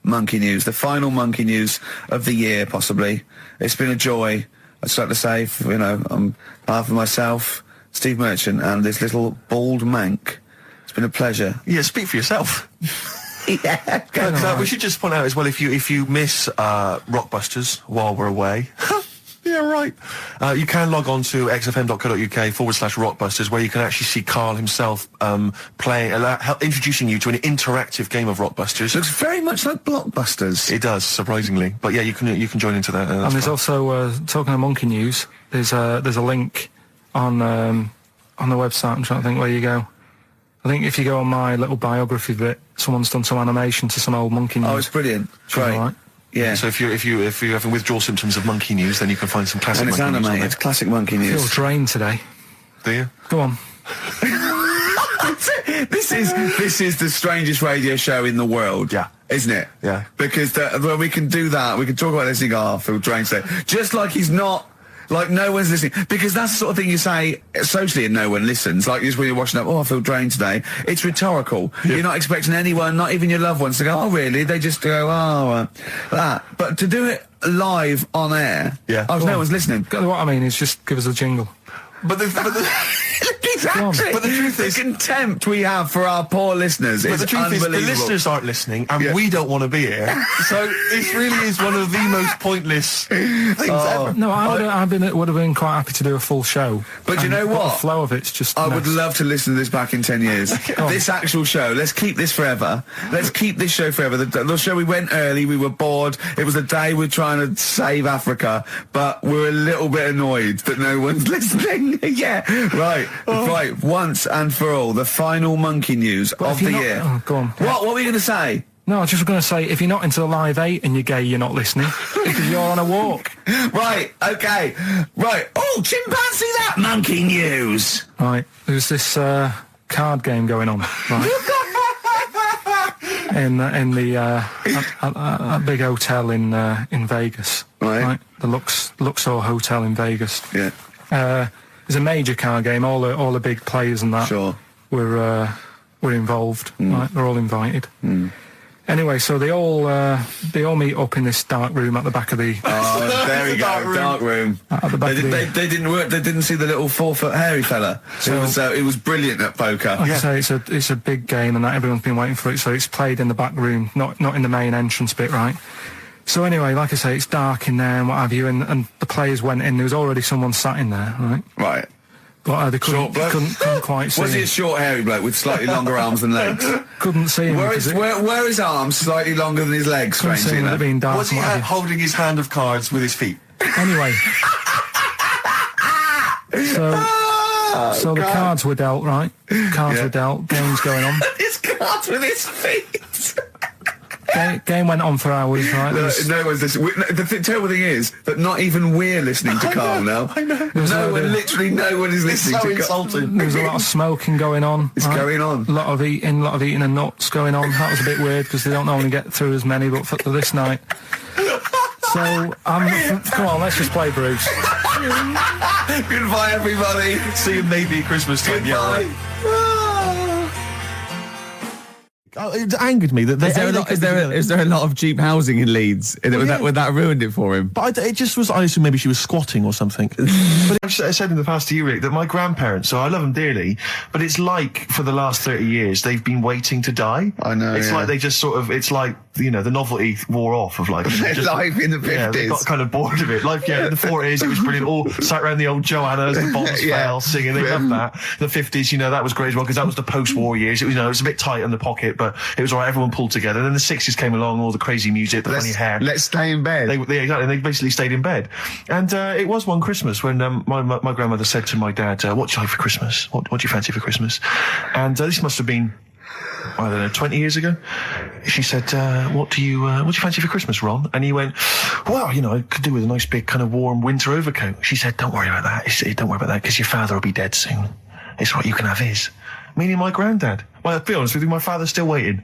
monkey news, the final monkey news of the year, possibly. It's been a joy, I'd like to say, on behalf of myself, Steve Merchant, and this little bald mank. It's been a pleasure. Yeah, speak for yourself. Yeah. We should just point out as well, if you miss Rockbusters while we're away... Yeah, right. You can log on to xfm.co.uk/Rockbusters, where you can actually see Karl himself introducing you to an interactive game of Rockbusters. Looks very much like Blockbusters. It does, surprisingly. But yeah, you can join into that. And there's also, talking of monkey news, there's a link on the website. I'm trying to think where you go. I think if you go on my little biography bit, someone's done some animation to some old monkey news. Oh, it's brilliant. Great. Right. Yeah. So if you're having withdrawal symptoms of monkey news, then you can find some classic. And it's monkey animated. news Classic monkey I news. feel drained today. Do you? Go on. This is the strangest radio show in the world. Yeah. Isn't it? Yeah. Because when we can do that, we can talk about this and go, I feel drained today. Just like he's not. Like, no one's listening. Because that's the sort of thing you say socially and no one listens. Like, just when you're watching up, I feel drained today. It's rhetorical. Yeah. You're not expecting anyone, not even your loved ones, to go, oh, really? They just go, that. But to do it live on air, no one's listening. What I mean is just give us a jingle. But the exactly. But the truth is, the contempt we have for our poor listeners is unbelievable. But the truth is, the listeners aren't listening, and we don't want to be here. So this really is one of the most pointless things ever. No, I would have been quite happy to do a full show. But you know what? The flow of it's just. I would love to listen to this back in 10 years. This actual show. Let's keep this forever. Let's keep this show forever. The show, we went early. We were bored. It was a day we're trying to save Africa, but we're a little bit annoyed that no one's listening. Yeah. Right. Right. Once and for all, the final monkey news of the year. Oh, go on. What were you going to say? No, I was just going to say, if you're not into the Live 8 and you're gay, you're not listening, because you're on a walk. Right, okay. Right. Oh, chimpanzee that monkey news. Right. There's this card game going on, right? in the big hotel in Vegas. Right. The Luxor Hotel in Vegas. Yeah. It's a major card game. All the big players and that were involved. Right, they're all invited. Anyway, so they all meet up in this dark room at the back of the. Oh, there we go, dark room. At the back they didn't work. They didn't see the little 4-foot hairy fella. So it was brilliant at poker. Like I say, it's a big game, and that everyone's been waiting for it. So it's played in the back room, not in the main entrance bit, right? So anyway, like I say, it's dark in there and what have you, and the players went in. There was already someone sat in there, right? Right. But they couldn't quite see Was he him. a short, hairy bloke with slightly longer arms than legs? Couldn't see him. Where his arms slightly longer than his legs, strangely enough? Was he holding his hand of cards with his feet? Anyway. So the cards were dealt, right? Cards were dealt, game's going on. His cards with his feet! Game went on for hours, right? No one's listening. The terrible thing is that not even we're listening to Karl now. I know. Literally no one is listening to Karl. Insulting. There was a lot of smoking going on. It's going on. A lot of eating and nuts going on. That was a bit weird because they don't normally get through as many, but for this night. So, come on, let's just play Bruce. Goodbye, everybody. See you maybe at Christmas time. Goodbye. Yeah. It angered me that is there a lot of cheap housing in Leeds? Would that ruined it for him? But it just was. I assume maybe she was squatting or something. But I said in the past to you, Rick, that my grandparents. So I love them dearly, but it's like for the last 30 years they've been waiting to die. I know. It's like they just sort of. It's like the novelty wore off of life. Life in the 50s. Yeah, they got kind of bored of it. Life, in the 40s it was brilliant. All sat around the old Joanna's, the bombs fell, singing. They loved that. The 50s, that was great as well because that was the post-war years. It was, it was a bit tight in the pocket, but it was all right. Everyone pulled together. And then the 60s came along, all the crazy music, the funny hair. Let's stay in bed. Exactly. They basically stayed in bed. And it was one Christmas when my grandmother said to my dad, "What do you like for Christmas? What do you fancy for Christmas?" And this must have been, I don't know, 20 years ago. She said, what do you fancy for Christmas, Ron? And he went, well, I could do with a nice big kind of warm winter overcoat. She said, don't worry about that. Don't worry about that because your father will be dead soon. It's right, you can have his. Meaning my granddad. Well, to be honest with you, my father's still waiting.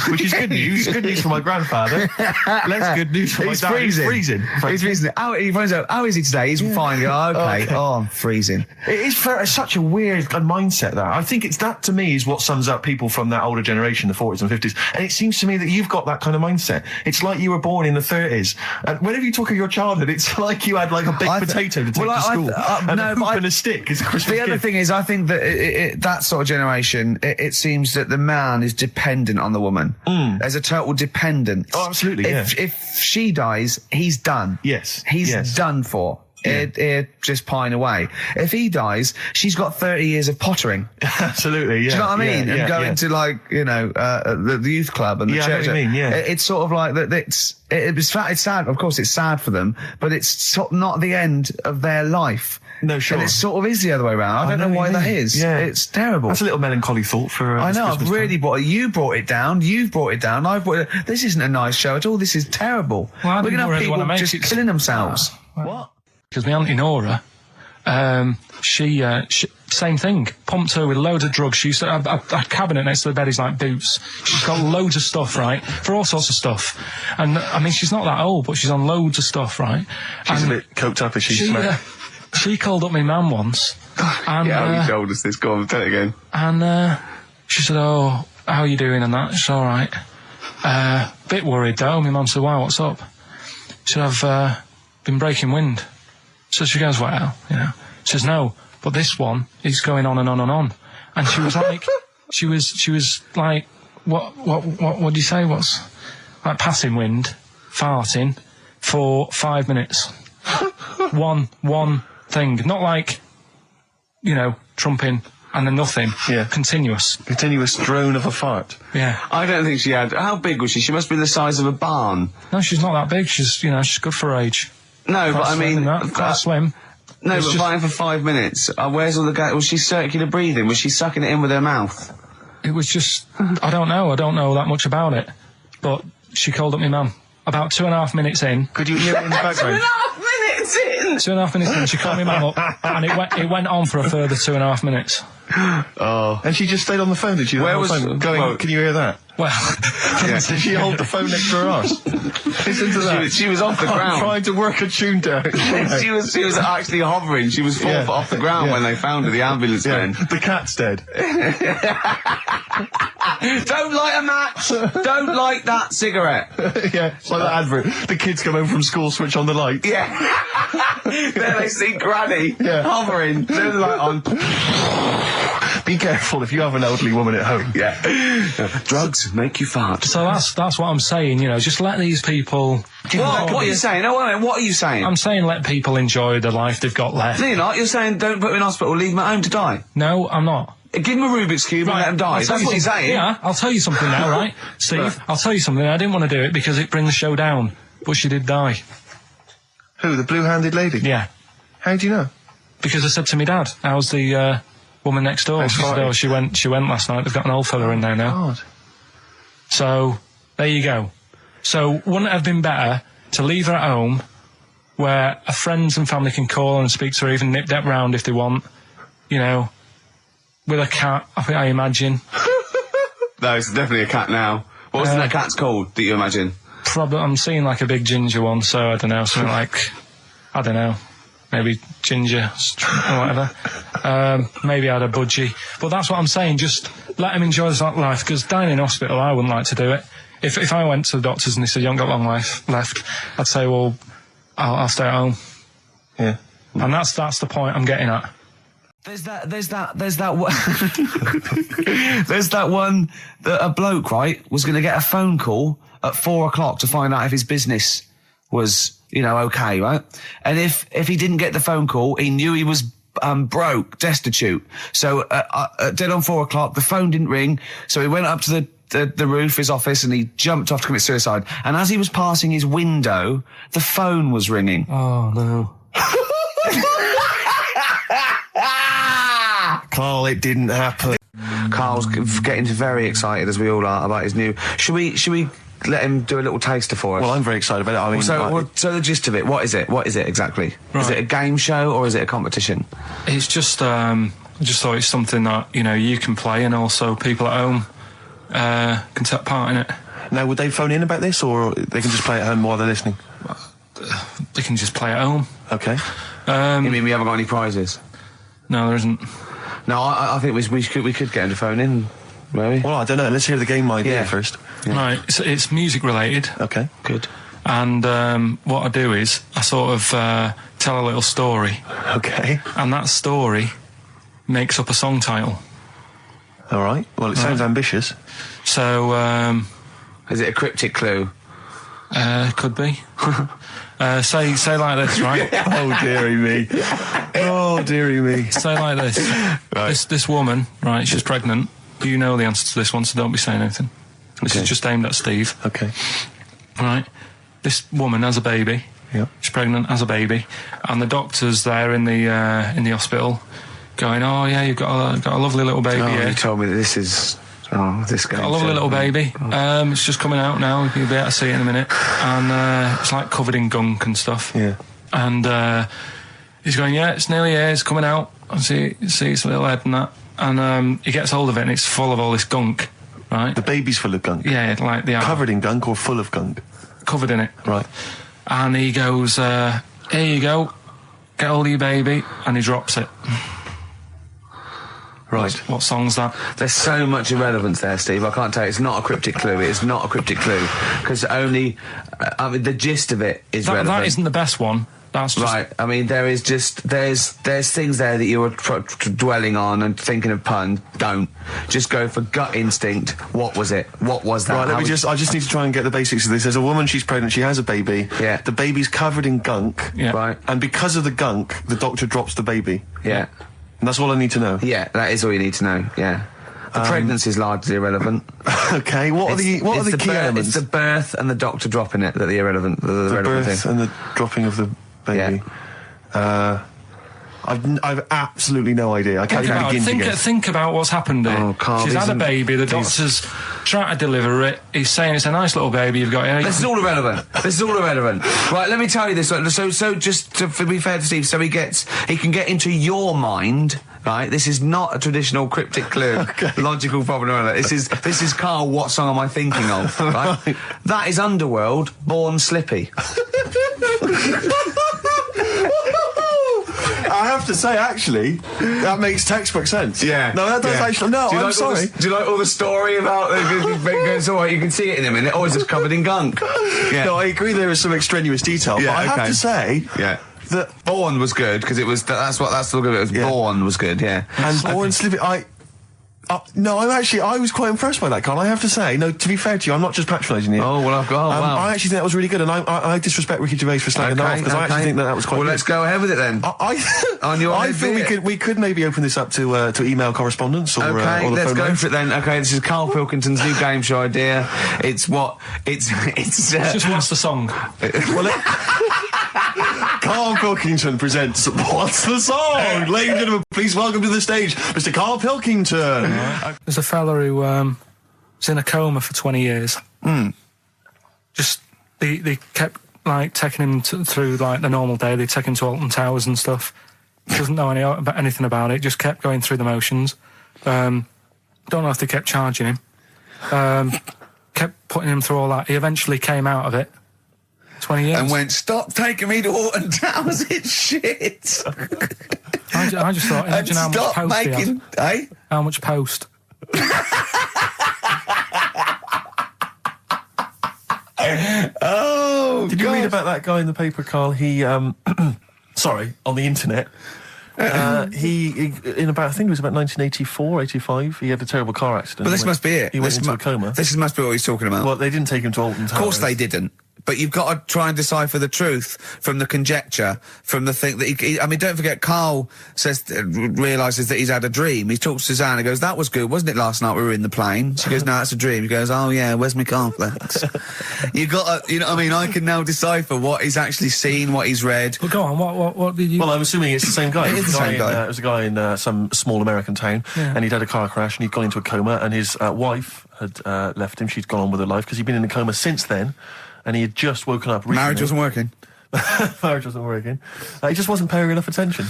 which is good news. Good news for my grandfather. Less good news for my dad. Freezing. He's freezing. He finds out, how is he today? He's fine. Oh, okay. Oh, I'm freezing. It is such a weird mindset, that. I think that, to me, is what sums up people from that older generation, the 40s and 50s. And it seems to me that you've got that kind of mindset. It's like you were born in the 30s. And whenever you talk of your childhood, it's like you had like a baked potato to take to school. And a hoop and a stick is a Christmas gift. The other thing is, I think that that sort of generation, it seems that the man is dependent on the woman. There's a total dependence. Oh, absolutely, If she dies, he's done. Yes. He's done for. It just pine away. If he dies, she's got 30 years of pottering. Absolutely, yeah. Do you know what I mean? And going to, like, you know, the youth club and the church. I know what you mean, yeah. It's sort of like that. It's sad. Of course, it's sad for them, but it's sort of not the end of their life. No, sure. And it sort of is the other way around. I don't know why that is. Yeah. It's terrible. That's a little melancholy thought for I know, Christmas I've really time. you brought it down, you've brought it down, I've brought it. This isn't a nice show at all, this is terrible. Well, we're going to have really people make just killing themselves. What? Because my auntie Nora, she same thing, pumped her with loads of drugs. She used to have a cabinet next to the bed is like boots. She's got loads of stuff, right, for all sorts of stuff. And I mean, she's not that old, but she's on loads of stuff, right? She's a bit coked up, is she? She called up my mum once. And, you told us this, go on, tell it again. And she said, "Oh, how are you doing?" And that, it's all right. Bit worried though. My mum said, "Why, what's up?" She said, "I've been breaking wind." So she goes, "Well, you know." She says, "No, but this one is going on and on and on." And she was like, she was like, what do you say? What's like passing wind, farting for 5 minutes. One thing, not like, you know, trumping and then nothing. Yeah. Continuous drone of a fart. Yeah. I don't think she had. How big was she? She must be the size of a barn. No, she's not that big. She's good for her age. No, Quite but I mean, quite slim. No, It's but just- fighting for 5 minutes. Where's all the gas? Was she circular breathing? Was she sucking it in with her mouth? It was just, I don't know that much about it. But she called up my mum. About 2.5 minutes in. Could you hear it in the background? 2.5 minutes in! 2.5 minutes in, she called my mum up, and it went on for a further 2.5 minutes. Oh. And she just stayed on the phone, did she? Where was... Can you hear that? Well... Did she hold the phone next to her arse? Listen to that. She was off the ground. I'm trying to work a tune down. she was actually hovering. She was 4 foot off the ground when they found her, the ambulance men. The cat's dead. Don't light a match! Don't light that cigarette! Yeah, it's like that advert. The kids come home from school, switch on the light. Yeah. Then they see Granny hovering, turn the light on. Be careful if you have an elderly woman at home. Yeah. Drugs make you fart. So that's what I'm saying, you know, just let these people... What are you saying? No, wait, what are you saying? I'm saying let people enjoy the life they've got left. No, you're not. You're saying don't put them in hospital, leave them at home to die. No, I'm not. Give them a Rubik's Cube and let them die. That's what you're saying. Yeah, I'll tell you something now, right? Steve, I'll tell you something. I didn't want to do it because it brings the show down, but she did die. Who, the blue-handed lady? Yeah. How do you know? Because I said to my dad, how's the woman next door? She said, oh, she went last night. They've got an old fella in there now. God. So, there you go. So, wouldn't it have been better to leave her at home where her friends and family can call and speak to her, even nip-dap round if they want, you know, with a cat, I imagine. No, it's definitely a cat now. What was that cat's called that you imagine? Probably, I'm seeing like a big ginger one, so I don't know, something like, I don't know, maybe ginger or whatever. Maybe I had a budgie. But that's what I'm saying, just let him enjoy his life, because dying in hospital, I wouldn't like to do it. If I went to the doctors and they said, you haven't got long life left, I'd say, well, I'll stay at home. Yeah. And that's the point I'm getting at. There's that one, there's that one that a bloke, right, was going to get a phone call at 4 o'clock to find out if his business was, you know, okay, right? And if he didn't get the phone call, he knew he was broke, destitute. So dead on 4 o'clock, the phone didn't ring, so he went up to the roof of his office and he jumped off to commit suicide. And as he was passing his window, the phone was ringing. Oh, no. Carl, it didn't happen. Carl's getting very excited, as we all are, about his new... Should we let him do a little taster for us? Well, I'm very excited about it. I mean, so the gist of it, what is it? What is it exactly? Right. Is it a game show or is it a competition? It's just, I just thought it's something that, you know, you can play and also people at home can take part in it. Now, would they phone in about this, or they can just play at home while they're listening? They can just play at home. Okay. You mean we haven't got any prizes? No, there isn't. No, I think we could get him to phone in, maybe. Well, I don't know. Let's hear the game idea first. Yeah. Right, it's music related. Okay, good. And what I do is I sort of tell a little story. Okay. And that story makes up a song title. All right. Well, it sounds ambitious. So, is it a cryptic clue? Could be. Say like this, right? Oh, dearie me. Oh, dearie me. Say like this. Right. This woman, right, she's pregnant. You know the answer to this one, so don't be saying anything. This is just aimed at Steve. Okay. Right. This woman has a baby. Yeah. She's pregnant, has a baby. And the doctor's there in the hospital going, oh, yeah, you've got a lovely little baby here. You told me that this is... Oh, this guy. Got a lovely little baby. It's just coming out now. You'll be able to see it in a minute. And it's like covered in gunk and stuff. Yeah. And he's going, yeah, it's nearly here. It's coming out. I see its little head and that. And he gets hold of it and it's full of all this gunk, right? The baby's full of gunk? Yeah, like the... Covered in gunk or full of gunk? Covered in it. Right. And he goes, here you go. Get hold of your baby. And he drops it. Right. What song's that? There's so much irrelevance there, Steve. I can't tell you. It's not a cryptic clue. It's not a cryptic clue. Because only... I mean, the gist of it is relevant. That isn't the best one. That's just... Right. I mean, there is just... There's things there that you were dwelling on and thinking of pun. Don't. Just go for gut instinct. What was it? What was that? Right, I just need to try and get the basics of this. There's a woman, she's pregnant, she has a baby. Yeah. The baby's covered in gunk. Yeah. Right. And because of the gunk, the doctor drops the baby. Yeah. And that's all I need to know. Yeah, that is all you need to know, yeah. The pregnancy is largely irrelevant. Okay, what are the key elements? It's the birth and the doctor dropping it that are the irrelevant, the relevant birth thing. And the dropping of the baby. Yeah. I've absolutely no idea. I can't even begin to guess. Think about what's happened here. Oh, Carl, she's had a baby. The doctor's trying to deliver it. He's saying it's a nice little baby you've got here. This is all irrelevant. Right, let me tell you this. So just to be fair to Steve, so he can get into your mind. Right, this is not a traditional cryptic clue, logical problem. This is Carl. What song am I thinking of? Right, that is Underworld, Born Slippy. I have to say, actually, that makes textbook sense. Yeah. No, that does actually. No, I'm sorry. Do you like all the story about it's all right, you can see it in a minute, or is it covered in gunk? Yeah. No, I agree there is some extraneous detail, but I have to say... Yeah. That Born was good, because it was... That's the look of it. Was Born was good, yeah. And Born Slippy... no, I was quite impressed by that, Carl. I have to say, no, to be fair to you, I'm not just patronising you. Oh, well, wow. I actually think that was really good, and I disrespect Ricky Gervais for slagging that off, because I actually think that was quite good. Well, let's go ahead with it then. I feel we could maybe open this up to email correspondence or or the let's phone go lines. for it then. Okay, this is Karl Pilkington's new game show idea. It's just what's the song? Karl Pilkington presents What's the Song? Ladies and gentlemen, please welcome to the stage Mr. Karl Pilkington. There's a fella who was in a coma for 20 years. Just they kept like taking him through like the normal day. They take him to Alton Towers and stuff. Doesn't know anything about it. Just kept going through the motions. Don't know if they kept charging him. Kept putting him through all that. He eventually came out of it. 20 years. And went, stop taking me to Alton Towers, it's shit. I just thought, imagine how much post he had. Eh? How much post? Oh, Did you read about that guy in the paper, Carl? He, sorry, on the internet. He in about, I think it was about 1984, 85, he had a terrible car accident. But this must be it. He went into a coma. This must be what he's talking about. Well, they didn't take him to Alton Towers. Of course they didn't. But you've got to try and decipher the truth from the conjecture, from the thing that I mean, don't forget, Carl realises that he's had a dream. He talks to Susanna, goes, that was good, wasn't it, last night we were in the plane? She goes, no, that's a dream. He goes, oh yeah, where's my cornflakes? You've got to, you know what I mean? I can now decipher what he's actually seen, what he's read. But go on, what did you... Well, I'm assuming it's the same guy. It is the same guy. It was a guy in some small American town, and he'd had a car crash, and he'd gone into a coma, and his wife had left him. She'd gone on with her life, because he'd been in a coma since then. And he had just woken up recently. Marriage wasn't working? Marriage wasn't working. He just wasn't paying enough attention.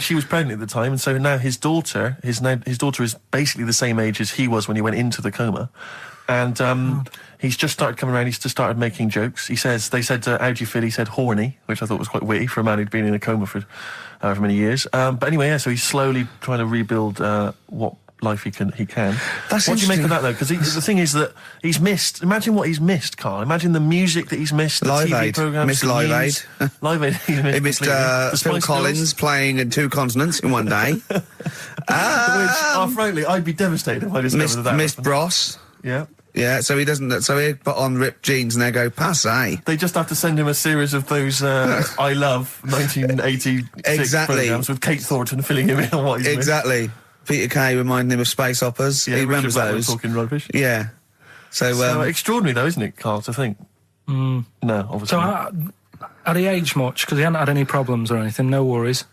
She was pregnant at the time, and so now his daughter is basically the same age as he was when he went into the coma. And he's just started coming around. He's just started making jokes. They said, how do you feel? He said horny, which I thought was quite witty for a man who'd been in a coma for however many years. But anyway, so he's slowly trying to rebuild what life he can. That's what do you make of that, though? Because the thing is that he's missed. Imagine what he's missed, Carl. Imagine the music that he's missed. The Live TV Aid. programs. Missed Live Aid. Live Aid. He missed Phil Collins playing in 2 continents in one day. Frankly, I'd be devastated if I discovered that. Missed Bros. Yeah. Yeah, so he doesn't. So he put on ripped jeans and they go passe. They just have to send him a series of those I Love 1986 programs with Kate Thornton filling him in on what he's exactly. missed. Peter Kay reminding him of space operas. Yeah, he remembers those. Talking rubbish. Yeah. So extraordinary though, isn't it, Carl? To think. No, obviously. So had he aged much? Because he hadn't had any problems or anything. No worries.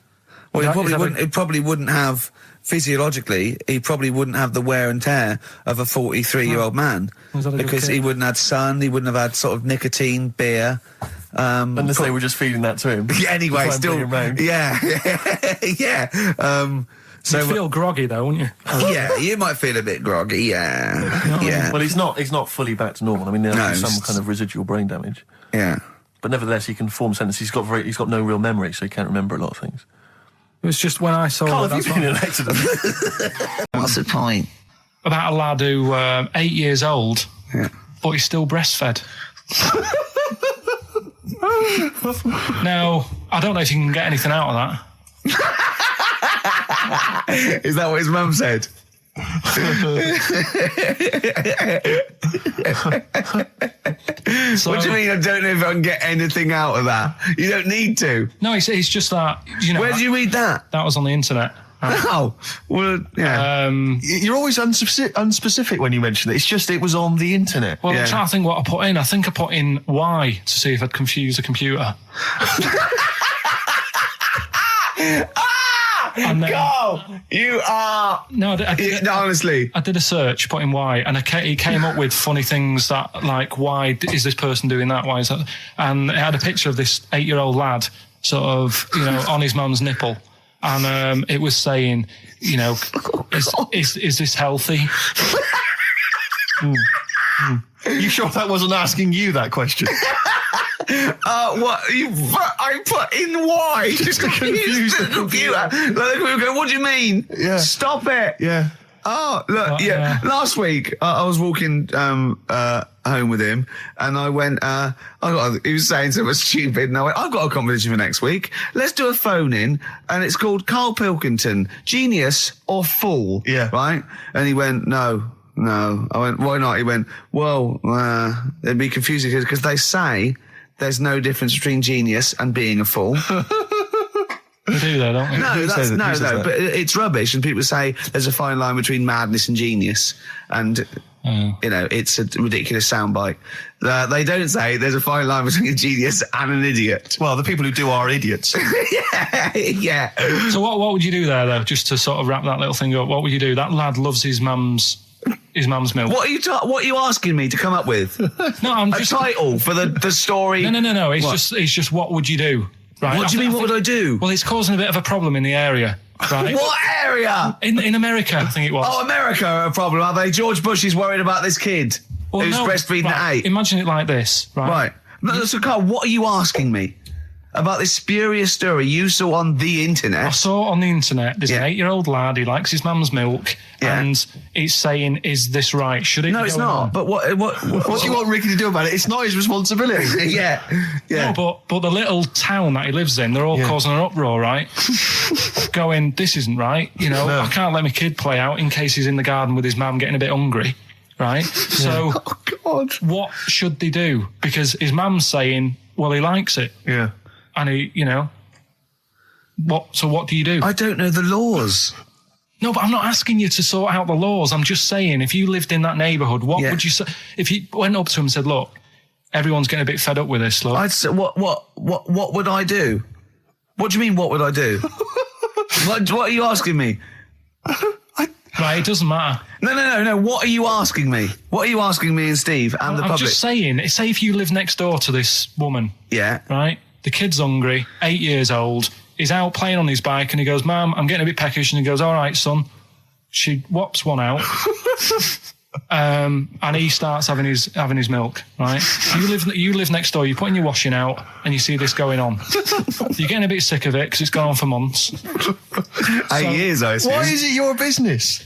Well, he probably wouldn't have. Physiologically, he probably wouldn't have the wear and tear of a 43-year-old man because he wouldn't have had sun, he wouldn't have had sort of nicotine, beer. Unless they were just feeding that to him. Yeah, anyway, still, yeah. So you'd feel groggy though, wouldn't you? Yeah, you might feel a bit groggy. Yeah, yeah. Well, he's not fully back to normal. I mean, there's some kind of residual brain damage. Yeah, but nevertheless, he can form sentences. He's got no real memory, so he can't remember a lot of things. It was just when I saw Carl, have you been in an accident? What's the point? About a lad who 8 years old, but he's still breastfed. Now, I don't know if you can get anything out of that. Is that what his mum said? So, what do you mean? I don't know if I can get anything out of that. You don't need to. No, it's just that. You know, where did you read that? That was on the internet. Oh, well, yeah. You're always unspecific when you mention it. It's just it was on the internet. Well, I'm trying to think what I put in. I think I put in Y to see if I'd confuse a computer. And then, go! You are... No, honestly. I did a search, put in why, and he came up with funny things that, like, why is this person doing that? Why is that? And it had a picture of this 8-year-old lad, sort of, on his mum's nipple. And it was saying, is this healthy? You sure that wasn't asking you that question? What? I put in why? Just to confuse the computer. Like, we go, what do you mean? Yeah. Stop it. Yeah. Oh, look, Last week, I was walking home with him, and I went, he was saying something stupid, and I went, I've got a competition for next week. Let's do a phone-in, and it's called Karl Pilkington, Genius or Fool. Yeah. Right? And he went, No. I went, why not? He went, well, it'd be confusing because they say there's no difference between genius and being a fool. They do that, don't they? No, but it's rubbish. And people say there's a fine line between madness and genius. And, it's a ridiculous soundbite. They don't say there's a fine line between a genius and an idiot. Well, the people who do are idiots. Yeah. So what would you do there, though, just to sort of wrap that little thing up? What would you do? That lad loves his mum's milk. What are you asking me to come up with? No, I'm just... A title for the story? No. It's just what would you do? Right? What do you mean, what would I do? Well, it's causing a bit of a problem in the area, right? What area? In America, I think it was. Oh, America, a problem, are they? George Bush is worried about this kid who's breastfeeding at 8. Imagine it like this, right? Right. No, so, Carl, what are you asking me? About this spurious story you saw on the internet? I saw it on the internet. There's an 8-year-old lad, he likes his mum's milk, and it's saying, is this right? Should it No, it's not. On? But what do you want Ricky to do about it? It's not his responsibility. Yeah. No, but the little town that he lives in, they're all causing an uproar, right? Going, this isn't right. I can't let my kid play out in case he's in the garden with his mum getting a bit hungry, right? So, oh, God. What should they do? Because his mum's saying, well, he likes it. Yeah. And he, what do you do? I don't know the laws. No, but I'm not asking you to sort out the laws. I'm just saying, if you lived in that neighbourhood, what would you say? If you went up to him and said, look, everyone's getting a bit fed up with this, look. I'd say, what would I do? What do you mean, what would I do? What are you asking me? Right, it doesn't matter. No. What are you asking me? What are you asking me and Steve and the public? I'm just saying, say if you live next door to this woman. Yeah. Right? The kid's hungry, 8 years old. He's out playing on his bike and he goes, Mum, I'm getting a bit peckish. And he goes, all right, son. She whops one out. And he starts having his milk, right? You live next door, you're putting your washing out and you see this going on. You're getting a bit sick of it because it's gone on for months. 8 years, I assume. Why is it your business?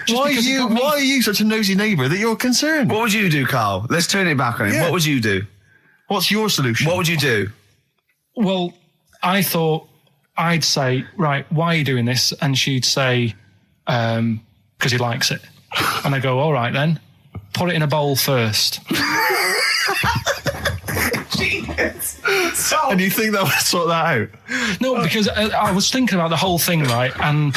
Why are you such a nosy neighbour that you're concerned? What would you do, Carl? Let's turn it back on him. Yeah. What would you do? What's your solution? What would you do? Well, I thought I'd say, right, why are you doing this? And she'd say, because he likes it. And I go, all right then, put it in a bowl first. And you think that would sort that out? No, because I was thinking about the whole thing, right? And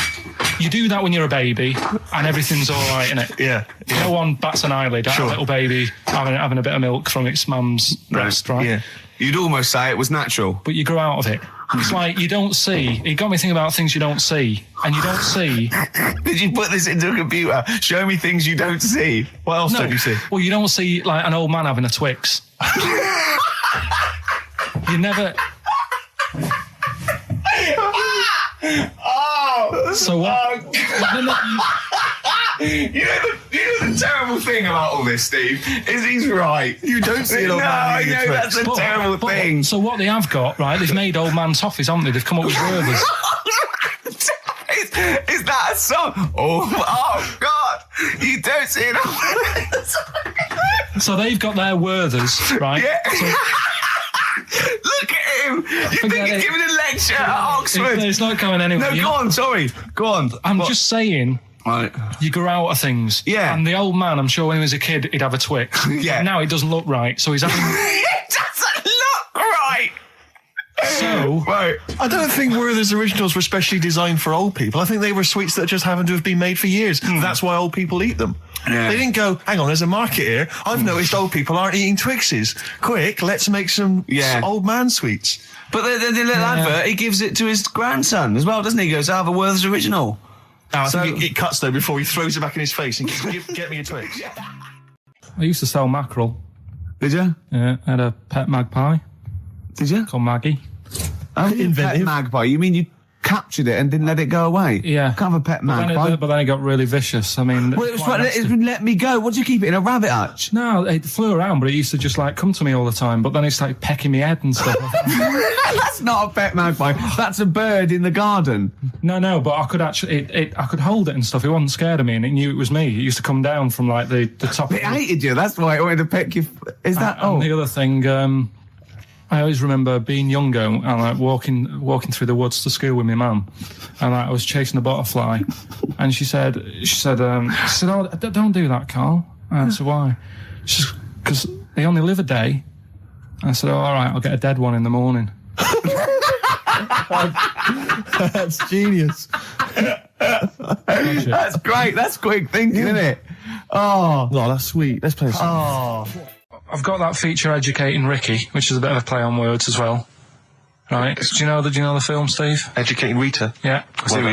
you do that when you're a baby and everything's all right, innit? Yeah. No one bats an eyelid at a little baby having a bit of milk from its mum's breast, right? Yeah. You'd almost say it was natural. But you grow out of it. It's like you don't see. It got me thinking about things you don't see. And you don't see. Did you put this into a computer? Show me things you don't see. What else don't you see? Well, you don't see like an old man having a Twix. You never. So what? You know the terrible thing about all this, Steve, is he's right. You don't see an old man I eating a know, Twix. that's a terrible thing. So what they have got, right, they've made old man toffees, haven't they? They've come up with Werthers. Is that a song? Oh God! You don't see it. So they've got their Werthers, right? Yeah. So, look at him. You think he's giving a lecture at Oxford? It's not going anywhere. No, go on. Sorry. Go on. I'm just saying. Right. You grow out of things. Yeah. And the old man, I'm sure when he was a kid, he'd have a Twix. Yeah. Now it doesn't look right, so he's having. It doesn't look right. So. Right. I don't think Werther's originals were specially designed for old people. I think they were sweets that just happened to have been made for years. That's why old people eat them. Yeah. They didn't go, hang on, there's a market here. I've noticed old people aren't eating Twixes. Quick, let's make some old man sweets. But the little advert, he gives it to his grandson as well, doesn't he? He goes, I have a Werther's original. Oh, I think it cuts, though, before he throws it back in his face and goes, get me a Twix. I used to sell mackerel. Did you? Yeah, I had a pet magpie Did you? called Maggie. Oh, pet magpie. You mean you captured it and didn't let it go away? Yeah. Can't have a pet magpie. But then it got really vicious. I mean... Well, it was right, let me go. What do you keep it in, a rabbit hutch? No, it flew around, but it used to just like come to me all the time. But then it started pecking me head and stuff. That's not a pet magpie. That's a bird in the garden. No, but I could actually, I could hold it and stuff. It wasn't scared of me, and it knew it was me. It used to come down from like the top. It hated you. That's why it wanted to peck you. Is that? And the other thing, I always remember being younger and like walking through the woods to school with my mum, and like, I was chasing a butterfly, and she said, "Oh, don't do that, Carl." And I said, "Why?" She said, "Because they only live a day." And I said, "Oh, all right, I'll get a dead one in the morning." That's genius. That's great. That's quick thinking, isn't it? Oh, that's sweet. Let's play a song. Oh. I've got that feature Educating Ricky, which is a bit of a play on words as well. Right? Do you know the film, Steve? Educating Rita. Yeah. I see what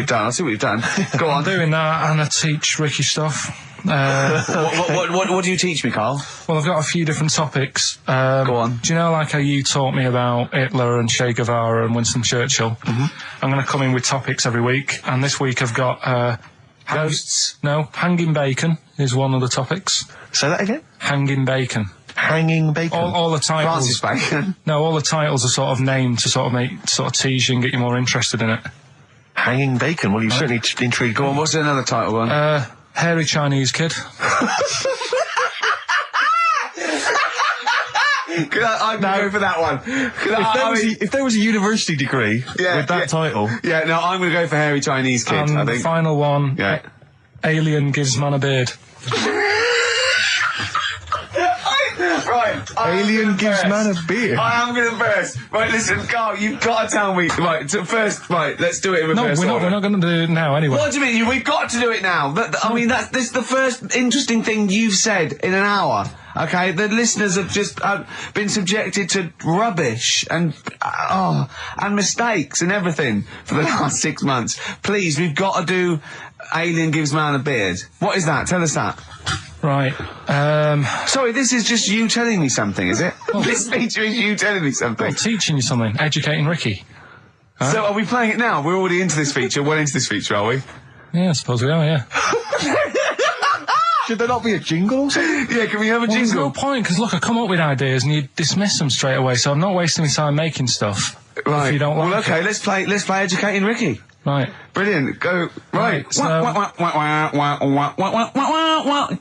you've done. Go on. I'm doing that, and I teach Ricky stuff. What do you teach me, Carl? Well, I've got a few different topics. Go on. Do you know like how you taught me about Hitler and Che Guevara and Winston Churchill? Mm-hmm. I'm going to come in with topics every week, and this week I've got ghosts. No, hanging bacon is one of the topics. Say that again. Hanging bacon. Hanging bacon. All the titles. Francis Bacon. No, all the titles are sort of named to sort of tease you and get you more interested in it. Hanging bacon. Well, you certainly intrigued. Go on. What's another title one? Hairy Chinese kid. I'm going for that one. If there was a university degree with that title. Yeah, no, I'm going to go for hairy Chinese kid, And I think. the final one, Alien gives man a beard. Right. Alien gives man a beard. I am going to burst. Right, listen, Carl, you've got to tell me. Right, first, let's do it in reverse. No, we're not going to do it now anyway. What do you mean? We've got to do it now. This is the first interesting thing you've said in an hour. Okay, the listeners have just been subjected to rubbish and mistakes and everything for the last 6 months. Please, we've got to do alien gives man a beard. What is that? Tell us that. Right. Sorry, this is just you telling me something, is it? This feature is you telling me something. I'm teaching you something. Educating Ricky. Huh? So are we playing it now? We're already into this feature. Well into this feature, are we? Yeah, I suppose we are, yeah. Should there not be a jingle or something? Yeah, can we have a jingle? There's no point, because look, I come up with ideas and you dismiss them straight away, so I'm not wasting my time making stuff. Right. If you don't like well, okay, it. let's play Educating Ricky. Right. Brilliant. Go. Right. So-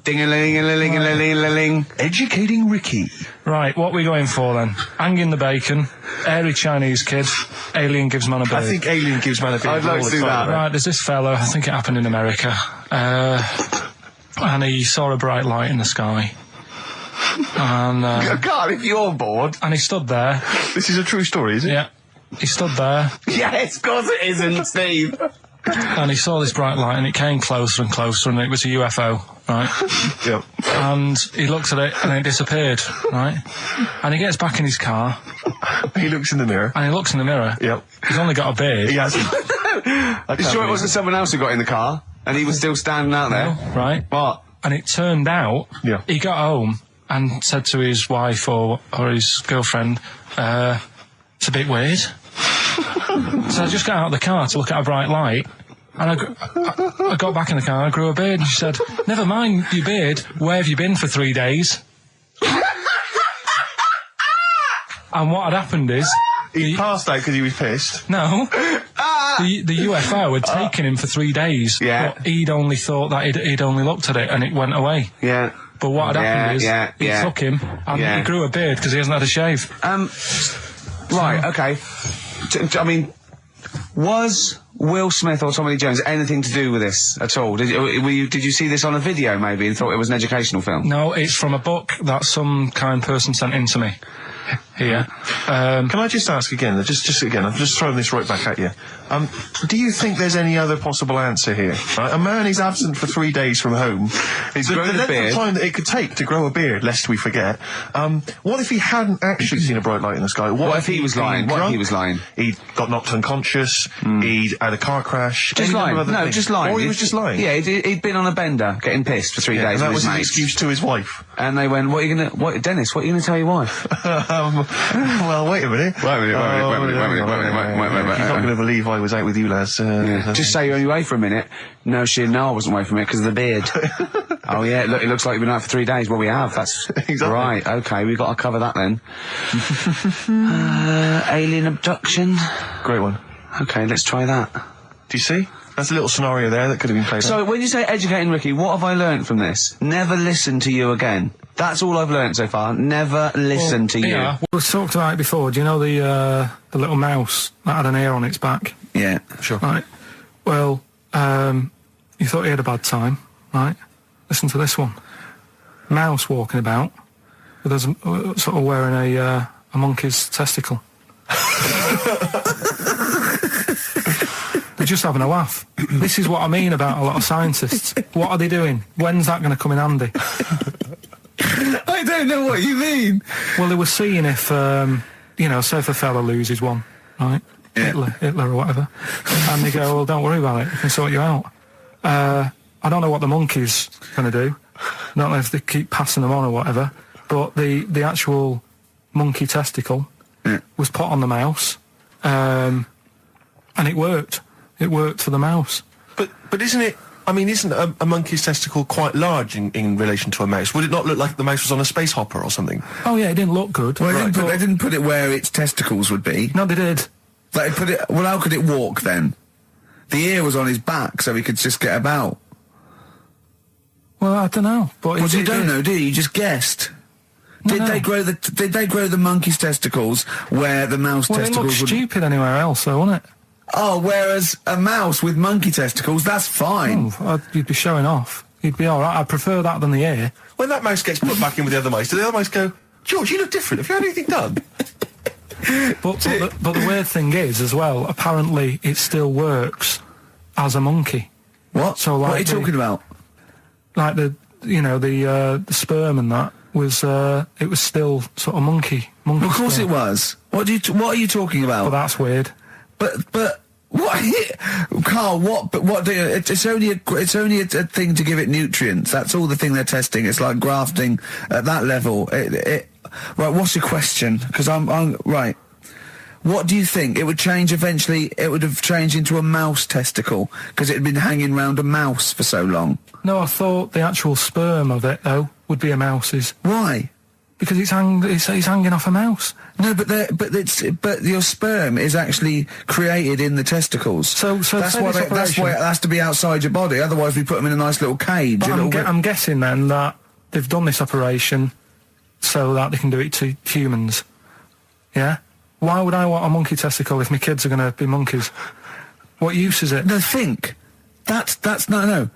Ding-a-ling-a-ling-a-ling-a-ling. Educating Ricky. Right, what are we going for then? Hanging the bacon, airy Chinese kid, alien gives man a beard. I think alien gives man a beard. I'd like all to the do time. that. Right, there's this fellow, I think it happened in America, and he saw a bright light in the sky. And, God, if you're bored. and he stood there. This is a true story, is it? Yeah. He stood there, Yes, of course it isn't, Steve. and he saw this bright light, and it came closer and closer, and it was a UFO, right? Yep. And he looked at it, and it disappeared, right? And he gets back in his car, He looks in the mirror. and he looks in the mirror. Yep. He's only got a beard. He has. You sure it wasn't someone else who got in the car? And he was still standing out there? Right? What? And it turned out, Yeah. he got home and said to his wife or his girlfriend, it's a bit weird. So I just got out of the car to look at a bright light, and I got back in the car, I grew a beard, and she said, never mind your beard, where have you been for 3 days? And what had happened is... He passed out because he was pissed. No. The UFO had taken him for 3 days. Yeah. But he'd only thought that he'd only looked at it and it went away. Yeah. But what had happened is, it took him, and Yeah. he grew a beard because he hasn't had a shave. Right, okay. I mean, was Will Smith or Tommy Lee Jones anything to do with this at all? Did you see this on a video maybe and thought it was an educational film? No, it's from a book that some kind person sent in to me. Here. Can I just ask again, just again, I'm just throwing this right back at you. Do you think there's any other possible answer here? Right? A man is absent for 3 days from home. He's the grown a length beard. of time that it could take to grow a beard, lest we forget. What if he hadn't actually seen a bright light in the sky? What if he was he'd lying? been What if drunk? he was lying? He got knocked unconscious. He'd had a car crash. Just any lying. number of other No, things. just lying. Or he was just lying. Yeah, he'd been on a bender, getting pissed for 3 days and that with was his an mates. excuse to his wife. And they went, Dennis, what are you going to tell your wife? Well, wait a minute. Wait a minute. You're not going to believe I was out with you, lads. Just say you're only away for a minute. No, she didn't know I wasn't away from it because of the beard. Oh yeah, look, it looks like you've been out for 3 days. Well, we have. That's Exactly. right. Okay, we've got to cover that then. Alien abduction. Great one. Okay, let's try that. Do you see? That's a little scenario there that could have been played out. So when you say educating Ricky, what have I learnt from this? Never listen to you again. That's all I've learnt so far. Never listen to you. Yeah, we've talked about it before. Do you know the little mouse that had an ear on its back? Yeah, sure. Right. Well, you thought he had a bad time, right? Listen to this one. Mouse walking about with us sort of wearing a monkey's testicle. They're just having a laugh. This is what I mean about a lot of scientists. What are they doing? When's that going to come in handy? I don't know what you mean. Well, they were seeing if, say if a fella loses one, right? Yeah. Hitler or whatever. And they go, well, don't worry about it, we can sort you out. I don't know what the monkey's going to do. I don't know if they keep passing them on or whatever. But the actual monkey testicle was put on the mouse, and it worked. It worked for the mouse. But isn't it? I mean, isn't a monkey's testicle quite large in relation to a mouse? Would it not look like the mouse was on a space hopper or something? Oh yeah, it didn't look good. Well, they didn't put it where its testicles would be. No, they did. They put it. Well, how could it walk then? The ear was on his back, so he could just get about. Well, I don't know. But Well, you don't know, do you? You just guessed. Did they grow the monkey's testicles where the mouse Well, it testicles looked would? stupid anywhere else, though, wouldn't it? Oh, whereas a mouse with monkey testicles, that's fine. You'd be showing off. You'd be all right. I prefer that than the ear. When that mouse gets put back in with the other mice, do the other mice go, George, you look different. Have you had anything done? But the weird thing is, as well, apparently it still works as a monkey. What? So, like, what are you talking about? Like the sperm and that was it was still sort of monkey. Of course sperm. it was. What are you talking about? But that's weird. But What, Carl? What? But what? It's only a thing to give it nutrients. That's all the thing they're testing. It's like grafting at that level. Right. What's your question? Because I'm right. What do you think? It would change eventually. It would have changed into a mouse testicle because it had been hanging around a mouse for so long. No, I thought the actual sperm of it though would be a mouse's. Why? Because it's hanging off a mouse. No, but your sperm is actually created in the testicles. So that's why it has to be outside your body. Otherwise, we put them in a nice little cage. But I'm guessing then that they've done this operation so that they can do it to humans. Yeah. Why would I want a monkey testicle if my kids are going to be monkeys? What use is it? No, think. That's no.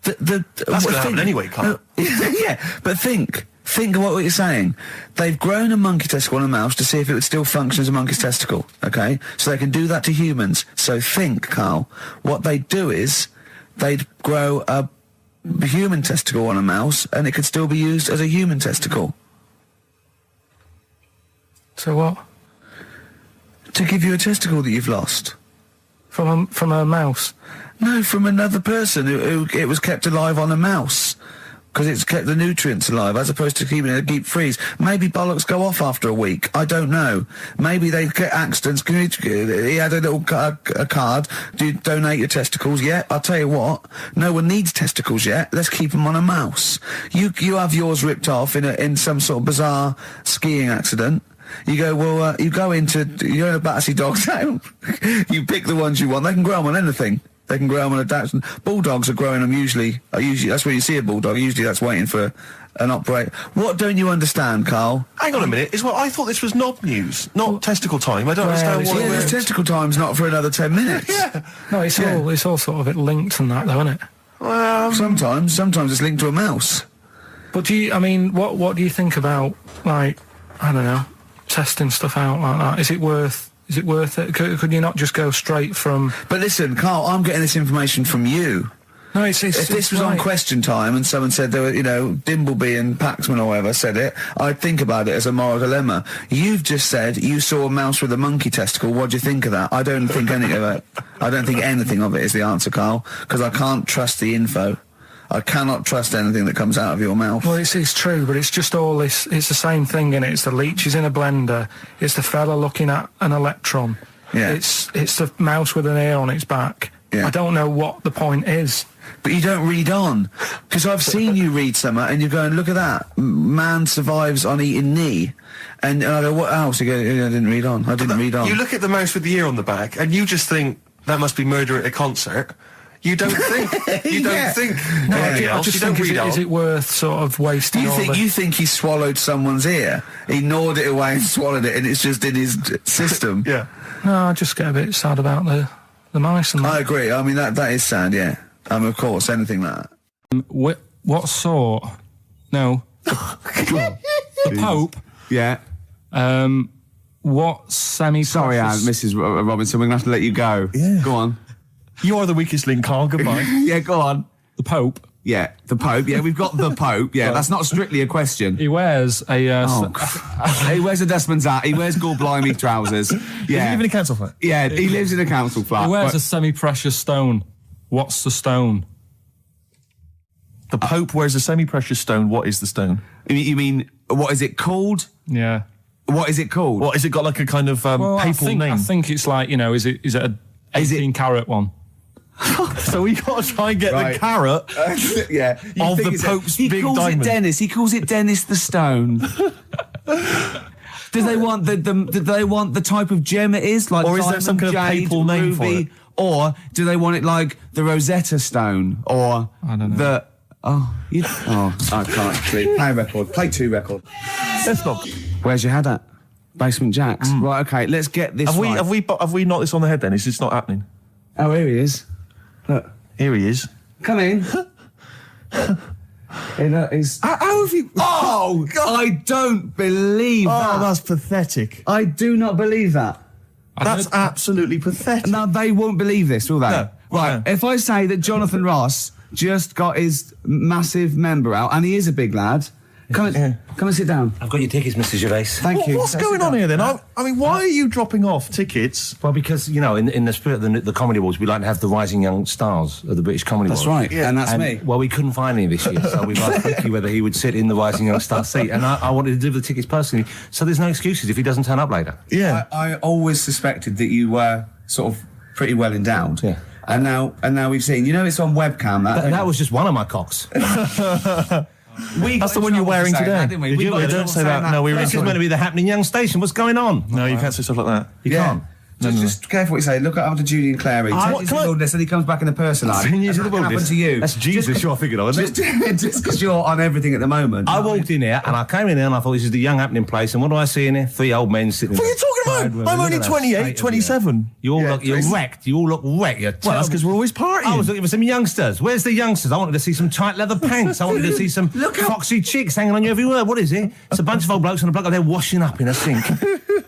That's going to happen anyway, Carl. Yeah, but think. Think of what you're saying. They've grown a monkey testicle on a mouse to see if it would still function as a monkey's testicle, okay? So they can do that to humans. So think, Carl. What they'd do is they'd grow a human testicle on a mouse and it could still be used as a human testicle. So what? To give you a testicle that you've lost. From a mouse? No, from another person who it was kept alive on a mouse. Because it's kept the nutrients alive, as opposed to keeping it in a deep freeze. Maybe bollocks go off after a week. I don't know. Maybe they get accidents. He had a little a card. Do you donate your testicles? Yeah, I'll tell you what. No one needs testicles yet. Let's keep them on a mouse. You have yours ripped off in some sort of bizarre skiing accident. You go, well, you're in a Battersea dog town. You pick the ones you want. They can grow them on anything. They can grow them on a Dachshund. Bulldogs are growing them usually that's where you see a bulldog. Usually that's waiting for an operate. What don't you understand, Carl? Hang on a minute. I thought this was knob news, not testicle time. I don't understand what this testicle time's not for another 10 minutes. Yeah. No, it's all sort of linked and that though, isn't it? Well, sometimes it's linked to a mouse. But what do you think about, like, I don't know, testing stuff out like that? Is it worth it? Could you not just go straight from... But listen, Carl, I'm getting this information from you. No, if this was on Question Time and someone said there were, Dimbleby and Paxman or whatever said it, I'd think about it as a moral dilemma. You've just said you saw a mouse with a monkey testicle. What do you think of that? I don't think anything of it. I don't think anything of it is the answer, Carl, because I can't trust the info. I cannot trust anything that comes out of your mouth. Well, it's true, but it's just all this. It's the same thing, innit? It's the leeches in a blender. It's the fella looking at an electron. Yeah. It's the mouse with an ear on its back. Yeah. I don't know what the point is. But you don't read on. Because I've seen you read something and you're going, look at that. Man survives on eating knee. And I go, what else? You go, I didn't read on. I didn't read on. You look at the mouse with the ear on the back and you just think, that must be murder at a concert. You don't think. You don't think. No, I just think, is it worth sort of wasting You think he swallowed someone's ear? He gnawed it away and swallowed it and it's just in his system? Yeah. No, I just get a bit sad about the mice and that. I agree. I mean, that is sad, yeah. Of course, anything like that. What sort? No. The Pope? Yeah. What semi-precious... Sorry, Mrs. Robinson, we're going to have to let you go. Yeah. Go on. You are the weakest link, Carl. Goodbye. Yeah, go on. The Pope? Yeah, the Pope. Yeah, we've got the Pope. Yeah, that's not strictly a question. He wears a... He wears a Desmond's hat. He wears Gorblimey trousers. Yeah. Does he live in a council flat? Yeah, he lives in a council flat. He wears a semi-precious stone. What's the stone? The Pope wears a semi-precious stone. What is the stone? You mean, what is it called? Yeah. What is it called? What, is it got like a kind of papal name? I think it's like, is it a 18-carat one? So we got to try and get the carrot yeah, of the Pope's big diamond. He calls it Dennis. He calls it Dennis the Stone. Do they want the type of gem it is, like or is diamond, there some kind of jade, papal name ruby, for it? or do they want it like the Rosetta Stone, or I don't know. I can't actually play a record. Play 2 record. Let's not. Where's your head at? Basement Jacks. Right. Okay. Let's get this. Have we knocked this on the head? Then it's not happening. Oh, here he is. Look. Here he is. Come in. How have you... Oh, God. I don't believe that. Oh, that's pathetic. I do not believe that. That's absolutely pathetic. Now, they won't believe this, will they? No. Right, No. if I say that Jonathan Ross just got his massive member out, and he is a big lad, Come and sit down. I've got your tickets, Mr. Gervais. Thank you. What's going on here then? I mean, why are you dropping off tickets? Well, because, you know, in the spirit of the Comedy Awards, we like to have the rising young stars of the British Comedy Awards. That's right, and that's me. Well, we couldn't find any this year, so we've asked Ricky whether he would sit in the rising young star seat, and I wanted to deliver the tickets personally, so there's no excuses if he doesn't turn up later. Yeah. I always suspected that you were sort of pretty well endowed. Yeah. And now we've seen. You know, it's on webcam. That was just one of my cocks. That's the one you're wearing today. Didn't we? Don't say that. No, we were. This is meant to be the happening young station. What's going on? No, you can't say stuff like that. You can't. Just careful what you say. Look after Judy and Clary. What, can I- and he comes back in the person line. 10 years in the What happened wilderness. to you? That's Jesus you're thinking of, isn't it? Just because you're on everything at the moment. I walked in here and I came in here and I thought this is the young happening place, and what do I see in here? 3 old men sitting. What are you talking about? I'm only 28, 27. You're wrecked. You all look wrecked. Well, that's because we're always partying. I was looking for some youngsters. Where's the youngsters? I wanted to see some tight leather pants. I wanted to see some foxy chicks hanging on you every word. What is it? It's a bunch of old blokes on a block up there washing up in a sink.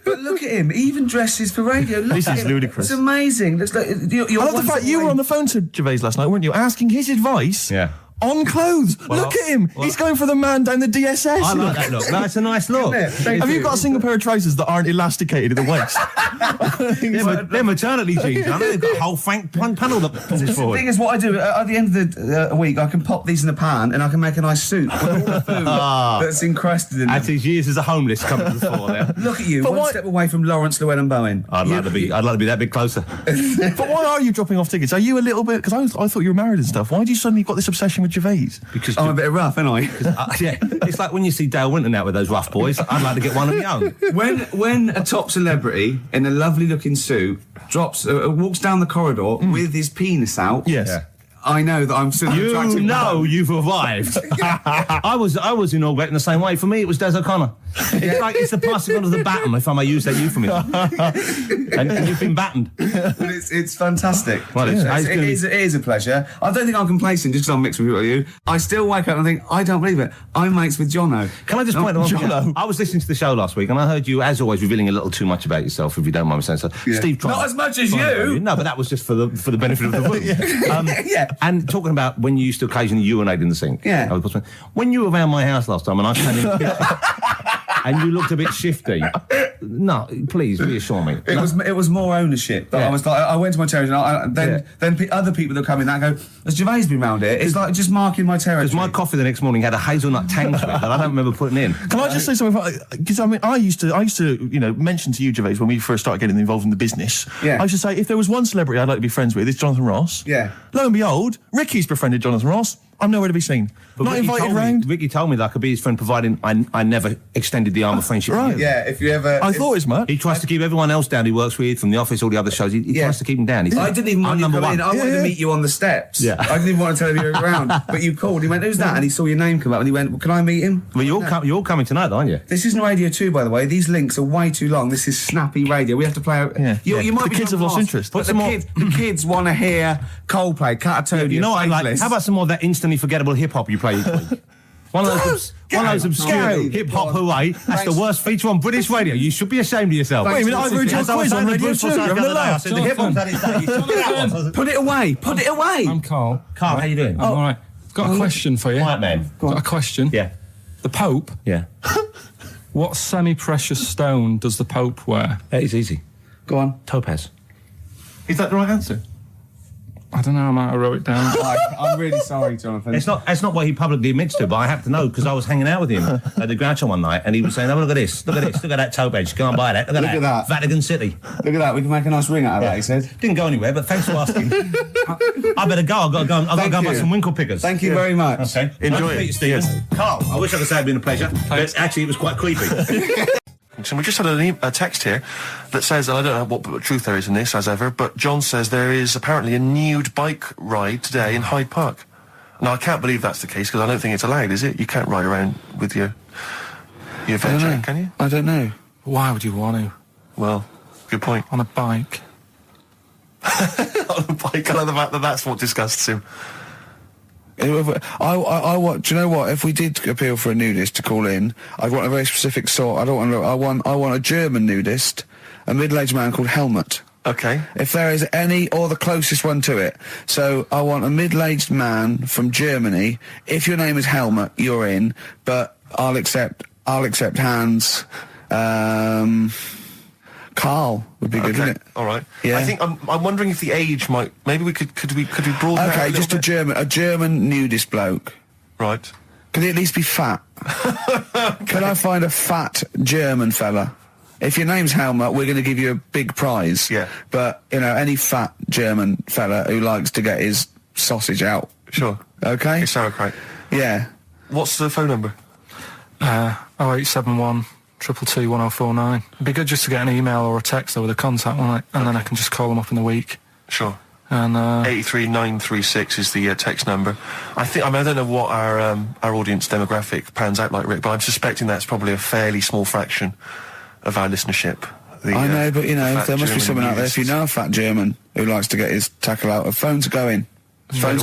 But look at him. He even dresses for radio. Look This at is him. ludicrous. It's amazing. Looks like you're I love the fact you were on the phone to Gervais last night, weren't you? Asking his advice. Yeah. On clothes. Look at him. He's going for the man down the DSS. I like that look. That's a nice look. Have you got a single pair of trousers that aren't elasticated at the waist? They're maternity jeans, aren't they? They've got a whole panel that pulls The forward. thing is, what I do at the end of the week, I can pop these in the pan and I can make a nice soup with all the food that's encrusted in At them. his years as a homeless coming to the fore there. Look at you, But one why- step away from Lawrence Llewellyn Bowen. I'd like to be that bit closer. But why are you dropping off tickets? Are you a little bit... Because I thought you were married and stuff. Why do you suddenly got this obsession with Gervais? Because I'm a bit rough, ain't I? yeah, it's like when you see Dale Winton out with those rough boys. I'd like to get one of my own. When a top celebrity in a lovely looking suit walks down the corridor with his penis out, Yes. Yeah. I know that I'm still You attractive. know you've arrived. I was inaugurated in the same way. For me, it was Des O'Connor. It's like it's the passing on of the baton, if I may use that euphemism. and you've been battened. But it's fantastic. Well, it is a pleasure. I don't think I'm complacent just because I'm mixed with you. I still wake up and think, I don't believe it. I'm mates with Jono. Can I just point out one thing? Jono. I was listening to the show last week and I heard you, as always, revealing a little too much about yourself, if you don't mind me saying so. Yeah. Steve tried. Not as much as tried you. No, but that was just for the benefit of the room. Yeah. And talking about when you used to occasionally urinate in the sink. Yeah. When you were around my house last time and I came in and you looked a bit shifty. No, please reassure me. It was more ownership. But Yeah. I was like, I went to my territory, and then other people that come in that go, has Gervais been round here? It's like just marking my territory. Because my coffee the next morning had a hazelnut tang to it that I don't remember putting in. Can I just say something? Because I mean, I used to, mention to you, Gervais, when we first started getting involved in the business. Yeah. I used to say, if there was one celebrity I'd like to be friends with, it's Jonathan Ross. Yeah. Lo and behold, Ricky's befriended Jonathan Ross. I'm nowhere to be seen. But Not Ricky invited told me- round. Ricky told me that I could be his friend, providing I never extended the arm of friendship. Right. with you. Yeah, if you ever... I thought as much. He tries to keep everyone else down he works with, from the office, all the other shows. He tries to keep them down. He's I didn't even want I'm you to number come in. one. I wanted Yeah. to meet you on the steps. Yeah. I didn't even want to tell him you were around. But you called. He went, who's that? And he saw your name come up and he went, well, can I meet him? Well, you're all coming tonight, aren't you? This isn't Radio 2, by the way. These links are way too long. This is snappy radio. We have to play... Yeah. You might The be kids have John lost Ross, interest. But the kids want to hear Coldplay, Catatonia, You know what I like? Faithless. How about some more of that instantly forgettable hip hop you play each week? One of those obscure Gary. hip hop hooray. That's the worst feature on British radio. You should be ashamed of yourself. Wait a minute, I've heard your As I was quiz on saying to Radio Bruce 2. Forsyth You're the having a other day, I laugh. said the hip hop's had its day. You should be that one. Put it away. Put it away. I'm Carl. Carl, how you doing? I'm all right. Got a question for you. Right, man. Got a question. Yeah. The Pope. Yeah. What semi-precious stone does the Pope wear? That is easy. Go on. Topaz. Is that the right answer? I don't know. I might have wrote it down. I'm really sorry, Jonathan. It's not what he publicly admits to, but I have to know because I was hanging out with him at the Groucho one night and he was saying, oh, look at this, look at that topaz, go and buy that, look at that. Vatican City. Look at that. We can make a nice ring out of that, he said. Didn't go anywhere, but thanks for asking. I better go, I've got to go and Thank buy you. some winkle pickers. Thank you very much. Okay. Enjoy Nice to it. meet you, Stephen. Yes. Carl, I wish I could say it'd been a pleasure, but actually it was quite creepy. So we just had a text here that says, and I don't know what truth there is in this, as ever, but John says there is apparently a nude bike ride today in Hyde Park. Now, I can't believe that's the case, because I don't think it's allowed, is it? You can't ride around with your veg out, can you? I don't know. Why would you want to? Well, good point. On a bike. On a bike, I like the fact that that's what disgusts him. I want. Do you know what? If we did appeal for a nudist to call in, I'd want a very specific sort. I don't want. I want a German nudist, a middle-aged man called Helmut. Okay. If there is any, or the closest one to it. So I want a middle-aged man from Germany. If your name is Helmut, you're in. But I'll accept Hans. Carl would be good, Okay, wouldn't it? all right. Yeah. I think I'm wondering if the age might. Maybe we could broaden that Okay, a just little bit? a German nudist bloke. Right. Can he at least be fat? Can I find a fat German fella? If your name's Helmut, we're going to give you a big prize. Yeah. But, you know, any fat German fella who likes to get his sausage out. Sure. Okay? It's sauerkraut. Yeah. What's the phone number? 0871 222 1049. It'd be good just to get an email or a text over the contact, wouldn't it? And then I can just call them up in the week. Sure. And 83936 is the text number. I don't know what our audience demographic pans out like, Rick, but I'm suspecting that's probably a fairly small fraction of our listenership. I know, but, you know, fat there must be German someone out there. If you nudists. know a fat German who likes to get his tackle out, phones are going. Straight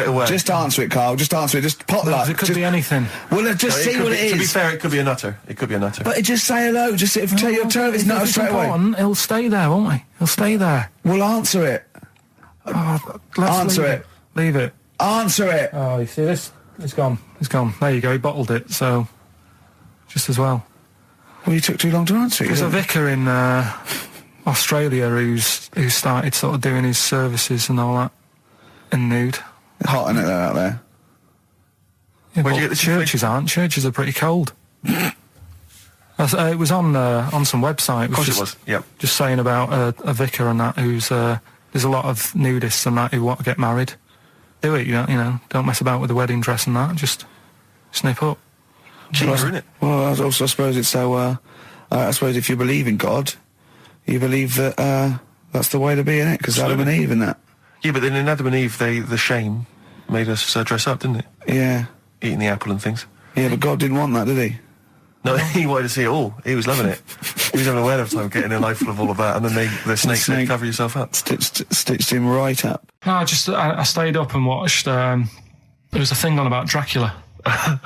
away. Just answer it, Carl. Just answer it. Just pot luck. it could be anything. Well, just see what it is. To be fair, it could be a nutter. It could be a nutter. But just say hello. Just tell your turn. It's not If straight away. important, he'll stay there, won't he? He'll stay there. We'll answer it. Let's Answer leave it. Leave it. Answer it. Oh, you see this? It's gone. It's gone. There you go. He bottled it, so just as well. Well, you took too long to answer it. There's a vicar in Australia who's started sort of doing his services and all that in nude. Hot, isn't it, though, out there? Yeah, Where'd but you get the churches aren't. Churches are pretty cold. It was on some website. Of course it was. Yep. Just saying about a vicar and that who's there's a lot of nudists and that who want to get married. Do it, you know. Don't mess about with the wedding dress and that. Just snip up. Cheaper, isn't it? Well, I suppose it's so. I suppose if you believe in God, you believe that that's the way to be, innit? Because Adam and Eve and that. Yeah, but then in Adam and Eve, the shame made us dress up, didn't it? Yeah. Eating the apple and things. Yeah, but God didn't want that, did he? No, he wanted to see it all. He was loving it. He was having a whale of a time getting a life full of all of that, and then the snake said, cover yourself up. Stitched him right up. No, I stayed up and watched. There was a thing on about Dracula,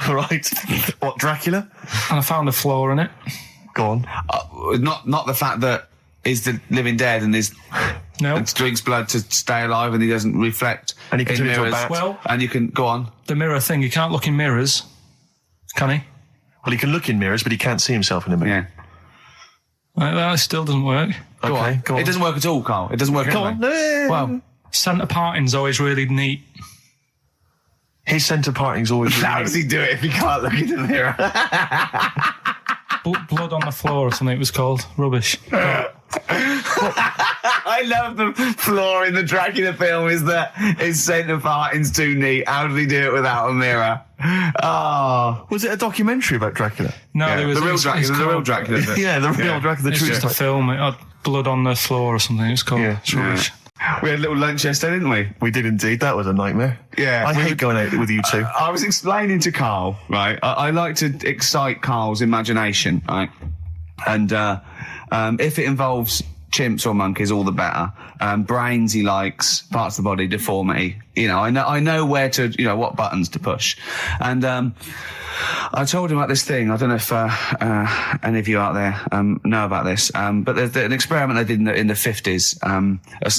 Right. What, Dracula? and I found a flaw in it. Go on. Not the fact that he's the living dead and No, and drinks blood to stay alive and he doesn't reflect. And he can in turn into a mirrors. bat. Well- and you can go on. the mirror thing. You can't look in mirrors, can he? Well, he can look in mirrors, but he can't see himself in a mirror. Yeah. That still doesn't work. Okay, go on. It doesn't work at all, Carl. It doesn't work. Go anyway. on. Well, Centre parting's always really neat. His centre parting's always... how does he do it if he can't look in the mirror? Blood on the floor or something it was called. Rubbish. I love the flaw in the Dracula film is that his centre parting's too neat. How did he do it without a mirror? Oh. Was it a documentary about Dracula? No, Yeah, there was the real it's Dracula. The real called- Dracula. Is it? Yeah, the real Dracula, the It's true just a story. film. It had blood on the floor or something. It's called. Yeah. It's rubbish. We had a little lunch yesterday, didn't we? We did indeed. That was a nightmare. Yeah. I hate going out with you two. I was explaining to Carl, right? I like to excite Carl's imagination, right? And if it involves chimps or monkeys, all the better. Brains he likes, parts of the body, deformity. You know, I know where to, you know, what buttons to push. And I told him about this thing. I don't know if any of you out there know about this, but there's an experiment they did in the 50s,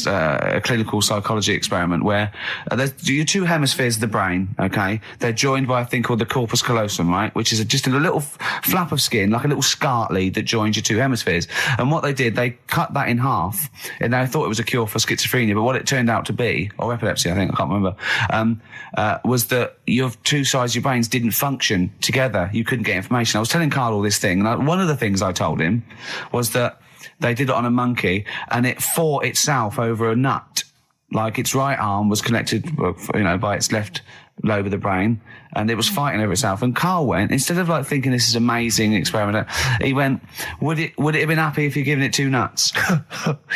a clinical psychology experiment where there's your two hemispheres of the brain, okay? They're joined by a thing called the corpus callosum, right? Which is just a little flap of skin, like a little scarlet lead that joins your two hemispheres. And what they did, they cut that in half, and they thought it was a cure for schizophrenia, but what it turned out to be, or epilepsy, I think, I can't remember, was that your two sides of your brains didn't function together. You couldn't get information. I was telling Carl all this thing, and one of the things I told him was that they did it on a monkey, and it fought itself over a nut. Like its right arm was connected, you know, by its left lobe of the brain, and it was fighting over itself. And Carl went, instead of like thinking this is amazing experiment, he went, would it have been happy if you'd given it two nuts?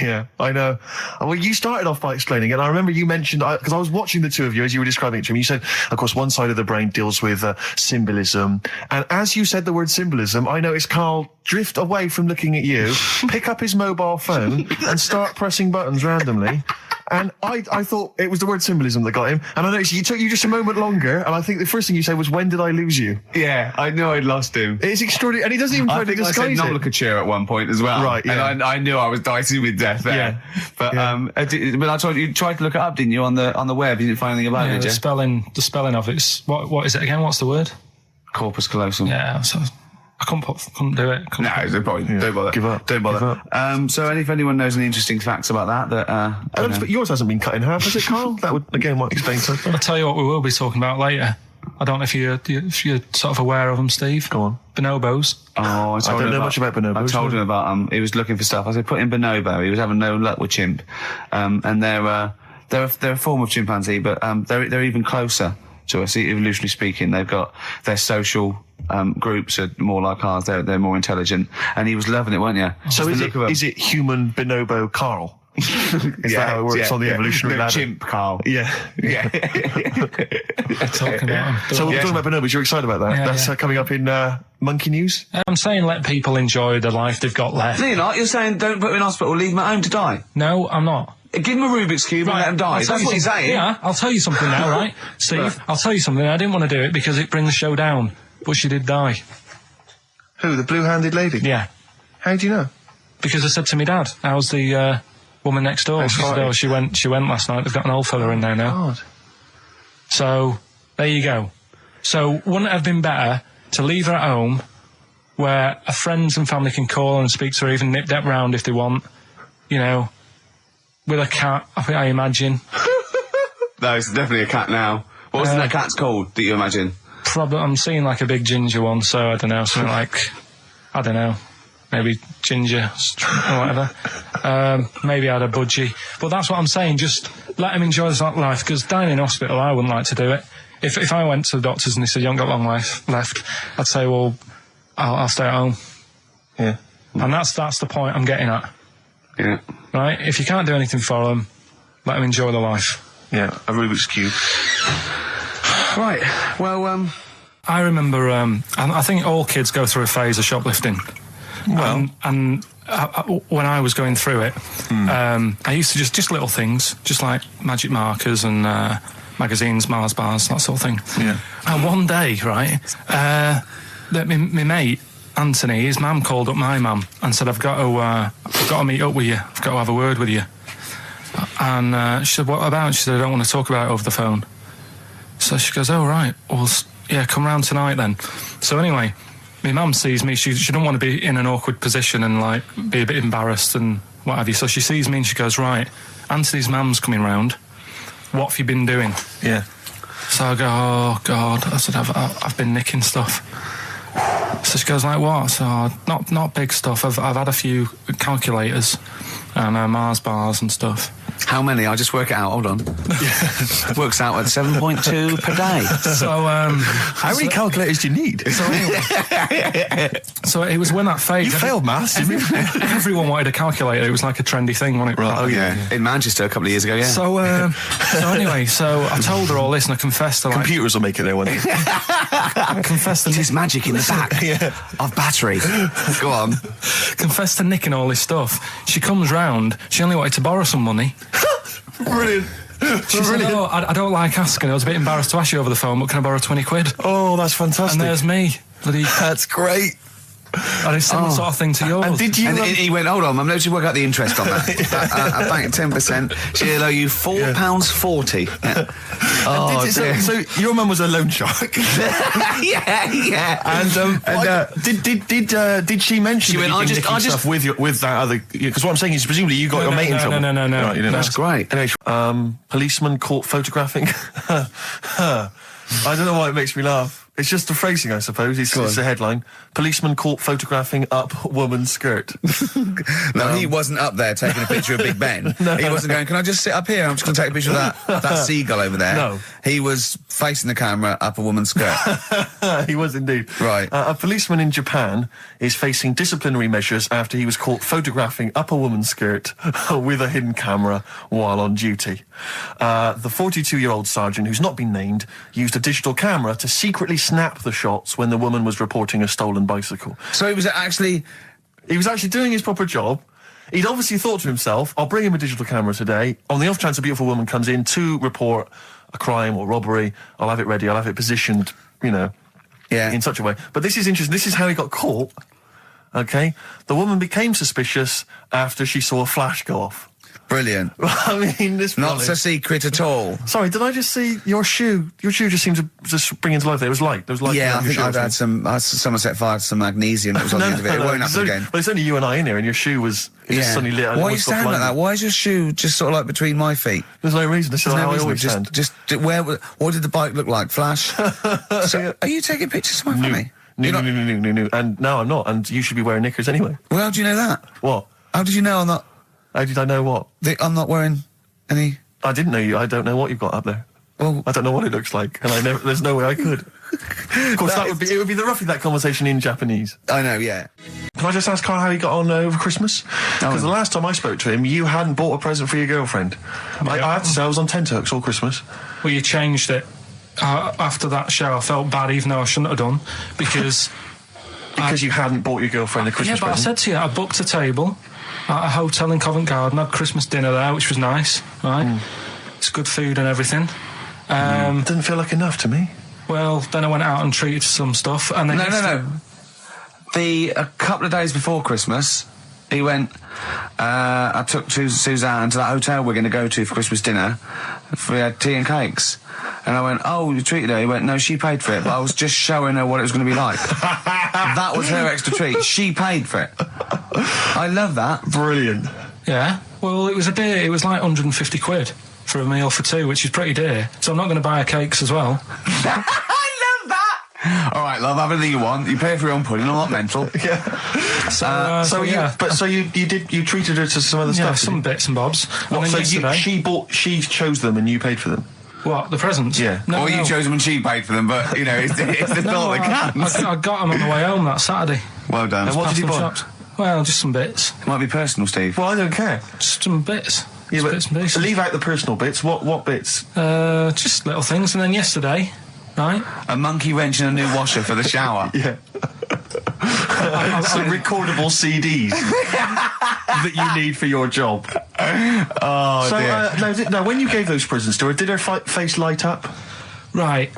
Yeah, I know. Well, you started off by explaining it, and I remember you mentioned, because I was watching the two of you as you were describing it to me, you said, of course, one side of the brain deals with symbolism, and as you said the word symbolism, I noticed Carl drift away from looking at you, pick up his mobile phone, and start pressing buttons randomly. And I thought it was the word symbolism that got him. And I noticed it took you just a moment longer. And I think the first thing you said was, when did I lose you? Yeah, I knew I'd lost him. It's extraordinary. And he doesn't even try I to think I said disguise it. nomenclature at one point as well. Right, yeah. And I knew I was dicing with death there. Yeah. But, Yeah. but I told you tried to look it up, didn't you, on the web? You didn't find anything about it, Yeah, did you? the spelling of it's what is it again? What's the word? Corpus callosum. Yeah, so I couldn't do it. No, don't bother. Give up. Don't bother. Give up. So if anyone knows any interesting facts about that, But yours hasn't been cut in half, has it, Carl? That would, again, might explain something. I'll tell you what we will be talking about later. I don't know if you're sort of aware of them, Steve. Go on. Bonobos. Oh, I don't know much about bonobos. I told him about, he was looking for stuff. I said, put in bonobo. He was having no luck with chimp. And they're a form of chimpanzee, but they're even closer to us, evolutionarily speaking. They've got their social groups are more like ours. They're more intelligent. And he was loving it, weren't you? So is it human bonobo Carl? Is that how it works on the evolutionary ladder? Chimp, Carl. Yeah. Talking about them. So we're talking about bonobos. You're excited about that? Yeah, That's coming up in Monkey News? I'm saying let people enjoy the life they've got left. No, you're not. You're saying don't put them in hospital, leave them at home to die. No, I'm not. Give them a Rubik's Cube and let them die. That's what he's saying. Yeah, I'll tell you something now, right? Steve, I'll tell you something. I didn't want to do it because it brings the show down, but she did die. Who, the blue-handed lady? Yeah. How do you know? Because I said to my dad, how's the woman next door? She said, oh, she went last night. They've got an old fella in there now. God. So, there you go. So, wouldn't it have been better to leave her at home where her friends and family can call and speak to her, even nip that round if they want, you know, with a cat, I imagine. No, it's definitely a cat now. What was that cat's called that you imagine? Probably, I'm seeing like a big ginger one, so I don't know, something like, I don't know, maybe ginger or whatever. Maybe I had a budgie. But that's what I'm saying, just let him enjoy his life, because dying in hospital, I wouldn't like to do it. If I went to the doctors and they said, you haven't got long life left, I'd say, well, I'll stay at home. Yeah. And that's the point I'm getting at. Yeah. Right? If you can't do anything for them, let them enjoy the life. Yeah, a Rubik's Cube. Right. Well, I remember, I think all kids go through a phase of shoplifting. Well, and when I was going through it, I used to just little things, just like magic markers and magazines, Mars bars, that sort of thing. Yeah. And one day, right, my mate Anthony, his mum called up my mum and said, I've got to meet up with you. I've got to have a word with you. And she said, what about? She said, I don't want to talk about it over the phone. So she goes, oh, right. Well, yeah, come round tonight then. So anyway, my mum sees me. She don't want to be in an awkward position and, like, be a bit embarrassed and what have you. So she sees me and she goes, right, Anthony's mum's coming round. What have you been doing? Yeah. So I go, oh, God. I said, I've been nicking stuff. So she goes, like, what? So, not big stuff. I've had a few calculators and Mars bars and stuff. How many? I'll just work it out. Hold on. Works out at 7.2 per day. So, how many calculators do you need? So it was when that phase. You failed maths, didn't you? Everyone wanted a calculator. It was like a trendy thing, wasn't it? Right. Oh, yeah. In Manchester a couple of years ago, yeah. So anyway, so I told her all this and I confessed to, like... Computers will make it there one day. I confessed to... There's magic in the back of battery. Go on. Confessed to nicking all this stuff. She comes round. She only wanted to borrow some money. Brilliant. She said, oh, I don't like asking. I was a bit embarrassed to ask you over the phone, but can I borrow 20 quid? Oh, that's fantastic. And there's me. That's great. And it's similar sort of thing to yours. And did you... And he went, hold on, I'm going to work out the interest on that. I bank 10%. She'll owe you £4.40. Yeah. Oh, so your mum was a loan shark. yeah. And did she mention? She went, I just stuff with that other? Because what I'm saying is, presumably you got your mate in trouble. No. Right, you didn't That's ask. great. Anyway, policeman caught photographing. I don't know why it makes me laugh. It's just the phrasing, I suppose. It's the headline. Policeman caught photographing up woman's skirt. No, he wasn't up there taking a picture of Big Ben. He wasn't going, can I just sit up here? I'm just going to take a picture of that seagull over there. No. He was facing the camera up a woman's skirt. He was indeed. Right. A policeman in Japan is facing disciplinary measures after he was caught photographing up a woman's skirt with a hidden camera while on duty. The 42-year-old sergeant, who's not been named, used a digital camera to secretly snap the shots when the woman was reporting a stolen bicycle. So he was actually doing his proper job. He'd obviously thought to himself, I'll bring him a digital camera today. On the off chance a beautiful woman comes in to report a crime or robbery, I'll have it ready, I'll have it positioned, in such a way. But this is interesting. This is how he got caught. Okay? The woman became suspicious after she saw a flash go off. Brilliant. I mean, this Not a secret at all. Sorry, did I just see your shoe? Your shoe just seemed to just bring into life there. It was light. There was light. Yeah, I around your think shoe, I'd had someone set fire to some magnesium that was on the end of it. It won't happen again. Well, it's only you and I in here, and your shoe was just suddenly lit. Why are you standing like that? Why is your shoe just sort of like between my feet? There's no reason. This is how I always stand. What did the bike look like? Flash? So, are you taking pictures of my family? No. And no, I'm not. And you should be wearing knickers anyway. Well, how do you know that? What? How did you know I'm not? How did I know what? I'm not wearing any... I didn't know you. I don't know what you've got up there. Well, I don't know what it looks like, and there's no way I could. Of course, it would be roughly that conversation in Japanese. I know, yeah. Can I just ask Karl how he got on over Christmas? Because the last time I spoke to him, you hadn't bought a present for your girlfriend. I had to say I was on tenterhooks all Christmas. Well, you changed it. After that show, I felt bad, even though I shouldn't have done, because... Because you hadn't bought your girlfriend a Christmas present? I said to you, I booked a table at a hotel in Covent Garden, had Christmas dinner there, which was nice, right? It's good food and everything. Didn't feel like enough to me. Well, then I went out and treated some stuff, and then... No. A couple of days before Christmas, he went... I took Suzanne to that hotel we're going to go to for Christmas dinner. We had tea and cakes. And I went, oh, you treated her? He went, no, she paid for it, but I was just showing her what it was going to be like. That was her extra treat. She paid for it. I love that. Brilliant. Yeah. Well, it was a dear. It was like 150 quid for a meal for two, which is pretty dear. So I'm not going to buy her cakes as well. I love that. All right, love, have anything you want. You pay for your own pudding. I'm not mental. Yeah. So you treated her to some other stuff? Yeah, some bits and bobs. What, and then so she chose them and you paid for them? What, the presents? Yeah. No, you chose them and she paid for them, but, you know, it's the thought that counts. I got them on the way home that Saturday. Well done. And what did you buy? Shopped. Well, just some bits. It might be personal, Steve. Well, I don't care. Just some bits. Yeah, but bits and pieces. leave out the personal bits. What bits? Just little things. And then yesterday, right? A monkey wrench and a new washer for the shower. Yeah. Some recordable CDs that you need for your job. Oh, dear. Now, when you gave those presents to her, did her face light up? Right.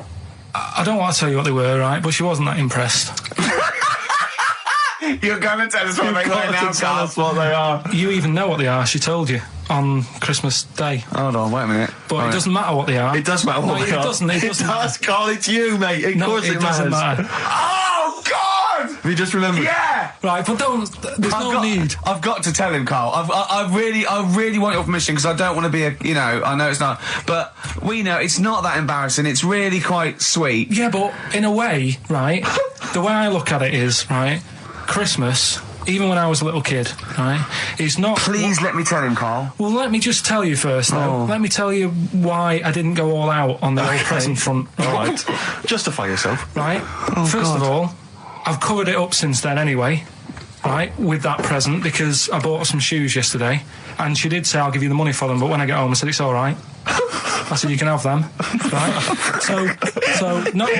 I don't want to tell you what they were, right? But she wasn't that impressed. You're going to tell us what they are now, tell us what they are. You even know what they are. She told you on Christmas Day. Hold on, wait a minute. But it doesn't matter what they are. It does matter what they are. It doesn't. It does, Karl. It's you, mate. Of course it doesn't matter. Oh, God! Have you just remembered? Yeah! Right, but there's no need. I've got to tell him, Karl. I really want your permission because I don't want to be I know it's not, but we know it's not that embarrassing. It's really quite sweet. Yeah, but in a way, right, the way I look at it is, right, Christmas, even when I was a little kid, right, is not... Please let me tell him, Karl. Well, let me just tell you first, though. Oh. Let me tell you why I didn't go all out on the old present front. All right. Justify yourself. Right? First of all, I've covered it up since then anyway, right, with that present, because I bought her some shoes yesterday, and she did say, I'll give you the money for them, but when I get home, I said, it's all right. I said, you can have them, right? So not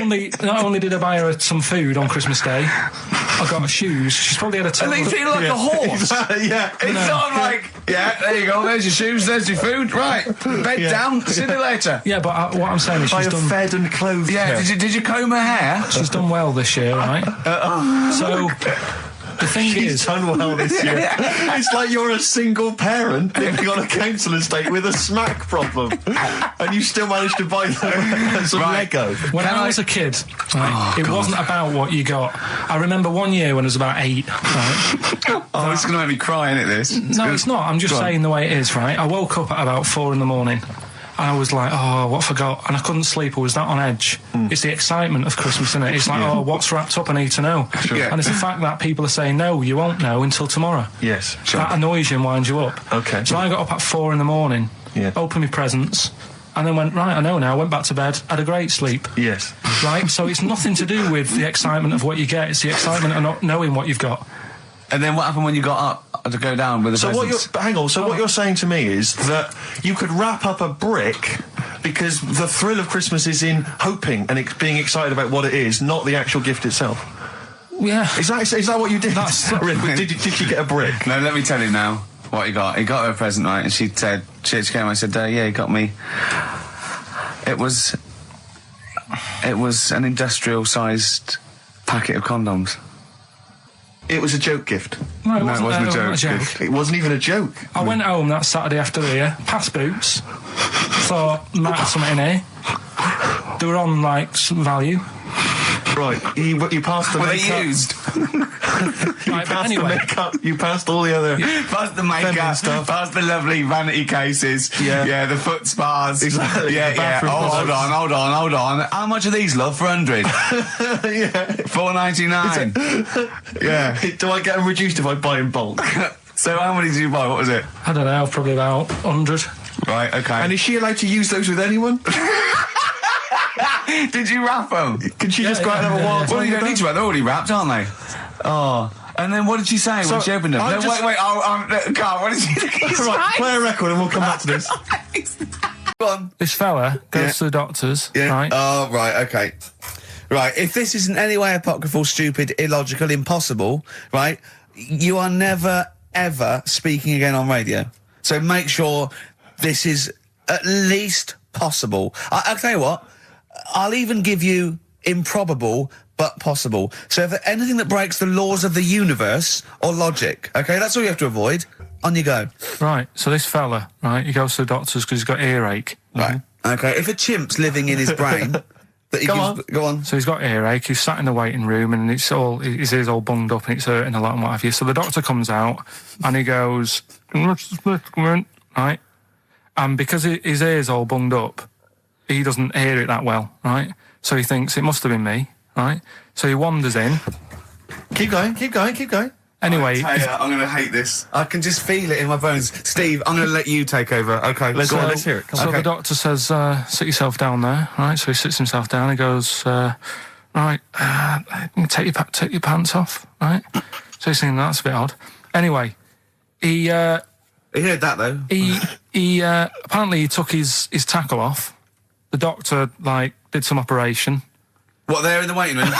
only did I buy her some food on Christmas Day, I got her shoes. She's probably had a total... And they feel like a horse. Yeah. It's sort of like, yeah, there you go, there's your shoes, there's your food, right, bed down, see you later. Yeah, but what I'm saying is she's done... fed and clothed. Yeah, did you comb her hair? She's done well this year, right? So... The thing She's done well this year. It's like you're a single parent living on a council estate with a smack problem, and you still managed to buy them some Lego. When I was a kid, right, it wasn't about what you got. I remember one year when I was about 8. Right, it's going to make me cry, isn't it? This? It's not. I'm just saying the way it is. Right. I woke up at about 4 in the morning. And I was like, oh, what have I got? And I couldn't sleep. I was that on edge. It's the excitement of Christmas, isn't it? It's like, oh, what's wrapped up? I need to know. Sure. Yeah. And it's the fact that people are saying, no, you won't know until tomorrow. Yes. Sure. That annoys you and winds you up. Okay. So I got up at 4 in the morning, opened my presents, and then went, right, I know now, went back to bed, had a great sleep. Yes. Right? So it's nothing to do with the excitement of what you get. It's the excitement of not knowing what you've got. And then what happened when you got up to go down with the presents? What you're saying to me is that you could wrap up a brick because the thrill of Christmas is in hoping and being excited about what it is, not the actual gift itself. Yeah. Is that what you did? Did she get a brick? No, let me tell you now what he got. He got her a present, right? And she said, she came. I said, yeah, he got me. It was an industrial-sized packet of condoms. It was a joke gift. No, it No, it wasn't, wasn't a it joke. wasn't It wasn't even a joke. I went home that Saturday after the year, past Boots, thought, might have something in here. They were on, like, some value. Right, you passed the Were they makeup. used? Right, but Passed the anyway, makeup. You passed all the other. Past the feminine makeup, stuff. past the lovely vanity cases. Yeah. the foot spas. Exactly, Yeah, the yeah. bathroom Oh, hold products. on. How much are these, love, for 100? Yeah. $4.99. Yeah. Do I get them reduced if I buy in bulk? So how many did you buy? What was it? I don't know, probably about 100. Right, okay. And is she allowed to use those with anyone? Did you wrap them? Can she just go out and have a wild Well, time you with don't need them? to wrap. They're already wrapped, aren't they? Oh. And then what did she say when she opened them? I No, just- wait. Carl, what did she say? Right, play a record and we'll come back to this. Go on. This fella goes to the doctors, right? Oh, right, okay. Right, if this isn't any way apocryphal, stupid, illogical, impossible, right, you are never, ever speaking again on radio. So make sure this is at least possible. I'll tell you what, I'll even give you improbable but possible. So if anything that breaks the laws of the universe or logic, okay, that's all you have to avoid. On you go. Right, so this fella, right, he goes to the doctors because he's got earache. Right. Okay, if a chimp's living in his brain... that he Go Go on. So he's got earache, he's sat in the waiting room and his ear's all bunged up and it's hurting a lot and what have you. So the doctor comes out and he goes, right? And because his ear's all bunged up, he doesn't hear it that well, right? So he thinks it must have been me, right? So he wanders in. Keep going. Anyway, I'm going to hate this. I can just feel it in my bones. Steve, I'm going to let you take over. Okay, Let's go on. hear it. Come so on. the doctor says, sit yourself down there, right? So he sits himself down. He goes, right, take your pants off, right? So he's thinking that's a bit odd. Anyway, he He heard that, though. he apparently he took his tackle off. The doctor did some operation. What, there in the waiting room?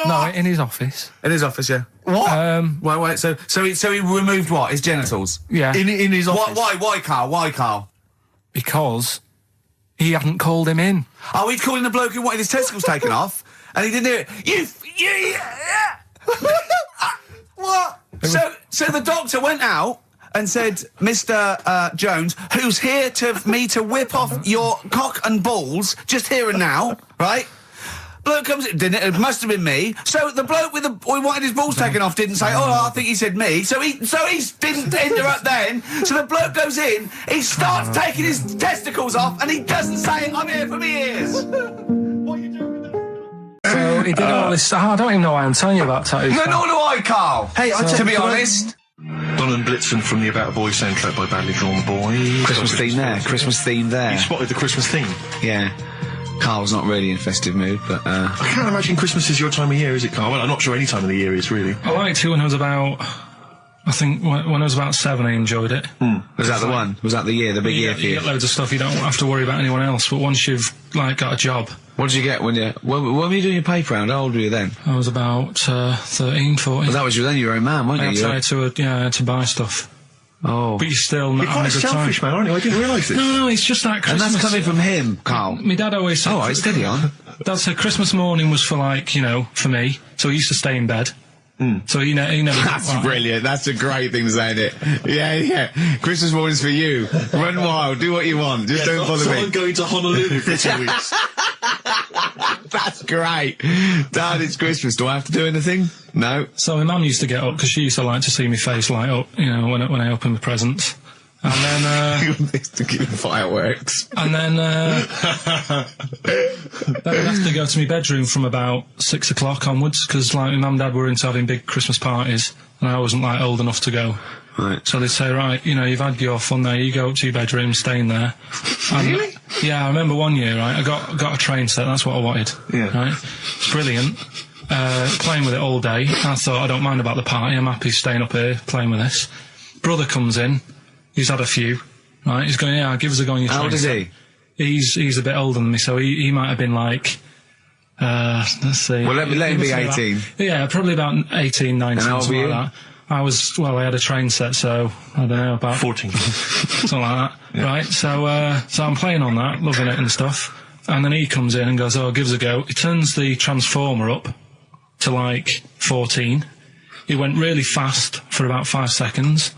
No, in his office. In his office, yeah. What? Wait, so he removed what? His genitals? Yeah, In his office? Why, Carl? Why, Carl? because he hadn't called him in. Oh, he'd calling the bloke who wanted his testicles taken off, and he didn't hear it. What? So the doctor went out and said, Mr. Jones, who's here to whip off your cock and balls, just here and now, right? Bloke comes in, didn't it? It must have been me. So the bloke who wanted his balls taken off didn't say, oh, I think he said me. So he didn't interrupt then. So the bloke goes in, he starts taking his testicles off, and he doesn't say, I'm here for me ears. What are you doing with that? So he did all this. I don't even know why I'm telling you about tattoos. No, nor do I, Carl. Hey, to be honest. Don and Blitzen from the About a Boy soundtrack by Badly Drawn Boy. Christmas theme there. You spotted the Christmas theme. Yeah. Carl's not really in a festive mood, but I can't imagine Christmas is your time of year, is it, Carl? Well, I'm not sure any time of the year is, really. I liked it when I was about. I think when I was about 7, I enjoyed it. was that the one? Was that the year, the big year for You you? get loads of stuff. You don't have to worry about anyone else. But once you've got a job, What did you get when were you doing your paper round? How old were you then? I was about 13, 14. Well, that was then you were a man, I weren't you? had to buy stuff. Oh. But you're still not You're having quite a good selfish, time. man, aren't you? I didn't realise this. No, it's just that And Christmas. that's coming from him, Carl. My dad always said. All right, steady on. Dad said Christmas morning was for for me. So he used to stay in bed. So he never. That's brilliant. That's a great thing to say, isn't it? Yeah. Christmas morning's for you. Run wild, do what you want. Just don't bother me. I'm going to Honolulu for 2 weeks. That's great. Dad, it's Christmas. Do I have to do anything? No. So my mum used to get up because she used to like to see my face light up, when I opened the presents. And then, to keep the fireworks. and then I'd have to go to my bedroom from about 6 o'clock onwards because my mum and dad were into having big Christmas parties and I wasn't old enough to go. Right. So they'd say, right, you've had your fun there, you go up to your bedroom, stay in there. And, Really? Yeah, I remember one year, right, I got a train set, that's what I wanted. Yeah. Right? It's brilliant. Playing with it all day. I thought, I don't mind about the party, I'm happy staying up here, playing with this. Brother comes in, he's had a few, right, he's going, yeah, give us a go on your train. How old is set. he? He's a bit older than me, so he might have been let's see. Well, let him be 18. Yeah, probably about 18, 19, And how old something were you? like that. I had a train set, so, I don't know, about 14. something like that. Yeah. Right, so I'm playing on that, loving it and stuff. And then he comes in and goes, oh, give us a go. He turns the transformer up to 14. He went really fast for about 5 seconds,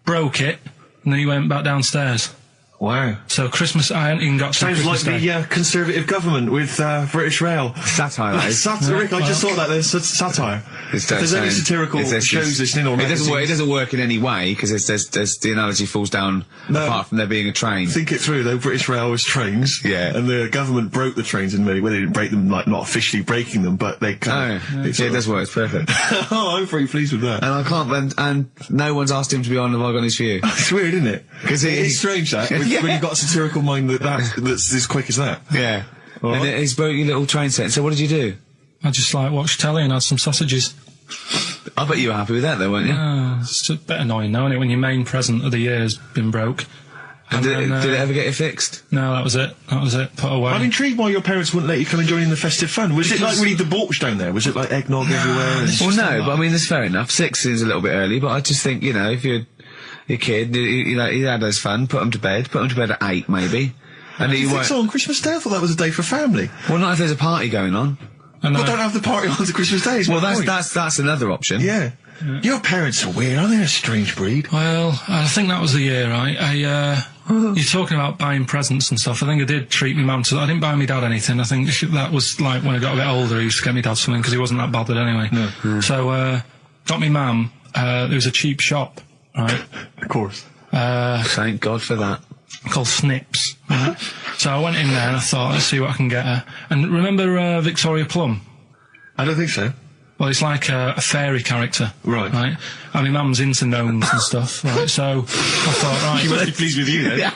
broke it, and then he went back downstairs. Wow. So Christmas, I hadn't even got to Sounds Christmas like Day. the Conservative government with British Rail. Satire, that is. Satire, Rick, I just thought that there's satire. If there's any satirical shows listening or it doesn't work in any way, because there's the analogy falls down apart from there being a train. Think it through, though. British Rail was trains. Yeah. And the government broke the trains in many ways. They didn't break them, like, not officially breaking them, but they kind of... it does work, it's perfect. Oh, I'm very pleased with that. And I can't, and no one's asked him to be on Have I Got News For You. It's weird, isn't it? Because it's strange, that, when you've got a satirical mind that's as quick as that. Yeah. Right. And he's broke your little train set. So what did you do? I just like watched telly and had some sausages. I bet you were happy with that, though, weren't you? It's a bit annoying, though, isn't it, when your main present of the year has been broke. And did it ever get it fixed? No, that was it. Put away. I'm intrigued why your parents wouldn't let you come and join in the festive fun. Was it like really debauched down there? Was it like eggnog everywhere? Well, no, but I mean, that's fair enough. 6 seems a little bit early, but I just think, you know, if you're your kid, you know, he had his fun, put him to bed at 8, maybe. And you think so on Christmas Day? I thought that was a day for family. Well, not if there's a party going on. Well, don't have the party on to Christmas Day. Well, that's another option. Yeah. Your parents are weird, aren't they? A strange breed. Well, I think that was the year, right? You're talking about buying presents and stuff. I think I did treat my mum to... I didn't buy my dad anything. I think that was like when I got a bit older, I used to get my dad something because he wasn't that bothered anyway. No. So, got me mum, there was a cheap shop, right? Of course. Thank God for that. Called Snips. Right? So I went in there and I thought, let's see what I can get her. And remember Victoria Plum? I don't think so. Well, it's like a fairy character. Right. Right? And my mum's into gnomes and stuff, right? So I thought, right... She must be pleased with you, then.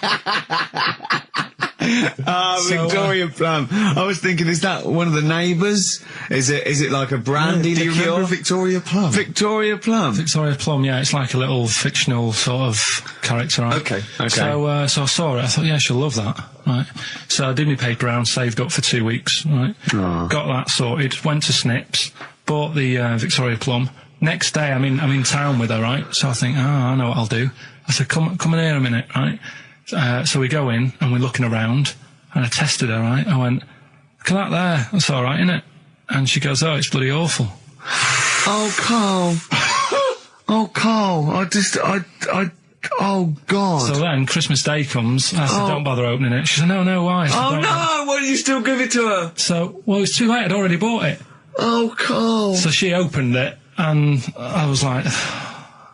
Victoria Plum. I was thinking, is that one of the neighbours? Is it like a brandy liqueur? Do you remember Victoria Plum? Victoria Plum. Victoria Plum, yeah, it's like a little fictional sort of character, right? Okay. So I saw it, I thought, yeah, she'll love that, right? So I did my paper round, saved up for 2 weeks, right? Aww. Got that sorted, went to Snips, bought the Victoria Plum. Next day, I'm in town with her, right? So I think, I know what I'll do. I said, come in here a minute, right? So we go in and we're looking around and I tested her, right? I went, look at that there, that's alright, isn't it? And she goes, oh, it's bloody awful. Oh, Carl. Oh, Carl, oh, God. So then Christmas Day comes, I said, don't bother opening it. She said, no, why? I said, oh, no, why did you still give it to her? So, well, it's too late, I'd already bought it. Oh, Carl. So she opened it and I was like,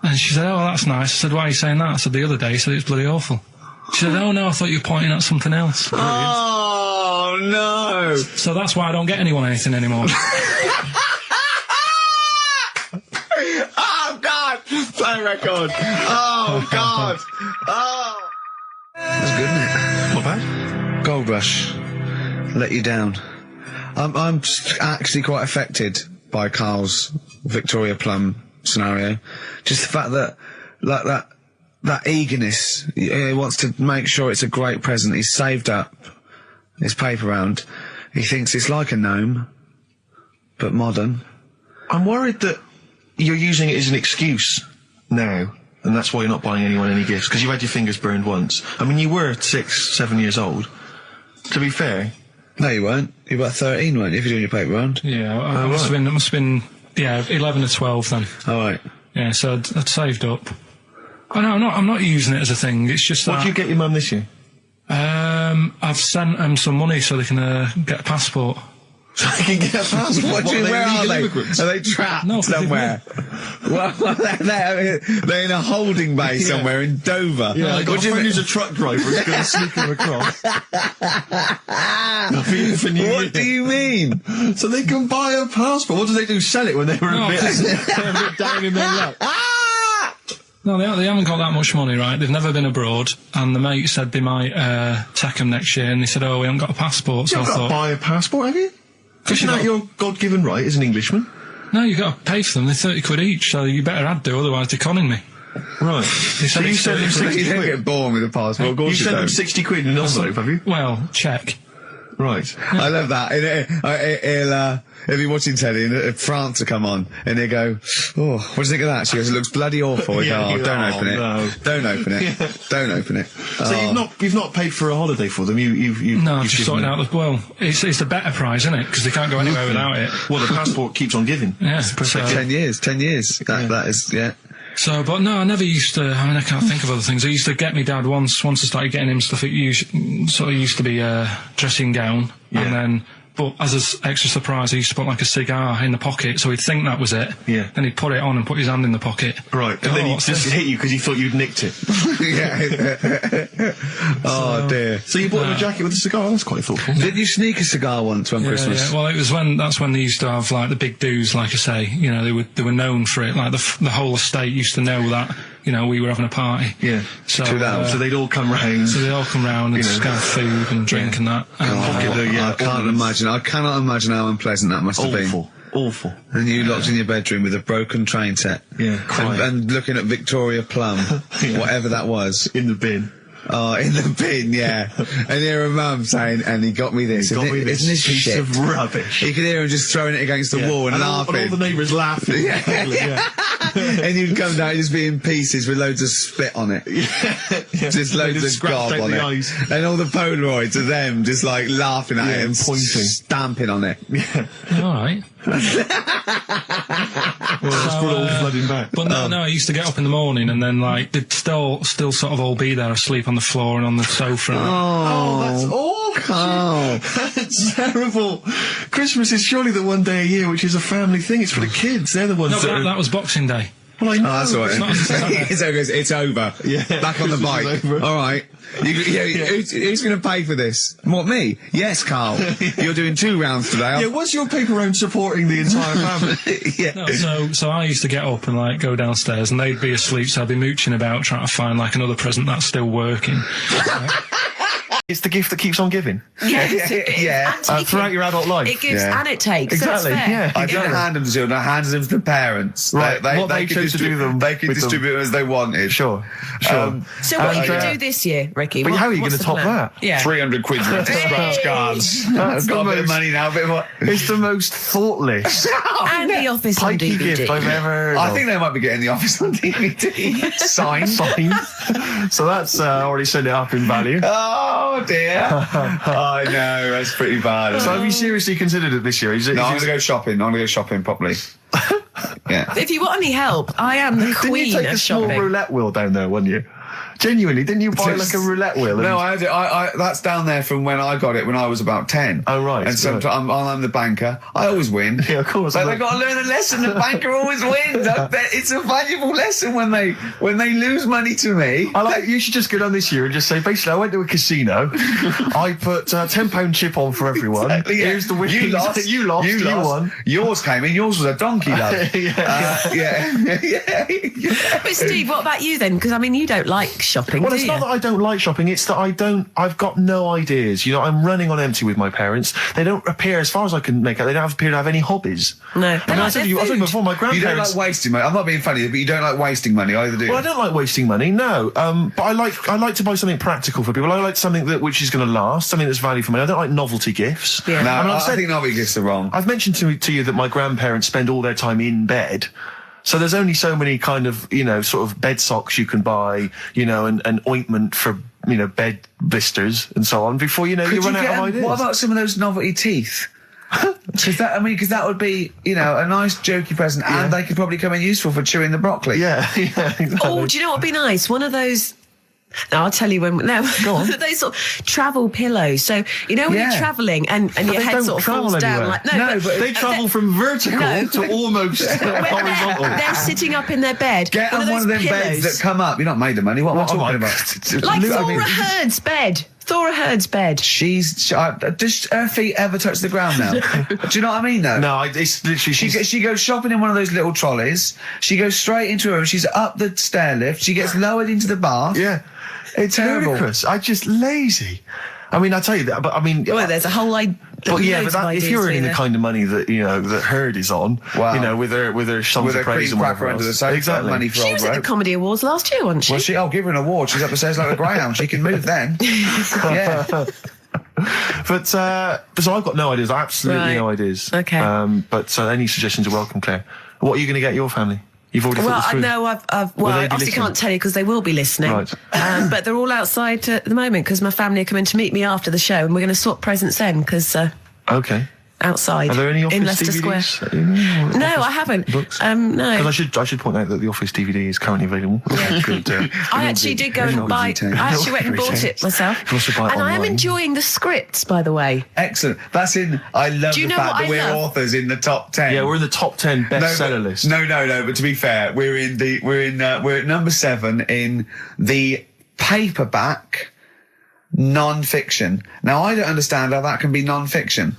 and she said, oh, that's nice. I said, why are you saying that? I said, the other day you said it's bloody awful. She said, oh, no, I thought you were pointing at something else. Brilliant. Oh, no. So that's why I don't get anyone anything anymore. Oh, God. Play record. Oh, God. Oh. That's good, isn't it? Not bad. Gold Rush. Let you down. I'm actually quite affected by Carl's Victoria Plum scenario. Just the fact that, like, that eagerness, he wants to make sure it's a great present. He's saved up his paper round. He thinks it's like a gnome, but modern. I'm worried that you're using it as an excuse now, and that's why you're not buying anyone any gifts, because you've had your fingers burned once. I mean, you were 6, 7 years old. To be fair... No, you weren't. You were about 13, weren't you, if you're doing your paper round? Yeah, it must have been, 11 or 12 then. All right. Yeah, so I'd saved up. Oh, no, I'm not using it as a thing. It's just that... What did you get your mum this year? I've sent them some money so they can get a passport. So they can get a passport? Where are they? Immigrants? Are they trapped No, somewhere? Well, they're in a holding bay somewhere in Dover. Yeah, I got a friend who's a truck driver who's going to sneak them across. What do you mean? So they can buy a passport. What do they do? Sell it when they're a bit down in their luck? No, they haven't got that much money, right? They've never been abroad, and the mate said they might take them next year, and they said, oh, we haven't got a passport, so You've got to buy a passport, have you? Isn't that your God-given right as an Englishman? No, you've got to pay for them. They're 30 quid each, so you better add to, otherwise they're conning me. Right. So you sent them 60 You don't quid? get born with a passport, of course You sent them don't. 60 quid in an envelope, have you? Well, check. Right. I love that. He'll be watching telly and France will come on and he'll go, oh, what do you think of that? She goes, it looks bloody awful. I go, don't open it. No. Don't open it. Don't open it. So you've not paid for a holiday for them. You've just sorting out well. It's a better prize, isn't it? Because they can't go anywhere without it. Well, the passport keeps on giving. Yeah. So 10 years. That is, yeah. So, but no, I never used to. I mean, I can't think of other things. I used to get me dad once I started getting him stuff. It used to be a dressing gown, and then. But as an extra surprise, he used to put like a cigar in the pocket, so he'd think that was it. Yeah. Then he'd put it on and put his hand in the pocket. Right. And then he'd just hit you because he thought you'd nicked it. Yeah. Oh dear. So you bought him a jacket with a cigar? That's quite thoughtful. Did you sneak a cigar once on Christmas? Yeah. Well, that's when they used to have like the big do's, like I say. You know, they were known for it. Like the whole estate used to know that. You know, we were having a party. Yeah. So they'd all come round. So they'd all come round and just have food and drink and that. I can't imagine. I cannot imagine how unpleasant that must have been. Awful. And you locked in your bedroom with a broken train set. Yeah. And looking at Victoria Plum, whatever that was. In the bin. Oh, in the bin, yeah. And hear a mum saying, and he got me this. Isn't this piece shit? of rubbish. You could hear him just throwing it against the wall and laughing. And all the neighbours laughing. Yeah. And you'd come down and just be in pieces with loads of spit on it. Just loads of gob on it. Eyes. And all the Polaroids of them just like laughing at it and pointing. Stamping on it. Yeah. All right. Well, we're all flooding back. But no, I used to get up in the morning and then like they'd still sort of all be there asleep on the floor and on the sofa. Oh, that's awful. Oh. That's terrible. Christmas is surely the one day a year which is a family thing. It's for the kids. They're the ones that was Boxing Day. Well, I know. Oh, that's all right. It's over. Yeah. Back on the bike. All right. Who's going to pay for this? What, me? Yes, Carl. You're doing 2 rounds today. Yeah, was your paper round supporting the entire family? Yeah. No, so I used to get up and like go downstairs and they'd be asleep, so I'd be mooching about trying to find like another present that's still working. It's the gift that keeps on giving. Yes, it is. Yeah. And throughout your adult life. it gives and it takes. Exactly. So it's fair. Yeah. I don't hand them to children, I hand them to the parents. Right. They chose to do them They could with them. distribute them as they wanted. Sure. So what are you going to yeah. do this year, Ricky? But how are you what's going to the top plan? that? Yeah. 300 quid worth of scratch cards. That's I've got the a bit of most- money now, a bit more. It's the most thoughtless, And the office on pikey DVD. gift I've ever heard I of. think they might be getting the office on DVD. Signed. So that's already sent it up in value. Oh dear. I know, that's pretty bad. So have you seriously considered it this year? No, I'm going to go shopping. I'm going to go shopping properly. Yeah. If you want any help, I am the Didn't queen you take of a small shopping. roulette wheel down there, wouldn't you? Genuinely, didn't you buy like a roulette wheel? No, I had it. That's down there from when I got it when I was about 10. Oh, right. And sometimes I'm the banker. I always win. Yeah, of course. But I've got to learn a lesson. The banker always wins. I bet it's a valuable lesson when they lose money to me. You should just go down this year and just say, basically, I went to a casino. I put £10 chip on for everyone. Exactly, yeah. Here's the winnings. You lost. You won. Yours came in. Yours was a donkey, love. Yeah. But Steve, what about you then? Because I mean, you don't like shopping, Well, do it's you? not that I don't like shopping, it's that I've got no ideas. You know, I'm running on empty with my parents. They don't appear, as far as I can make out, they don't appear to have any hobbies. No. And I said to you before, my You grandparents... don't like wasting money. I'm not being funny, but you don't like wasting money either, do you? Well, I don't like wasting money, no. But I like to buy something practical for people. I like something which is going to last, something that's value for money. I don't like novelty gifts. Yeah. No, I I think novelty gifts are wrong. I've mentioned to you that my grandparents spend all their time in bed. So there's only so many kind of, sort of bed socks you can buy, and ointment for, bed blisters and so on before, you run out of ideas. What about some of those novelty teeth? Because that would be, a nice jokey present, and they could probably come in useful for chewing the broccoli. Yeah, exactly. Oh, do you know what would be nice? One of those... No, I'll tell you when... No, Go on. those sort of travel pillows. So, when you're travelling and your they head don't sort of travel falls down anywhere. like... No, but they travel from vertical to almost horizontal. They're sitting up in their bed. Get on one of them beds that come up. You're not made of money. What am I talking about? Like Thora Heard's bed. Thora Heard's bed. Does her feet ever touch the ground now? Do you know what I mean, though? No, it's literally... She goes shopping in one of those little trolleys. She goes straight into her room. She's up the stair lift. She gets lowered into the bath. Yeah. It's terrible. Ludicrous. I'm just lazy. I mean, I tell you that, but I mean... Well, there's a whole idea. But yeah, if you're earning the kind of money that that Heard is on, wow. with her songs with of her praise cream and cracker whatever under the else. sofa, exactly. money for She old was at the rope. Comedy Awards last year, wasn't she? Well, I'll give her an award. She's up the stairs like a greyhound. She can move then. Yeah. But so I've got no ideas. Absolutely no ideas. Okay. But any suggestions are welcome, Claire. What are you going to get your family? You've already thought this through? No, I've obviously can't tell you because they will be listening. Right. But they're all outside at the moment because my family are coming to meet me after the show, and we're going to swap presents then because. Okay. Outside. Are there any Office in Leicester DVDs? Square? No, I haven't. Books? No. Because I should point out that the Office DVD is currently available. Good, I actually did go and buy. I actually went and bought it myself. You also buy it and I am online. enjoying the scripts, by the way. Excellent. That's in. I love Do you the know fact what that I we're love? authors in the top 10. Yeah, we're in the top 10 bestseller list. No. But to be fair, we're at number 7 in the paperback non-fiction. Now I don't understand how that can be non-fiction.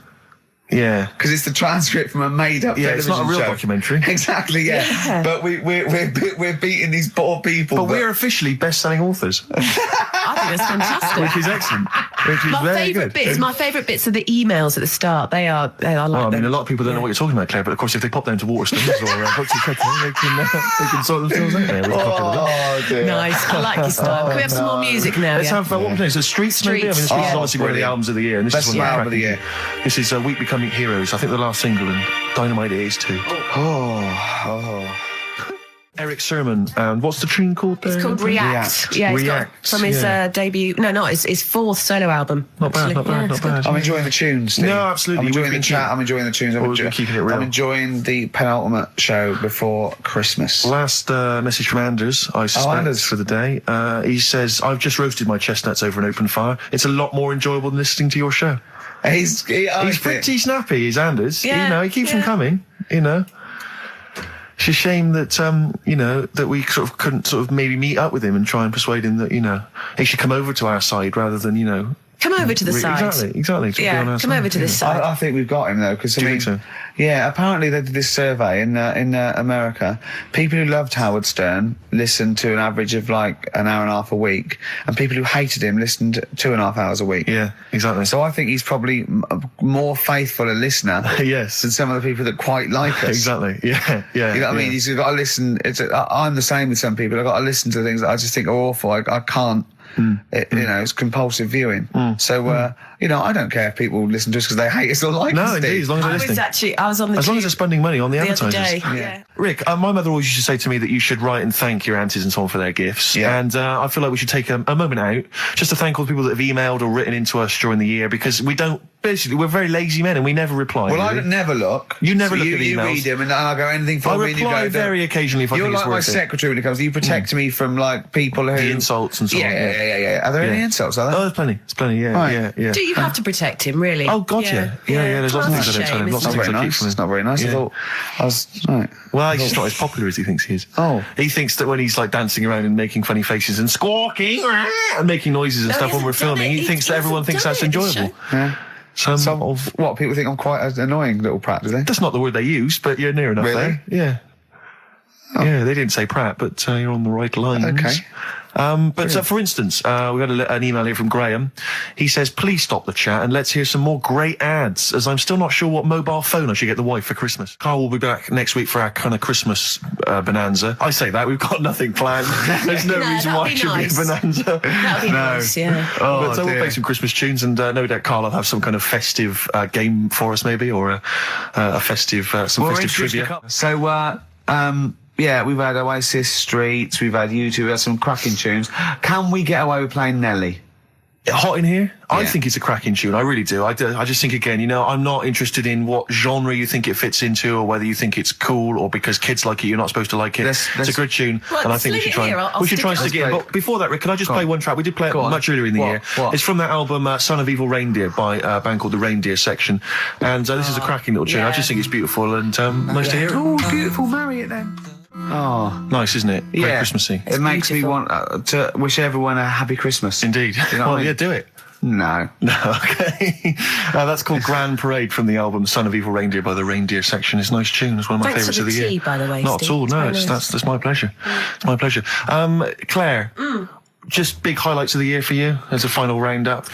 Yeah. Because it's the transcript from a made-up television it's not a real show. documentary. Exactly, yeah. But we're beating these poor people. But we're officially best-selling authors, I think that's fantastic. which is excellent. Which is very good. My favourite bits are the emails at the start. I like Well, I mean, them. a lot of people don't know what you're talking about, Claire, but of course, if they pop down to Waterstones or Brooks and Kettle, they can sort themselves out. Oh, dear. Nice. I like your style. Can we have some more music now? Let's have, what we're playing? So Streets, maybe? I mean, this is Streets. obviously one of the brilliant. albums of the year, and this Best is one album of the cracking. year. This is We Becoming Heroes, I think the last single, and Dynamite it is too. Eric Sermon, and what's the tune called there? It's called React. Yeah, it's React, from his debut. No, not his fourth solo album. Not bad, actually. not bad, Yeah, not it's good. bad. I'm enjoying the tunes, Steve. No, absolutely. I'm enjoying We've the been chat. keeping- I'm enjoying the tunes. We've been keeping it real. I'm enjoying the penultimate show before Christmas. Last message from Anders, I suspect, Anders. for the day. He says, I've just roasted my chestnuts over an open fire. It's a lot more enjoyable than listening to your show. He's Pretty snappy, is Anders. Yeah, You know, he keeps them coming, you know. It's a shame that, you know, that we sort of couldn't sort of maybe meet up with him and try and persuade him that, you know, he should come over to our side rather than, you know... Come over to the side. Exactly. To be on Yeah, our come side, over to this side. I think we've got him though, because Do you think so? Yeah, apparently they did this survey in America. People who loved Howard Stern listened to an average of like an hour and a half a week, and people who hated him listened 2.5 hours a week. Yeah, exactly. So I think he's probably more faithful a listener Yes. than some of the people that quite like us. Exactly. Yeah. You know what I mean? He's got to listen. I'm the same with some people. I've got to listen to things that I just think are awful. I can't. You know, it's compulsive viewing. So, you know, I don't care if people listen to us because they hate us or like us. No, indeed, as long as they're listening. I was on the As long as tube they're spending money on the the other advertisers. day. Yeah. Rick, my mother always used to say to me that you should write and thank your aunties and so on for their gifts. Yeah. And I feel like we should take a moment out just to thank all the people that have emailed or written into us during the year, because we're very lazy men and we never reply. Well, really. I never look. You never look at You emails. read them and I'll go anything for I me and you reply go. very occasionally if I You're think it's like my worth it. secretary when it comes. You protect me from like people who The insults and so on. Yeah. Are there any insults? Are there? Oh, there's plenty. There's plenty, yeah, Right. yeah. Do you have to protect him, really? Oh, God, yeah. Yeah, there's lots of things I don't tell him. Lots of Not things very I keep nice. from him. It's not very nice. Yeah. I thought I was right. Well, he's just not as popular as he thinks he is. Oh. He thinks that when he's like dancing around and making funny faces and squawking and making noises and No, stuff he when we're hasn't done filming, it. he thinks that everyone thinks that's hasn't done it, enjoyable. Yeah. Some of What people think I'm quite an annoying little prat, do they? that's not the word they use, but you're near enough Really? there. Yeah. Yeah, they didn't say Pratt, but you're on the right lines. Okay. But for instance, we got an email here from Graham. He says, please stop the chat and let's hear some more great ads, as I'm still not sure what mobile phone I should get the wife for Christmas. Carl will be back next week for our kind of Christmas bonanza. I say that, we've got nothing planned. There's no No, reason that'd why be it should nice. be a bonanza. That'd be nice, yeah. But we'll dear. play some Christmas tunes, and no doubt Carl will have some kind of festive game for us, maybe, or a festive, some festive trivia. So, yeah, we've had Oasis, Streets, we've had U2, we've had some cracking tunes. Can we get away with playing Nelly? Hot in here? I Yeah. think it's a cracking tune. I really do. I just think, again, you know, I'm not interested in what genre you think it fits into, or whether you think it's cool, or because kids like it, you're not supposed to like it. Let's- It's a good tune, Well, and I think we leave should it try. here. I'll We should try and stick stick it it in. on. But before that, Rick, can I just play one track? We did play it Go on. much earlier in the What? year. What? It's from that album, Son of Evil Reindeer, by a band called the Reindeer Section, and this is a cracking little tune. I yeah. just think it's beautiful, and nice to hear it. Oh, beautiful, marry it then. Oh, Nice, isn't it? Very yeah. Christmassy. It makes me beautiful. want to wish everyone a happy Christmas. Indeed. You know what I Well, mean? yeah, do it. No. No, okay. That's called Grand Parade from the album Son of Evil Reindeer by the Reindeer Section. It's a nice tune. It's one of my Thanks favourites for of the the year. tea, by the way, Not Steve. at all. It's No, very it's, nice. that's my pleasure. It's my pleasure. Claire, just big highlights of the year for you as a final roundup.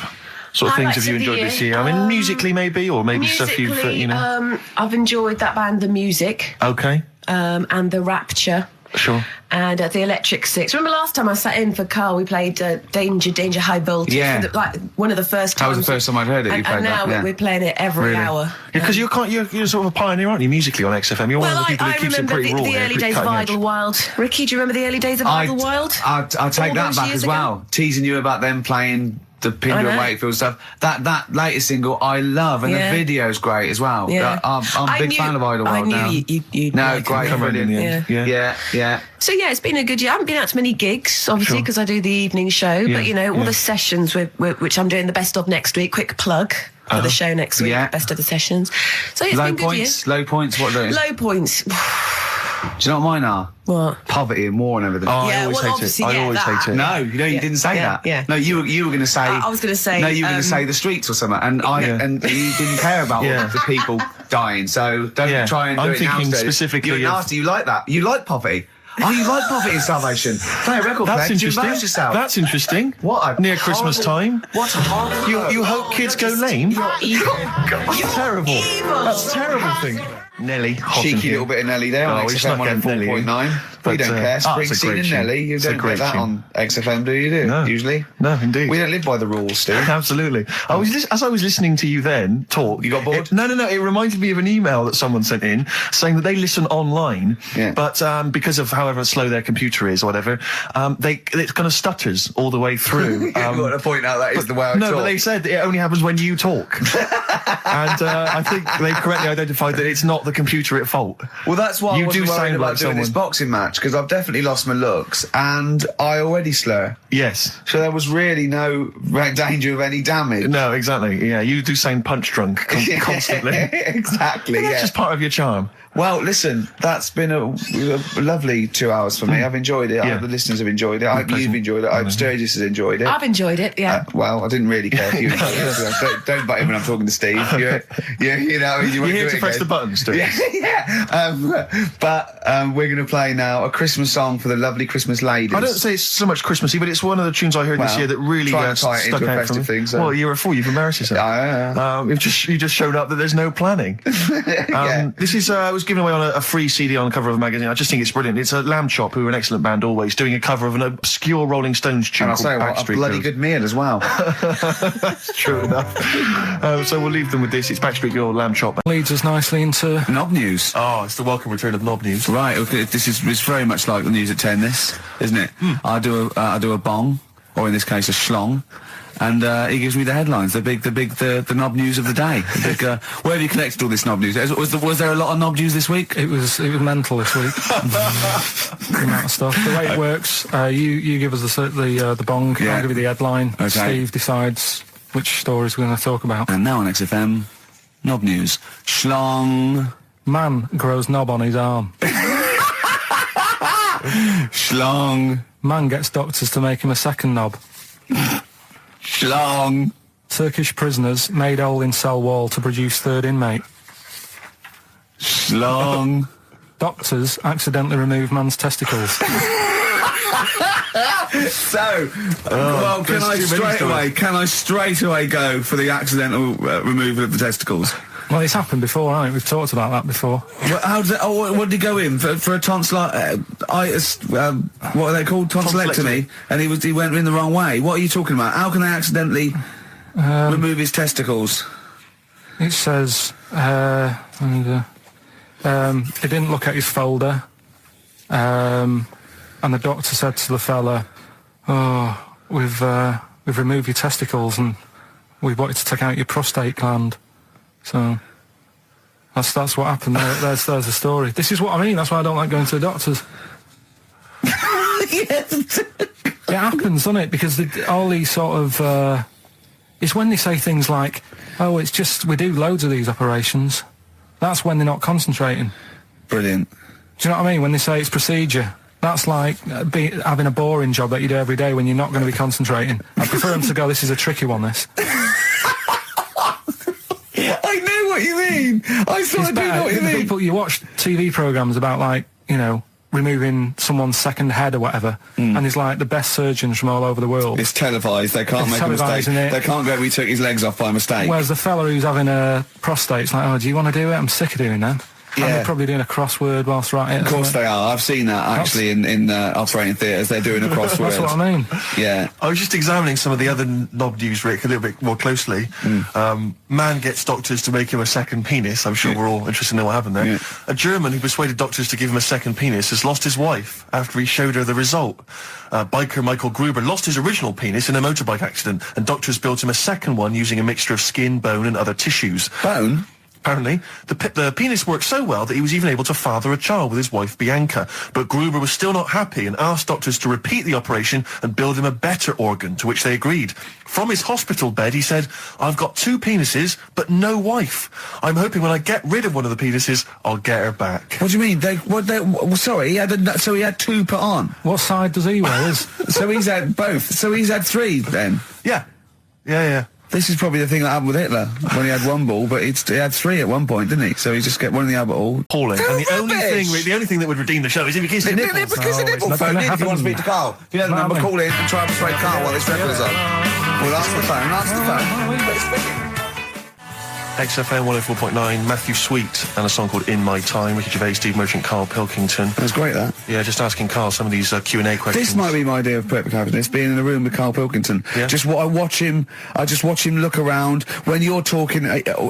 Sort of things Highlights have you of the enjoyed year? this year? I mean, musically maybe, or maybe stuff you've, you know. I've enjoyed that band, The Music, Okay. and The Rapture. Sure. And the Electric Six. Remember last time I sat in for Carl, we played Danger, High Voltage. Yeah. One of the first That times. was the first time I'd heard it. You played and now that. Yeah. we're playing it every hour. Because you're sort of a pioneer, aren't you, musically on XFM? You're one of the people who keeps it remember pretty raw. the early days of Idlewild. Ricky, do you remember the early days of Idlewild? I'll take All that those back years as ago? well. Teasing you about them playing the Pinder and Wakefield stuff. That latest single I love, and the video's great as well. Yeah. I'm a big fan of Idlewild I knew now. you'd No, like great, it. brilliant. Yeah. So yeah, it's been a good year. I haven't been out to many gigs, obviously, because I do the evening show. But you know, all the sessions which I'm doing the best of next week. Quick plug for the show next week. Yeah. Best of the sessions. So yeah, it's Low been a good year. Low points. What are those? Low points. Do you know what mine are? What? Poverty and war and everything. Oh, Yeah, I always well, hate obviously, it. I yeah, always that. hate it. No, you didn't say that. Yeah. No, you were going to say. I was going to say. No, you were going to say the streets or something, and and you didn't care about the people dying. So don't try and do I'm it thinking now. specifically You're of- nasty. You like that. You like poverty. Oh, you like poverty and salvation. Play a record. That's player. Do you interesting. embarrass yourself? That's interesting. What a near Christmas horrible- time. What a horrible. You hope kids go lame? Evil. That's terrible. That's a terrible thing. Nelly, hot in Cheeky here. little bit of Nelly there on Oh, it's XFM not getting Nelly, 104.9. but, We don't care. it's a Springsteen great and tune. Nelly. You It's a don't great get that tune. on XFM, do you? No. Usually. No, indeed. We don't live by the rules, Steve. Absolutely. As I was listening to you then talk, You got bored? No. It reminded me of an email that someone sent in saying that they listen online, but because of however slow their computer is or whatever, it kind of stutters all the way through. You've got to point out that is the way I No, talk. but they said it only happens when you talk, and I think they've correctly identified that it's not the computer at fault. Well, that's why I You wasn't do worried sound about like doing this someone- boxing match, because I've definitely lost my looks and I already slur. Yes. So there was really no danger of any damage. No, exactly. Yeah, you do sound punch drunk constantly. Exactly, That's just part of your charm. Well, listen, that's been a lovely 2 hours for me. I've enjoyed it. I Yeah. hope the listeners have enjoyed it. I hope you've enjoyed it. I hope Sturgis has enjoyed it. I've enjoyed it. Yeah. Well, I didn't really care if you enjoyed it. So don't butt in when I'm talking to Steve. You know, you won't You're here do to it press again. the buttons, too. But we're going to play now a Christmas song for the lovely Christmas ladies. I don't say it's so much Christmassy, but it's one of the tunes I heard this Well, year that really try and tie it stuck into a out for me. festive thing, so- Well, you're a fool. You've embarrassed yourself. You just showed up that there's no planning. This is was given away on a free CD on the cover of a magazine. I just think it's brilliant. It's a Lamb Chop, who are an excellent band always, doing a cover of an obscure Rolling Stones tune And I'll called say what, a Backstreet bloody Girls. good meal as well. True enough. So we'll leave them with this. It's Backstreet Girl, Lamb Chop. Leads us nicely into Knob news. Oh, it's the welcome return of Knob News. Right, okay, it's very much like the news at 10, this, isn't it? I do a bong, or in this case a schlong, and he gives me the headlines, the knob news of the day. The big, where have you collected all this knob news? Was there a lot of knob news this week? it was mental this week. The amount of stuff. The way it works, you give us the bong. Yeah. I'll give you the headline. Okay. Steve decides which stories we're going to talk about. And now on XFM, knob news. Schlong. Man grows knob on his arm. Schlong. Man gets doctors to make him a second knob. Schlong. Turkish prisoners made hole in cell wall to produce third inmate. Schlong. Doctors accidentally remove man's testicles. So, well, can I straight away go for the accidental removal of the testicles? Well, it's happened before, right? We've talked about that before. Well, how does it, what did he go in for a tonsillitis? What are they called? Tonsillectomy. And he went in the wrong way. What are you talking about? How can they accidentally remove his testicles? It says, he didn't look at his folder, and the doctor said to the fella, "Oh, we've removed your testicles and we wanted to take out your prostate gland." So that's what happened. There's the story. This is what I mean. That's why I don't like going to the doctors. It happens, doesn't it? Because all these sort of it's when they say things like, "Oh, it's just we do loads of these operations." That's when they're not concentrating. Brilliant. Do you know what I mean? When they say it's procedure, that's like having a boring job that you do every day when you're not going to be concentrating. I prefer them to go, "This is a tricky one, this." I know what you mean. I sort of do know what you mean. People, you watch TV programmes about, like, you know, removing someone's second head or whatever, and there's like the best surgeons from all over the world. It's televised. They can't It's make a mistake. televised, isn't it? They can't go, "We took his legs off by mistake." Whereas the fella who's having a prostate's like, "Oh, do you want to do it? I'm sick of doing that." And they're probably doing a crossword whilst writing it. Of course they are. I've seen that actually in operating theatres. They're doing a crossword. That's what I mean. Yeah. I was just examining some of the other knob news, Rick, a little bit more closely. Man gets doctors to make him a second penis. I'm sure we're all interested to know what happened there. Yeah. A German who persuaded doctors to give him a second penis has lost his wife after he showed her the result. Biker Michael Gruber lost his original penis in a motorbike accident, and doctors built him a second one using a mixture of skin, bone and other tissues. Bone? Apparently, the penis worked so well that he was even able to father a child with his wife Bianca. But Gruber was still not happy and asked doctors to repeat the operation and build him a better organ, to which they agreed. From his hospital bed, he said, "I've got 2 penises, but no wife. I'm hoping when I get rid of one of the penises, I'll get her back." What do you mean? Sorry, he had 2 put on. What side does he wear? So he's had both. So he's had 3 then. Yeah. This is probably the thing that happened with Hitler when he had 1 ball, but he had 3 at one point, didn't he? So he just get one in the other ball. Appalling. And the only thing that would redeem the show is if he kissed the nipple. Because the nipple phone in, if you want to speak to Carl. If you know the number, call in and try and persuade Carl while this record is on. Well, answer the phone. XFM 104.9, Matthew Sweet, and a song called In My Time, Ricky Gervais, Steve Merchant, Karl Pilkington. That was great, that. Yeah, just asking Carl some of these Q&A questions. This might be my idea of perfect happiness, being in a room with Karl Pilkington. Yeah. I just watch him look around. When you're talking,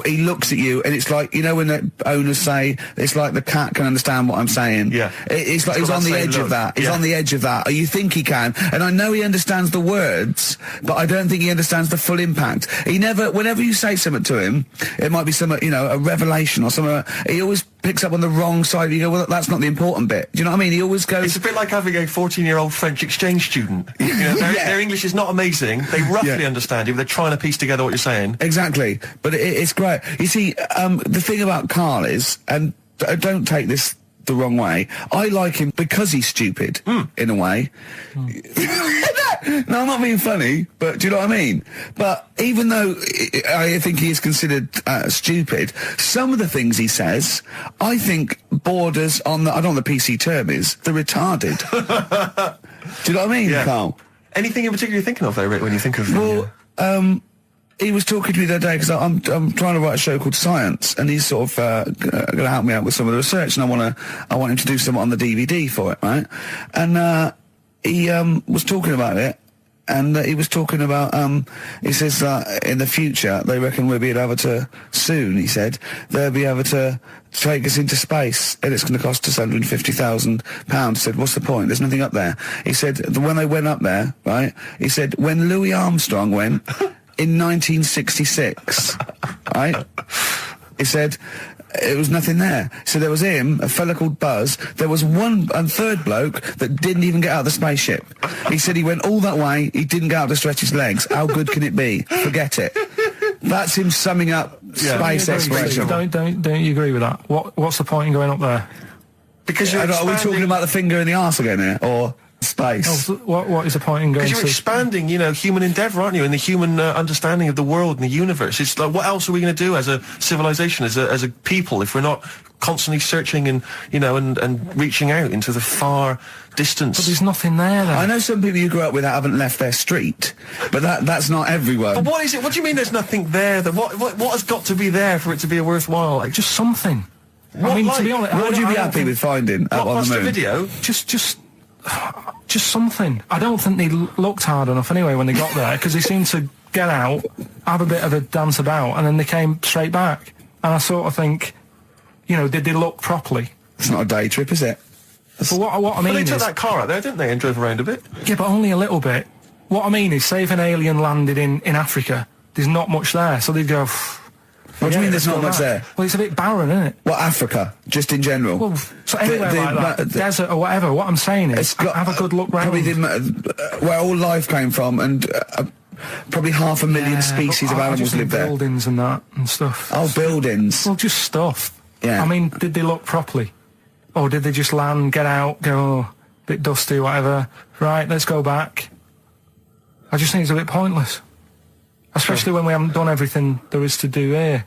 he looks at you, and it's like, you know when the owners say, it's like the cat can understand what I'm saying. Yeah. It's like he's on the edge of that. He's on the edge of that. You think he can. And I know he understands the words, but I don't think he understands the full impact. Whenever you say something to him, it might be some, a revelation or something. He always picks up on the wrong side. You go, well, that's not the important bit. Do you know what I mean? He always goes... It's a bit like having a 14-year-old French exchange student. Their English is not amazing. They roughly understand you, but they're trying to piece together what you're saying. Exactly. But it's great. You see, the thing about Karl is, and don't take this the wrong way, I like him because he's stupid, in a way. No, I'm not being funny, but do you know what I mean? But even though I think he is considered stupid, some of the things he says, I think borders on I don't know what the PC term is, the retarded. Do you know what I mean, Karl? Anything in particular you're thinking of, though, Rick, when you think of... Well, he was talking to me the other day because I'm trying to write a show called Science, and he's sort of going to help me out with some of the research, and I want him to do something on the DVD for it, right? And he was talking about it, and he was talking about he says that in the future they reckon we'll be able to soon. He said they'll be able to take us into space, and it's going to cost us £150,000. He said, what's the point? There's nothing up there. He said when they went up there, right? He said when Louis Armstrong went. In 1966, right? He said it was nothing there. So there was him, a fella called Buzz. There was one and third bloke that didn't even get out of the spaceship. He said he went all that way. He didn't get out to stretch his legs. How good can it be? Forget it. That's him summing up space exploration. Don't you agree with that? What's the point in going up there? Because are we talking about the finger in the arse again here, or space? What is the point in going? Because you're expanding, human endeavour, aren't you? And the human understanding of the world and the universe. It's like, what else are we going to do as a civilization, as a people, if we're not constantly searching and and reaching out into the far distance? But there's nothing there. Then. I know some people you grew up with that haven't left their street, but that's not everyone. But what is it? What do you mean? There's nothing there? What has got to be there for it to be a worthwhile? Like, just something. I mean, to be honest, what would you be happy with finding up on the moon? The video? Just something. I don't think they looked hard enough anyway when they got there, because they seemed to get out, have a bit of a dance about, and then they came straight back. And I sort of think, did they look properly? It's not a day trip, is it? But what I mean they is... took that car out there, didn't they, and drove around a bit? Yeah, but only a little bit. What I mean is, say if an alien landed in Africa, there's not much there, so they'd go... What do you mean there's not much there? Well, it's a bit barren, isn't it? Well, Africa, just in general. Well, so anywhere like that, desert or whatever. What I'm saying is, have a good look round. Probably where all life came from, and probably 500,000 species of animals live there. Buildings and that and stuff. Oh, buildings. Well, just stuff. Yeah. I mean, did they look properly? Or did they just land, get out, go, bit dusty, whatever. Right, let's go back. I just think it's a bit pointless. Especially when we haven't done everything there is to do here.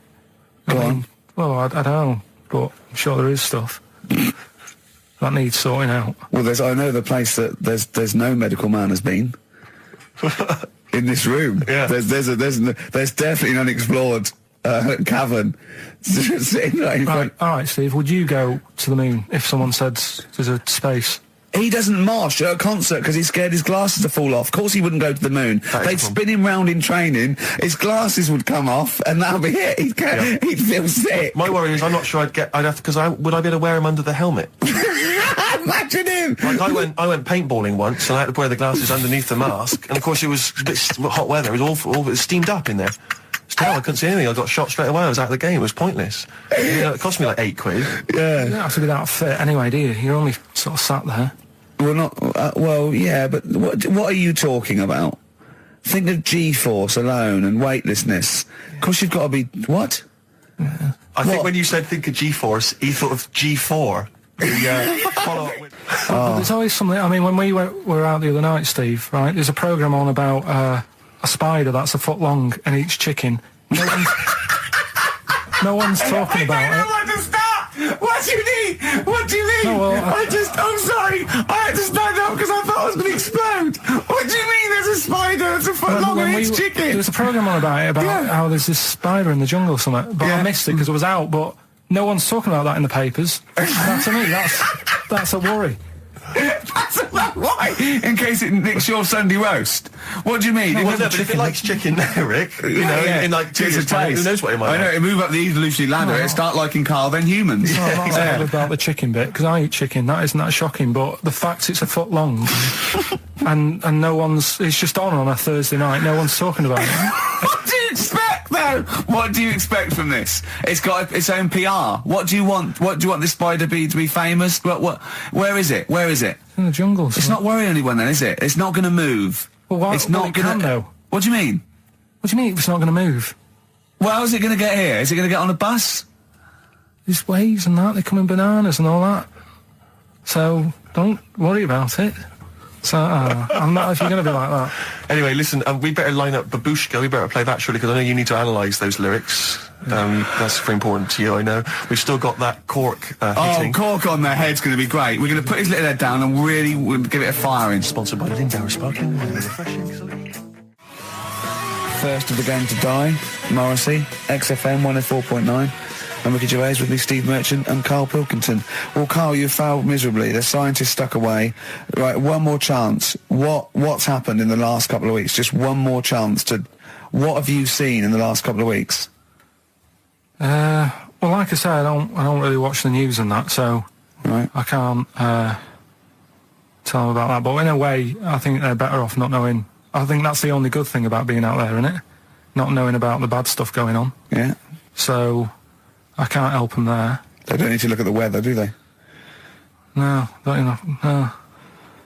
Go on. Well, I don't know, but I'm sure there is stuff that needs sorting out. Well, I know the place that there's no medical man has been in this room. Yeah. There's definitely an unexplored cavern, sitting right in front. All right, Steve, would you go to the moon if someone said there's a space? He doesn't march at a concert because he's scared his glasses to fall off. Of course he wouldn't go to the moon. They'd spin him round in training, his glasses would come off, and that'll be it. He'd feel sick. My worry is I'm not sure would I be able to wear him under the helmet? Imagine him! Like I went paintballing once, and I had to wear the glasses underneath the mask, and of course it was a bit hot weather, it was awful, it was steamed up in there. I couldn't see anything. I got shot straight away. I was out of the game. It was pointless. It cost me like £8. Yeah. You don't have to be that fit anyway, do you? You're only sort of sat there. Well, not... yeah, but what are you talking about? Think of G-force alone and weightlessness. Of course you've got to be... What? Yeah. I think when you said think of G-force, he thought of G4. Follow up with... But there's always something... I mean, when we were out the other night, Steve, right, there's a programme on about... a spider that's a foot long and eats chicken. No one's talking about it. What do you mean? What do you mean? No, well, I'm sorry. I had to stand up because I thought I was going to explode. What do you mean there's a spider that's a foot long and eats chicken? There was a programme on about it, how there's this spider in the jungle or something. But I missed it because it was out, but no one's talking about that in the papers. To me, that's a worry. Why? In case it nicks your Sunday roast. What do you mean? But if it likes chicken there, Rick, in like 2 years' time, who knows what it might I know, like. it move up the evolutionary ladder, it start liking Carl, then humans. I'm not bothered about the chicken bit, because I eat chicken, that isn't that shocking, but the fact it's a foot long, and no one's, it's just on a Thursday night, no one's talking about it. What do you expect, though? What do you expect from this? It's got its own PR. What do you want? What do you want this spider bee to be famous? Where is it? Where is it? In the jungle. It's not worrying anyone then, is it? It's not going to move. Well, why, it's not going to... though. What do you mean? What do you mean it's not going to move? Well, how's it going to get here? Is it going to get on a bus? There's waves and that, they come in bananas and all that. So, don't worry about it. So, I'm not, if you're going to be like that. Anyway, listen, we better line up Babushka. We better play that, surely, because I know you need to analyse those lyrics. That's very important to you, I know. We've still got that cork hitting. Cork on their head's going to be great. We're going to put his little head down and really give it a firing. Sponsored by Lindauer Sparkling Water, refreshing solution. First of the game to die, Morrissey, XFM 104.9. And Ricky Gervais with me, Steve Merchant and Karl Pilkington. Well, Karl, you failed miserably. The scientists stuck away. Right, one more chance. What's happened in the last couple of weeks? Just one more chance to... What have you seen in the last couple of weeks? Well, like I say, I don't really watch the news and that, so right. I can't tell them about that. But in a way, I think they're better off not knowing. I think that's the only good thing about being out there, isn't it? Not knowing about the bad stuff going on. Yeah. So I can't help them there. They don't need to look at the weather, do they? No, don't enough. No.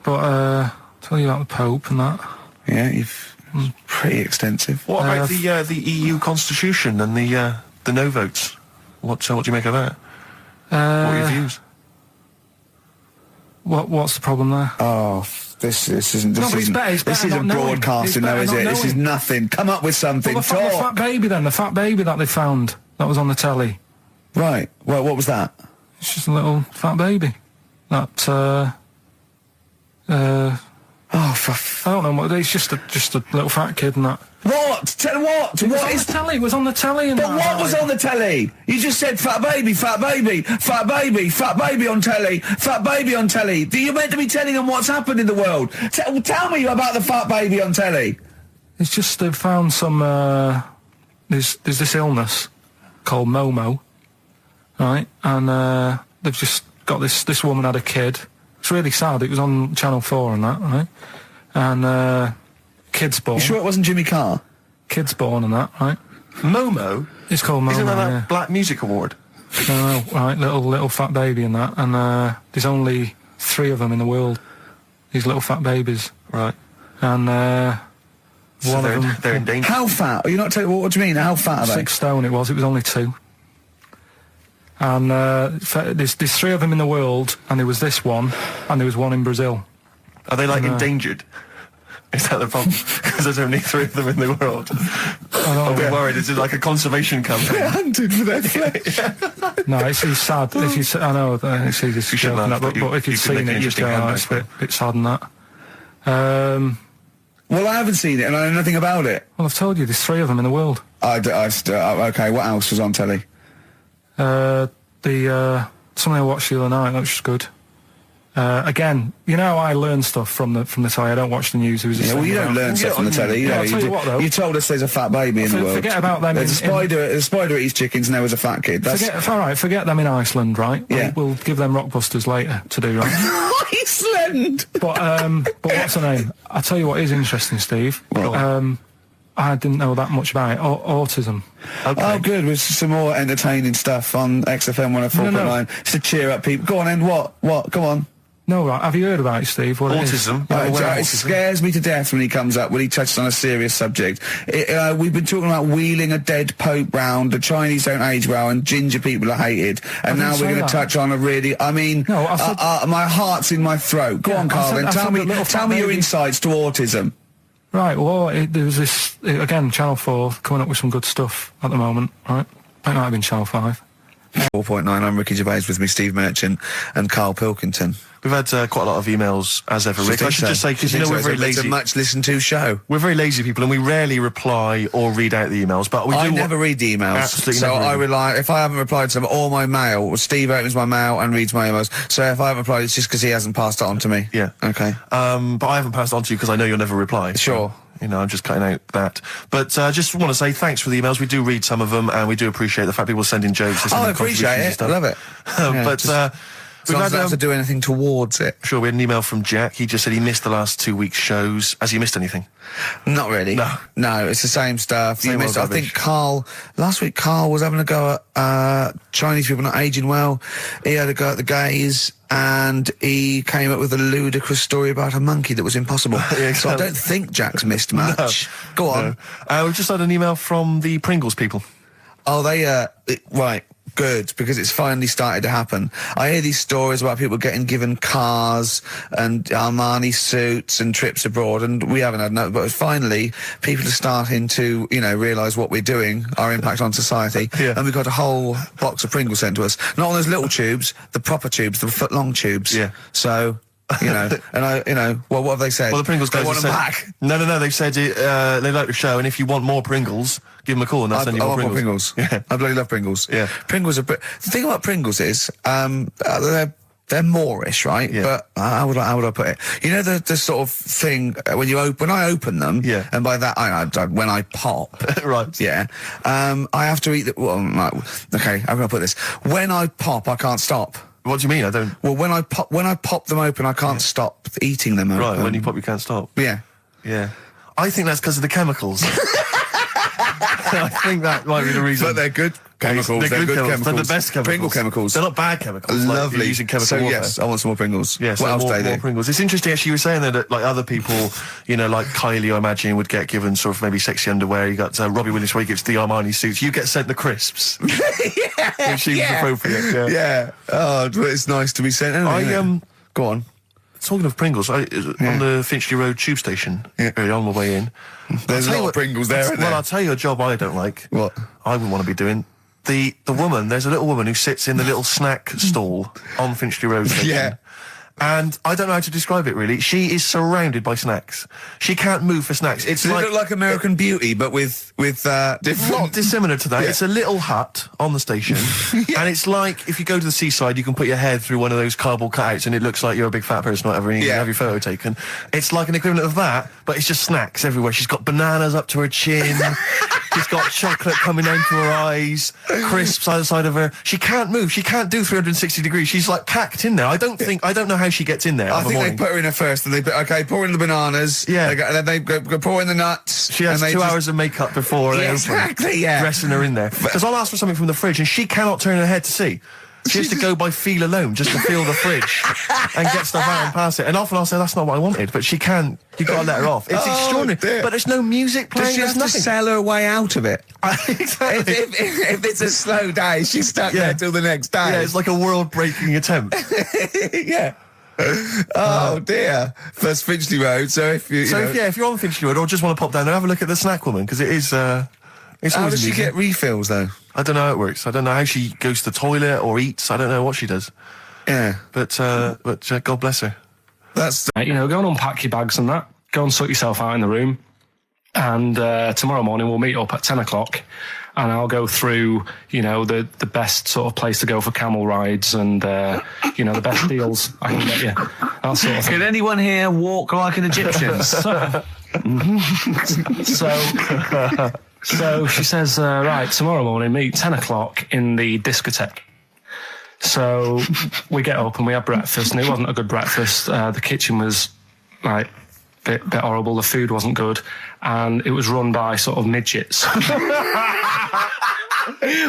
But tell you about the Pope and that. Yeah, pretty extensive. What about the EU Constitution and the no votes? What do you make of that? What are your views? What's the problem there? Oh, this isn't. No, but it's better this isn't broadcasting, though, is it? This is nothing. Come up with something. Well, the fat baby, then. The fat baby that they found that was on the telly. Right. Well, what was that? It's just a little fat baby. That. I don't know. It's just a little fat kid and that. What? Tell what? What is telly? It was on the telly. And but what was on the telly? You just said fat baby, fat baby, fat baby, fat baby on telly, fat baby on telly. You're meant to be telling them what's happened in the world. Tell me about the fat baby on telly. It's just they've found some. There's this illness called Momo, right? And they've just got this woman had a kid. It's really sad. It was on Channel 4 and that, right? And kid's born. You sure it wasn't Jimmy Carr? Kid's born and that, right? Momo? It's called Momo. Isn't that Black Music Award? No, right, little fat baby and that. And there's only 3 of them in the world. These little fat babies. Right. And so one of them... They're in danger. How fat? Are you not telling... What do you mean? How fat are they? 6 stone it was only 2. And there's 3 of them in the world, and there was this one, and there was one in Brazil. Are they like endangered? Is that the problem? Because there's only 3 of them in the world. I'll be worried. Is it like a conservation campaign? They're hunted for their flesh. No, it's sad. If you, I know it's easy to joke that, but if you've seen it, you'd go, it's a bit sad and that. Well, haven't seen it, and I know nothing about it. Well, I've told you, there's 3 of them in the world. Okay, what else was on telly? Something I watched the other night, that was just good. Again, you know, I learn stuff from the telly. I don't watch the news. Well, you don't learn stuff from the telly. You told us there's a fat baby in the world. Forget about them. There's a spider eats chickens, and there was a fat kid. Forget them in Iceland, right? Yeah. We'll give them Rockbusters later to do, right? Iceland! But what's her name? I'll tell you what is interesting, Steve. I didn't know that much about it. Autism. Okay. Oh, good. With some more entertaining stuff on XFM 104.9. Just to cheer up people. Go on, then. What? Come on. No, right. Have you heard about it, Steve? What autism. It scares me to death when he comes up, when he touches on a serious subject. We've been talking about wheeling a dead pope round, the Chinese don't age well, and ginger people are hated. And now we're going to touch on a really, my heart's in my throat. Go on, Carl, then. Tell me your insights to autism. Right, well, there was this, again, Channel 4 coming up with some good stuff at the moment, right? It might have been Channel 5. 4.9, I'm Ricky Gervais, with me Steve Merchant and Karl Pilkington. We've had quite a lot of emails, as ever, Rick. I should just say, because we're very lazy. It's a much listened to show. We're very lazy people, and we rarely reply or read out the emails, but I never read the emails. Absolutely so never I rely, if I haven't replied to them, or my mail, Steve opens my mail and reads my emails. So if I haven't replied, it's just because he hasn't passed it on to me. Yeah. Okay. But I haven't passed it on to you because I know you'll never reply. Sure. So, I'm just cutting out that. But just want to say thanks for the emails. We do read some of them, and we do appreciate the fact people send in jokes. I appreciate it. I love it. We've I don't have to do anything towards it. Sure, we had an email from Jack. He just said he missed the last 2 weeks' shows. Has he missed anything? Not really. No, it's the same stuff. Same I think last week Karl was having a go at Chinese people not aging well. He had a go at the gays, and he came up with a ludicrous story about a monkey that was impossible. Yeah, exactly. So I don't think Jack's missed much. No. Go on. No. We've just had an email from the Pringles people. Oh, right. Good, because it's finally started to happen. I hear these stories about people getting given cars and Armani suits and trips abroad, and we haven't had no, but finally people are starting to, realise what we're doing, our impact on society, and we've got a whole box of Pringles sent to us. Not on those little tubes, the proper tubes, the foot-long tubes. Yeah. So... and what have they said? Well, the Pringles guys want them back. No, they've said they like the show, and if you want more Pringles, give them a call and they'll send you more Pringles. Yeah. I bloody love Pringles. Yeah. Pringles are... The thing about Pringles is, they're Moorish, right? Yeah. But how would I put it? You know the sort of thing when I open them, and by that when I pop, right? Yeah, I have to eat the. Well, okay, how can I put this? When I pop, I can't stop. What do you mean? I don't. Well, when I pop them open, I can't stop eating them. Right, when you pop, you can't stop. Yeah. I think that's because of the chemicals. I think that might be the reason. But they're good chemicals. They're good chemicals. They're the best chemicals. Pringle chemicals. They're not bad chemicals. Lovely. Like using chemical so warfare. Yes, I want some more Pringles. Yes, what else more do they do? Pringles. It's interesting actually you were saying that like other people, like Kylie, I imagine, would get given sort of maybe sexy underwear. You got Robbie Williams where he gets the Armani suits. You get sent the crisps. Yeah. Which seems appropriate. Yeah. Oh, it's nice to be sent. Go on. Talking of Pringles, on the Finchley Road tube station, early on my way in, there's a lot of Pringles there, isn't there? Well, I'll tell you a job I don't like. What? I wouldn't want to be doing. The woman, there's a little woman who sits in the little snack stall on Finchley Road station. Yeah. And I don't know how to describe it, really. She is surrounded by snacks. She can't move for snacks. Does it look like American Beauty, but with different... Not dissimilar to that. Yeah. It's a little hut on the station. And it's like, if you go to the seaside, you can put your head through one of those cardboard cutouts and it looks like you're a big fat person or whatever, and you can have your photo taken. It's like an equivalent of that, but it's just snacks everywhere. She's got bananas up to her chin. She's got chocolate coming down to her eyes, crisps either side of her. She can't move. She can't do 360 degrees. She's like packed in there. I don't know how she gets in there. I think they put her in there first, and pour in the bananas. Yeah. And then they go pour in the nuts. She has 2 hours of makeup before they exactly, dressing her in there. Because I'll ask for something from the fridge, and she cannot turn her head to see. She has to go by feel alone, just to feel the fridge and get stuff out and pass it. And often I'll say, that's not what I wanted, but she can't. You've got to let her off. It's extraordinary. Dear. But there's no music playing. Does she have to sell her way out of it? Exactly. If it's a slow day, she's stuck there till the next day. Yeah, it's like a world-breaking attempt. Yeah. Oh dear. First Finchley Road. So if you're on Finchley Road or just want to pop down there, have a look at the snack woman, because it is. It's how always does she get refills though? I don't know how it works. I don't know how she goes to the toilet or eats. I don't know what she does. Yeah. But God bless her. That's go and unpack your bags and that. Go and sort yourself out in the room. And tomorrow morning we'll meet up at 10 o'clock. And I'll go through, the best sort of place to go for camel rides and, the best deals I can get you. That sort of thing. Can anyone here walk like an Egyptian? So she says, right, tomorrow morning, meet 10 o'clock in the discotheque. So we get up and we have breakfast, and it wasn't a good breakfast. The kitchen was, like, bit horrible. The food wasn't good. And it was run by sort of midgets.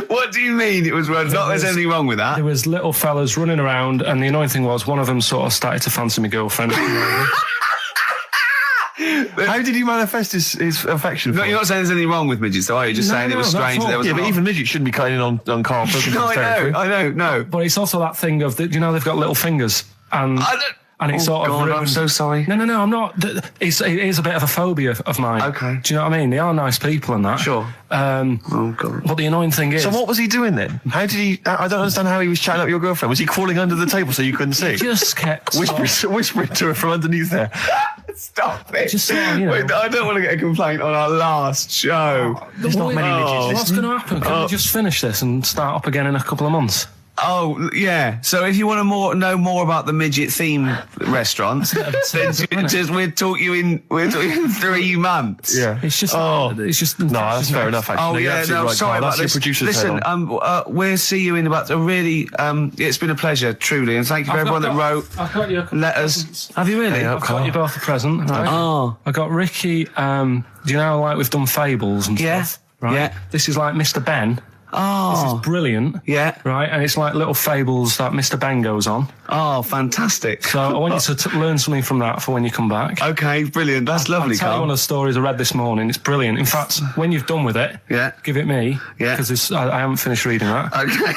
What do you mean it was run? Not there's anything wrong with that. There was little fellas running around, and the annoying thing was one of them sort of started to fancy my girlfriend. How did he manifest his affection? No, you're not saying there's anything wrong with midgets, though, are you? Just saying it was strange. There was but even midgets shouldn't be cutting in on Karl Pilkington's territory. I know, no. But it's also that thing of, they've got little fingers, and it's sort of ruined. I'm so sorry. No, I'm not. It is a bit of a phobia of mine. Okay. Do you know what I mean? They are nice people and that. Sure. Oh, God. But the annoying thing is... So what was he doing then? How did he... I don't understand how he was chatting up your girlfriend. Was he crawling under the table so you couldn't see? Just kept... Whispering to her from underneath there. Stop it. Just sort of, Wait, I don't want to get a complaint on our last show. There's not many midgets. What's going to happen? Can we just finish this and start up again in a couple of months? Oh, yeah. So if you want to know more about the midget theme restaurants, then we'll talk you in 3 months. Yeah. It's just... No, that's fair enough, actually. Oh, yeah, no, right, sorry Karl. about That's this. your producer's Listen, head on. we'll see you in about a really... it's been a pleasure, truly, and thank you for everyone that wrote I've got you letters. Have you really? I've got you both a present. Right? Oh. I got Ricky, do you know, like, we've done fables and Yeah. stuff? Right? Yeah. This is like Mr. Ben. Oh. This is brilliant. Yeah. Right, and it's like little fables that Mr. Ben goes on. Oh, fantastic. So I want you to learn something from that for when you come back. Okay, brilliant. That's lovely, I'll tell you Karl. one of the stories I read this morning. It's brilliant. In fact, when you've done with it, give it me. Yeah. Because I haven't finished reading that. Okay.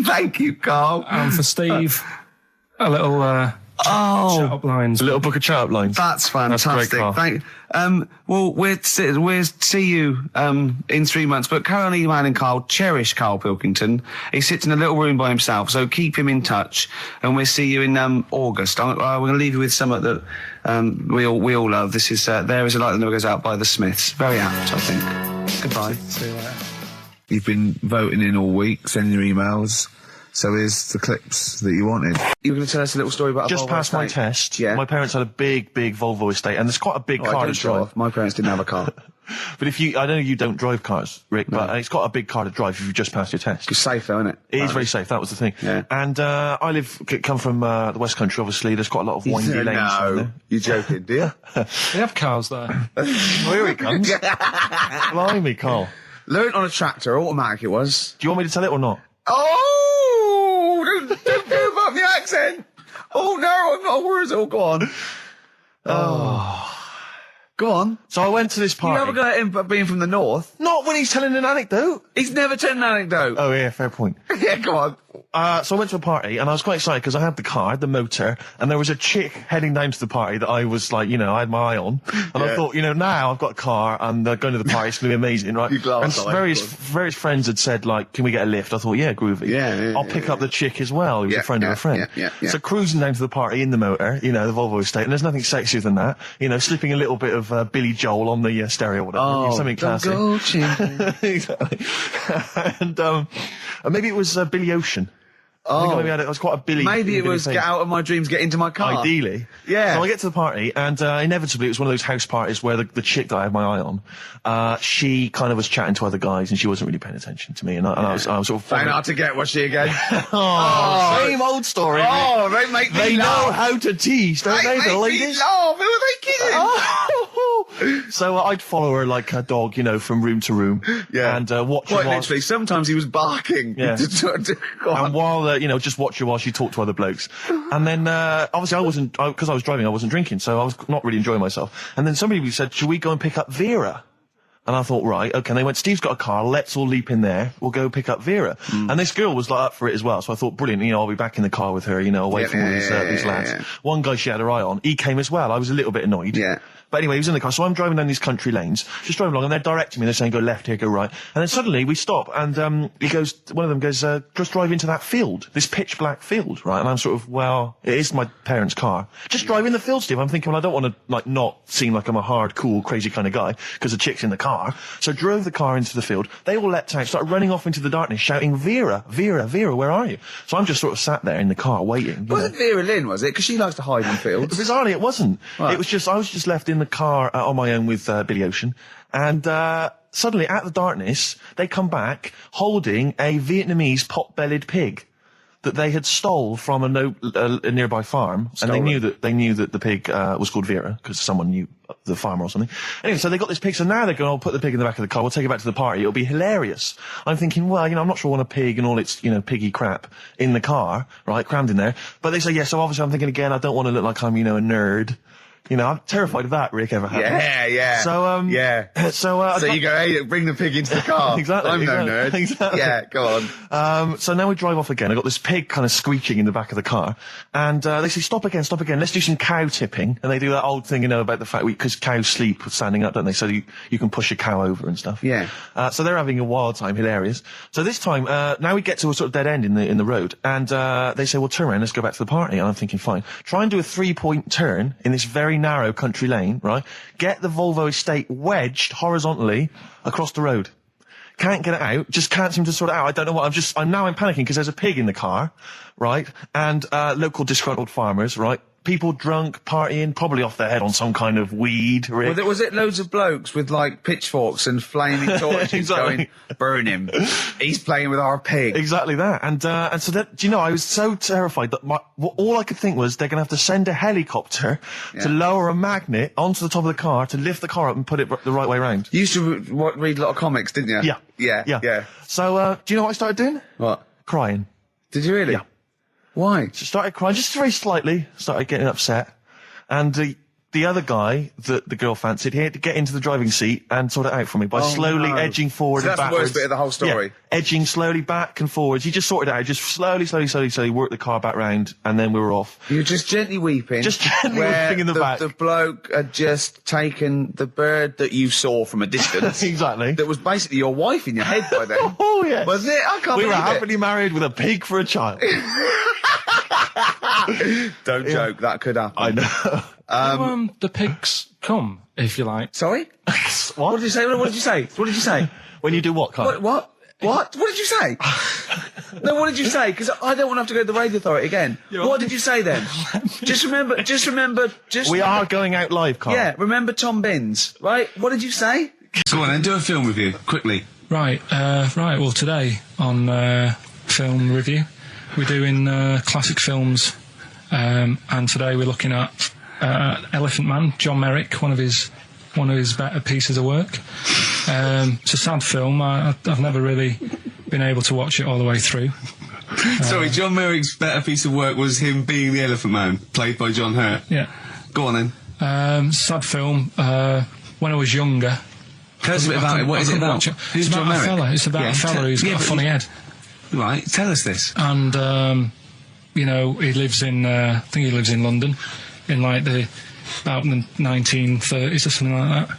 Thank you, Karl. And for Steve, a little chat-up lines. A little book of chat-up lines. That's fantastic. That's great, Karl. Thank. Well, we'll see you in 3 months. But carry on emailing Karl. Cherish Karl Pilkington. He sits in a little room by himself, so keep him in touch. And we'll see you in August. We're going to leave you with something that we all love. This is There Is a Light That Never Goes Out by The Smiths. Very apt, I think. Goodbye. See you later. You've been voting in all week, sending your emails. So here's the clips that you wanted. You were going to tell us a little story about Just Volvo passed my estate. test. Yeah. My parents had a big Volvo estate, and there's quite a big I car don't to drive. drive. My parents didn't have a car. But I know you don't drive cars, Rick, but it's got a big car to drive if you've just passed your test. It's safe though, isn't it? It is very safe. That was the thing. Yeah. And I come from the West Country. Obviously, there's quite a lot of windy lanes. No, you're joking, do you? They have cars there. Here he comes. Blimey, Karl. Learned on a tractor, automatic it was. Do you want me to tell it or not? Oh, don't give up the accent. Oh no, I'm not worried. Oh, go on. Go on. So I went to this party. You have a go at him being from the north. Not when he's telling an anecdote. He's never told an anecdote. Oh yeah, fair point. Yeah, go on. So I went to a party and I was quite excited because I had the car, the motor, and there was a chick heading down to the party that I was like, I had my eye on. And I thought, now I've got a car and going to the party, it's going to be amazing, right? You glass and eye, various friends had said, like, can we get a lift? I thought, yeah, groovy. Yeah, I'll pick up the chick as well, who's a friend of a friend. Yeah. So cruising down to the party in the motor, the Volvo estate, and there's nothing sexier than that. Slipping a little bit of Billy Joel on the stereo or whatever. Something classic. Go, exactly. And maybe it was Billy Ocean. I think maybe it was quite a Billy. Maybe it Billy was thing. get out of my dreams, get into my car. Ideally. Yeah. So I get to the party, and inevitably it was one of those house parties where the chick that I had my eye on, she kind of was chatting to other guys, and she wasn't really paying attention to me, and I was sort of... Found out to get, was she again? Same old story. Oh, they make me They know laugh. how to tease, don't they, the ladies? Laugh. Who are they kidding? So I'd follow her like a dog, from room to room. Yeah. And watch her Quite while... literally. Sometimes he was barking. Yeah. Go on. And while, just watch her while she talked to other blokes. And then, obviously because I was driving, I wasn't drinking, so I was not really enjoying myself. And then somebody said, should we go and pick up Vera? And I thought, right, okay. And they went, Steve's got a car, let's all leap in there. We'll go pick up Vera. And this girl was like up for it as well. So I thought, brilliant, I'll be back in the car with her, away from all these lads. Yeah. One guy she had her eye on, he came as well. I was a little bit annoyed. Yeah. But anyway, he was in the car. So I'm driving down these country lanes, just driving along, and they're directing me. They're saying, go left here, go right. And then suddenly we stop, and one of them goes, just drive into that field, this pitch black field, right? And I'm sort of, well, it is my parents' car. Just drive in the field, Steve. I'm thinking, well, I don't want to, like, not seem like I'm a hard, cool, crazy kind of guy, because the chick's in the car. So I drove the car into the field. They all leapt out, started running off into the darkness, shouting, Vera, Vera, Vera, where are you? So I'm just sort of sat there in the car waiting. Wasn't Vera Lynn, was it? Because she likes to hide in fields. Bizarrely, it wasn't. Right. It was just, I was just left in the car on my own with Billy Ocean. And suddenly, out of the darkness, they come back holding a Vietnamese pot-bellied pig that they had stole from a nearby farm. And they knew that the pig was called Vera, because someone knew the farmer or something. Anyway, so they got this pig, so now they're going, I'll put the pig in the back of the car, we'll take it back to the party, it'll be hilarious. I'm thinking, well, I'm not sure I want a pig and all its, piggy crap in the car, right, crammed in there. But they say, yeah, so obviously I'm thinking again, I don't want to look like I'm, a nerd. I'm terrified of that, Rick, ever happened. Yeah. So, yeah. So you go, hey, bring the pig into the car. Exactly. I'm no nerd. Exactly. Yeah, go on. So now we drive off again. I got this pig kind of squeaking in the back of the car. And, they say, stop again. Let's do some cow tipping. And they do that old thing, about the fact because cows sleep standing up, don't they? So you can push a cow over and stuff. Yeah. So they're having a wild time, hilarious. So this time, now we get to a sort of dead end in the road. And, they say, well, turn around, let's go back to the party. And I'm thinking, fine. Try and do a 3-point turn in this very narrow country lane, right? Get the Volvo estate wedged horizontally across the road. Can't get it out. Just can't seem to sort it out. I don't know what. I'm panicking because there's a pig in the car, right? And, local disgruntled farmers, right? People drunk, partying, probably off their head on some kind of weed. Rick. Was it loads of blokes with, like, pitchforks and flaming torches Exactly. going, burn him. He's playing with our pig. Exactly that. And so that, I was so terrified that all I could think was they're going to have to send a helicopter to lower a magnet onto the top of the car to lift the car up and put it the right way around. You used to read a lot of comics, didn't you? Yeah. So, do you know what I started doing? What? Crying. Did you really? Yeah. Why? Just started crying, just very slightly, started getting upset. And the other guy that the girl fancied, he had to get into the driving seat and sort it out for me by slowly edging forward and backwards. That's the worst bit of the whole story. Yeah, edging slowly back and forwards. He just sorted it out, just slowly worked the car back round, and then we were off. You were just gently weeping. Just gently weeping in the back. The bloke had just taken the bird that you saw from a distance. Exactly. That was basically your wife in your head by then. Oh, yes. Was it? I can't We were believe it. happily married with a pig for a child. Don't joke, that could happen. I know. The pigs come, if you like. Sorry? What did you say? What did you say? What did you say? When you do what, Carl? What? What did you say? No, what did you say? Because I don't want to have to go to the radio authority again. What did you say then? Just remember. We are going out live, Carl. Yeah, remember Tom Binns, right? What did you say? Go on then, do a film review, quickly. Right. Well, today on film review, we're doing classic films, and today we're looking at Elephant Man, John Merrick, one of his better pieces of work. It's a sad film. I've never really been able to watch it all the way through. Sorry, John Merrick's better piece of work was him being the Elephant Man, played by John Hurt. Yeah. Go on then. Sad film. When I was younger. Tell us a bit about it. What is it about? Who's John Merrick? It's about a fella who's got a funny head. Right, tell us this. And, he lives in, I think he lives in London, in like about the 1930s or something like that.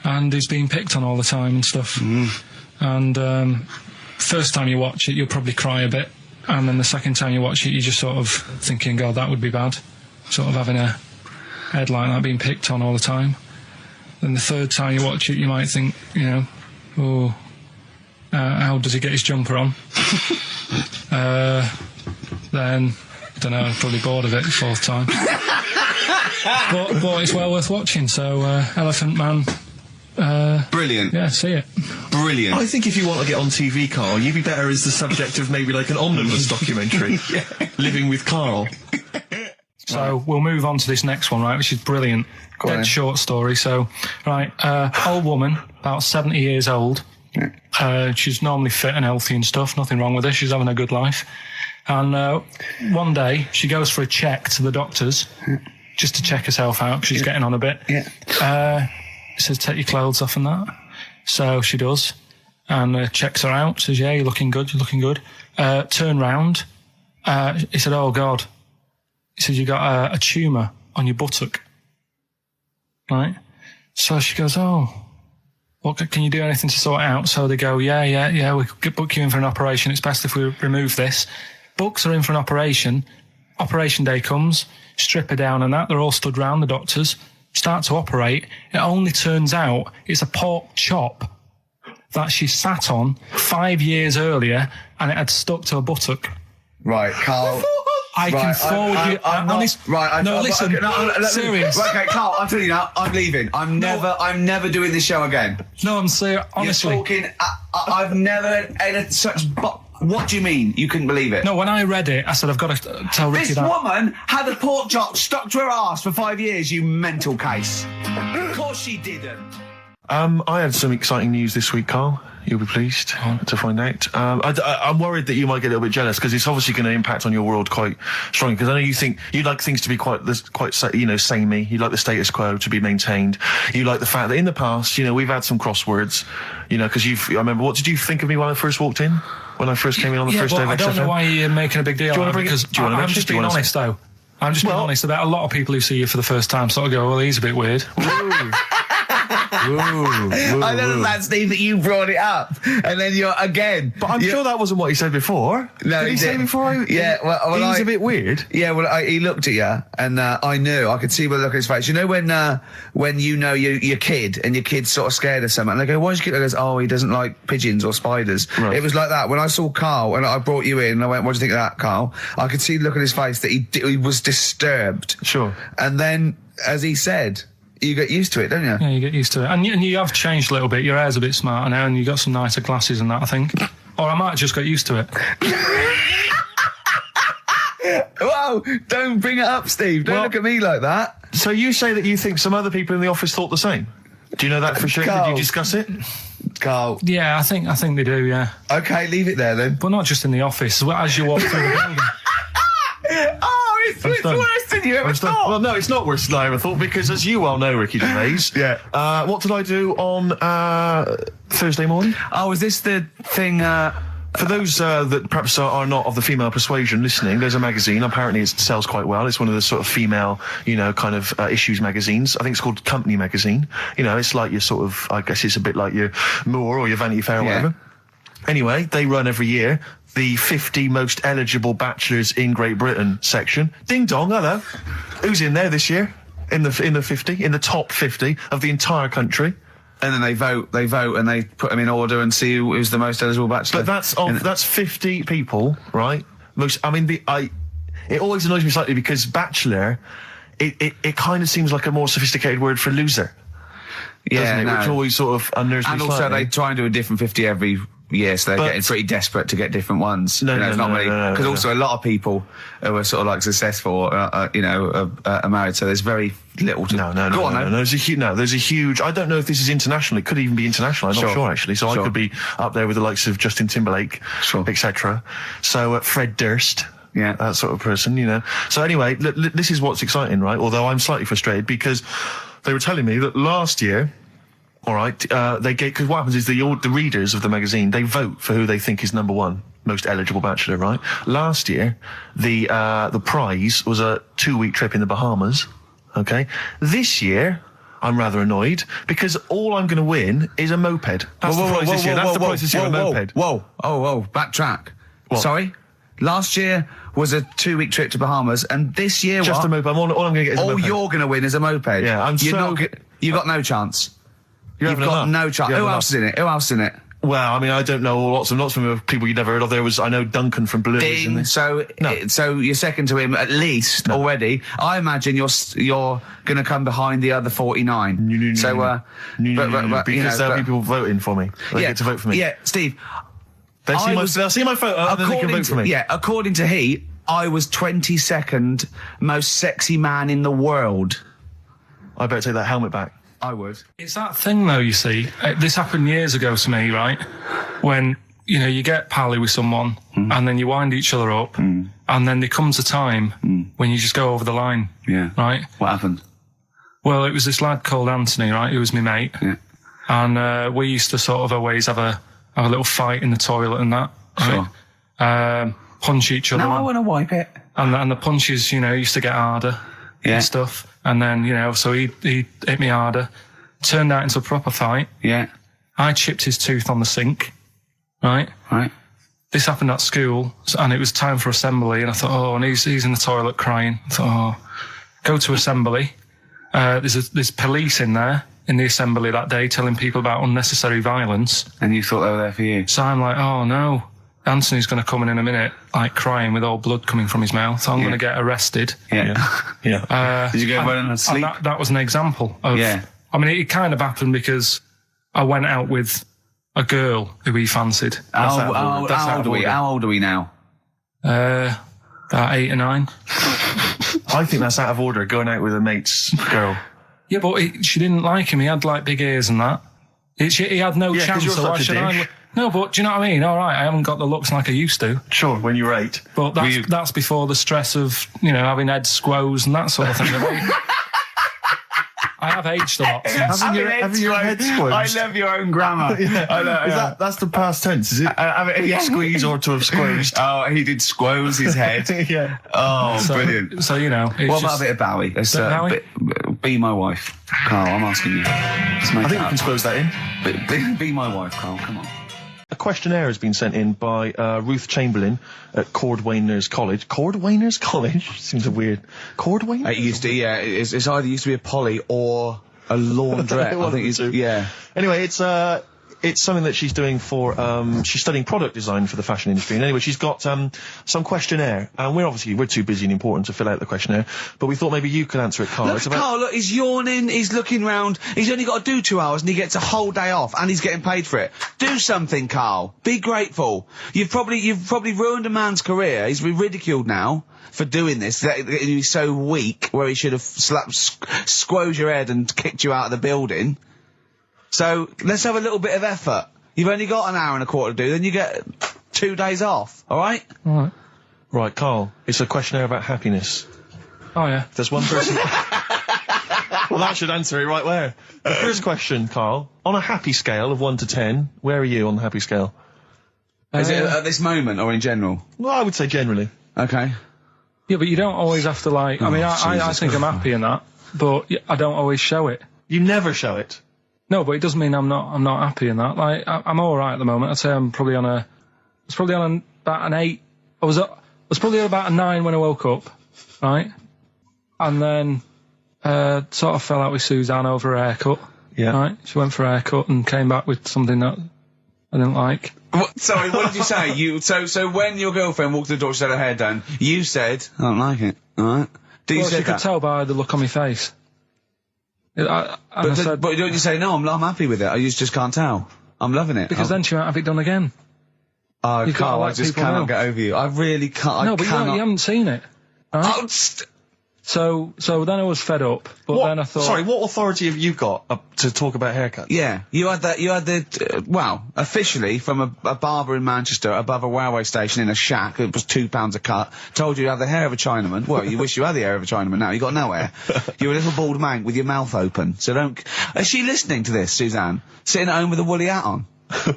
And he's being picked on all the time and stuff. And first time you watch it, you'll probably cry a bit. And then the second time you watch it, you're just sort of thinking, God, that would be bad. Sort of having a head like that being picked on all the time. Then the third time you watch it, you might think, how does he get his jumper on? Then, I don't know, I'm probably bored of it the fourth time. but it's well worth watching, so Elephant Man. Brilliant. Yeah, see it. Brilliant. I think if you want to get on TV, Carl, you'd be better as the subject of maybe like an omnibus documentary. Living with Carl. So we'll move on to this next one, right, which is brilliant. Dead short story. So, right, old woman, about 70 years old. She's normally fit and healthy and stuff. Nothing wrong with her. She's having a good life. And one day, she goes for a check to the doctors, just to check herself out, 'cause she's getting on a bit. He says, take your clothes off and that. So she does, and checks her out, says, yeah, you're looking good. Turn round. He said, oh, God. He said, you got a tumour on your buttock. Right? So she goes, oh, well, can you do anything to sort it out? So they go, yeah, we could book you in for an operation. It's best if we remove this. Books are in for an operation. Operation day comes, strip her down and that. They're all stood round, the doctors. Start to operate. It only turns out it's a pork chop that she sat on 5 years earlier, and it had stuck to her buttock. Right, Karl. I can forward you. Serious. Right, okay, Karl, I'm telling you now, I'm leaving. I'm never doing this show again. No, I'm serious. Honestly, you're talking. I've never had such. What do you mean? You couldn't believe it? No, when I read it, I said I've got to tell Ricky this woman had a pork chop stuck to her arse for 5 years. You mental case. Of course she didn't. I had some exciting news this week, Karl. You'll be pleased to find out. I'm worried that you might get a little bit jealous because it's obviously going to impact on your world quite strongly. Because I know you think you like things to be quite samey. You like the status quo to be maintained. You like the fact that in the past, we've had some crosswords. Because I remember. What did you think of me when I first walked in? When I first came in on the first day of XFM? I don't know why you're making a big deal out of it, because I'm just being honest, though. I'm just being honest about a lot of people who see you for the first time sort of go, well, he's a bit weird. I know that, Steve, that you brought it up, and then you're again. But I'm sure that wasn't what he said before. No, did he say before? Yeah, well, he's a bit weird. Yeah, well, he looked at you, and I knew, I could see by the look on his face. You know when you know your kid, and your kid's sort of scared of something, and they go, "Why's your kid?" He goes, "Oh, he doesn't like pigeons or spiders." Right. It was like that when I saw Karl, and I brought you in, and I went, "What do you think of that, Karl?" I could see the look on his face that he was disturbed. Sure. And then, as he said, you get used to it, don't you? Yeah, you get used to it. And you have changed a little bit. Your hair's a bit smarter now, and you got some nicer glasses and that, I think. Or I might have just got used to it. Whoa, don't bring it up, Steve. Don't look at me like that. So you say that you think some other people in the office thought the same? Do you know that for sure? Karl. Did you discuss it? Karl. Yeah, I think they do, yeah. Okay, leave it there then. But not just in the office, as you walk through the building. It's worse than you ever thought. Well, no, it's not worse than I ever thought, because as you well know, Ricky Gervais, what did I do on Thursday morning? Oh, is this the thing... For those that perhaps are not of the female persuasion listening, there's a magazine. Apparently it sells quite well. It's one of the sort of female, kind of issues magazines. I think it's called Company Magazine. It's like your sort of, I guess it's a bit like your Moore or your Vanity Fair or whatever. Anyway, they run every year the 50 most eligible bachelors in Great Britain section. Ding dong, hello. Who's in there this year? In the 50, in the top 50 of the entire country. And then they vote, and they put them in order and see who's the most eligible bachelor. But that's 50 people, right? It always annoys me slightly because bachelor, it kind of seems like a more sophisticated word for loser. Yeah, doesn't it? Which always sort of unnerves me. And also slightly. they try and do a different 50 every year, so they're getting pretty desperate to get different ones. No, because also a lot of people who are sort of like successful, are married, so there's very little to... No. There's a huge... I don't know if this is international. It could even be international. I'm not sure, actually. So I could be up there with the likes of Justin Timberlake, etc. So Fred Durst... Yeah, that sort of person, So anyway, this is what's exciting, right? Although I'm slightly frustrated because they were telling me that last year... All right, because what happens is the readers of the magazine, they vote for who they think is number one most eligible bachelor, right? Last year, the prize was a 2-week trip in the Bahamas. Okay, this year I'm rather annoyed because all I'm going to win is a moped. That's the prize this year. That's the prize this year, a moped. Whoa, backtrack. What? Sorry. Last year was a 2-week trip to Bahamas, and this year just a moped. All I'm going to get is a moped. All you're going to win is a moped. Yeah, you got no chance. You've got no chance. Who else is in it? Well, I mean, I don't know lots of people you never heard of. I know Duncan from Blue. Ding. So you're second to him at least already. I imagine you're going to come behind the other 49. No. Because there'll be people voting for me. They get to vote for me. Yeah, Steve. They'll see my photo and then they can vote for me. Yeah, according to Heat, I was 22nd most sexy man in the world. I better take that helmet back. I would. It's that thing, though, you see. This happened years ago to me, right? When, you get pally with someone and then you wind each other up and then there comes a time when you just go over the line. Yeah. Right? What happened? Well, it was this lad called Anthony, right? Who was my mate. Yeah. And we used to sort of always have a little fight in the toilet and that. Sure. Right? Punch each other. No, I want to wipe it. And the punches, used to get harder and stuff. And then, so he hit me harder. Turned out into a proper fight. Yeah. I chipped his tooth on the sink. Right? Right. This happened at school, and it was time for assembly, and I thought, and he's in the toilet crying. I thought, go to assembly. There's police in there in the assembly that day telling people about unnecessary violence. And you thought they were there for you? So I'm like, oh no, Anthony's going to come in a minute, like crying with all blood coming from his mouth. So I'm going to get arrested. Yeah. Did you go running and sleep? And that was an example of... Yeah. I mean, it kind of happened because I went out with a girl who he fancied. How old are we now? About 8 or 9. I think that's out of order, going out with a mate's girl. Yeah, but she didn't like him. He had like big ears and that. He had no chance. You're so why such a should dick. No, but do you know what I mean? All right, I haven't got the looks like I used to. Sure, when you were 8. But that's before the stress of, having head squoze and that sort of thing. I have aged a lot. Having your head squeezed. I love your own grammar. I know, That's the past tense, is it? Squeeze or to have squeezed. Oh, he did squoze his head. Yeah. Oh, brilliant. So, what about a bit of Bowie? Bowie? Be my wife. Carl, I'm asking you. Let's make I think it we up. can squeeze that in. Be my wife, Carl, come on. A questionnaire has been sent in by Ruth Chamberlain at Cordwainers College. Cordwainers College? Seems a weird... Cordwainers? It used to, it's either used to be a poly or a laundrette. I think it's, yeah. Anyway, it's something that she's doing for, she's studying product design for the fashion industry. And anyway, she's got, some questionnaire. And we're too busy and important to fill out the questionnaire. But we thought maybe you could answer it, Carl. Carl, he's yawning, he's looking round, he's only got to do 2 hours and he gets a whole day off and he's getting paid for it. Do something, Carl. Be grateful. You've probably ruined a man's career. He's been ridiculed now for doing this. He's so weak where he should have squozed your head and kicked you out of the building. So, let's have a little bit of effort. You've only got an hour and a quarter to do, then you get 2 days off, alright? Alright. Right, Carl, it's a questionnaire about happiness. Oh, yeah. If there's one person... Well, that should answer it right where. The first question, Carl, on a happy scale of 1 to 10, where are you on the happy scale? Is it at this moment or in general? Well, I would say generally. Okay. Yeah, but you don't always have to I think I'm happy in that, but I don't always show it. You never show it. No, but it doesn't mean I'm not happy in that. Like, I'm alright at the moment. I'd say I'm probably about an 8. I was probably about a 9 when I woke up, right? And then, sort of fell out with Suzanne over her haircut. Yeah. Right? She went for a haircut and came back with something that I didn't like. Sorry, what did you say? So when your girlfriend walked to the door, she had her hair done, you said, I don't like it, alright? She could tell by the look on my face. But don't you say, no, I'm happy with it, I just can't tell. I'm loving it. Because then she might have it done again. Oh, Carl, I just cannot get over you. I really can't. No, but you haven't seen it. Right? So then I was fed up, but then I thought... Sorry, what authority have you got to talk about haircuts? Yeah, you had officially from a barber in Manchester above a railway station in a shack, it was £2 a cut, told you to have the hair of a Chinaman. Well, you wish you had the hair of a Chinaman now, you got no hair. You're a little bald mank with your mouth open, so don't... Is she listening to this, Suzanne? Sitting at home with a woolly hat on? I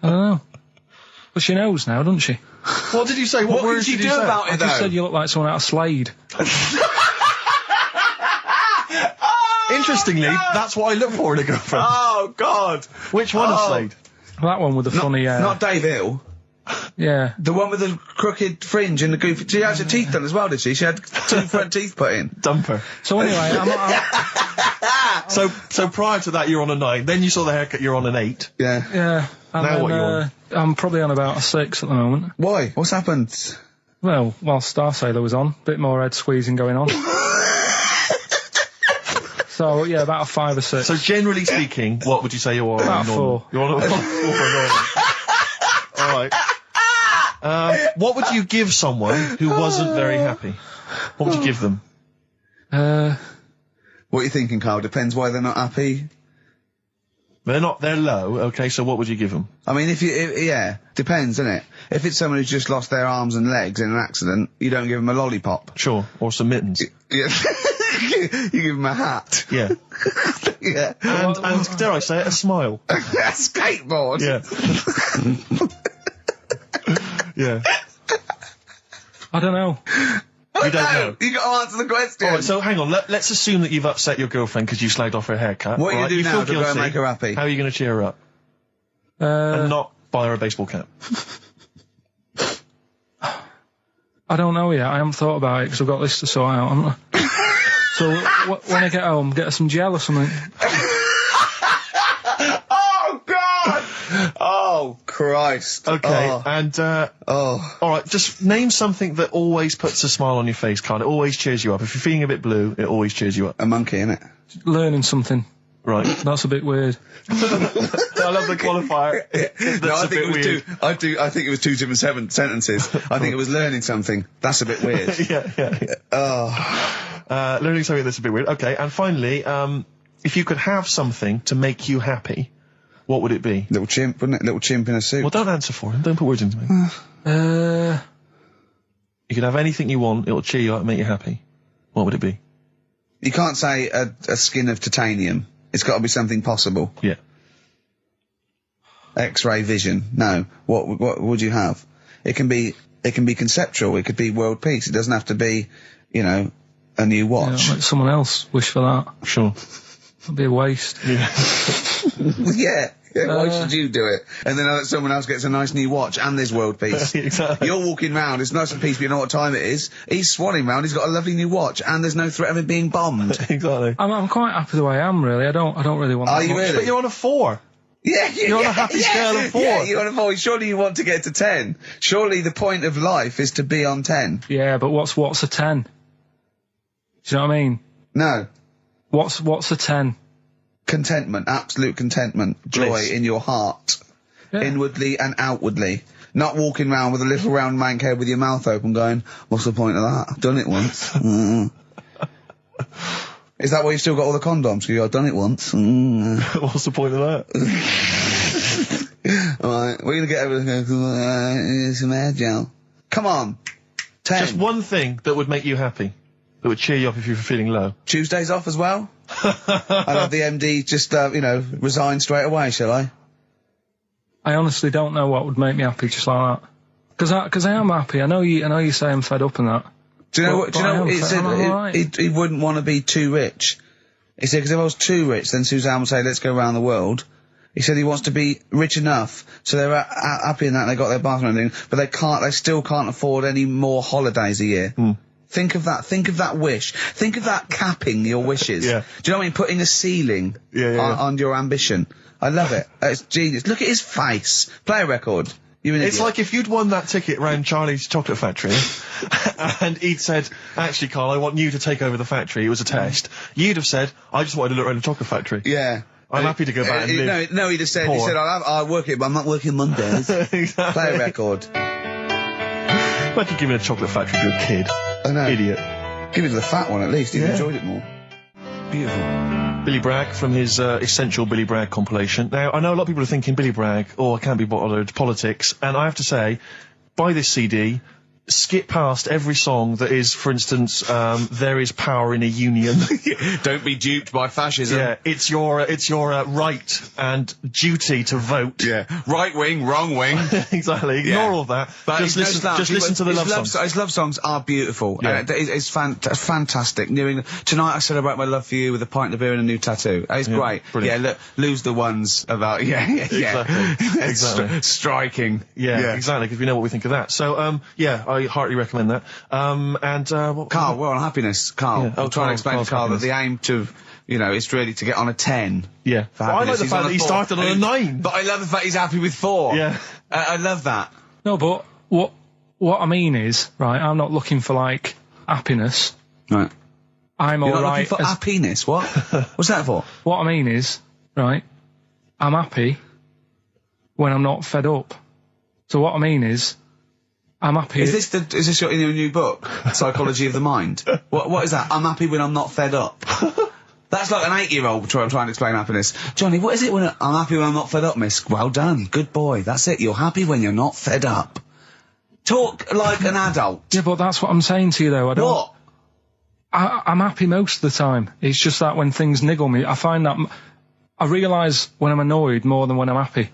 don't know. But she knows now, doesn't she? What did you say? What words did you do about it, I just said you look like someone out of Slade. Interestingly, that's what I look for in a girlfriend. Oh, God. Which one of Slade? That one with the funny... Not Dave Hill. Yeah. The one with the crooked fringe and the goofy... She had her teeth done as well, did she? She had 2 front teeth put in. Dumper. So anyway, So prior to that, you're on a 9. Then you saw the haircut, you're on an 8. Yeah. Yeah. And now then, what are you on? I'm probably on about a 6 at the moment. Why? What's happened? Well, while Star Sailor was on, bit more head squeezing going on. So, yeah, about a 5 or 6. So generally speaking, what would you say you're on? About 4. You're on a 4. Alright. What would you give someone who wasn't very happy? What would you give them? What are you thinking, Carl? Depends why they're not happy. They're low, okay, so what would you give them? I mean, yeah, depends, isn't it? If it's someone who's just lost their arms and legs in an accident, you don't give them a lollipop. Sure, or some mittens. Yeah. You give them a hat. Yeah. Yeah. And dare I say it, a smile. A skateboard. Yeah. Yeah. I don't know. You don't know. You got to answer the question. All right, so hang on. Let's assume that you've upset your girlfriend because you slagged off her haircut. What are you right? going to do now feel to go and guilty. make her happy? How are you going to cheer her up? And not buy her a baseball cap. I don't know yet. I haven't thought about it because I've got this to sort out. So when I get home, get her some gel or something. Oh, God! Oh, Christ. Okay, Oh. and, all right, just name something that always puts a smile on your face, Carl. It always cheers you up. If you're feeling a bit blue, it always cheers you up. A monkey, innit? Learning something. Right. That's a bit weird. I love the qualifier. No, I think it was weird. I think it was 2 different sentences. I think it was learning something. That's a bit weird. Yeah. Oh. Learning something that's a bit weird. Okay, and finally, if you could have something to make you happy, what would it be? Little chimp, wouldn't it? Little chimp in a suit. Well, don't answer for him. Don't put words into me. You could have anything you want. It'll cheer you up and make you happy. What would it be? You can't say a skin of titanium. It's got to be something possible. Yeah. X-ray vision. No. What would you have? It can be conceptual. It could be world peace. It doesn't have to be, a new watch. Let someone else wish for that. Sure. It'd be a waste. Yeah. Why should you do it? And then someone else gets a nice new watch and there's world peace. Exactly. You're walking round, it's nice and peaceful, you know what time it is. He's swanning round, he's got a lovely new watch and there's no threat of it being bombed. Exactly. I'm quite happy the way I am, really. I don't really want Are that you much. really? But you're on a 4. Yeah, You're on a happy scale of 4. Yeah, you're on a 4. Surely you want to get to 10. Surely the point of life is to be on 10. Yeah, but what's a 10? Do you know what I mean? No. What's a 10? Contentment, absolute contentment, joy Bliss. in your heart, Yeah. inwardly and outwardly. Not walking around with a little round mank head with your mouth open going, what's the point of that? I've done it once. Is that why you've still got all the condoms? I've done it once. What's the point of that? Alright, we're going to get over some air gel. Come on. 10. Just one thing that would make you happy. That would cheer you up if you were feeling low. Tuesdays off as well? I'll have the MD just, resign straight away, shall I? I honestly don't know what would make me happy just like that. Because I am happy. I know you say I'm fed up and that. Do you know But- what? Do you but I know? am He fed- said I'm alright. he wouldn't want to be too rich. He said because if I was too rich, then Suzanne would say, "Let's go around the world." He said he wants to be rich enough so they're happy in that they got their bathroom and everything, but they still can't afford any more holidays a year. Think of that. Think of that wish. Think of that capping your wishes. Yeah. Do you know what I mean? Putting a ceiling on your ambition. I love it. It's genius. Look at his face. Play a record. You're an It's idiot. like if you'd won that ticket round Charlie's Chocolate Factory and he'd said, actually, Carl, I want you to take over the factory. It was a test. You'd have said, I just wanted to look around the chocolate factory. Yeah. I'm happy to go back and live. No, he just said, poor. I'll work it, but I'm not working Mondays. Exactly. Play a record. Imagine giving a chocolate factory to a kid. I know. Idiot. Give it to the fat one at least. He enjoyed it more. Beautiful. Billy Bragg from his Essential Billy Bragg compilation. Now, I know a lot of people are thinking Billy Bragg, I can't be bothered, politics, and I have to say, buy this CD, skip past every song that is, for instance, There Is Power in a Union. Don't be duped by fascism. Yeah, it's your right and duty to vote. Yeah. Right wing, wrong wing. Exactly. Ignore all that. But Just his listen to the love songs. His love songs are beautiful. Yeah. It's fantastic. Tonight I celebrate my love for you with a pint of beer and a new tattoo. It's great. Brilliant. Yeah, look, lose the ones about, Exactly. Exactly. Striking. Yeah, exactly, because we know what we think of that. So, I heartily recommend that. Carl, we're on happiness. Carl, Yeah. I'm trying to explain to Carl's Carl that happiness. the aim to, is really to get on a 10. Yeah. For I like happiness. the He's fact on that a he 4. started on a 9. But I love the fact he's happy with 4. Yeah. I love that. No, but what I mean is, right, I'm not looking for, like, happiness. Right. I'm You're not alright. looking for happiness. What? What's that for? What I mean is, right, I'm happy when I'm not fed up. So what I mean is, I'm happy. Is this your new book, Psychology of the Mind? What is that? I'm happy when I'm not fed up. That's like an 8-year-old trying to explain happiness. Johnny, what is it when I'm happy when I'm not fed up, miss? Well done, good boy. That's it. You're happy when you're not fed up. Talk like an adult. Yeah, but that's what I'm saying to you, though. What? I'm happy most of the time. It's just that when things niggle me, I find that I realise when I'm annoyed more than when I'm happy.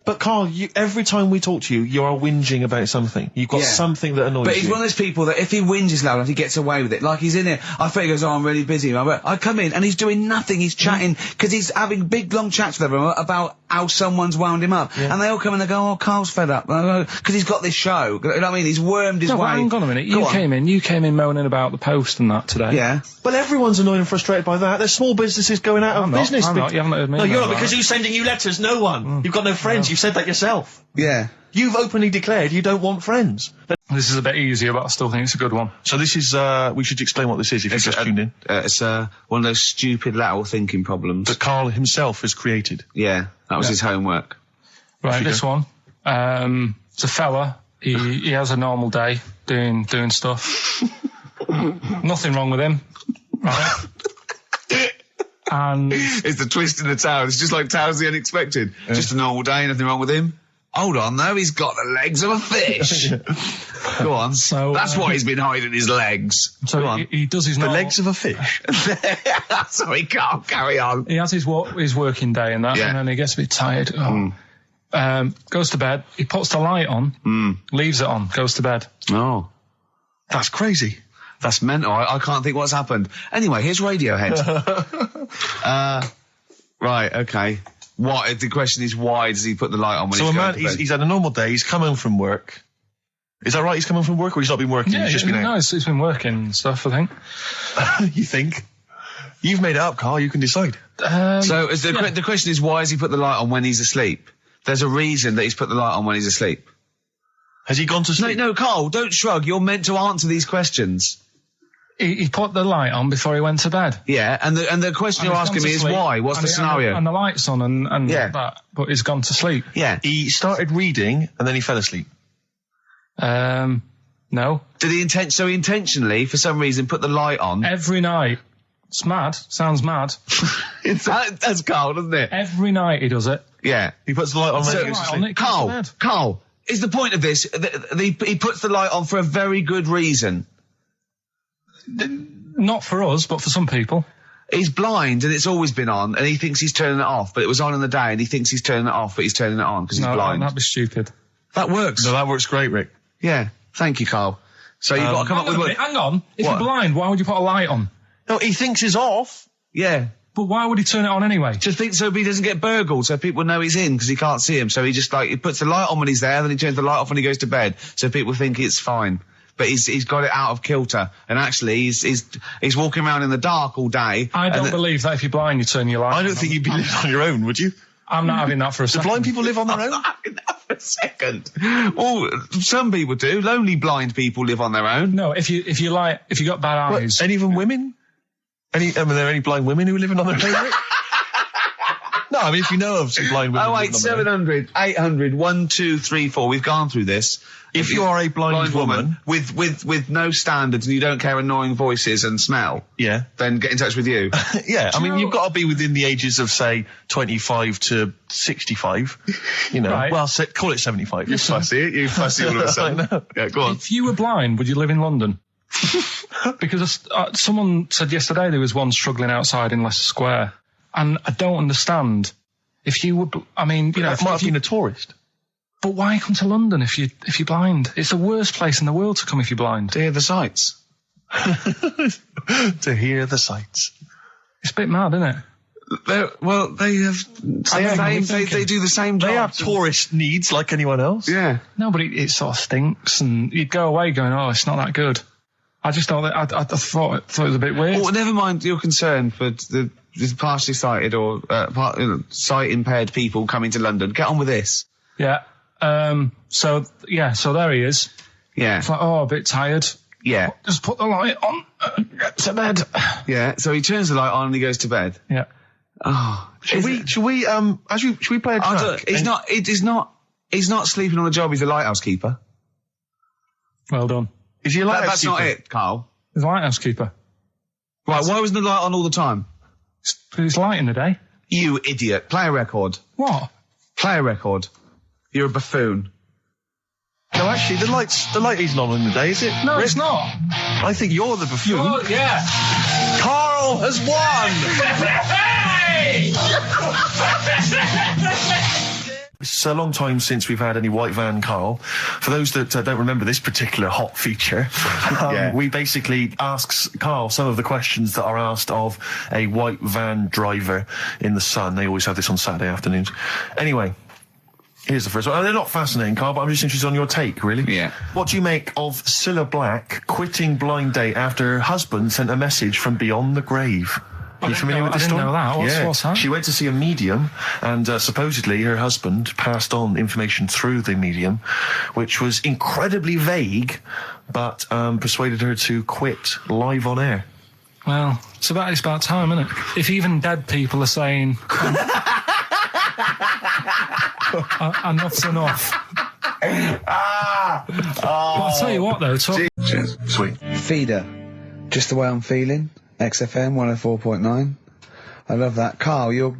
But Carl, every time we talk to you, you are whinging about something. You've got something that annoys you. But he's one of those people that if he whinges loud enough, he gets away with it. Like he's in here, I think he goes, I'm really busy. I come in and he's doing nothing. He's chatting, because he's having big, long chats with everyone about how someone's wound him up. Yeah. And they all come in and go, Carl's fed up. Because he's got this show. You know what I mean? He's wormed his way. Hang on a minute. You came in moaning about the Post and that today. Yeah. Well, everyone's annoyed and frustrated by that. There's small businesses going out of business. I'm not. You haven't heard me. No, you're not, because who's sending you letters? No one. You've got no friends. You've said that yourself. Yeah. You've openly declared you don't want friends. This is a bit easier, but I still think it's a good one. So this is, we should explain what this is if you've just tuned in. It's one of those stupid lateral thinking problems. That Carl himself has created. Yeah, that was his homework. Right, this one. It's a fella. He has a normal day doing stuff. Nothing wrong with him. Right. And it's the twist in the tale. It's just like Tales of the Unexpected. Yeah. Just a normal day, nothing wrong with him. Hold on, though, he's got the legs of a fish. Go on. So that's why he's been hiding his legs. So Go on. He does his the legs of a fish. Sorry, can't carry on. He has his working day and that, and then he gets a bit tired. Goes to bed. He puts the light on, leaves it on, goes to bed. Oh, that's crazy. That's mental. I can't think what's happened. Anyway, here's Radiohead. Right, okay. What? The question is, why does he put the light on when he's going to bed? He's had a normal day. He's come home from work. Is that right? He's come home from work, or he's not been working? Yeah, he's just been out? No, he's been working and stuff, I think. You think? You've made it up, Carl. You can decide. So the question is, why has he put the light on when he's asleep? There's a reason that he's put the light on when he's asleep. Has he gone to sleep? No, Carl, don't shrug. You're meant to answer these questions. He put the light on before he went to bed. Yeah, and the question you're asking me is why? What's the scenario? And the light's on and that, but he's gone to sleep. Yeah. He started reading and then he fell asleep. No. Did he intentionally, for some reason, put the light on? Every night. It's mad. Sounds mad. That's Carl, doesn't it? Every night he does it. Yeah. He puts the light on when he goes to sleep. Carl, is the point of this, he puts the light on for a very good reason. Not for us, but for some people. He's blind and it's always been on, and he thinks he's turning it off, but it was on in the day, and he thinks he's turning it off, but he's turning it on because he's blind. That'd be stupid. That works. No, that works great, Rick. Yeah. Thank you, Carl. So you've got to come up with what... Hang on. If you're blind, why would you put a light on? No, he thinks it's off. Yeah. But why would he turn it on anyway? Just think so he doesn't get burgled, so people know he's in because he can't see him. So he just he puts the light on when he's there, then he turns the light off when he goes to bed, so people think it's fine. But he's got it out of kilter, and actually he's walking around in the dark all day. I don't believe that if you're blind, you turn your light on. I don't think you'd be living on your own, would you? I'm not having that for a second. Do blind people live on their own? I'm not having that for a second. Well, some people do. Lonely blind people live on their own. No, if you got bad eyes. Any of them women? Are there any blind women who are living on their own? No, I mean, if you know of some blind women. 08700 800 1234. We've gone through this. If you are a blind woman with no standards and you don't care annoying voices and smell, then get in touch with you. Yeah, I mean, you've got to be within the ages of, say, 25 to 65. You know, right. Well, call it 75. You fussy, you fussy all of a sudden. Yeah, go on. If you were blind, would you live in London? Because someone said yesterday there was one struggling outside in Leicester Square, and I don't understand. If you would, I mean, you know, might have been a tourist. But why come to London if you're blind? It's the worst place in the world to come if you're blind. To hear the sights. To hear the sights. It's a bit mad, isn't it? They do the same job. They have tourist needs like anyone else. Yeah. No, but it sort of stinks, and you'd go away going, oh, it's not that good. I just thought I thought it was a bit weird. Well, never mind your concern for the partially sighted or sight impaired people coming to London. Get on with this. Yeah. So there he is. Yeah. It's like, oh, a bit tired. Yeah. Just put the light on, get to bed. Yeah. So he turns the light on and he goes to bed. Yeah. Oh. Should we play a track? He's not sleeping on the job. He's a lighthouse keeper. Well done. Is he a lighthouse That's keeper? not it, Carl. He's a lighthouse keeper. Right. Why wasn't the light on all the time? Because it's light in the day. You idiot. Play a record. What? Play a record. You're a buffoon. No, actually, the light isn't on in the day, is it? No, Rick? it's not. I think you're the buffoon. Oh, yeah. Carl has won! It's a long time since we've had any white van Carl. For those that don't remember this particular hot feature, we basically ask Carl some of the questions that are asked of a white van driver in the Sun. They always have this on Saturday afternoons. Anyway, here's the first one. They're not fascinating, Carl, but I'm just interested on your take, really. Yeah. What do you make of Cilla Black quitting Blind Date after her husband sent a message from beyond the grave? Are you familiar with this story? I didn't know that. What's that? She went to see a medium, and supposedly her husband passed on information through the medium, which was incredibly vague, but persuaded her to quit live on air. Well, it's about time, isn't it? If even dead people are saying enough's enough. But I'll tell you what, though. Cheers. Sweet. Feeder. Just the way I'm feeling. XFM 104.9. I love that. Carl, you're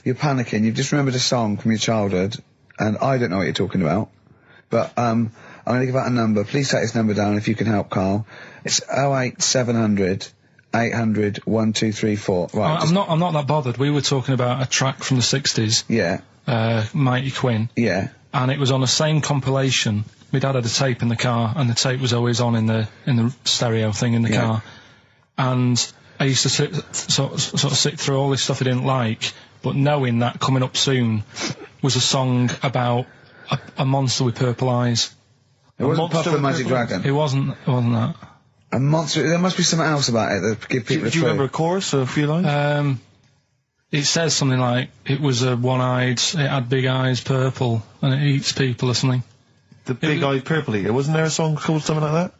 panicking. You've just remembered a song from your childhood, and I don't know what you're talking about. But I'm going to give out a number. Please take this number down if you can help, Carl. It's 08700 800 1234. Right. I'm not that bothered. We were talking about a track from the 60s. Yeah. Mighty Quinn. Yeah. And it was on the same compilation. My dad had a tape in the car, and the tape was always on in the stereo thing in the car. And I used to sort of sit through all this stuff I didn't like, but knowing that coming up soon was a song about a monster with purple eyes. It wasn't Puff the Magic Dragon. It wasn't that. A monster. There must be something else about it that give people. Do you remember a chorus or a few lines? It says something like it was a one-eyed, it had big eyes, purple, and it eats people or something. The big-eyed purple eater. Wasn't there a song called something like that?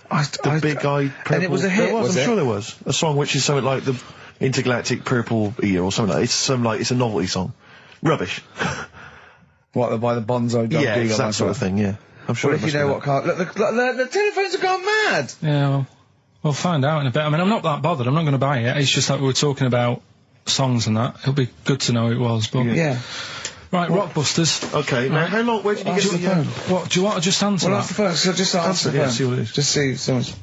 The big-eyed purple... And it was a hit, I'm sure there was. A song which is something like the Intergalactic Purple Eater or something like that. It's a novelty song. Rubbish. What, by the Bonzo Dog? Yeah, it's that sort of thing, yeah. I'm sure if you know what Carl... Look, the telephones have gone mad! Yeah, well, we'll find out in a bit. I mean, I'm not that bothered. I'm not going to buy it. It's just that we were talking about songs and that. It'll be good to know who it was, but... Yeah. Right, Rockbusters. Okay, now how long... Where did you get the phone? What, do you want to just answer Well, that? answer the phone, so just answer the phone. See what it is. Just see someone's...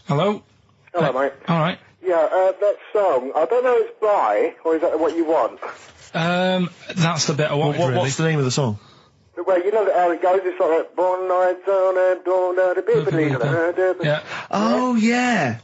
Hello? Hello, mate. All right. Yeah, that song, I don't know if it's by, or is that what you want? That's the bit I wanted, really. What's the name of the song? Well, you know how it goes, it's like, Born Nights on and Dawn at a bit. Yeah. Oh, yeah.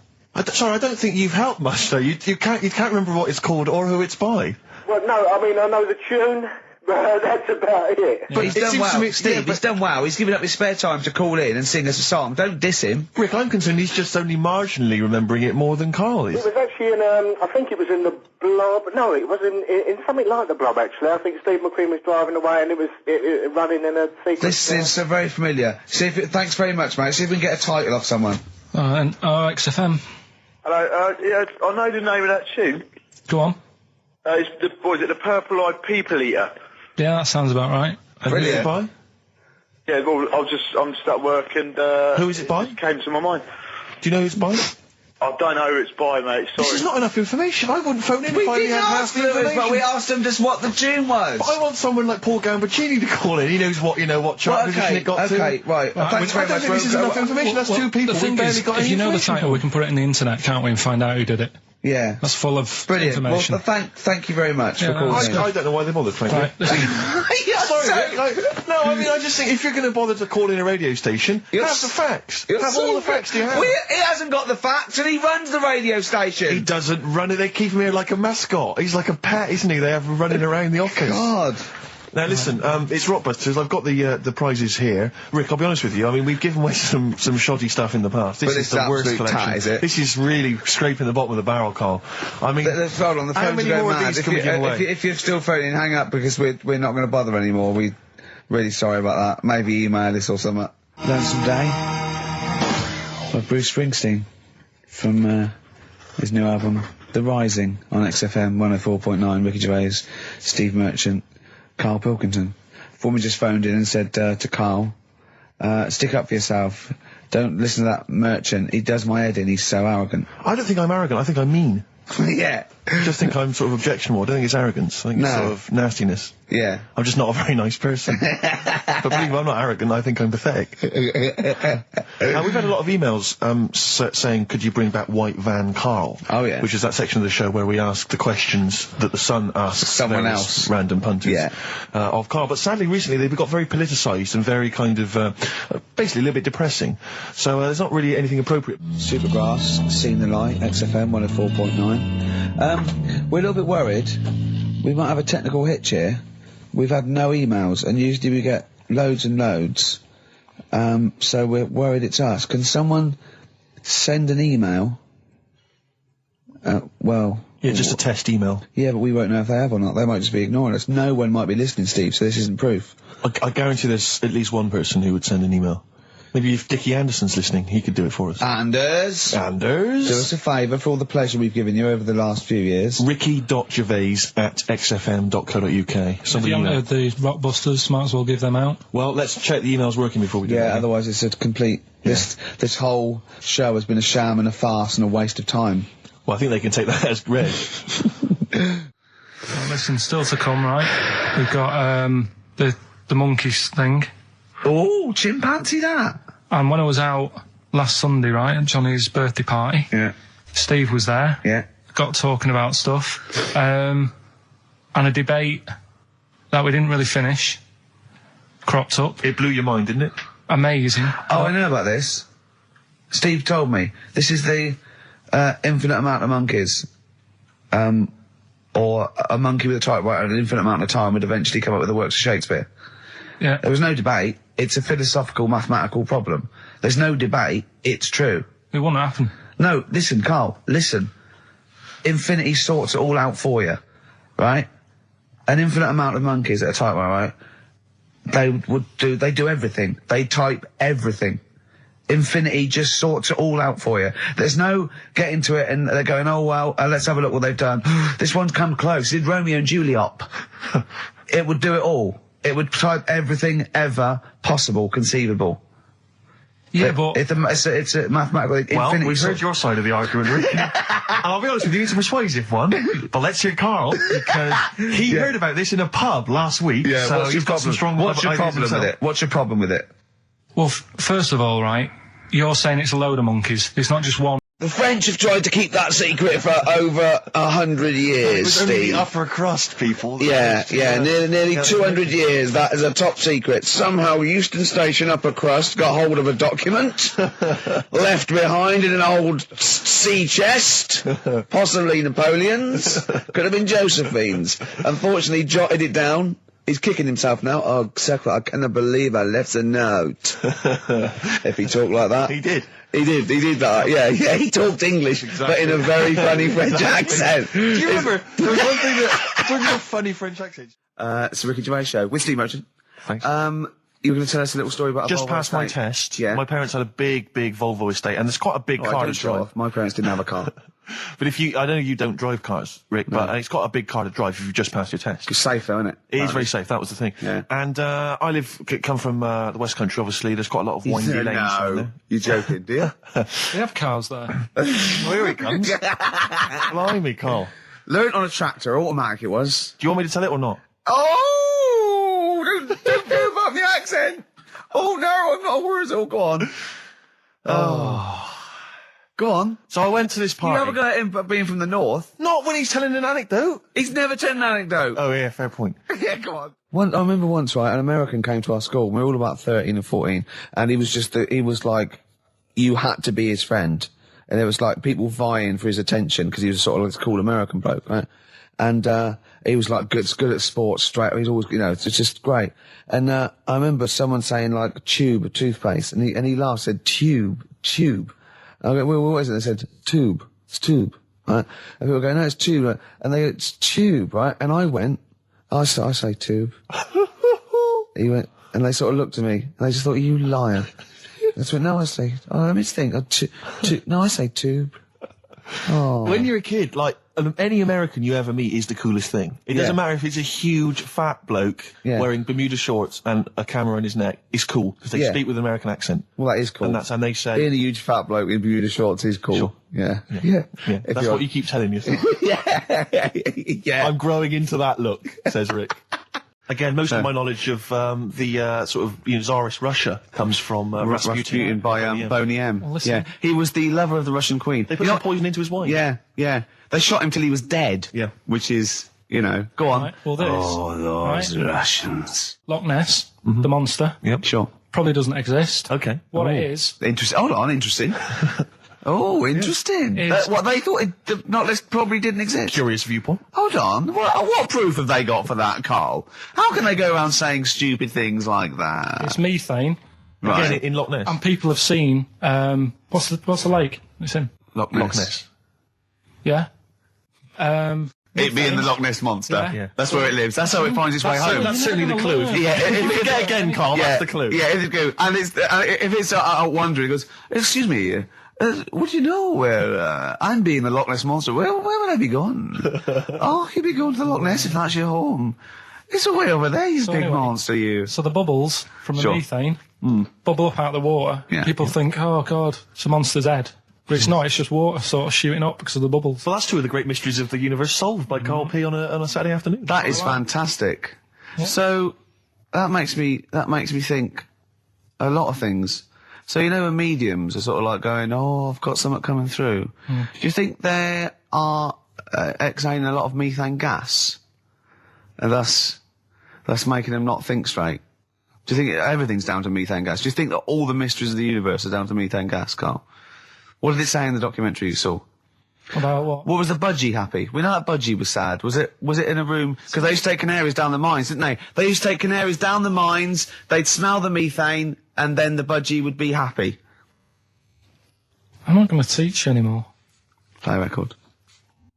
Sorry, I don't think you've helped much, though. You can't remember what it's called or who it's by. Well, no, I mean, I know the tune, but that's about it. But he's done well. Steve, he's done well. He's given up his spare time to call in and sing us a song. Don't diss him. Rick, I'm concerned he's just only marginally remembering it more than Carl is. It was actually in, I think it was in the Blob. No, it was in something like the Blob, actually. I think Steve McQueen was driving away and it was running in a sequence. This is so very familiar. Thanks very much, mate. See if we can get a title off someone. And XFM. Hello, yeah, I know the name of that tune. Go on. It's the Purple-Eyed People Eater? Yeah, that sounds about right. Brilliant. Who's it by? Yeah, well, I'm just at work and... who is it by? It came to my mind. Do you know who it's by? I don't know who it's by, mate, sorry. This is not enough information. I wouldn't phone in if I had half the information. But we asked him just what the tune was. But I want someone like Paul Gambaccini to call in. He knows what chart position it got to. Okay, right. Thanks very much. I don't think this is enough information. That's two people. The thing is, if you know the title, we can put it in the internet, can't we, and find out who did it. Yeah. That's full of brilliant information. Well, thank you very much for calling in. I don't know why they bothered, frankly. Sorry, no, I mean, I just think if you're going to bother to call in a radio station, have the facts. Have all the facts you have. He hasn't got the facts, and he runs the radio station. He doesn't run it. They keep him here like a mascot. He's like a pet, isn't he? They have him running around the office. God. Now listen, it's Rockbusters. I've got the prizes here. Rick, I'll be honest with you. I mean, we've given away some shoddy stuff in the past. This is the worst collection. Is it? This is really scraping the bottom of the barrel, Carl. I mean, hold on, the phone's going mad. If you're still phoning, hang up because we're not going to bother anymore. We're really sorry about that. Maybe email us or something. Lonesome Day by Bruce Springsteen from his new album, The Rising, on XFM 104.9. Ricky Gervais, Steve Merchant, Karl Pilkington. Foreman just phoned in and said to Karl, stick up for yourself. Don't listen to that Merchant. He does my head in. He's so arrogant. I don't think I'm arrogant. I think I'm mean. Yeah. I just think I'm sort of objectionable. I don't think it's arrogance. I think it's sort of nastiness. Yeah. I'm just not a very nice person. But believe me, I'm not arrogant. I think I'm pathetic. We've had a lot of emails saying, could you bring back White Van Karl? Oh, yeah. Which is that section of the show where we ask the questions that the Sun asks someone various else, random punters of Karl. But sadly, recently they've got very politicised and very kind of basically a little bit depressing. So there's not really anything appropriate. Supergrass, Seen the Light, XFM 104.9. We're a little bit worried. We might have a technical hitch here. We've had no emails, and usually we get loads and loads. So we're worried it's us. Can someone send an email? Yeah, just a test email. Yeah, but we won't know if they have or not. They might just be ignoring us. No one might be listening, Steve, so this isn't proof. I guarantee there's at least one person who would send an email. Maybe if Dickie Anderson's listening, he could do it for us. Anders! Do us a favour for all the pleasure we've given you over the last few years. Ricky.gervais@xfm.co.uk. If you haven't heard the Rockbusters, might as well give them out. Well, let's check the email's working before we do that. Yeah, otherwise it's a complete... This whole show has been a sham and a farce and a waste of time. Well, I think they can take that as read. Well, listen, still to come, right? We've got the monkeys thing. Oh, chimpanzee that. And when I was out last Sunday, right, at Johnny's birthday party, Steve was there. Yeah. Got talking about stuff. And a debate that we didn't really finish cropped up. It blew your mind, didn't it? Amazing. Oh, I know about this. Steve told me. This is the infinite amount of monkeys. Or a monkey with a typewriter at an infinite amount of time would eventually come up with the works of Shakespeare. Yeah. There was no debate. It's a philosophical, mathematical problem. There's no debate. It's true. It won't happen. No, listen, Karl, listen. Infinity sorts it all out for you, right? An infinite amount of monkeys at a typewriter, right? They do everything. They type everything. Infinity just sorts it all out for you. There's no getting to it and they're going, oh, well, let's have a look what they've done. This one's come close. Did Romeo and Juliet. It would do it all. It would type everything ever possible, conceivable. Yeah, but... It's a mathematical... Well, we've heard your side of the argument, Rick. And I'll be honest with you, it's a persuasive one. But let's hear Karl, because he heard about this in a pub last week. Yeah, so what's your problem? What's your problem with it? What's your problem with it? Well, first of all, right, you're saying it's a load of monkeys. It's not just one. The French have tried to keep that secret for over 100 years, It was only Steve. the upper crust people. Nearly 200 years. That is a top secret. Somehow Euston Station upper crust got hold of a document left behind in an old sea chest, possibly Napoleon's, could have been Josephine's. Unfortunately, jotted it down. He's kicking himself now. Oh, Secretary, I cannot believe I left a note. If he talked like that. He did. He did that, yeah, he talked English, but in a very funny French accent. Do you remember, there was one thing that, talking about funny French accents. It's the Ricky Gervais Show with Steve Merchant. Thanks. You were going to tell us a little story about Just a Volvo past my estate. test, Yeah. my parents had a big Volvo estate, and there's quite a big I car don't to drive. drive. My parents didn't have a car. But I know you don't drive cars, Rick, but it's got a big car to drive if you've just passed your test. It's safe though, isn't it? It is very safe, that was the thing. Yeah. And I come from the West Country, obviously, there's quite a lot of windy lanes around there. You're joking, do you? They have cars there. Well, here he comes. Blimey, Karl. Learned on a tractor, automatic it was. Do you want me to tell it or not? Oh! Don't move up the accent! Oh no, I'm not a Wurzel, go on. Go on. So I went to this You party. never got him being from the north. Not when he's telling an anecdote. He's never told an anecdote. Oh yeah, fair point. Yeah, go on. I remember once, right, an American came to our school. We were all about 13 and 14, and he was like, you had to be his friend. And there was like people vying for his attention because he was sort of like this cool American bloke, right? And, he was like good at sports, straight, he's always, it's just great. And, I remember someone saying like tube, a toothpaste, and he laughed, said tube. I go, well, what is it? They said tube. It's tube, right? And people go, no, it's tube. Right? And they go, it's tube, right? And I went, I say tube. He went, and they sort of looked at me, and they just thought, you liar. I went, no, I say, let me think. No, I say tube. Oh. When you're a kid, like, any American you ever meet is the coolest thing. It doesn't matter if it's a huge, fat bloke wearing Bermuda shorts and a camera on his neck. It's cool, because they speak with an American accent. Well, that is cool. And they say... Being a huge fat bloke in Bermuda shorts is cool. Sure. Yeah. That's what you keep telling yourself. Yeah. I'm growing into that look, says Rick. Again, most of my knowledge of the sort of Tsarist Russia comes from Rasputin by Boney M. Well, listen. Yeah, he was the lover of the Russian queen. They put some poison into his wine. Yeah. They shot him till he was dead. Yeah. Which is, go on. Right, well, this. Oh, those Russians. Loch Ness, the monster, Yep. Sure. probably doesn't exist. Okay. What it is, Interesting. Hold on, interesting. Oh, interesting. Is- What they thought Loch Ness probably didn't exist. Curious viewpoint. Hold on. What proof have they got for that, Carl? How can they go around saying stupid things like that? it's methane, Right. Again, in Loch Ness. and people have seen, what's the lake? It's in. Loch Loch Ness. Yeah? It being the Loch Ness Monster. Yeah. Yeah. That's where it lives. That's how it finds its way home. That's certainly the clue. Yeah, If you get again, Carl, that's the clue. Yeah, if you go, and it's if it's out wandering, it goes, excuse me, would you know where I'm being the Loch Ness Monster? Where would I be going? Oh, you'd be going to the Loch Ness if that's your home. It's way over there, you So big anyway, monster, you. So the bubbles from the Sure. methane bubble up out of the water. Yeah. People think, oh God, it's a monster's head. But it's not, it's just water sort of shooting up because of the bubbles. Well, that's two of the great mysteries of the universe solved by Karl P on a Saturday afternoon. That is fantastic. So that makes me think a lot of things. So when mediums are sort of like going, oh, I've got something coming through. Do you think they are exhaling a lot of methane gas, and thus making them not think straight? Do you think everything's down to methane gas? Do you think that all the mysteries of the universe are down to methane gas, Carl? What did it say in the documentary you saw? About what? What was the Budgie happy? We know that Budgie was sad. Was it in a room? Because they used to take canaries down the mines, didn't they? They used to take canaries down the mines, they'd smell the methane, and then the Budgie would be happy. I'm not going to teach you anymore. Play a record.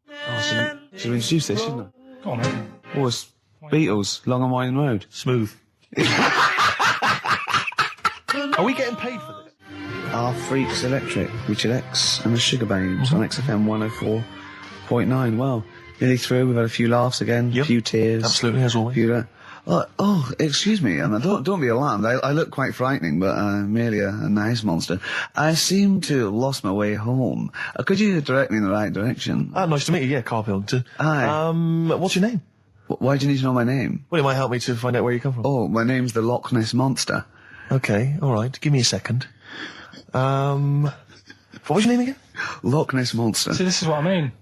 Oh, should we introduce this, shouldn't we? Go on, mate. Oh, it's Beatles, Long and Winding Road. Smooth. Are we getting paid for this? Our Freaks Electric, Richard X and the Sugar Babes on XFM 104.9. Well, nearly through. We've had a few laughs again, a few tears. Absolutely, as always. Excuse me, and don't be alarmed. I look quite frightening, but merely a nice monster. I seem to have lost my way home. Could you direct me in the right direction? Nice to meet you. Yeah, Karl Pilkington. Hi. What's your name? Why do you need to know my name? Well, it might help me to find out where you come from. Oh, my name's the Loch Ness Monster. Okay, all right. Give me a second. What was your name again? Loch Ness Monster. See, this is what I mean.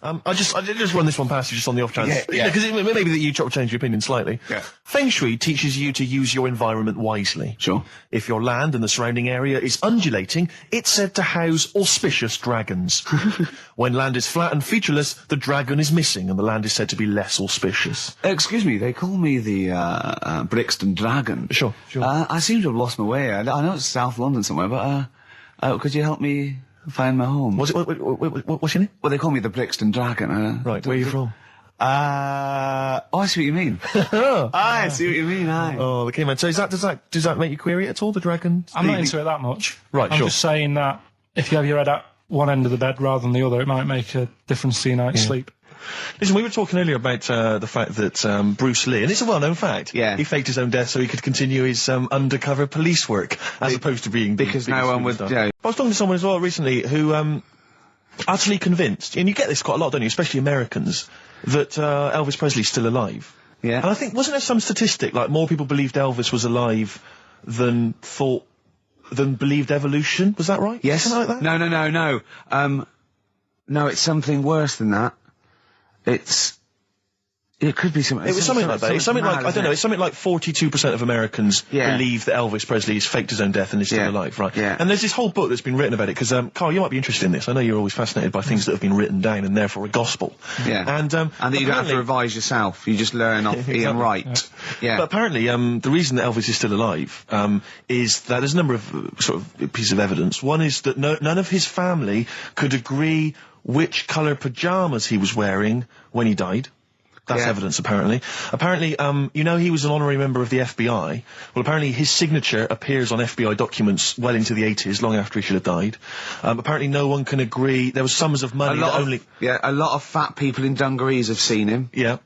I just run this one past you just on the off chance. Yeah. Because it may be that you change your opinion slightly. Yeah. Feng Shui teaches you to use your environment wisely. Sure. If your land and the surrounding area is undulating, it's said to house auspicious dragons. When land is flat and featureless, the dragon is missing and the land is said to be less auspicious. Excuse me, they call me the Brixton Dragon. Sure. I seem to have lost my way. I know it's South London somewhere, but could you help me find my home? What's your name? Well, they call me the Brixton Dragon. Right, where are you from? I see what you mean. I see what you mean, aye. Oh, okay, man. So does that make you query it at all, the dragon? I'm not into it that much. Right, I'm sure. just saying that if you have your head at one end of the bed rather than the other, it might make a difference to your night's sleep. Listen, we were talking earlier about the fact that Bruce Lee, and it's a well-known fact, Yeah. he faked his own death so he could continue his undercover police work, as opposed to being because the no one would. superstar. Yeah. I was talking to someone as well recently who utterly convinced, and you get this quite a lot, don't you, especially Americans, that Elvis Presley's still alive. Yeah. And I think, wasn't there some statistic, like more people believed Elvis was alive than believed evolution? Was that right? Yes. Something like that? No. No, it's something worse than that. It could be something. It was something like that. It's something like, I don't know, it's something like 42% of Americans Yeah. believe that Elvis Presley has faked his own death and is still Yeah. alive, right? Yeah. And there's this whole book that's been written about it, because, Carl, you might be interested in this. I know you're always fascinated by things that have been written down and therefore a gospel. Yeah. And that you don't have to apparently- revise yourself. You just learn off Ian Exactly. Wright. Yeah. But apparently, the reason that Elvis is still alive is that there's a number of sort of pieces of evidence. One is that none of his family could agree which colour pyjamas he was wearing when he died. That's Yeah. evidence, apparently. Apparently, he was an honorary member of the FBI. Well, apparently his signature appears on FBI documents well into the 80s, long after he should have died. Apparently no one can agree. There was sums of money that only... a lot of fat people in dungarees have seen him. Yeah.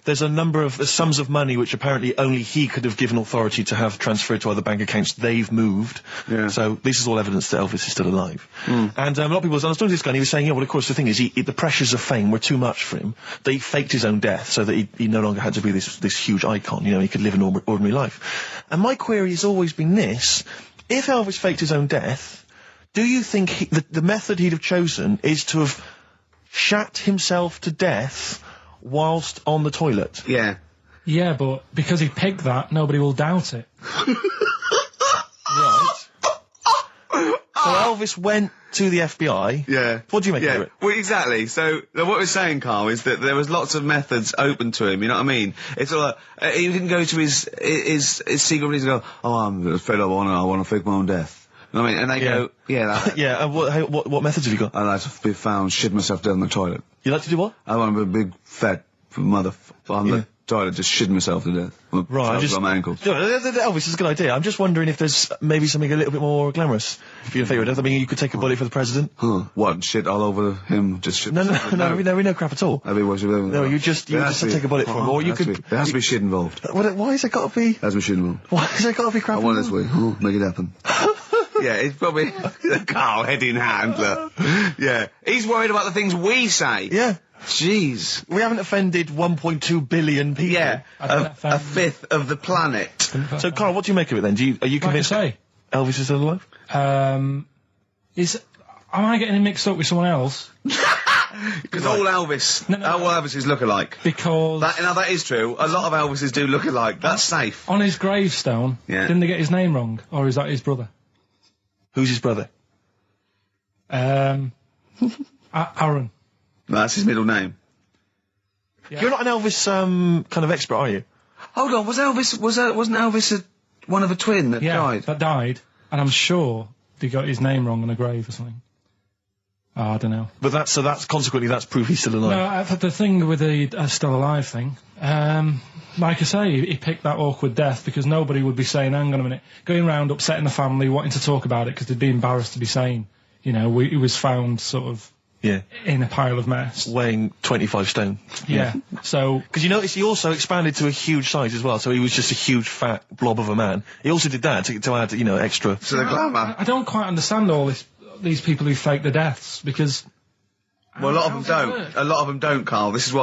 there's a number of sums of money which apparently only he could have given authority to have transferred to other bank accounts. They've moved. Yeah. So this is all evidence that Elvis is still alive. And a lot of people, I was talking to this guy and he was saying, yeah, well, of course, the thing is, the pressures of fame were too much for him. That he faked his own death so that he no longer had to be this huge icon. You know, he could live an ordinary life. And my query has always been this. If Elvis faked his own death, do you think the method he'd have chosen is to have shat himself to death whilst on the toilet? Yeah. Yeah, but because he picked that, nobody will doubt it. Right. So Elvis went to the FBI. Yeah. What do you make of it? Well, exactly. So what we're saying, Carl, is that there was lots of methods open to him. You know what I mean? It's all like, he didn't go to his secret reason to go, oh, I'm fed up, I want to fake my own death. You know what I mean? And they go, yeah, that. Yeah, and what methods have you got? I like to be found, shit myself down the toilet. You like to do what? I want to be a big, fat on the toilet, just shitting myself to death. Right, just on my ankles. Yeah, Elvis is a good idea. I'm just wondering if there's maybe something a little bit more glamorous for your favourite death. I mean, you could take a bullet for the president. Huh. What? Shit all over him? Just shit? No, we know crap at all. No, you just take a bullet for him, or you could. There has to be shit involved. Why has it got to be? There has to be shit involved. Why has it got to be crap? I want it this way. Oh, make it happen. Yeah, it's probably Carl, head in hand. Look. Yeah, he's worried about the things we say. Yeah. Jeez. We haven't offended 1.2 billion people. Yeah, a fifth of the planet. So, Carl, what do you make of it then? Are you convinced Elvis is still alive? Am I getting him mixed up with someone else? Because all Elvis, all Elvises look alike. Because that is true. A lot of Elvises do look alike. That's safe. On his gravestone, didn't they get his name wrong, or is that his brother? Who's his brother? Aaron. That's his middle name. Yeah. You're not an Elvis kind of expert, are you? Hold on, wasn't Elvis one of a twin that died? That died, and I'm sure they got his name wrong on a grave or something. Oh, I don't know. But that's consequently that's proof he's still alive. No, the thing with the still alive thing, like I say, he picked that awkward death because nobody would be saying, hang on a minute, going around upsetting the family, wanting to talk about it because they'd be embarrassed to be saying, you know, he was found sort of in a pile of mess. Weighing 25 stone. Yeah. So... Because you notice he also expanded to a huge size as well, so he was just a huge fat blob of a man. He also did that to add, you know, extra... To the glamour. I don't quite understand these people who fake the deaths, because... Well, a lot of them don't. A lot of them don't, Carl. This is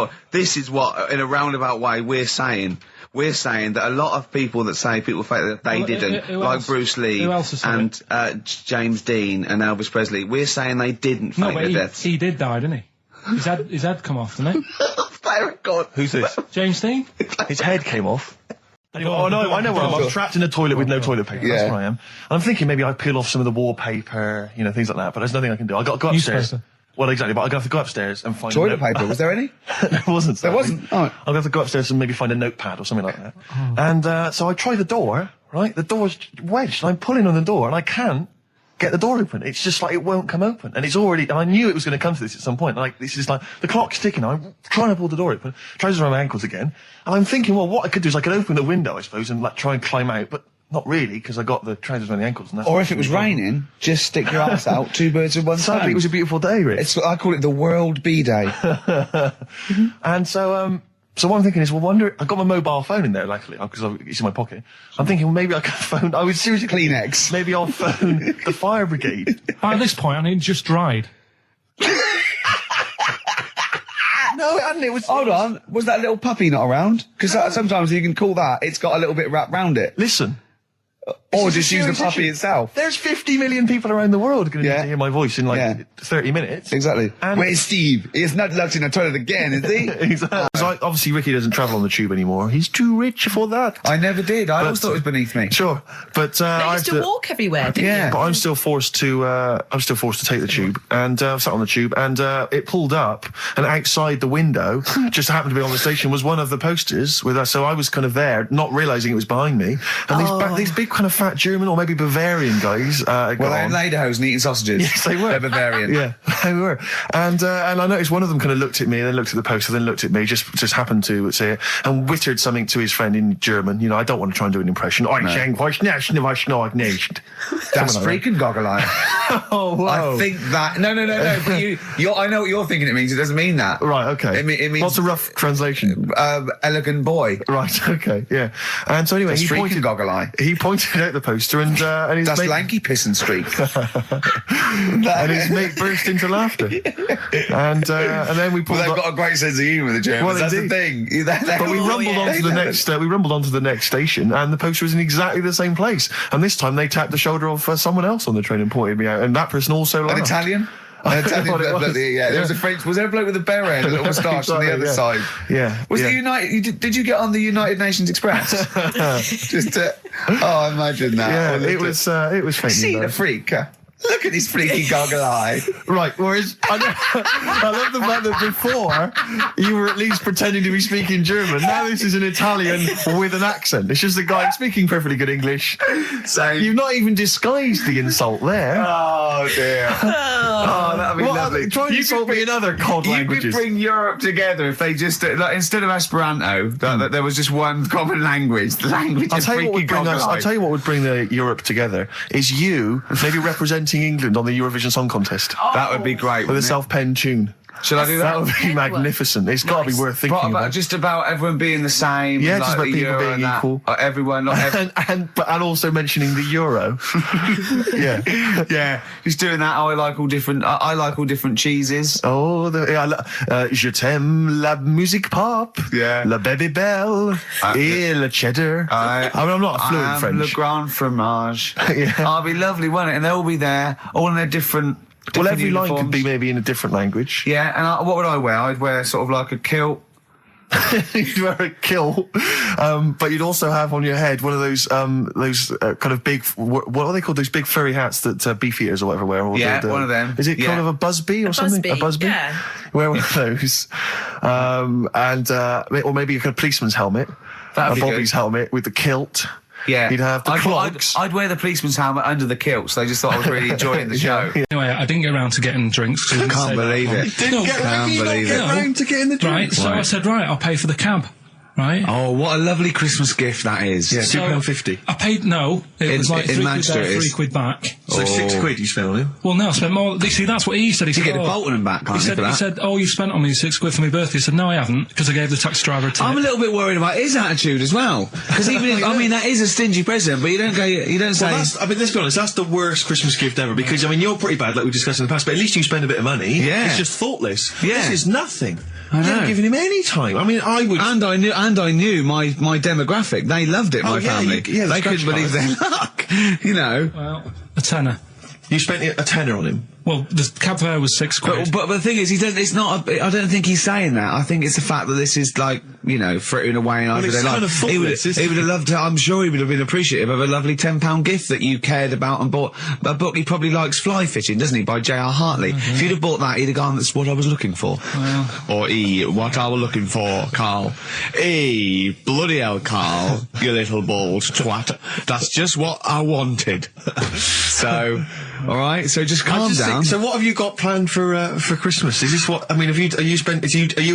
what, in a roundabout way, we're saying. We're saying that a lot of people that say people fake that they didn't, like Bruce Lee and James Dean and Elvis Presley. We're saying they didn't fake their deaths. He did die, didn't he? His head come off, didn't it? God. Who's this? James Dean. His head came off. Oh no, I know where I'm trapped in a toilet with no toilet paper. That's where I am. And I'm thinking maybe I peel off some of the wallpaper, you know, things like that. But there's nothing I can do. I got to go upstairs. Well, exactly, but I'm going to have to go upstairs and find... Toilet paper, was there any? There wasn't. There wasn't? Oh. I'm going to have to go upstairs and maybe find a notepad or something like that. Oh. And so I try the door, right? The door's wedged, and I'm pulling on the door, and I can't get the door open. It's just like it won't come open. And it's already... And I knew it was going to come to this at some point. Like, this is like... The clock's ticking. I'm trying to pull the door open. Trousers around my ankles again. And I'm thinking, well, what I could do is I could open the window, I suppose, and like try and climb out, but... Not really, because I got the trousers around the ankles. And that's or if it was raining, just stick your ass out, two birds with one stone. Sadly, it was a beautiful day, Rich. I call it the World Bee Day. And so what I'm thinking is, well, I got my mobile phone in there, luckily, because it's in my pocket. I'm thinking, well, maybe I could phone... I was seriously... Kleenex. Maybe I'll phone the fire brigade. At this point, it just dried. No, it hadn't. It was... Hold on. Was that little puppy not around? Because sometimes you can call that, it's got a little bit wrapped round it. Listen. Or just use the puppy itself. There's 50 million people around the world going to hear my voice in 30 minutes. Exactly. And where's Steve? He's not locked in a toilet again, is he? Exactly. Obviously, Ricky doesn't travel on the tube anymore. He's too rich for that. I never did. I always thought it was beneath me. Sure, but I used to walk everywhere. Didn't you? But I'm still forced to. take the tube, and sat on the tube, and it pulled up, and outside the window, just happened to be on the station, was one of the posters with us. So I was kind of there, not realising it was behind me, and these big kind of fat German or maybe Bavarian guys. Well, they're in lederhosen and eating sausages. Yes, they were. They're Bavarian. Yeah, they were. And I noticed one of them kind of looked at me, and then looked at the poster, then looked at me, just happened to say it, and wittered something to his friend in German. You know, I don't want to try and do an impression. No. That's freaking goggle-eye. Oh, whoa. I think that... No, but I know what you're thinking it means. It doesn't mean that. Right, okay. It means... What's a rough translation? Elegant boy. Right, okay, yeah. And so anyway, That's he freaking goggle-eye. pointed out the poster, and his That's mate... lanky piss and streak. and his mate burst into laughter. And then we pulled Well, they've up... got a great sense of humour, the Germans. Well, that's indeed. the thing. But we rumbled onto the next. We rumbled onto the next station, and the poster was in exactly the same place. And this time, they tapped the shoulder of someone else on the train and pointed me out. And that person also laughed. An Italian? An Italian bloke, yeah. There was a French. Was there a bloke with a beret and a little moustache on the other side? Yeah. Was yeah. the United? Did you get on the United Nations Express? Just. Oh, imagine that. Yeah, it was funny. See the freak. Look at his freaky goggle eye. Right, whereas I love the fact that before you were at least pretending to be speaking German. Now this is an Italian with an accent. It's just a guy speaking perfectly good English. So you've not even disguised the insult there. Oh dear. Oh, that'd be lovely. Try and insult me in other cod languages. You could bring Europe together if they just like instead of Esperanto, that there was just one common language. The language of freaky goggle eye. I'll tell you what would bring the Europe together is you maybe representing England on the Eurovision Song Contest. That would be great. With a self-penned tune. Should I do that? That would be magnificent. It's got to be worth thinking about. Just about everyone being the same. Yeah, like just about the people Euro being equal. Everyone, not and also mentioning the Euro. Yeah, yeah. Just doing that. I like all different cheeses. Oh, je t'aime la musique pop. Yeah. La Babybel. Et le cheddar. I'm not a fluent French. Le grand fromage. Yeah. Oh, it'd be lovely, wouldn't it? And they'll all be there, all in their different. Well, every uniforms. line could be maybe in a different language. Yeah, and what would I wear? I'd wear sort of like a kilt. You'd wear a kilt, but you'd also have on your head one of those kind of big, what are they called? Those big furry hats that beef eaters or whatever wear. Or yeah, one of them. Is it kind of a busby or something? Busby, a busby? yeah. Wear one of those, or maybe a kind of policeman's helmet, That'd be Bobby's good. helmet with the kilt. Yeah, you'd have the clogs. I'd wear the policeman's helmet under the kilt, so they just thought I was really enjoying the show. Anyway, I didn't get around to getting drinks. I can't believe it. Didn't get round to getting the drink. Right, so I said, right, I'll pay for the cab. Right. Oh, what a lovely Christmas gift that is. Yeah, So, £2.50. I paid, no, it was like in £3 Manchester there, it is. £3 back. So £6 you spent on him. Well, no, I spent more. See, that's what he said. He You said, get the Bolton and back, can't you, for that? He said, oh, you spent on me £6 for my birthday. He said, no, I haven't, because I gave the taxi driver a tip. I'm a little bit worried about his attitude as well. Because even if, I mean, that is a stingy present, but you don't say... Well, let's be honest, that's the worst Christmas gift ever, because, I mean, you're pretty bad, like we discussed in the past, but at least you spend a bit of money. Yeah. It's just thoughtless. Yeah. This is nothing. I know. You haven't given him any time. I mean, I would... And I knew my demographic. They loved it, my family. They couldn't believe their luck. You know. Well, a tenner. You spent a tenner on him. Well, the cab fare was £6. But the thing is, it's not. I don't think he's saying that. I think it's the fact that this is like, you know, frittering away in it's kind of thoughtless, he would have loved to. I'm sure he would have been appreciative of a lovely £10 gift that you cared about and bought. A book he probably likes Fly Fishing, doesn't he, by J.R. Hartley? If you'd have bought that, he'd have gone, that's what I was looking for. Or what I was looking for, Carl. Bloody hell, Carl, you little bald twat. That's just what I wanted. So, all right. So just calm down. So what have you got planned for Christmas? Is this what? I mean, are you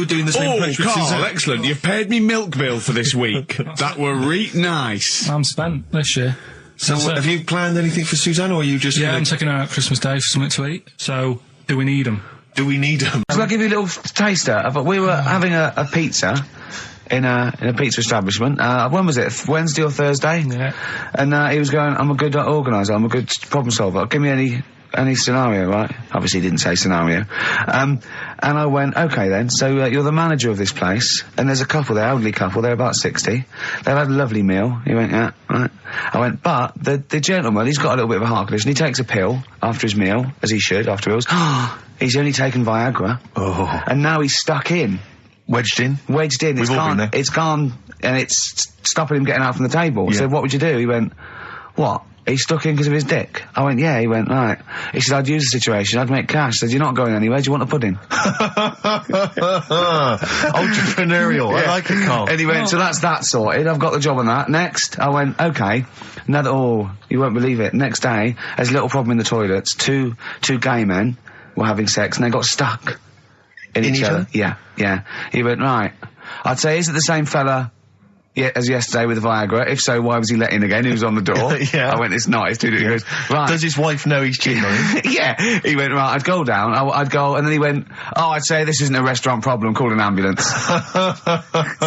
doing the same approach with Carl, Suzanne? excellent. You've paid me milk bill for this week. That were reet nice. I'm spent this year. So have you planned anything for Suzanne, or are you just... Yeah, I'm taking her out Christmas Day for something to eat. So, do we need them? Do we need them? Shall I give you a little taster? We were having a pizza in a pizza establishment. When was it? Wednesday or Thursday? Yeah. And he was going, I'm a good organiser, I'm a good problem solver. Give me any scenario, right? Obviously he didn't say scenario. And I went, okay then, so you're the manager of this place, and there's a couple there, elderly couple, they're about 60. They've had a lovely meal. He went, yeah, right. I went, but the gentleman, he's got a little bit of a heart condition. He takes a pill after his meal, as he should, after meals. He's only taken Viagra. Oh. And now he's stuck in. Wedged in? It's all been there. It's gone, and it's stopping him getting out from the table. Yeah. So what would you do? He went, what? He stuck in because of his dick. I went, yeah. He went, right. He said, I'd use the situation. I'd make cash. I said, you're not going anywhere. Do you want a pudding? Entrepreneurial. I like it, Carl. And he went, so that's that sorted. I've got the job on that. Next. I went, okay. You won't believe it. Next day, there's a little problem in the toilets. Two gay men were having sex and they got stuck in each other. Yeah. He went, right. I'd say, is it the same fella as yesterday with the Viagra? If so, why was he let in again? He was on the door. Yeah. I went, it's not. It's too different. He goes, right. Does his wife know he's cheating on him? Yeah. He went, right, I'd go down. I'd go, and then he went, I'd say this isn't a restaurant problem. Call an ambulance.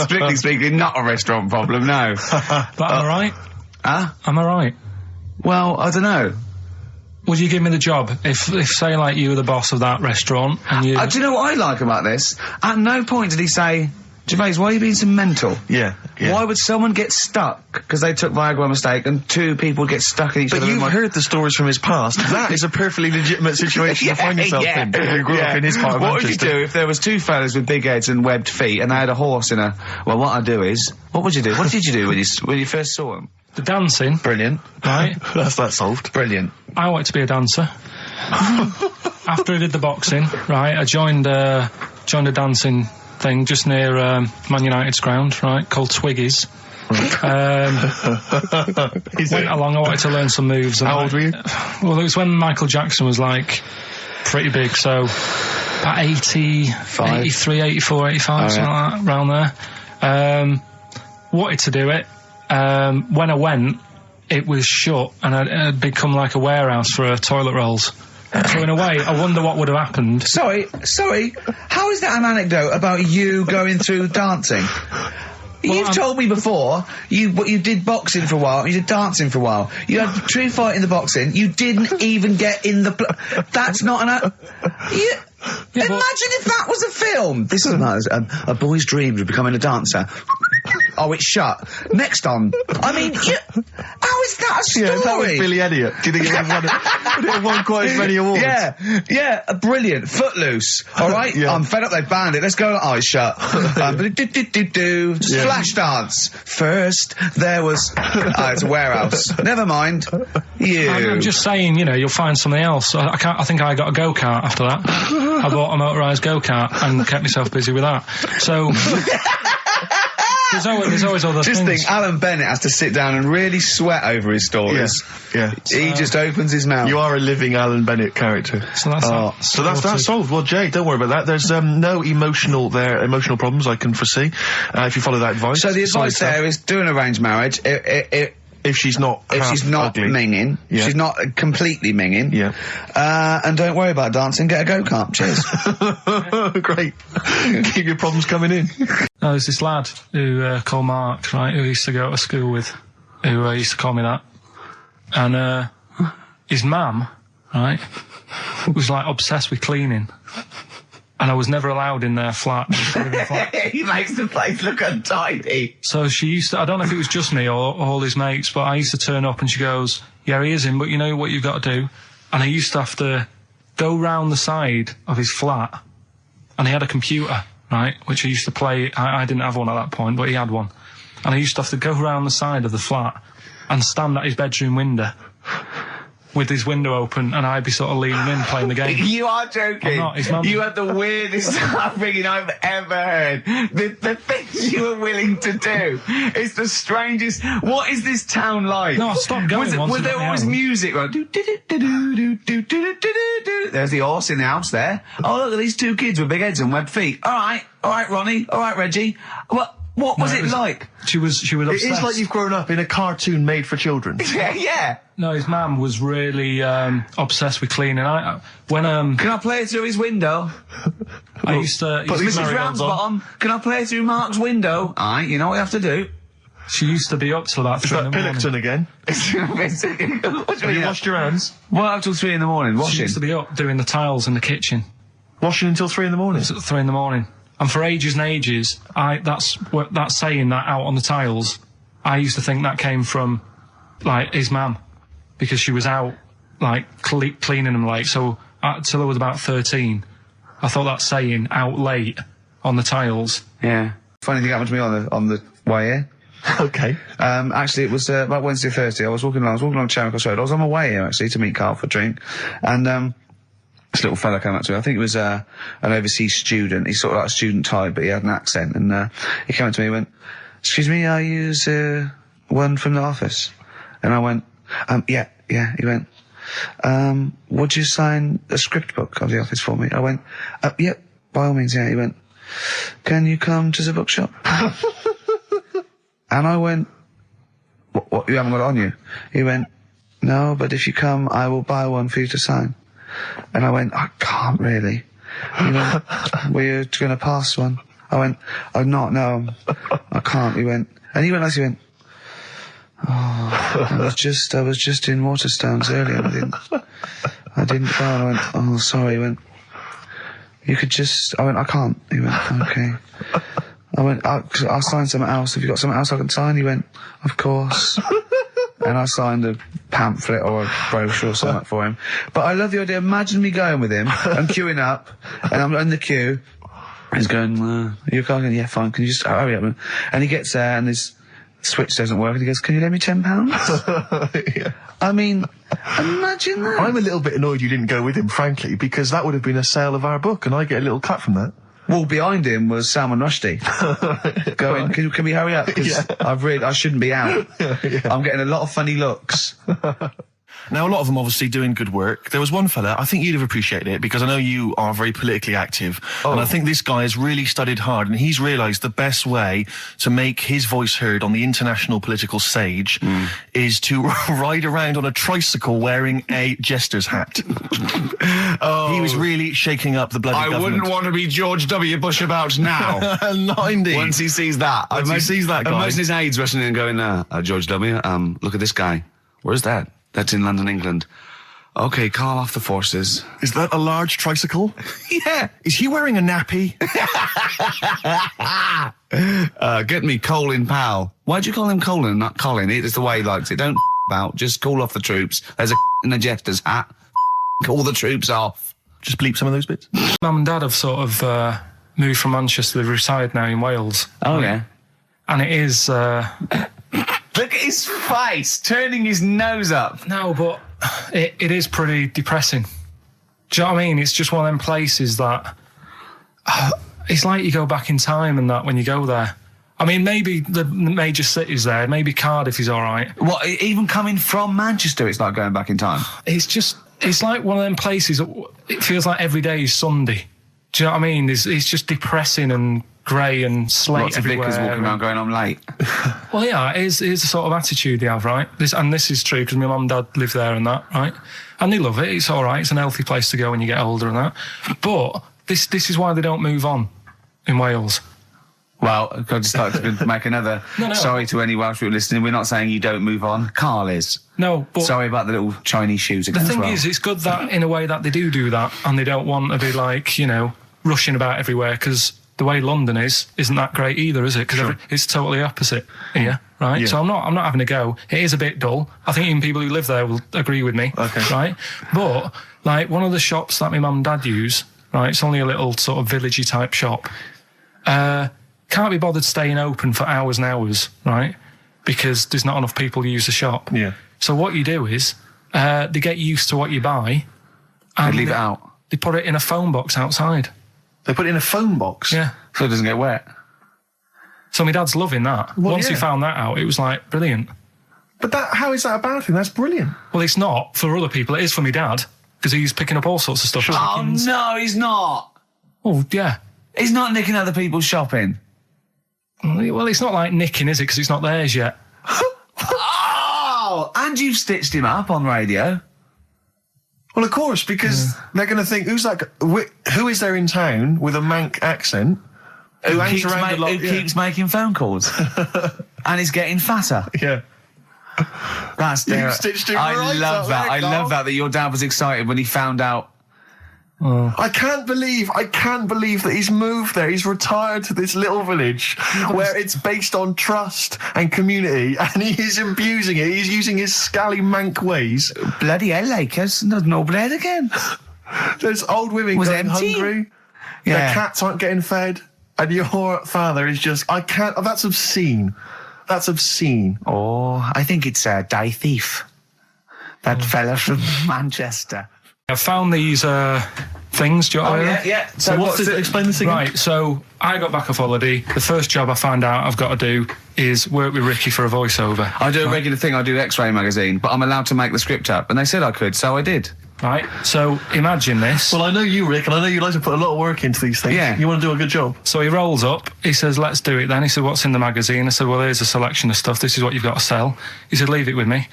Strictly speaking, not a restaurant problem, no. But am I right? Huh? Am I right? Well, I don't know. Would you give me the job if say, like, you were the boss of that restaurant and you... Do you know what I like about this? At no point did he say, Gervais, why are you being so mental? Yeah. Why would someone get stuck because they took Viagra by mistake and two people get stuck in each other? But you've heard the stories from his past. That is a perfectly legitimate situation to find yourself in. You grew up in his part of What would Manchester. you do if there was two fellas with big heads and webbed feet and they had a horse in a... Well, what I'd do is... What would you do? What did you do when you first saw them? The dancing. Brilliant. Right? That's that solved. Brilliant. I wanted to be a dancer. After I did the boxing, right, I joined a dancing thing just near Man United's ground, right, called Twiggy's. Went along, I wanted to learn some moves. How old were you? Well, it was when Michael Jackson was, like, pretty big, so about 83, 84, 85, something like that, around there. Wanted to do it. When I went, it was shut, and I'd become like a warehouse for toilet rolls. So in a way, I wonder what would have happened. Sorry, how is that an anecdote about you going through dancing? You've told me before, you did boxing for a while, you did dancing for a while. You had a true fight in the boxing, you didn't even get in the... That's not an... Imagine if that was a film! This is a boy's dream of becoming a dancer. Oh, it's shut. Next on. I mean, how is that a story? Yeah, that was Billy Elliot. Do you think it won quite as many awards? Yeah, brilliant. Footloose. All right? Yeah. I'm fed up they banned it. Let's go. Oh, it's shut. Flash dance. First, there was... it's a warehouse. Never mind. I'm just saying, you'll find something else. I think I got a go-kart after that. I bought a motorised go-kart and kept myself busy with that. So... There's always other things. Just think, Alan Bennett has to sit down and really sweat over his stories. Yeah. He just opens his mouth. You are a living Alan Bennett character. So that's solved. Well, Jay, don't worry about that. There's no emotional problems I can foresee if you follow that advice. So the advice there is do an arranged marriage. If she's not ugly. minging, she's not completely minging. Yeah. And don't worry about dancing. Get a go-kart. Cheers. Great. Keep your problems coming in. No, there's this lad who called Mark, right, who used to go to school with, who used to call me that. And his mum, right, was like obsessed with cleaning. And I was never allowed in their flat. He makes the place look untidy. So she used to, I don't know if it was just me or all his mates, but I used to turn up and she goes, yeah, he is in, but you know what you've got to do? And I used to have to go round the side of his flat, and he had a computer, right, which he used to play. I didn't have one at that point, but he had one. And I used to have to go round the side of the flat and stand at his bedroom window with his window open, and I'd be sort of leaning in playing the game. You are joking. I'm not. His mum... You had the weirdest upbringing I've ever heard. The things you were willing to do. It's the strangest. What is this town like? No, I stopped going. Was there always music? Right? There's the horse in the house there. Oh, look at these two kids with big heads and webbed feet. All right, Ronnie. All right, Reggie. What was it like? She was obsessed. It is like you've grown up in a cartoon made for children. Yeah. No, his mum was really obsessed with cleaning. Can I play it through his window? I used to... Put Mrs. Ramsbottom, can I play it through Mark's window? Alright, you know what you have to do. She used to be up till about 3 in the morning. Pilkington again? Have you washed your hands? What, up till 3 in the morning? Washing? She used to be up doing the tiles in the kitchen. Washing until 3 in the morning? It was at 3 in the morning. And for ages and ages, that's saying that out on the tiles, I used to think that came from, like, his mum. Because she was out, like, cleaning them late. So, till I was about 13, I thought that saying out late on the tiles. Yeah. Funny thing happened to me on the way here. Okay. Actually, it was about Wednesday or Thursday. I was walking along Charing Cross Road. I was on my way here, actually, to meet Karl for a drink. And this little fella came up to me. I think it was an overseas student. He's sort of like a student type, but he had an accent. And he came up to me and went, "Excuse me, are you one from the office?" And I went, yeah. He went, "Would you sign a script book of the office for me?" I went, "Yeah, by all means, yeah." He went, "Can you come to the bookshop?" And I went, what, you haven't got it on you? He went, "No, but if you come, I will buy one for you to sign." And I went, "I can't really." He went, "Were you going to pass one?" I went, "I'm not, no, I can't." He went, "Oh, I was just in Waterstones earlier. I didn't go." And I went, "Oh, sorry." He went, "You could just," I went, "I can't." He went, "Okay." I went, "I'll sign something else. Have you got something else I can sign?" He went, "Of course." And I signed a pamphlet or a brochure or something for him. But I love the idea. Imagine me going with him. I'm queuing up, and I'm in the queue. He's going, "You're going?" "Yeah, fine. Can you just hurry up?" And he gets there, and his switch doesn't work, and he goes, "Can you lend me £10?" Yeah. I mean, imagine that. I'm a little bit annoyed you didn't go with him, frankly, because that would have been a sale of our book, and I get a little cut from that. Well, behind him was Salman Rushdie going, can we hurry up? Because I shouldn't be out. I'm getting a lot of funny looks. Now, a lot of them obviously doing good work. There was one fella, I think you'd have appreciated it, because I know you are very politically active. Oh. And I think this guy has really studied hard, and he's realised the best way to make his voice heard on the international political stage is to ride around on a tricycle wearing a jester's hat. He was really shaking up the bloody government. I wouldn't want to be George W. Bush about now. Not indeed. Once he sees that. Once he sees that guy. Imagine his aides rushing in and going, "George W., look at this guy. Where's that?" "That's in London, England." "Okay, call off the forces." Is that a large tricycle? Yeah. Is he wearing a nappy? Get me Colin Powell. Why'd you call him Colin, not Colin? It's the way he likes it. Don't about. Just call off the troops. There's a in a jester's hat. Call the troops off. Just bleep some of those bits. Mum and Dad have sort of moved from Manchester. They reside now in Wales. Oh, yeah. And it is... Look at his face, turning his nose up. No, but it is pretty depressing. Do you know what I mean? It's just one of them places that... it's like you go back in time and that when you go there. I mean, maybe the major cities there, maybe Cardiff is all right. What, even coming from Manchester, it's like going back in time? It's like one of them places that it feels like every day is Sunday. Do you know what I mean? It's just depressing and grey and slate Lots everywhere. Lots of walking around going, "I'm late." Well, yeah, it is the sort of attitude they have, right? This is true because my mum and dad live there and that, right? And they love it. It's all right. It's an healthy place to go when you get older and that. But this is why they don't move on in Wales. Well, I'd just like to make another... No. Sorry to any Welsh people listening. We're not saying you don't move on. Karl is. No, but... Sorry about the little Chinese shoes again. The thing is, it's good that, in a way, that they do that, and they don't want to be, like, rushing about everywhere, because the way London isn't that great either, is it? Because it's totally opposite here, right? Yeah. So I'm not having a go. It is a bit dull. I think even people who live there will agree with me, right? But, like, one of the shops that my mum and dad use, right, it's only a little sort of villagey type shop, can't be bothered staying open for hours and hours, right? Because there's not enough people who use the shop. Yeah. So what you do is, they get used to what you buy. And they leave it out. They put it in a phone box outside. They put it in a phone box? Yeah. So it doesn't get wet. So my dad's loving that. Well, Once he found that out, it was like, brilliant. But how is that a bad thing? That's brilliant. Well, it's not for other people. It is for my dad, because he's picking up all sorts of stuff. Oh, no, he's not. Oh, yeah. He's not nicking other people's shopping. Well, it's not like nicking, is it? Because it's not theirs yet. Oh, and you've stitched him up on radio. Well, of course, because they're going to think, who is there in town with a Manc accent who keeps making phone calls and is getting fatter? Yeah. That's You've stitched him I love that. I love that your dad was excited when he found out. Oh. I can't believe that he's moved there. He's retired to this little village where it's based on trust and community, and he is abusing it. He's using his scally Manc ways. Bloody hell, Lakers. There's no bread again. There's old women going hungry. Yeah. Their cats aren't getting fed. And your father is just, that's obscene. That's obscene. Oh, I think it's Day Thief. That fella from Manchester. I found these things. Do you want to hear? Yeah. So what's this? Explain this again. Right, so I got back off holiday. The first job I found out I've got to do is work with Ricky for a voiceover. I do a regular thing. I do X-Ray magazine, but I'm allowed to make the script up, and they said I could, so I did. Right, so imagine this. Well, I know you, Rick, and I know you like to put a lot of work into these things. Yeah. You want to do a good job. So he rolls up, he says, let's do it then. He said, what's in the magazine? I said, well, here's a selection of stuff. This is what you've got to sell. He said, leave it with me.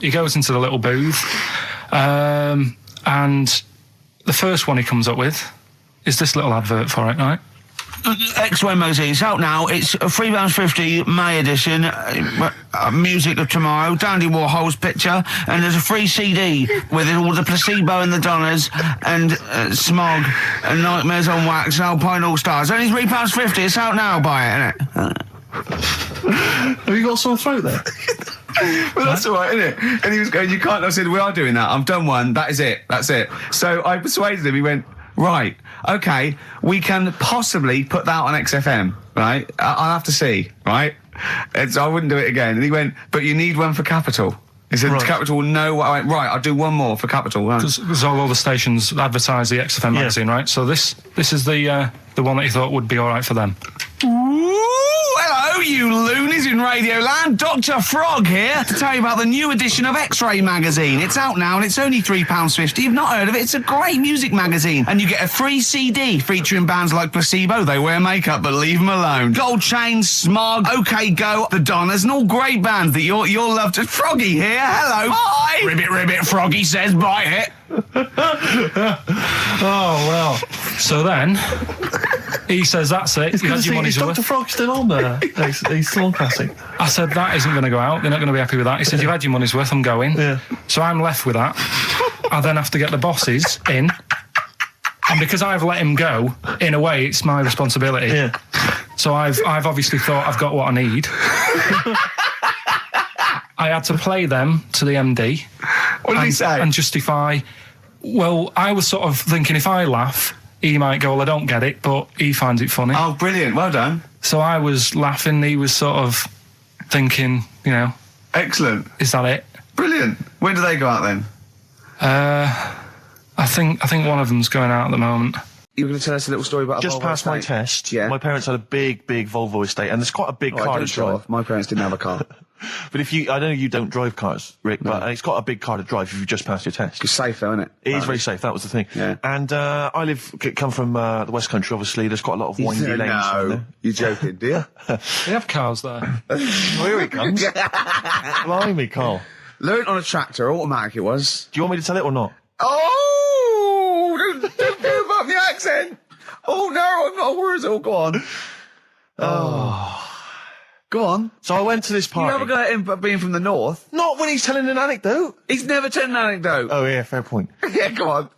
He goes into the little booth, and the first one he comes up with is this little advert for it, right? X-Ray magazine. It's out now. It's £3.50 May edition. Music of Tomorrow. Dandy Warhol's picture, and there's a free CD with all the Placebo and the Donners and Smog and Nightmares on Wax and Alpine All Stars. Only £3.50. It's out now. Buy it, innit? Have you got a sore throat there? Well, that's all right, isn't it? And he was going, you can't. I said, we are doing that. I've done one. That is it. That's it. So I persuaded him. He went, right, okay, we can possibly put that on XFM, right? I'll have to see, right? And so I wouldn't do it again. And he went, but you need one for Capital. He said, Capital will know what I went, right, I'll do one more for Capital. Right? Because all the stations advertise the XFM magazine, right? So this is the one that you thought would be all right for them. Hello, you loonies in Radioland. Dr. Frog here to tell you about the new edition of X-Ray magazine. It's out now and it's only £3.50. You've not heard of it? It's a great music magazine. And you get a free CD featuring bands like Placebo. They wear makeup, but leave them alone. Gold Chain, Smog, OK Go, The Donners, and all great bands that you'll love to. Froggy here. Hello. Bye. Ribbit, Froggy says buy it. Oh, well. So then, he says, that's it. You had your money's worth. Dr. Frog's still on there. He's still on Classic. I said, that isn't going to go out. They're not going to be happy with that. He said, you've had your money's worth. I'm going. Yeah. So I'm left with that. I then have to get the bosses in. And because I've let him go, in a way, it's my responsibility. Yeah. So I've obviously thought I've got what I need. I had to play them to the MD. What did he say? And justify. Well, I was sort of thinking if I laugh, he might go, well, I don't get it, but he finds it funny. Oh, brilliant. Well done. So I was laughing, he was sort of thinking, you know. Excellent. Is that it? Brilliant. When do they go out then? I think one of them's going out at the moment. You were going to tell us a little story about just a Volvo past my estate? test. Yeah. My parents had a big Volvo estate, and there's quite a big car to drive. My parents didn't have a car. But I know you don't drive cars, Rick, but it's got a big car to drive if you just passed your test. It's safe though, isn't it? It is very safe, that was the thing. Yeah. And I come from the West Country, obviously. There's quite a lot of windy lanes. No, you're joking, do you? They have cars there. Here he comes. Blimey, Carl. Learned on a tractor, automatic it was. Do you want me to tell it or not? Oh! Don't move up the accent! Oh no, I'm not worried. Oh, go on. Oh. Go on. So I went to this party. You never got him being from the north. Not when he's telling an anecdote. He's never telling an anecdote. Oh yeah, fair point. Yeah, go on.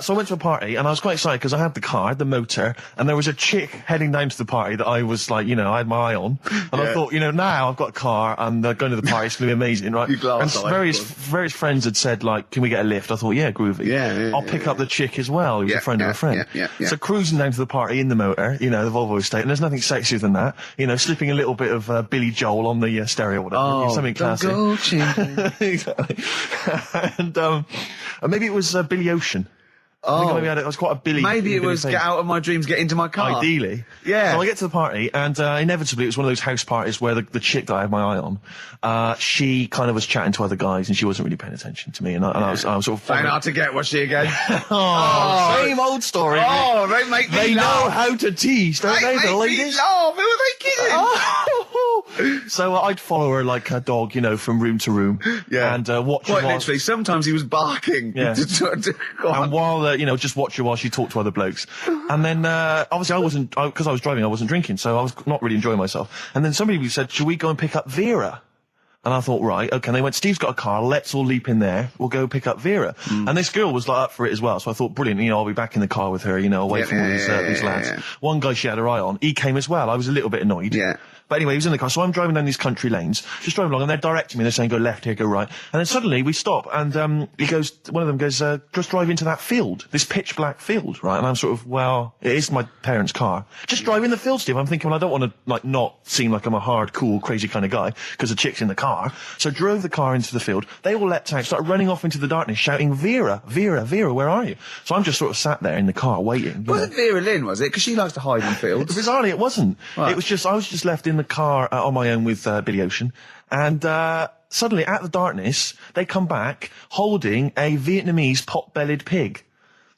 So I went to a party and I was quite excited because I had the car, the motor, and there was a chick heading down to the party that I was like, I had my eye on. And I thought, now I've got a car and going to the party, it's going to be amazing, right? And various friends had said, like, can we get a lift? I thought, yeah, groovy. Yeah, I'll pick up the chick as well, who's a friend of a friend. Yeah. So cruising down to the party in the motor, the Volvo estate, and there's nothing sexier than that. Slipping a little bit of Billy Joel on the stereo or whatever. Oh, something classic. Go children. Exactly. And maybe it was Billy Ocean. I think maybe it was quite a Billy. Maybe it was Get Out of My Dreams, Get Into My Car. Ideally. Yeah. So I get to the party, and inevitably it was one of those house parties where the chick that I had my eye on, she kind of was chatting to other guys, and she wasn't really paying attention to me, and I was sort of... Trying hard to get, was she again? Same old story. Oh, they make me They laugh. know how to tease, don't they, the ladies? Laugh. Who are they kidding? So I'd follow her like a dog, from room to room. Yeah. And watch her Quite while... literally. Sometimes he was barking. Yeah. And while, just watch her while she talked to other blokes. And then, obviously because I was driving, I wasn't drinking, so I was not really enjoying myself. And then somebody said, should we go and pick up Vera? And I thought, right, okay. And they went, Steve's got a car, let's all leap in there, we'll go pick up Vera. And this girl was like up for it as well, so I thought, brilliant, I'll be back in the car with her, away from all these lads. Yeah. One guy she had her eye on, he came as well. I was a little bit annoyed. Yeah. But anyway, he was in the car, so I'm driving down these country lanes, just driving along, and they're directing me. They're saying, go left here, go right. And then suddenly we stop, and one of them goes, just drive into that field, this pitch black field, right? And I'm sort of, well, it is my parents' car. Just drive in the field, Steve. I'm thinking, well, I don't want to, like, not seem like I'm a hard, cool, crazy kind of guy, because the chick's in the car. So I drove the car into the field. They all leapt out, started running off into the darkness, shouting, Vera, Vera, Vera, where are you? So I'm just sort of sat there in the car waiting. Wasn't Vera Lynn, was it? Because she likes to hide in fields. Bizarrely, it wasn't. Right. It was just, I was just left in the car on my own with Billy Ocean, and suddenly, at the darkness, they come back holding a Vietnamese pot-bellied pig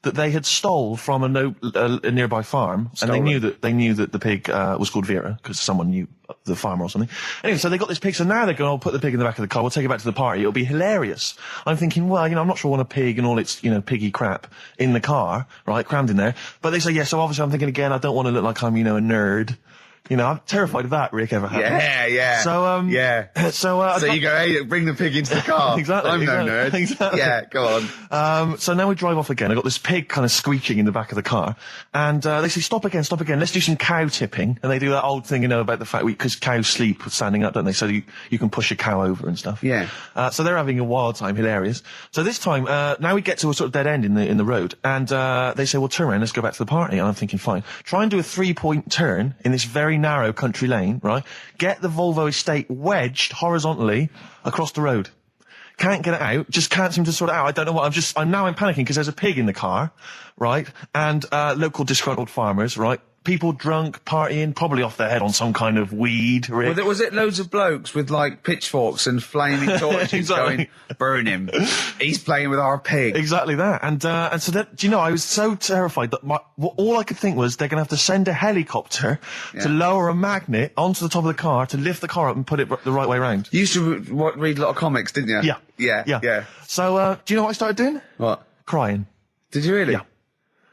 that they had stole from a nearby farm, and they knew that the pig was called Vera because someone knew the farmer or something. Anyway, so they got this pig, so now they're going, I'll put the pig in the back of the car, we'll take it back to the party, it'll be hilarious. I'm thinking, well, I'm not sure I want a pig and all its, piggy crap in the car, right, crammed in there. But they say, yeah, so obviously I'm thinking again, I don't want to look like I'm, a nerd. I'm terrified of that, Rick, ever happens. Yeah. So you go, hey, bring the pig into the car. Exactly. I'm no nerd. Exactly. Yeah, go on. So now we drive off again. I got this pig kind of squeaking in the back of the car. And, they say, stop again. Let's do some cow tipping. And they do that old thing, about the fact because cows sleep standing up, don't they? So you can push a cow over and stuff. Yeah. So they're having a wild time, hilarious. So this time, now we get to a sort of dead end in the road. And, they say, well, turn around, let's go back to the party. And I'm thinking, fine. Try and do a 3-point turn in this very narrow country lane, right? Get the Volvo estate wedged horizontally across the road. Can't get it out, just can't seem to sort it out. I don't know what, I'm panicking because there's a pig in the car, right? And, local disgruntled farmers, right? People drunk, partying, probably off their head on some kind of weed, Rick. Was it loads of blokes with, like, pitchforks and flaming torches Exactly. going, burn him. He's playing with our pig. Exactly that. And so that, I was so terrified that all I could think was they're going to have to send a helicopter to lower a magnet onto the top of the car to lift the car up and put it the right way around. You used to read a lot of comics, didn't you? Yeah. So, do you know what I started doing? What? Crying. Did you really? Yeah.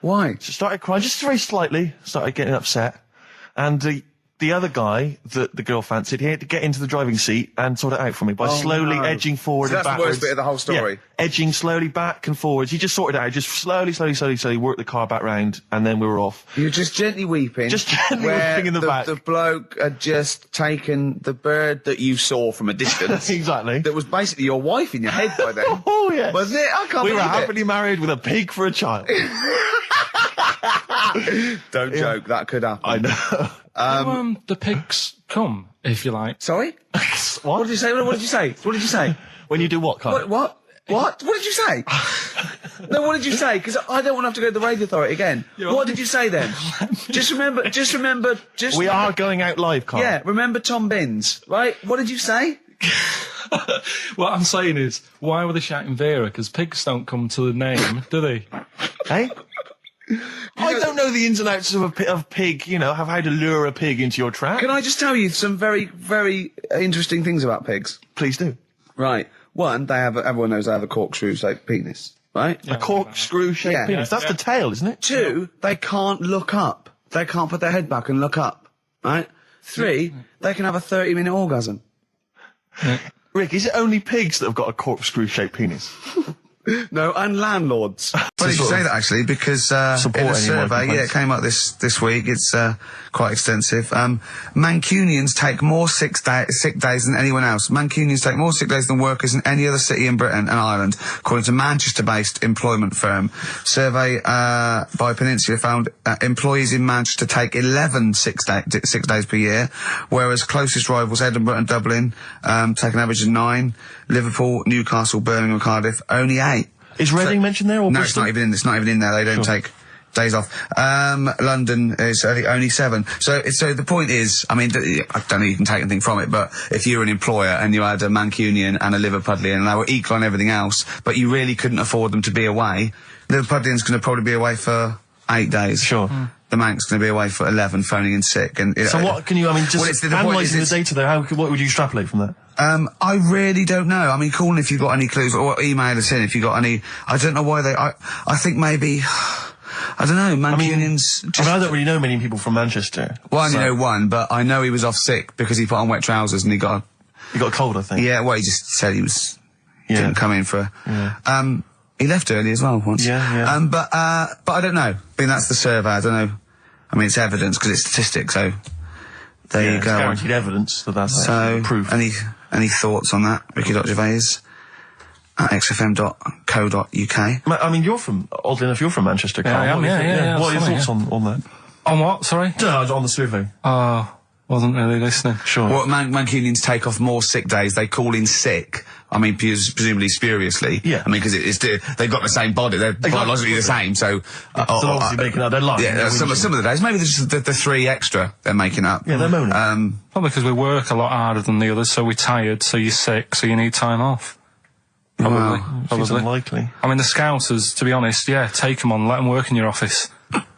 Why? So started crying, just very slightly, started getting upset. And the other guy that the girl fancied, he had to get into the driving seat and sort it out for me by slowly edging forward So and that's backwards. the worst bit of the whole story. Yeah, edging slowly back and forwards. He just sorted it out, just slowly worked the car back round, and then we were off. You were just gently weeping. Just gently weeping in the back. The bloke had just taken the bird that you saw from a distance. Exactly. That was basically your wife in your head by then. Oh, yeah. Was it? I can't We believe were it. happily married with a pig for a child. Don't joke, that could happen. I know. The pigs come, if you like. Sorry? What did you say? What did you say? What did you say? When you do what, Carl? What? What did you say? No, what did you say? Because I don't want to have to go to the radio authority again. What did you say then? Just remember. We are going out live, Carl. Yeah, remember Tom Binns, right? What did you say? What I'm saying is, why were they shouting Vera? Because pigs don't come to the name, do they? Hey? I don't know the ins and outs of pig, of how to lure a pig into your trap. Can I just tell you some very, very interesting things about pigs? Please do. Right. One, everyone knows they have a corkscrew-shaped penis, right? A corkscrew-shaped penis. That's the tail, isn't it? Two, they can't look up. They can't put their head back and look up, right? Three, they can have a 30-minute orgasm. Rick, is it only pigs that have got a corkscrew-shaped penis? No, and landlords. Funny you say that, actually, because in a survey, it came up this week. It's quite extensive. Mancunians take more sick days than anyone else. Mancunians take more sick days than workers in any other city in Britain and Ireland, according to Manchester-based employment firm. Survey by Peninsula found employees in Manchester take 11 sick days per year, whereas closest rivals Edinburgh and Dublin take an average of 9. Liverpool, Newcastle, Birmingham, and Cardiff only 8. Is Reading mentioned there, or no? Bristol? It's not even in there. They don't take days off. London is only 7. So the point is, I mean, I don't know you can take anything from it, but if you're an employer and you had a Mancunian and a Liverpudlian and they were equal on everything else, but you really couldn't afford them to be away, Liverpudlian's going to probably be away for 8 days. Sure. The Manc's going to be away for 11, phoning in sick. And so what can you? I mean, just analysing the data there. What would you extrapolate from that? I really don't know. I mean, call in if you've got any clues, or email us in if you've got any. I don't know why I think maybe. I don't know. Mancunians. I don't really know many people from Manchester. Well, I only know one, but I know he was off sick because he put on wet trousers and he got a cold, I think. Yeah. Well, he just said he was didn't come in for. Yeah. He left early as well once. Yeah. But I don't know. I mean, that's the survey. I don't know. I mean, it's evidence because it's statistics, so There you go. Guaranteed evidence that that's proof. Any thoughts on that, Ricky.Gervais? At xfm.co.uk. I mean, oddly enough, you're from Manchester, Carl. Yeah, I am, yeah. What are your thoughts on that? On what, sorry? On the survey. Wasn't really listening. Sure. Well, Mancunians take off more sick days. They call in sick. I mean, presumably spuriously. Yeah. I mean, because they've got the same body. They're biologically the same, so... they're obviously making up their life. Yeah, some of the days. Maybe there's just the 3 extra they're making up. Yeah, they're moaning. Probably because we work a lot harder than the others, so we're tired, so you're sick, so you need time off. Probably. Seems unlikely. I mean, the Scousers, to be honest, take them on, let them work in your office.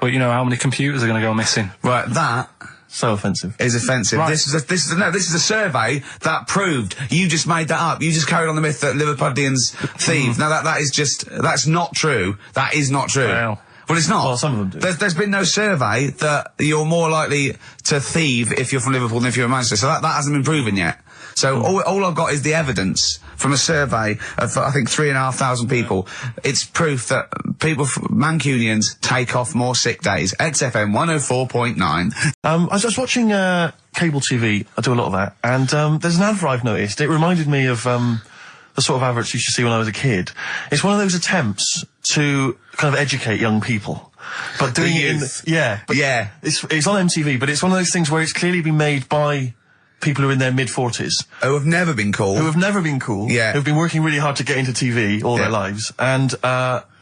But you know how many computers are going to go missing? Right, that... So offensive. Is offensive. Right. This is a survey that proved you just made that up. You just carried on the myth that Liverpudlians thieve. Now that's not true. That is not true. Well, it's not. Well, some of them do. There's been no survey that you're more likely to thieve if you're from Liverpool than if you're a Manchester. So that hasn't been proven yet. So all I've got is the evidence from a survey of, I think, 3,500 people. It's proof that Mancunians take off more sick days. XFM 104.9. I was just watching cable TV. I do a lot of that. And there's an advert I've noticed. It reminded me of the sort of adverts you used to see when I was a kid. It's one of those attempts to kind of educate young people. But doing it in... Yeah. It's on MTV, but it's one of those things where it's clearly been made by... people who are in their mid-40s. Who have never been cool. Yeah. Who've been working really hard to get into TV all their lives.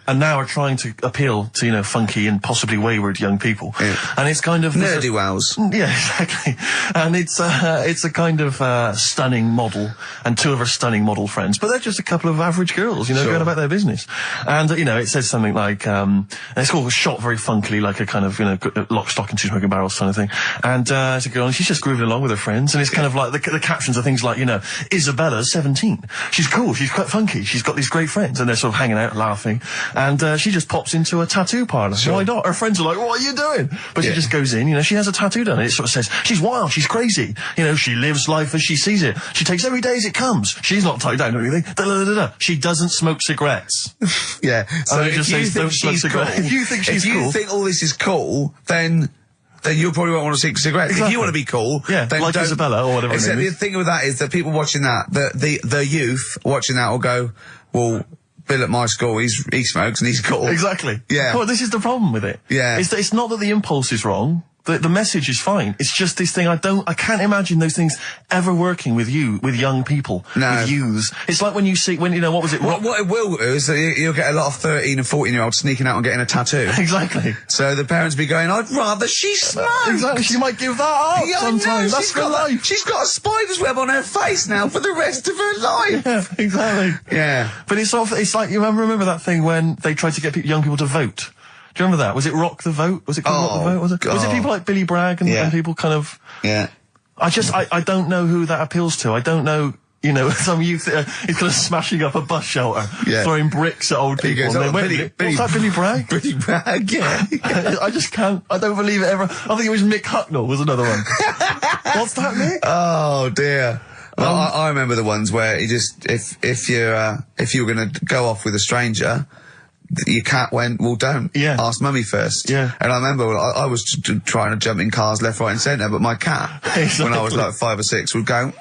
And now are trying to appeal to, you know, funky and possibly wayward young people. Yeah. And it's kind of... Nerdy wells. Yeah, exactly. And it's a kind of stunning model, and 2 of her stunning model friends. But they're just a couple of average girls, you know, going about their business. And, you know, it says something like, and it's all shot very funkily, like a kind of, you know, lock, stock and 2 smoking barrels kind of thing. And it's a girl, and she's just grooving along with her friends, and it's kind of like, the captions are things like, you know, Isabella's 17. She's cool, she's quite funky, she's got these great friends, and they're sort of hanging out, laughing. And she just pops into a tattoo parlour. Sure. Why not? Her friends are like, what are you doing? But she just goes in, you know, she has a tattoo done, and it sort of says, she's wild, she's crazy. You know, she lives life as she sees it. She takes every day as it comes. She's not tied down or anything. She doesn't smoke cigarettes. Yeah. So if you think she's cool, if you think all this is cool, then you probably won't want to smoke cigarettes. Exactly. If you want to be cool, then like don't. Isabella or whatever. Except the thing with that is that people watching that, the youth watching that will go, well, Bill at my school, he smokes and he's cool. Exactly. Yeah. Well, this is the problem with it. Yeah. It's not that the impulse is wrong. The message is fine. It's just this thing, I can't imagine those things ever working with young people. No. With youths. It's like when you know, what was it? What it will do is that you'll get a lot of 13 and 14-year-olds sneaking out and getting a tattoo. Exactly. So the parents be going, I'd rather she smoked. Exactly. She might give that up sometimes. That's for life. She's got a spider's web on her face now for the rest of her life. Yeah, exactly. Yeah. But it's like, you remember that thing when they tried to get young people to vote? Do you remember that? Was it Rock the Vote? Was it called Rock the Vote? Was it? God. Was it people like Billy Bragg and people kind of... Yeah. I don't know who that appeals to. I don't know, you know, some youth is kind of smashing up a bus shelter, throwing bricks at old people. Goes, what's that, Billy Bragg? Billy Bragg, yeah. I just can't, I don't believe it ever. I think it was Mick Hucknall was another one. What's that, Mick? Oh, dear. Well, I remember the ones where you just, if you were going to go off with a stranger, your cat went, well, don't. Yeah. Ask mummy first. Yeah. And I remember I was trying to jump in cars left, right and centre, but my cat, when I was like 5 or 6, would go,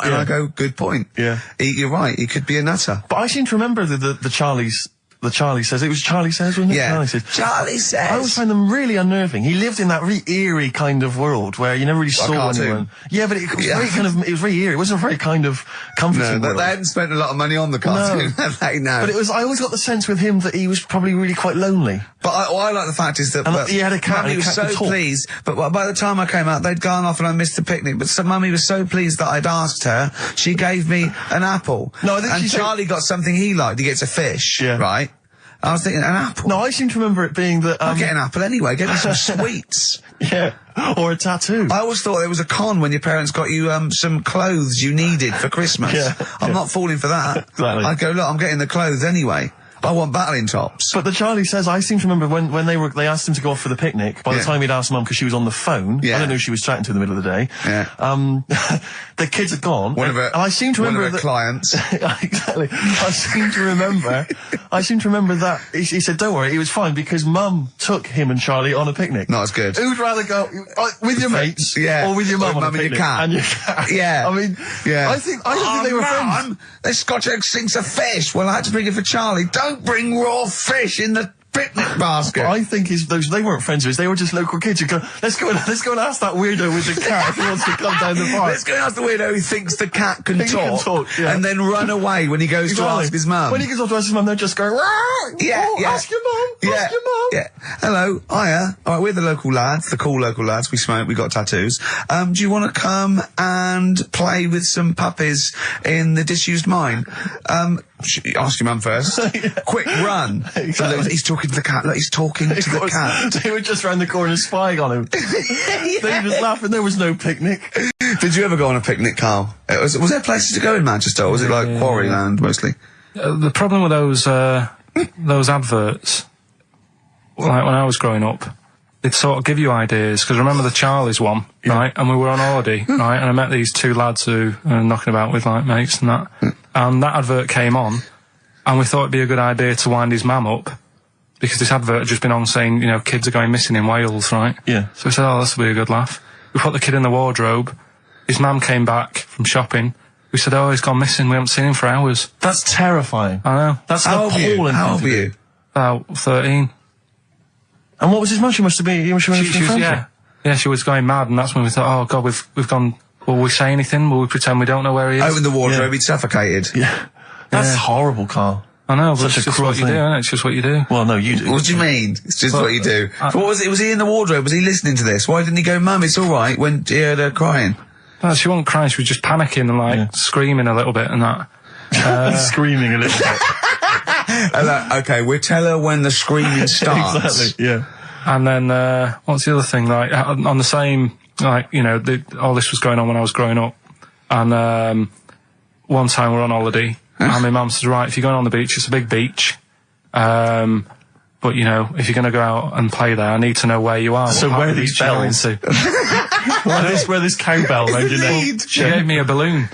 and I go, good point. Yeah. You're right, he could be a nutter. But I seem to remember the Charlie's... The Charlie Says. It was Charlie Says, wasn't it? Yeah. Charlie Says. Charlie Says. I always find them really unnerving. He lived in that really eerie kind of world where you never really saw anyone. Yeah, but it was very kind of, it was very eerie. It wasn't very kind of comforting. No, they hadn't spent a lot of money on the cartoon. No. But I always got the sense with him that he was probably really quite lonely. But I like the fact is that he had a cat. Mummy was so pleased. But by the time I came out, they'd gone off and I missed the picnic. But Mummy was so pleased that I'd asked her. She gave me an apple. No, I think and Charlie got something he liked. He gets a fish. Yeah. Right. I was thinking, an apple? No, I seem to remember it being that... I'll get an apple anyway, get me some sweets. Yeah, or a tattoo. I always thought there was a con when your parents got you some clothes you needed for Christmas. I'm not falling for that. Exactly. I'd go, look, I'm getting the clothes anyway. I want battling tops. But the Charlie says, I seem to remember when they asked him to go off for the picnic, by the time he'd asked Mum, because she was on the phone, I don't know who she was chatting to in the middle of the day, the kids had gone, and I seem to remember that clients. Exactly. I seem to remember that he said, don't worry, it was fine because Mum took him and Charlie on a picnic. Not as good. Who'd rather go with your mates or with your mum on a picnic? And your cat. And your cat. Yeah. I mean, I think they were friends. There's Scotch egg sinks of fish. Well, I had to bring it for Charlie. Don't bring raw fish in the picnic basket. I think they weren't friends with us. They were just local kids who go, let's go and ask that weirdo with the cat if he wants to come down the park. Let's go and ask the weirdo who thinks the cat can talk and then run away when he goes to ask his mum. When he goes off to ask his mum, they're just going, ask your mum, ask your mum. Yeah. Hello, hiya. All right, we're the local lads, the cool local lads. We smoke, we got tattoos. Do you want to come and play with some puppies in the disused mine? Ask your mum first. Quick, run. Exactly. So he's talking to the cat. Look, he's talking to the cat. They were just round the corner spying on him. They were just laughing. There was no picnic. Did you ever go on a picnic, Carl? Was there places to go in Manchester, or was it like Quarryland mostly? The problem with those adverts, like when I was growing up, they'd sort of give you ideas, because remember the Charlie's one, right? And we were on holiday, right? And I met these two lads who are knocking about with like mates and that. And that advert came on, and we thought it'd be a good idea to wind his mum up, because this advert had just been on saying, kids are going missing in Wales, right? Yeah. So we said, this will be a good laugh. We put the kid in the wardrobe. His mum came back from shopping. We said, he's gone missing. We haven't seen him for hours. That's terrifying. I know. That's appalling. How old were you? About 13. And what was his mum? She must have been. Yeah, she was going mad, and that's when we thought, oh God, we've gone. Will we say anything? Will we pretend we don't know where he is? Open the wardrobe, he'd suffocated. Yeah, that's horrible, Carl. I know, but Such it's a just what you do, isn't it? It's just what you do. Well, no, you do. What do you mean? It's just what you do. What was it? Was he in the wardrobe? Was he listening to this? Why didn't he go, Mum, it's all right, when he heard her crying? No, she wasn't crying. She was just panicking and screaming a little bit and that. Screaming a little bit. Okay, we'll tell her when the screaming starts. Exactly. Yeah. And then what's the other thing? Like on the same, all this was going on when I was growing up. And one time we're on holiday, and my mum says, right, if you're going on the beach, it's a big beach. But if you're going to go out and play there, I need to know where you are. So where are these bells? Where this cowbell around your neck? She gave me a balloon.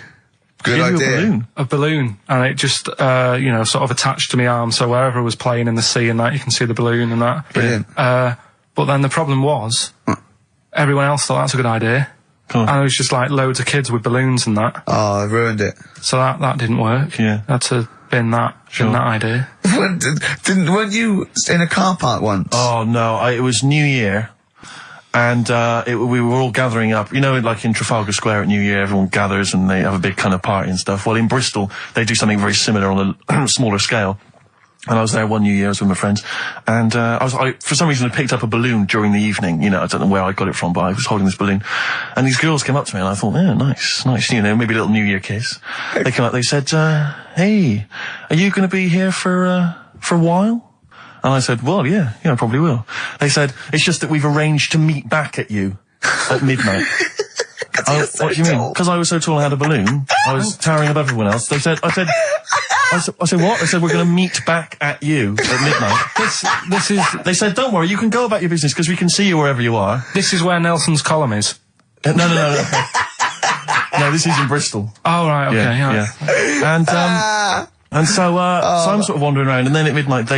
Good idea. A balloon, and it just, sort of attached to my arm, so wherever I was playing in the sea and that, you can see the balloon and that. Brilliant. But then the problem was, everyone else thought that's a good idea. And it was just like loads of kids with balloons and that. Oh, I ruined it. So that didn't work. Yeah. Had to bin that idea. Weren't you in a car park once? Oh, no, it was New Year. And we were all gathering up, like in Trafalgar Square at New Year, everyone gathers and they have a big kind of party and stuff. Well, in Bristol, they do something very similar on a smaller scale. And I was there one New Year, I was with my friends, and for some reason I picked up a balloon during the evening, I don't know where I got it from, but I was holding this balloon. And these girls came up to me and I thought, nice, maybe a little New Year kiss. They came up, they said, hey, are you gonna be here for a while? And I said, well, yeah, I probably will. They said, it's just that we've arranged to meet back at you at midnight. What do you mean? Because I was so tall and had a balloon, I was towering above everyone else. I said, what? They said, we're going to meet back at you at midnight. They said, don't worry, you can go about your business because we can see you wherever you are. This is where Nelson's column is. No. No, this is in Bristol. Oh, right, okay. Yeah. And so I'm sort of wandering around, and then at midnight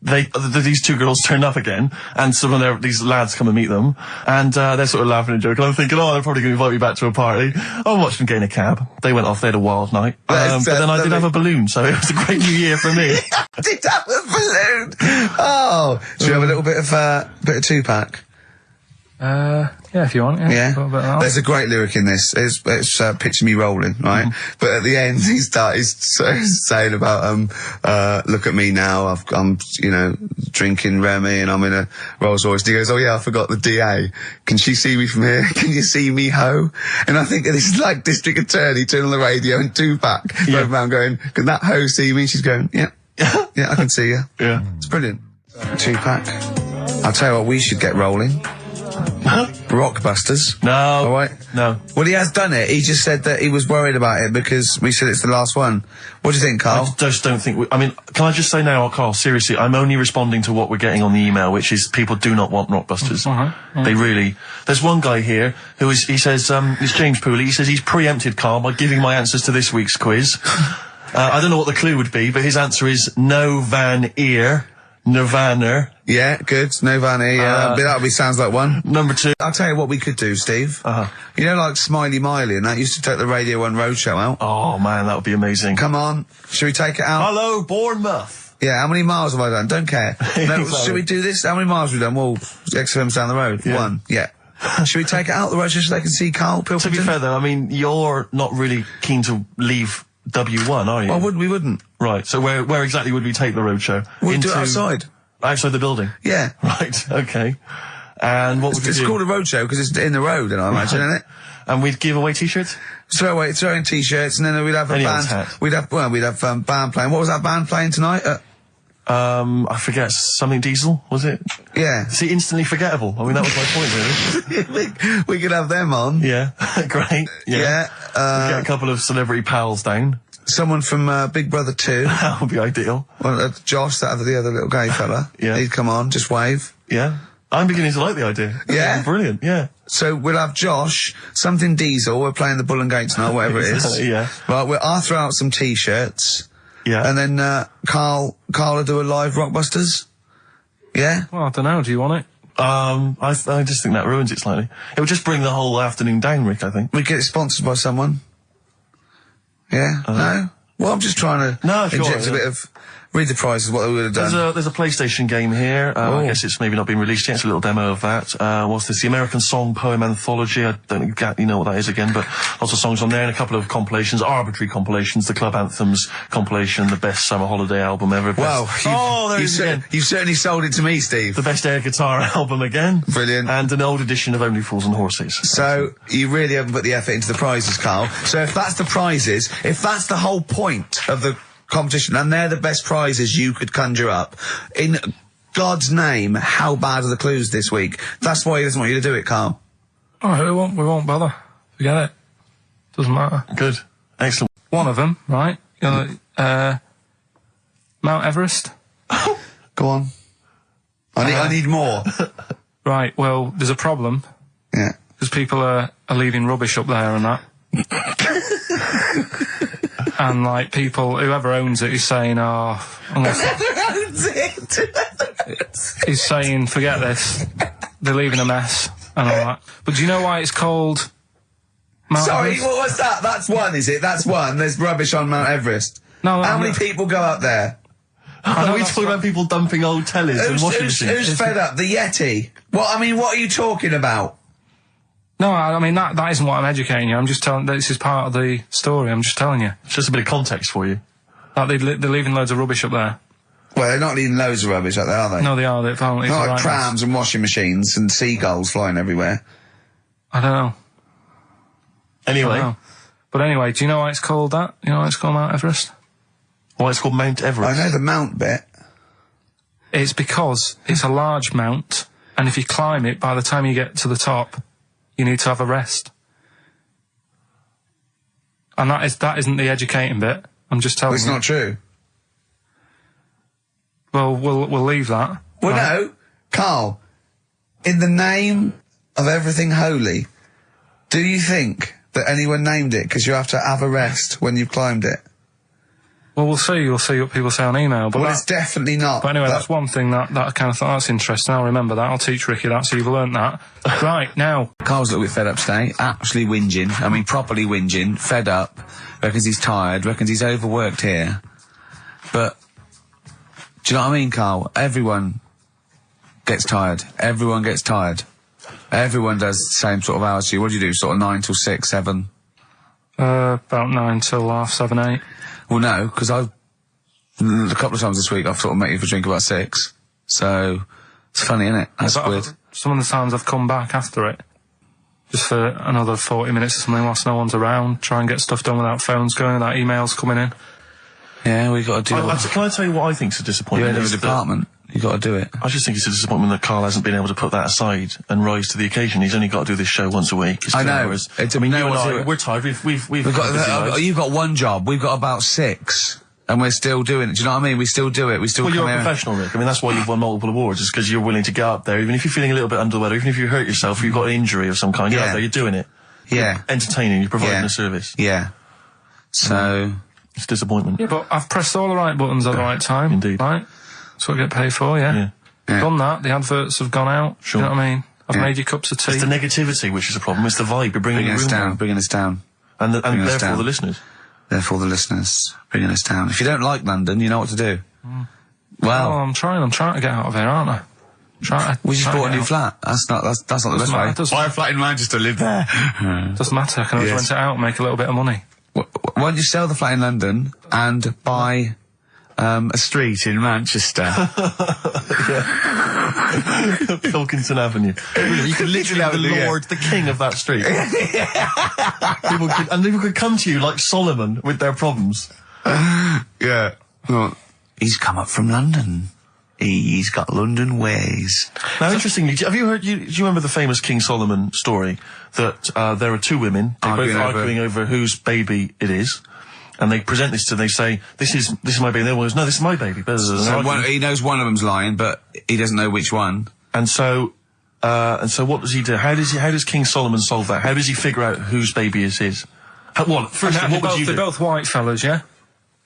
these two girls turn up again, and some of these lads come and meet them, and they're sort of laughing and joking. I'm thinking, they're probably going to invite me back to a party. I watched them get in a cab. They went off. They had a wild night. But then I did have a balloon, so it was a great New Year for me. I did have a balloon. Oh, should we have a little bit of Tupac? Yeah, if you want. Yeah. There's a great lyric in this. It's picture me rolling, right? But at the end, he's saying about look at me now. I'm drinking Remy and I'm in a Rolls Royce. And he goes, oh yeah, I forgot the DA. Can she see me from here? Can you see me, ho? And I think this is like District Attorney turning on the radio and Tupac going around going, can that ho see me? She's going, yeah, I can see you. Yeah, it's brilliant. Tupac, I'll tell you what, we should get rolling. Rockbusters. No. All right. No. Well, he has done it. He just said that he was worried about it because we said it's the last one. What do you think, Carl? I just don't think I mean, can I just say now, Carl, seriously, I'm only responding to what we're getting on the email, which is people do not want Rockbusters. They really... There's one guy here he says, it's James Pooley, he says he's preempted Carl by giving my answers to this week's quiz. I don't know what the clue would be, but his answer is no van ear. Nirvana. Yeah, good. Nirvana, yeah. That sounds like one. Number 2. I'll tell you what we could do, Steve. You know, like Smiley Miley and that used to take the Radio 1 Roadshow out. Oh, man, that would be amazing. Come on. Should we take it out? Hello, Bournemouth. Yeah, how many miles have I done? Don't care. No, should we do this? How many miles have we done? Well, XFM's down the road. Yeah. 1. Yeah. Should we take it out the road just so they can see Karl Pilkington? To be fair, though, I mean, you're not really keen to leave W1, are you? Well, we wouldn't. Right, so where exactly would we take the roadshow? We'd do it outside. Outside the building? Yeah. Right, okay. And what would we do? It's called a roadshow because it's in the road, and I imagine, isn't it? And we'd give away T-shirts? Throw in T-shirts, and then we'd have a band. We'd have band playing. What was that band playing tonight? I forget, something Diesel, was it? Yeah. See, instantly forgettable. I mean, that was my point, really. we could have them on. Yeah, great. Yeah. We'd get a couple of celebrity pals down. Someone from Big Brother 2. That would be ideal. Well, Josh, the other little gay fella. Yeah. He'd come on, just wave. Yeah. I'm beginning to like the idea. Yeah. Brilliant, yeah. So we'll have Josh, something Diesel, we're playing the Bull and Gates tonight, whatever it is. Yeah. Right, I'll throw out some T-shirts. Yeah. And then Karl will do a live Rockbusters. Yeah? Well, I don't know. Do you want it? I just think that ruins it slightly. It would just bring the whole afternoon down, Rick, I think. We get it sponsored by someone. Yeah? No? Well, I'm just trying to inject a bit of... Read the prizes, what they would have done. There's a PlayStation game here. I guess it's maybe not been released yet. It's a little demo of that. What's this? The American Song Poem Anthology. I don't exactly know what that is again, but lots of songs on there and a couple of compilations, arbitrary compilations, the Club Anthems compilation, the best summer holiday album ever. Wow. You've certainly sold it to me, Steve. The best air guitar album again. Brilliant. And an old edition of Only Fools and Horses. So, you really haven't put the effort into the prizes, Karl. So if that's the prizes, if that's the whole point of the competition, and they're the best prizes you could conjure up, in God's name, how bad are the clues this week? That's why he doesn't want you to do it, Karl. Alright, we won't bother. Forget it. Doesn't matter. Good. Excellent. One of them, right? Mount Everest. Go on. I need more. Right, well, there's a problem. Yeah. Because people are leaving rubbish up there and that. And, like, people, whoever owns it is saying, he's saying, forget this. They're leaving a mess and all that. But do you know why it's called Mount Everest? What was that? That's one, is it? That's one. There's rubbish on Mount Everest. No, how many people go up there? Are we talking about people dumping old tellies and washing machines? Who's fed up? The Yeti? What are you talking about? No, I mean, that isn't what I'm educating you. I'm just telling, this is part of the story. I'm just telling you. It's just a bit of context for you. Like, they're leaving loads of rubbish up there. Well, they're not leaving loads of rubbish up there, are they? No, they are. They're apparently not like prams and washing machines and seagulls flying everywhere. I don't know. Anyway. But anyway, do you know why it's called that? You know why it's called Mount Everest? Why it's called Mount Everest? I know the mount bit. It's because it's a large mount, and if you climb it, by the time you get to the top, you need to have a rest. And that isn't the educating bit. I'm just telling you. It's not true. Well, we'll leave that. Well, no, Karl, in the name of everything holy, do you think that anyone named it because you have to have a rest when you've climbed it? Well, we'll see. You'll see what people say on email. But it's definitely not. But anyway, that's one thing that I kind of thought, that's interesting. I'll remember that. I'll teach Ricky that, so you've learnt that. Right, now. Karl's a little bit fed up today. Absolutely whinging. I mean, properly whinging. Fed up. Reckons he's tired. Reckons he's overworked here. But, do you know what I mean, Karl? Everyone gets tired. Everyone gets tired. Everyone does the same sort of hours to you. What do you do? Sort of 9 till 6, 7? About 9 till 7, 8. Well, no, because a couple of times this week I've sort of met you for a drink about 6. So, it's funny, isn't it? That's weird. Some of the times I've come back after it, just for another 40 minutes or something whilst no one's around, try and get stuff done without phones going, without emails coming in. Yeah, we got to do Can I tell you what I think's a disappointment? You're in a department. You got to do it. I just think it's a disappointment that Karl hasn't been able to put that aside and rise to the occasion. He's only got to do this show once a week. It's 2 hours. I mean, you and I, we're tired. We've got you've got one job. We've got about 6. And we're still doing it. Do you know what I mean? We still do it. We still. Well, come you're a here. professional, Rick. I mean, that's why you've won multiple awards. Is because you're willing to get up there, even if you're feeling a little bit under the weather, even if you hurt yourself, or you've got an injury of some kind. You're out there. You're doing it. Yeah. You're entertaining. You're providing a service. Yeah. So it's disappointment. Yeah, but I've pressed all the right buttons at the right time. Indeed. Right. That's what I get paid for. Yeah. Done that. The adverts have gone out. Sure. You know what I mean? I've made you cups of tea. It's the negativity which is a problem. It's the vibe. You're bringing us down. Bringing us down. And therefore the listeners. Therefore the listeners, bringing us down. If you don't like London, you know what to do. Well, I'm trying to get out of here, aren't I? We just bought a new flat. That's not the best way. Buy a flat in Manchester, live there. Doesn't matter. I can always rent it out and make a little bit of money. Why don't you sell the flat in London and buy a street in Manchester? Pilkington Avenue. You could literally be the lord, the king of that street. People could come to you like Solomon with their problems. Yeah. Well, he's come up from London. He's got London ways. Now, interestingly, have you heard? Do you remember the famous King Solomon story that there are 2 women arguing over whose baby it is? And they present this they say, this is my baby. And the other one goes, no, this is my baby. So he knows one of them's lying, but he doesn't know which one. And so what does he do? How does King Solomon solve that? How does he figure out whose baby is his? What would you do? They're both white fellas, yeah?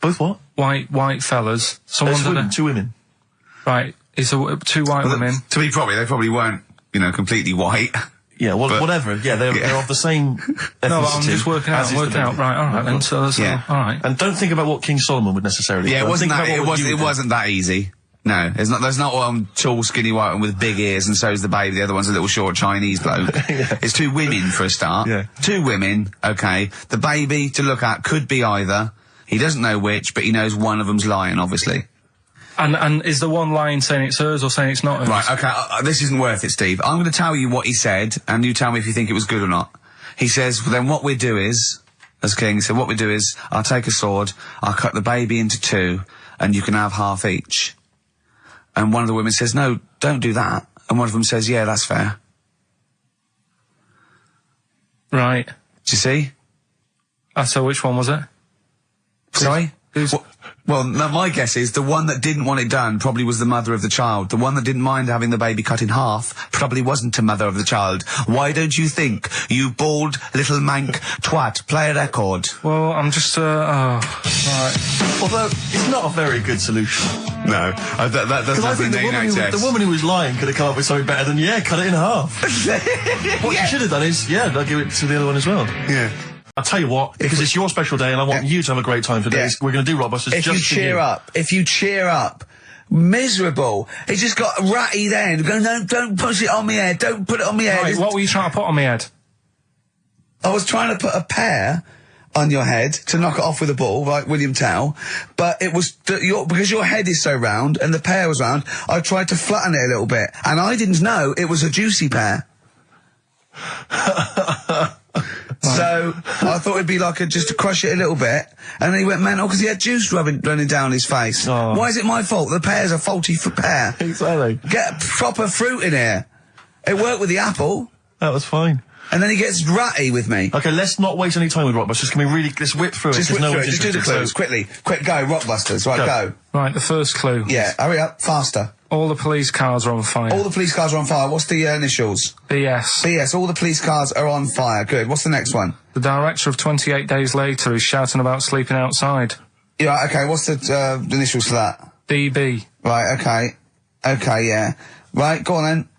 Both what? White fellas. There's 2 women. Right. It's 2 white women. To be proper, they probably weren't, completely white. Yeah, whatever. Yeah, they're of the same ethnicity. No, I'm just working out. Right, all right then. So that's all right. And don't think about what King Solomon would necessarily. Yeah, it wasn't that easy. No, there's not one tall, skinny white one with big ears, and so's the baby. The other one's a little short Chinese bloke. It's 2 women for a start. Yeah. 2 women. Okay, the baby to look at could be either. He doesn't know which, but he knows one of them's lying, obviously. And is the one lying saying it's hers or saying it's not hers? Right, okay, this isn't worth it, Steve. I'm going to tell you what he said, and you tell me if you think it was good or not. He says, well, then what we do is, as King, he said, what we do is, I'll take a sword, I'll cut the baby into 2, and you can have half each. And one of the women says, no, don't do that. And one of them says, yeah, that's fair. Right. Do you see? So which one was it? Sorry? Well, no, my guess is the one that didn't want it done probably was the mother of the child. The one that didn't mind having the baby cut in half probably wasn't a mother of the child. Why don't you think, you bald little mank twat? Play a record. Well, I'm just, right. Although, it's not a very good solution. No, that doesn't happen in the woman who was lying could have come up with something better than, cut it in half. What you should have done is, I'll give it to the other one as well. Yeah. I'll tell you what, because it's your special day and I want you to have a great time today. We're going to do Rockbusters if you cheer up, miserable. He just got ratty then. Go, no, don't push it on me head. Don't put it on me head. Right, what were you trying to put on me head? I was trying to put a pear on your head to knock it off with a ball, like William Tell, but it was because your head is so round and the pear was round, I tried to flatten it a little bit, and I didn't know it was a juicy pear. So I thought it'd be like just to crush it a little bit, and then he went mental because he had juice running down his face. Oh. Why is it my fault? The pear's a faulty pear. Exactly. Get proper fruit in here. It worked with the apple. That was fine. And then he gets ratty with me. Okay, let's not waste any time with Rockbusters. Can we let's whip through it? Just whip through it. Just do the clues quickly. Quick, go, Rockbusters. Right, go. Right, the first clue. Yeah, hurry up, faster. All the police cars are on fire. All the police cars are on fire. What's the initials? BS. BS. All the police cars are on fire. Good. What's the next one? The director of 28 Days Later is shouting about sleeping outside. Yeah, okay. What's the initials for that? DB. Right, okay. Okay, yeah. Right, go on then.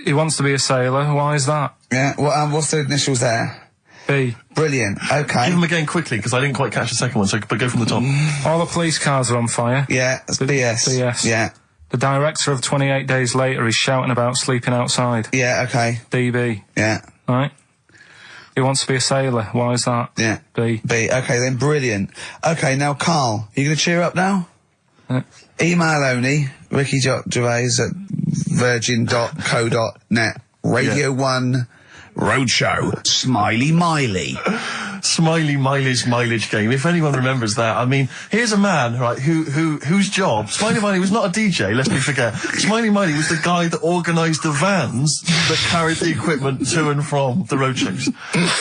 He wants to be a sailor. Why is that? Yeah, well, what's the initials there? B. Brilliant. Okay. Give them again quickly, because I didn't quite catch the second one, but go from the top. All the police cars are on fire. Yeah, that's BS. BS. Yeah. The director of 28 Days Later is shouting about sleeping outside. Yeah, okay. DB. Yeah. Right? He wants to be a sailor. Why is that? Yeah. B. B. Okay, then brilliant. Okay, now, Karl, you going to cheer up now? Email only, Ricky Gervais at virgin.co.net. Radio 1, Roadshow, Smiley Miley. Smiley Miley's mileage game. If anyone remembers that, I mean, here's a man, right, whose job, Smiley Miley was not a DJ, lest me forget. Smiley Miley was the guy that organised the vans that carried the equipment to and from the roadshows.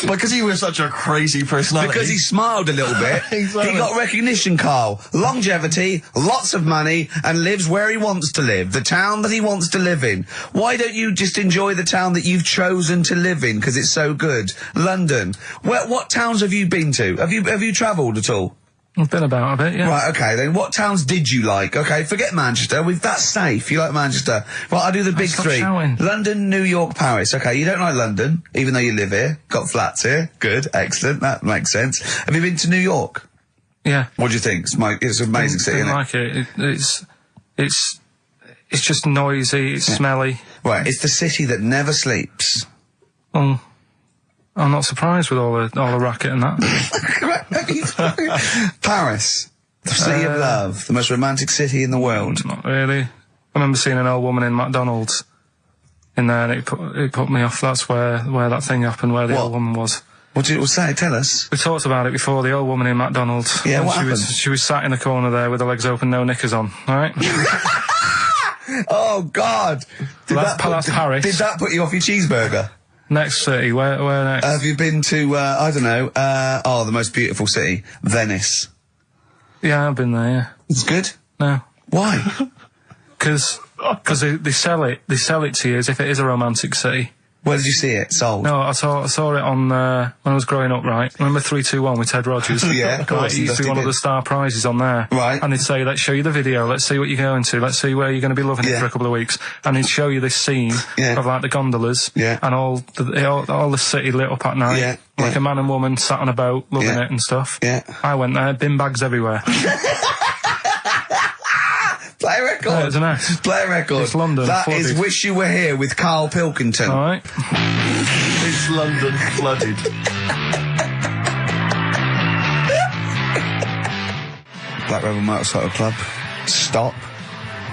Because he was such a crazy personality. Because he smiled a little bit. Exactly. He got recognition, Carl. Longevity, lots of money, and lives where he wants to live. The town that he wants to live in. Why don't you just enjoy the town that you've chosen to live in, because it's so good? London. What towns have you been to? Have you travelled at all? I've been about a bit, yeah. Right, okay, then what towns did you like? Okay, forget Manchester. That's safe. You like Manchester. Well, I do the big three. Shouting. London, New York, Paris. Okay, you don't like London, even though you live here. Got flats here. Good, excellent. That makes sense. Have you been to New York? Yeah. What do you think? It's an amazing city, isn't it? I like it. It's just noisy, it's smelly. Right, it's the city that never sleeps. I'm not surprised with all the racket and that. Paris, the city of love, the most romantic city in the world. Not really. I remember seeing an old woman in McDonald's in there, and it put me off. That's where that thing happened, where the old woman was. What did it say? Tell us. We talked about it before. The old woman in McDonald's. Yeah, what happened? She was sat in the corner there with her legs open, no knickers on. All right. Oh God! That's Paris. Did that put you off your cheeseburger? Next city, where next? Have you been to, I don't know, the most beautiful city, Venice? Yeah, I've been there, yeah. It's good? No. Why? Because they sell it to you as if it is a romantic city. Where did you see it sold? No, I saw it on, when I was growing up, right? Remember 3-2-1 with Ted Rogers? Yeah, of course. It used to be one of the star prizes on there. Right. And they'd say, let's show you the video, let's see what you're going to, let's see where you're going to be loving it for a couple of weeks. And he'd show you this scene of like the gondolas and all the city lit up at night. Like a man and woman sat on a boat loving it and stuff. Yeah. I went there, bin bags everywhere. Play a record. Yeah, it's a mess. Play a record. It's London. That flooded. is Wish You Were Here with Karl Pilkington. All right. It's London flooded. Black Rebel Motorcycle Club. Stop.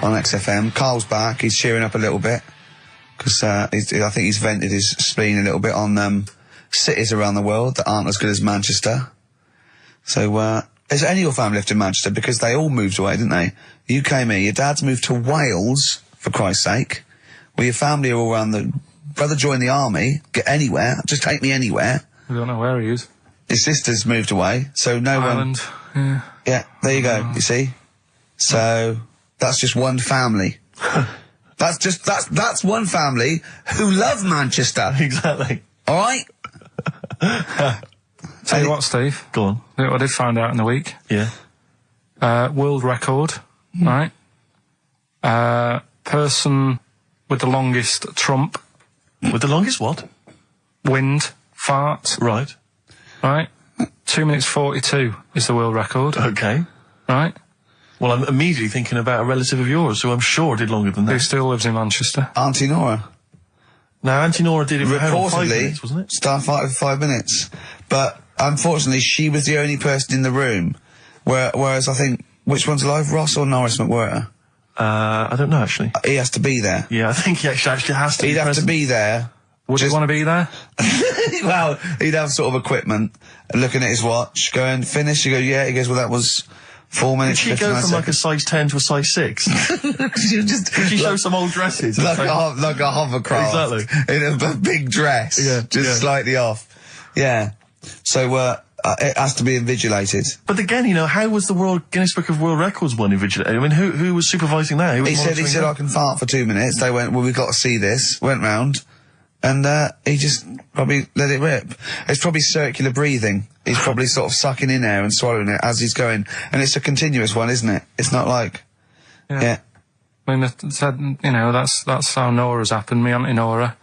On XFM. Carl's back. He's cheering up a little bit. Because I think he's vented his spleen a little bit on cities around the world that aren't as good as Manchester. So, is any of your family left in Manchester? Because they all moved away, didn't they? You came here. Your dad's moved to Wales, for Christ's sake. Well, your family are all around the... Brother joined the army. Get anywhere. Just take me anywhere. I don't know where he is. His sister's moved away, so no Ireland. one... Yeah, there you go, you see? So, that's just one family. That's one family who love Manchester. Exactly. All right? Tell you what, Steve. Go on. I did find out in the week. Yeah. World record, right? Person with the longest trump. With the longest what? Wind, fart. Right. Right? 2 minutes 42 is the world record. Okay. Right? Well, I'm immediately thinking about a relative of yours who I'm sure did longer than that. Who still lives in Manchester. Auntie Nora. Now, Auntie Nora did it for 5 minutes, wasn't it? Starfighter for 5 minutes. But, unfortunately, she was the only person in the room. Whereas I think, which one's alive, Ross or Norris McWhirter? I don't know, actually. He has to be there. Yeah, I think he actually has to He'd have to be there. Would you want to be there? Well, he'd have sort of equipment, looking at his watch, going, finish, you go, yeah, he goes, well, that was 4 minutes. Did she go from like a size 10 to a size 6? Did she show some old dresses? Like a hovercraft. Exactly. In a big dress. Yeah. Just slightly off. Yeah. So, it has to be invigilated. But again, you know, how was the Guinness Book of World Records one invigilated? I mean, who was supervising that? He said, I can fart for 2 minutes. They went, well, we've got to see this. Went round. And, he just probably let it rip. It's probably circular breathing. He's probably sort of sucking in air and swallowing it as he's going. And it's a continuous one, isn't it? It's not like... Yeah. I mean, that's how Nora's happened. Me Auntie Nora.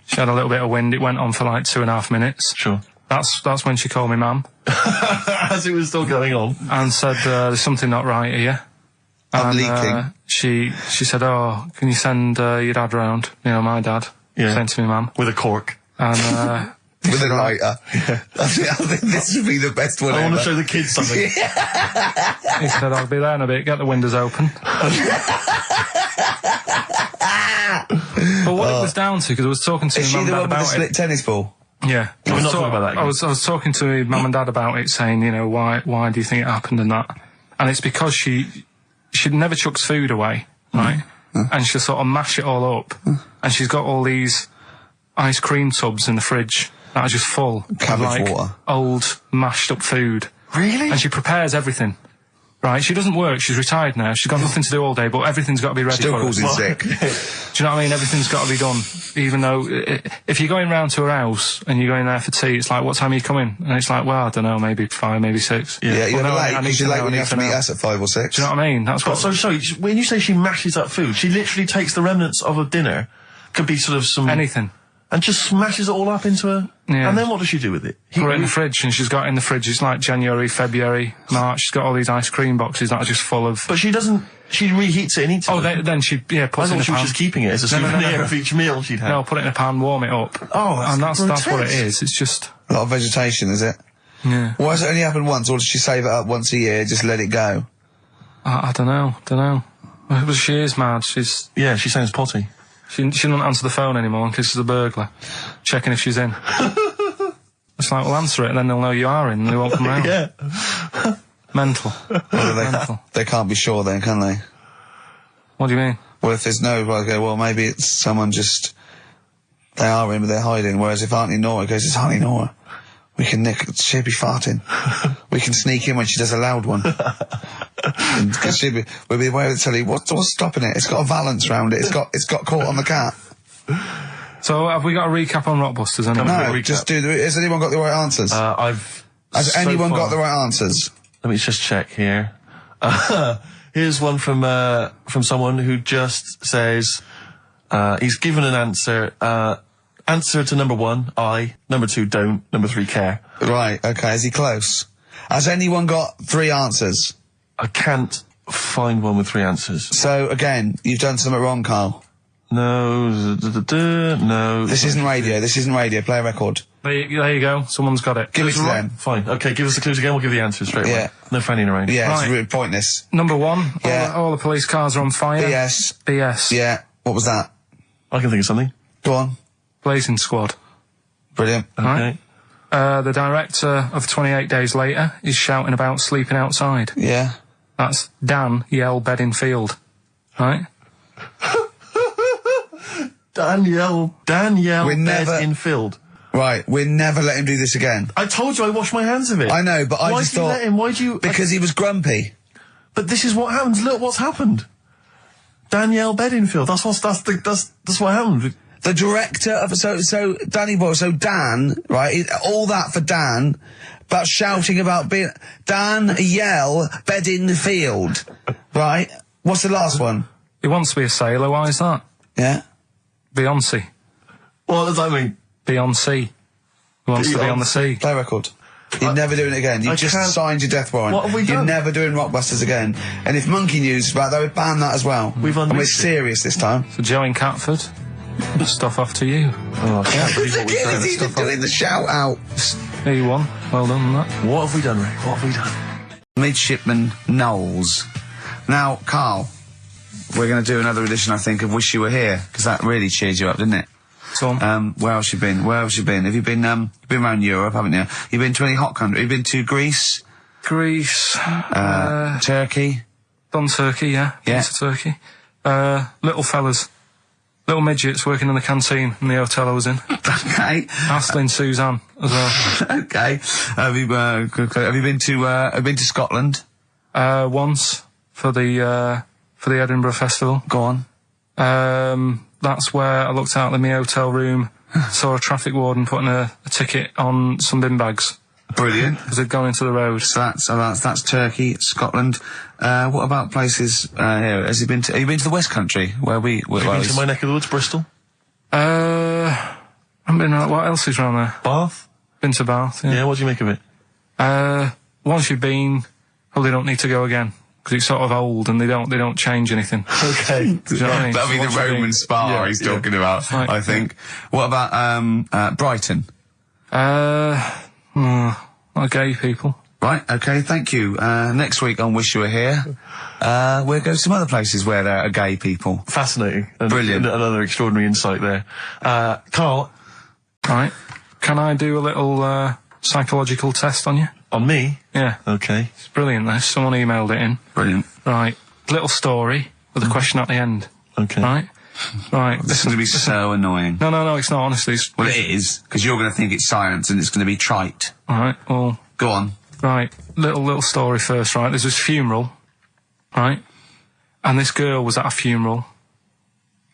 She had a little bit of wind. It went on for like 2.5 minutes. Sure. That's when she called me ma'am. As it was still going on. And said, there's something not right here. I'm leaking. She said, oh, can you send your dad round? You know, my dad. Yeah. Sent to me ma'am. With a cork. And, with a lighter. Yeah. I think this would be the best one I ever. want to show the kids something. He said, I'll be there in a bit, get the windows open. But what it was down to, because I was talking to Is my she mum the and one dad with the about split tennis ball? Yeah. We're not talking about that. I was talking to my mum and dad about it, saying, you know, why do you think it happened and that? And it's because she never chucks food away, right? And she'll sort of mash it all up. And she's got all these ice cream tubs in the fridge that are just full Cabbage of, like, water. old, mashed up food. Really? And she prepares everything. Right, she doesn't work, she's retired now, she's got nothing to do all day, but everything's got to be ready Still for her. calls in sick. Do you know what I mean? Everything's got to be done. Even though, if you're going round to her house and you're going there for tea, it's like, what time are you coming? And it's like, well, I don't know, maybe 5, maybe 6. Yeah, you're Well, no, late, I need because to you're know, late I when you need have to to meet know. us at 5 or 6. Do you know what I mean? That's what... So, sorry, when you say she mashes up food, she literally takes the remnants of a dinner, could be sort of some... Anything. And just smashes it all up into a... Yeah. And then what does she do with it? Put it in the fridge, and she's got it in the fridge, it's like January, February, March, she's got all these ice cream boxes that are just full of... But she doesn't... She reheats it and eats it. Oh, then she, puts it in I a thought she pan. was just keeping it as a souvenir No. of each meal she'd had. No, put it in a pan, warm it up. Oh, that's And that's what it grotesque. is, it's just... A lot of vegetation, is it? Yeah. Why does it only happen once, or does she save it up once a year, just let it go? I don't know. Well, she is mad, Yeah, she sounds potty. She doesn't answer the phone anymore in case there's a burglar. Checking if she's in. It's like, well, answer it and then they'll know you are in and they won't come round. Yeah. Mental. Mental. They can't be sure then, can they? What do you mean? Well, if there's no, well, maybe it's someone just... They are in, but they're hiding. Whereas if Auntie Nora goes, it's Auntie Nora, we can she'll be farting. We can sneak in when she does a loud one. Because we'll be aware of the telly. What's stopping it? It's got a valance round it. It's got caught on the cat. So have we got a recap on Rockbusters anyway? No, just has anyone got the right answers? Has anyone got the right answers? Let me just check here. Here's one from someone who just says, he's given an answer, answer to number 1, I, number 2, don't, number 3, care. Right, okay, is he close? Has anyone got 3 answers? I can't find one with 3 answers. So, again, you've done something wrong, Carl. No, no. This isn't radio, play a record. There you go, someone's got it. Give it to them. Fine, okay, give us the clues again, we'll give the answers straight away. Yeah. No fanning around. Yeah, Right. it's really pointless. Number 1, Yeah. all the police cars are on fire. BS. Yeah, what was that? I can think of something. Go on. Blazing Squad. Okay. Brilliant. Right. The director of 28 Days Later is shouting about sleeping outside. Yeah. That's Dan Yell Bedingfield. Right? Danielle Bedingfield. Right, we'll never let him do this again. I told you I washed my hands of it. I know, but I just thought... Why'd you let him? Why'd you... Because he was grumpy. But this is what happens. Look what's happened. Danielle Bedingfield. That's what happened. The director of... So Danny Boyle, so Dan, right, all that for Dan, but shouting about being... Dan Yell Bedingfield, right? What's the last one? He wants to be a sailor, why is that? Yeah? Beyonce. What does that mean? Beyonce. He wants to be on the sea. Play record. You're never doing it again. You just signed your death warrant. What have we done? You're never doing Rockbusters again. And if Monkey News is about, they would ban that as well. We've and we're unleashed it. serious this time. So Joe in Catford, stuff off to you. Oh, I can't believe what we've done. He's even doing the shout out. There you won. Well done on that. What have we done, Rick? What have we done? Midshipman Knowles. Now, Carl, we're going to do another edition, I think, of Wish You Were Here, because that really cheered you up, didn't it? So, where else you been? Have you been, you've been around Europe, haven't you? You've been to any hot country? You've been to Greece? Turkey? Done Turkey, yeah. Been to Turkey. Little fellas. Little midgets working in the canteen in the hotel I was in. Okay. Astley and Suzanne as well. Okay. Have you been to Scotland? Once for the Edinburgh Festival. Go on. That's where I looked out in my hotel room, saw a traffic warden putting a ticket on some bin bags. Brilliant. Because they'd gone into the road. So that's Turkey, Scotland. What about places here? Have you been to the West Country where Have you been to my neck of the woods, Bristol? I haven't been around. What else is around there? Bath? Been to Bath, yeah. Yeah, what do you make of it? Once you've been, probably don't need to go again. Because it's sort of old and they don't change anything. Okay. Do you know what I mean? That'll be the Roman spa he's talking about, Right. I think. What about Brighton? Not gay people. Right, okay, thank you. Next week on Wish You Were Here, we'll go to some other places where there are gay people. Fascinating. Brilliant. Another extraordinary insight there. Carl. Right. Can I do a little psychological test on you? On me? Yeah. Okay. It's brilliant, this. Someone emailed it in. Brilliant. Right. Little story with a question at the end. Okay. Right? Right. This is going to be so annoying. No, it's not, honestly. Well, it is, because you're going to think it's science and it's going to be trite. Alright, well... Go on. Right. Little story first, right? There's this funeral, right? And this girl was at a funeral.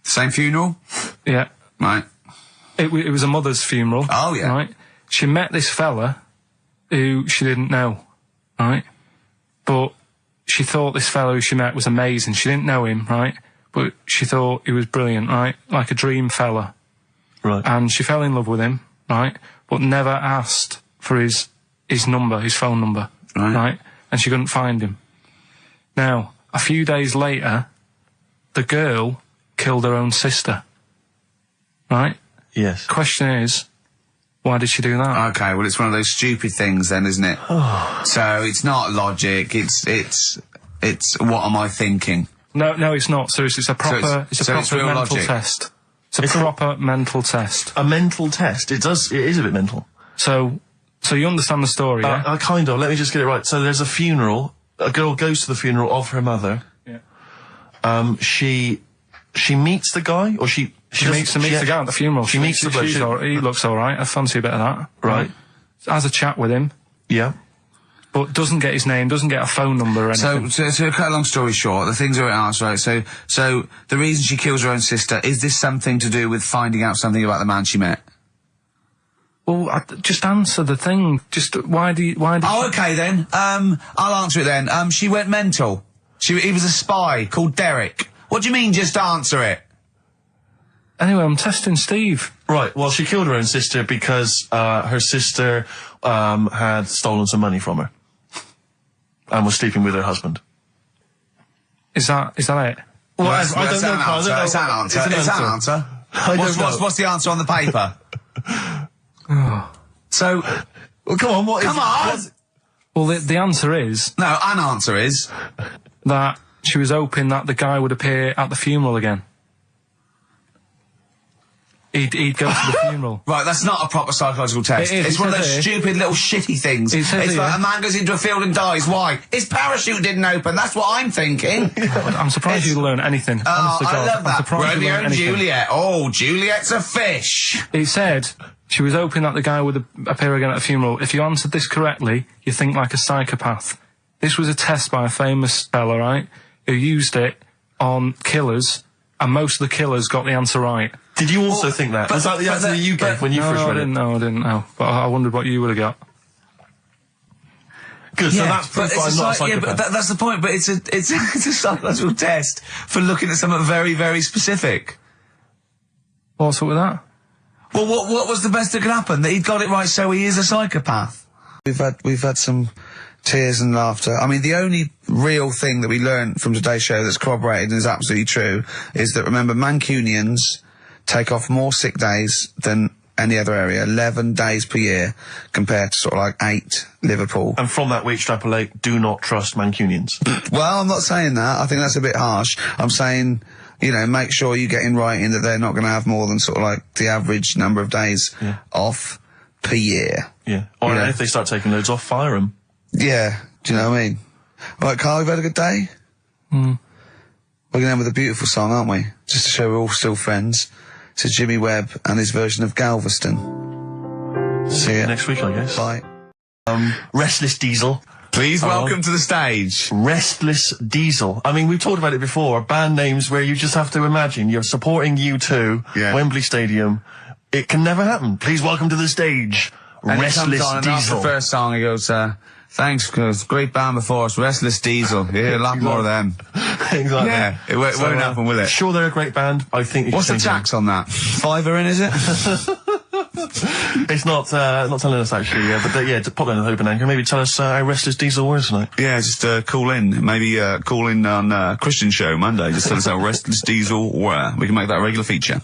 Same funeral? Yeah. Right. It was a mother's funeral. Oh, yeah. Right? She met this fella who she didn't know, right? But she thought this fellow who she met was amazing. She didn't know him, right? But she thought he was brilliant, right? Like a dream fella. Right. And she fell in love with him, right? But never asked for his number, his phone number, right? And she couldn't find him. Now, a few days later, the girl killed her own sister, right? Yes. Question is, why did she do that? Okay, well, it's one of those stupid things then, isn't it? So it's not logic, it's what am I thinking? No, it's not. Seriously, it's a proper, it's proper real mental logic. test. It's a proper mental test. A mental test? It is a bit mental. So you understand the story, yeah? Kind of. Let me just get it right. So there's a funeral. A girl goes to the funeral of her mother. Yeah. She meets the guy, or she meets the guy at the funeral. She meets the bloke. He looks all right. I fancy a bit of that. Right. Has a chat with him. Yeah. But doesn't get his name, doesn't get a phone number or anything. So to cut a long story short, the things are asked, right? So the reason she kills her own sister, is this something to do with finding out something about the man she met? Well, just answer the thing. Just why did okay then. I'll answer it then. She went mental. He was a spy called Derek. What do you mean, just answer it? Anyway, I'm testing Steve. Right, well, she killed her own sister because her sister had stolen some money from her and was sleeping with her husband. Is that it? Well, I don't know. It's an answer. It's an answer. What's the answer on the paper? So, well, come on, what is... Come on! Well, the answer is... No, an answer is... that she was hoping that the guy would appear at the funeral again. He'd go to the funeral. Right, that's not a proper psychological test. It's one of those stupid little shitty things. It's like a man goes into a field and dies. Why? His parachute didn't open. That's what I'm thinking. God, I'm surprised you learn anything. Oh, I love that. Romeo and Juliet. Oh, Juliet's a fish. It said she was hoping that the guy would appear again at a funeral. If you answered this correctly, you think like a psychopath. This was a test by a famous fella, right, who used it on killers, and most of the killers got the answer right. Did you also think that? Was that the answer that you gave when you first read it? No, I didn't know. But I wondered what you would have got. Good, so that's proof I'm not a psychopath. Yeah, but that's the point, but it's a psychological test for looking at something very, very specific. What's up with that? Well, what was the best that could happen? That he'd got it right, so he is a psychopath. We've had some tears and laughter. I mean, the only real thing that we learned from today's show that's corroborated and is absolutely true is that, remember, Mancunians take off more sick days than any other area, 11 days per year, compared to sort of like 8 Liverpool. And from that we extrapolate, do not trust Mancunians. Well, I'm not saying that. I think that's a bit harsh. I'm saying, you know, make sure you get in writing that they're not going to have more than sort of like the average number of days off per year. Yeah. Or if they start taking loads off, fire them. Yeah. Do you know what I mean? Right, Carl, you've had a good day? We're going to end with a beautiful song, aren't we? Just to show we're all still friends. To Jimmy Webb and his version of Galveston. See you next week, I guess. Bye. Restless Diesel. Please welcome to the stage. Restless Diesel. I mean, we've talked about it before. Band names where you just have to imagine you're supporting U2, Wembley Stadium. It can never happen. Please welcome to the stage, and Restless Diesel. Diesel. The first song, he goes, thanks, cause great band before us, Restless Diesel. You hear a lot more of them. Exactly. Yeah, it won't happen, will it? Sure, they're a great band. I think. What's the tax on that? £5 in, is it? It's not telling us actually, but yeah, to pop down to the open anchor, maybe tell us how Restless Diesel were tonight. Yeah, just call in. Maybe call in on Christian Show Monday. Just tell us how Restless Diesel were. We can make that a regular feature.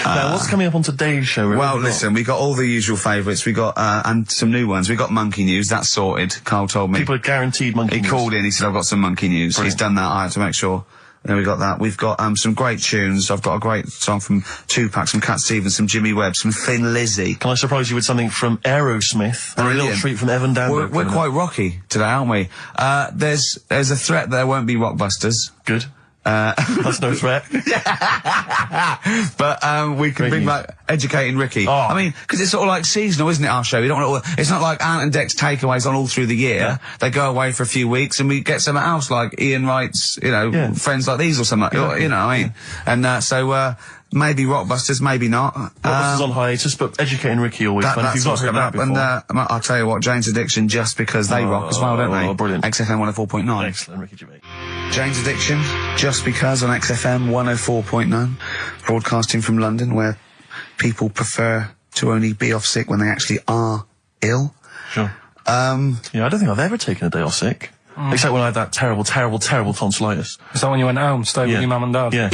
Now, what's coming up on today's show? Well, listen, we got all the usual favourites. We got and some new ones. We got Monkey News. That's sorted. Carl told me. People are guaranteed Monkey News. He called in. He said, "I've got some Monkey News." Brilliant. He's done that. I had to make sure. We got that. We've got some great tunes. I've got a great song from Tupac, some Cat Stevens, some Jimmy Webb, some Thin Lizzy. Can I surprise you with something from Aerosmith? And a little treat from Evan Danbury. We're quite rocky today, aren't we? There's a threat there won't be Rockbusters. Good. That's no threat. But we can bring back Educating Ricky. Oh. I mean, because it's sort of like seasonal, isn't it, our show? We don't want it's not like Ant and Dec's takeaways on all through the year. Yeah. They go away for a few weeks and we get something else, like Ian Wright's, Friends Like These or something. Exactly. You know what I mean? And so maybe Rockbusters, maybe not. Rockbusters on hiatus, but Educating Ricky always fun. If you've not heard that before. And I'll tell you what, Jane's Addiction, just because they rock as well, don't they? Oh, brilliant. XFM 104.9. Excellent, Ricky Gervais. Jane's Addiction, just because on XFM 104.9, broadcasting from London, where people prefer to only be off sick when they actually are ill. Sure. Yeah, I don't think I've ever taken a day off sick. Except when I had that terrible tonsillitis. Is that when you went home, stayed with your mum and dad? Yeah.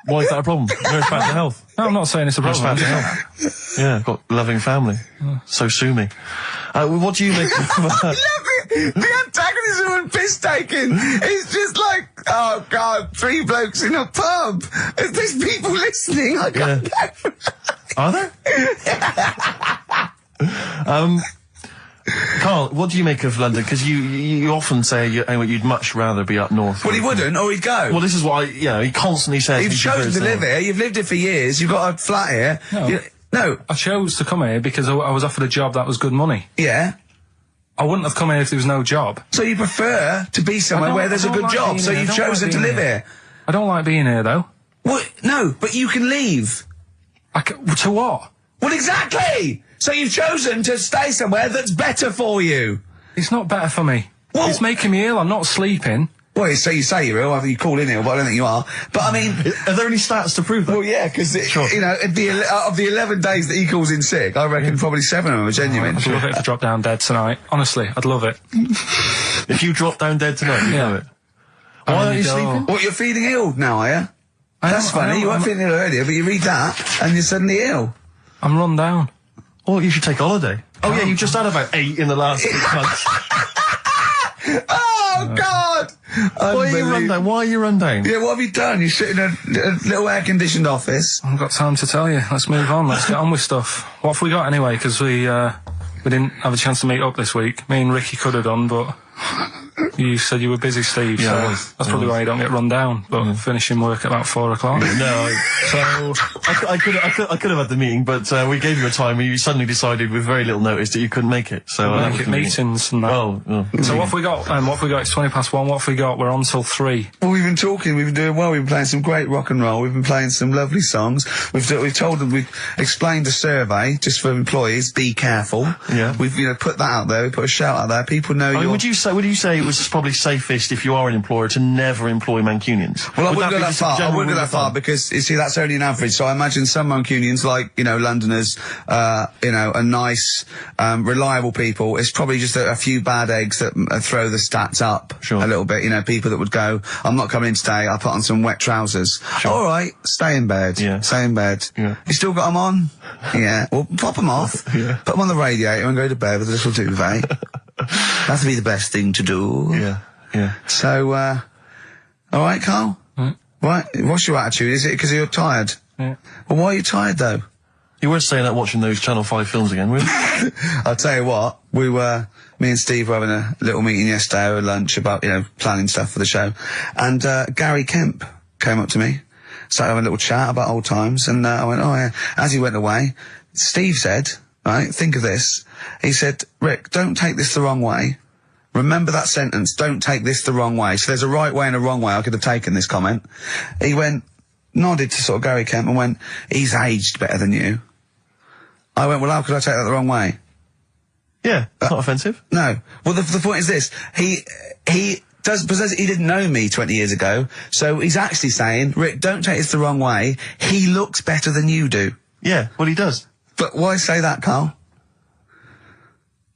Why is that a problem? No, it's bad for health. No, I'm not saying it's a problem. It's bad for health. Yeah, I've got a loving family. So sue me. What do you make of The antagonism and piss taking is just like, oh God, 3 blokes in a pub. There's people listening. I can't go. Are there? Carl, what do you make of London? Because you often say you'd much rather be up north. Well, he wouldn't, or he'd go. Well, this is what he constantly says. You've chosen to live here. You've lived here for years. You've got a flat here. No. I chose to come here because I was offered a job that was good money. Yeah. I wouldn't have come here if there was no job. So you prefer to be somewhere where there's a good job, so you've chosen to live here. I don't like being here, though. What? No, but you can leave. To what? Well, exactly! So you've chosen to stay somewhere that's better for you. It's not better for me. Well, it's making me ill. I'm not sleeping. Well, so you say you're ill, either you call in ill, but I don't think you are. But I mean... Are there any stats to prove that? Well, yeah, because, of the 11 days that he calls in sick, I reckon probably 7 of them are genuine. I'd love it if I dropped down dead tonight. Honestly, I'd love it. If you drop down dead tonight, you know it. Why aren't you sleeping? What, you're feeling ill now, are you? That's funny. You weren't feeling ill earlier, but you read that, and you're suddenly ill. I'm run down. Oh, you should take holiday. Oh, yeah, you've just had about 8 in the last 6 months. Oh, God! Why are you run down? Why are you run down? Yeah, what have you done? You sit in a little air-conditioned office. I haven't got time to tell you. Let's move on. Let's get on with stuff. What have we got anyway? Because we didn't have a chance to meet up this week. Me and Ricky could have done, but you said you were busy, Steve. Yeah, so that's probably why you don't get run down. But finishing work at about 4 o'clock. No, so I could have had the meeting, but we gave you a time and you suddenly decided with very little notice that you couldn't make it. So make it meetings and that. So what have we got? What have we got? It's 1:20. What have we got? We're on till 3. Well, we've been talking. We've been doing well. We've been playing some great rock and roll. We've been playing some lovely songs. We've told them. We've explained the survey just for employees. Be careful. Yeah. We've put that out there. We put a shout out there. People know. Would you say it was probably safest if you are an employer to never employ Mancunians? Well, I wouldn't go that far. I wouldn't go that far because you see that's only an average. So I imagine some Mancunians, like Londoners, are nice, reliable people. It's probably just a few bad eggs that throw the stats up a little bit. People that would go, I'm not coming in today. I'll put on some wet trousers. Sure. All right, stay in bed. Yeah. Stay in bed. Yeah. You still got them on? Yeah. Well, pop them off. Yeah. Put them on the radiator and go to bed with a little duvet. That'd be the best thing to do. Yeah. Yeah. So, all right, Carl? Right. What's your attitude? Is it because you're tired? Yeah. Well, why are you tired, though? You weren't staying up watching those Channel 5 films again, were you? I'll tell you what, me and Steve were having a little meeting yesterday over lunch about, planning stuff for the show. And, Gary Kemp came up to me, started having a little chat about old times, and, I went, oh yeah. As he went away, Steve said, right, think of this. He said, Rick, don't take this the wrong way. Remember that sentence, don't take this the wrong way. So there's a right way and a wrong way I could have taken this comment. He nodded to sort of Gary Kemp and went, he's aged better than you. I went, well, how could I take that the wrong way? Yeah, it's not offensive. No. Well, the point is this. He didn't know me 20 years ago, so he's actually saying, Rick, don't take this the wrong way. He looks better than you do. Yeah, well, he does. But why say that, Carl?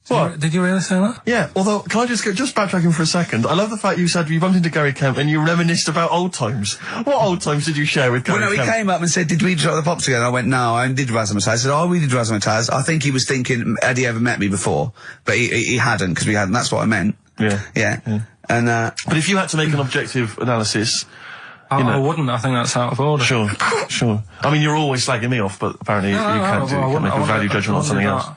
What? Did you really say that? Yeah, although, can I just backtracking for a second? I love the fact you said you bumped into Gary Kemp and you reminisced about old times. What old times did you share with Gary Well, no, Kemp? he came up and said, did we try the pops together? I went, no, I did Razzmatazz. I said, oh, we did Razzmatazz. I think he was thinking, had he ever met me before? But he hadn't, because we hadn't. That's what I meant. Yeah. And, but if you had to make an objective analysis... I wouldn't. I think that's out of order. Sure. I mean, you're always slagging me off, but apparently you can't make a value judgment on something else.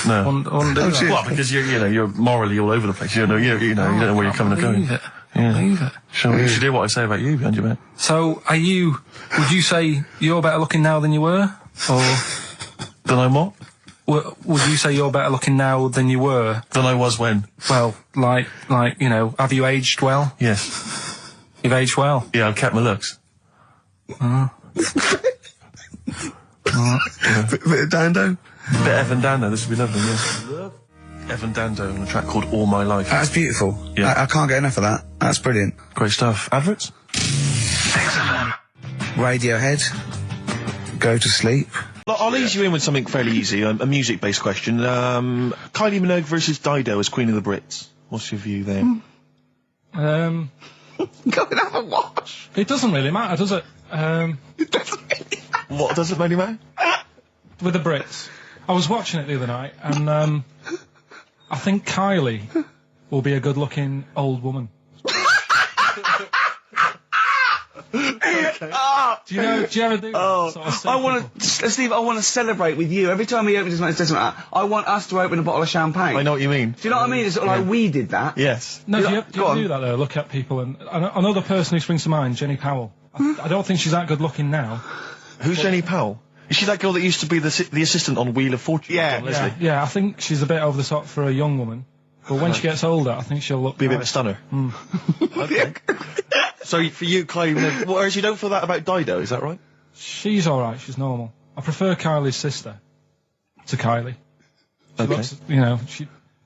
No. I wouldn't do that. Well, because you're morally all over the place. You don't know where you're coming and going. Believe it. Sure. You should hear what I say about you behind your back. So, would you say you're better looking now than you were? Or... Than I'm what? Would you say you're better looking now than you were? Than I was when? Well, like, have you aged well? Yes. You've aged well? Yeah, I've kept my looks. Bit of Dando? Bit Evan Dando, this would be lovely, yeah. Evan Dando on a track called All My Life. That's beautiful. Yeah. I can't get enough of that. That's brilliant. Great stuff. Adverts? Radiohead. Go to sleep. I'll ease you in with something fairly easy, a music-based question. Kylie Minogue versus Dido as Queen of the Brits. What's your view there? Go and have a watch. It doesn't really matter, does it? It doesn't really matter. What doesn't really matter? With the Brits. I was watching it the other night, and I think Kylie will be a good-looking old woman. Do you ever do that? Sort of I want to, Steve, I want to celebrate with you. Every time he opens his mouth, it doesn't matter. I want us to open a bottle of champagne. I know what you mean. Do you know what I mean? It's sort of like we did that. Yes. No, do you do that though? Look at people, and another person who springs to mind, Jenny Powell. I don't think she's that good looking now. Who's Jenny Powell? Is she that girl that used to be the assistant on Wheel of Fortune? Yeah, I think she's a bit over the top for a young woman. But when she gets older, I think she'll look... Be a bit of a stunner. Okay. So for you, Kylie, whereas you don't feel that about Dido, is that right? She's alright, she's normal. I prefer Kylie's sister to Kylie. She looks,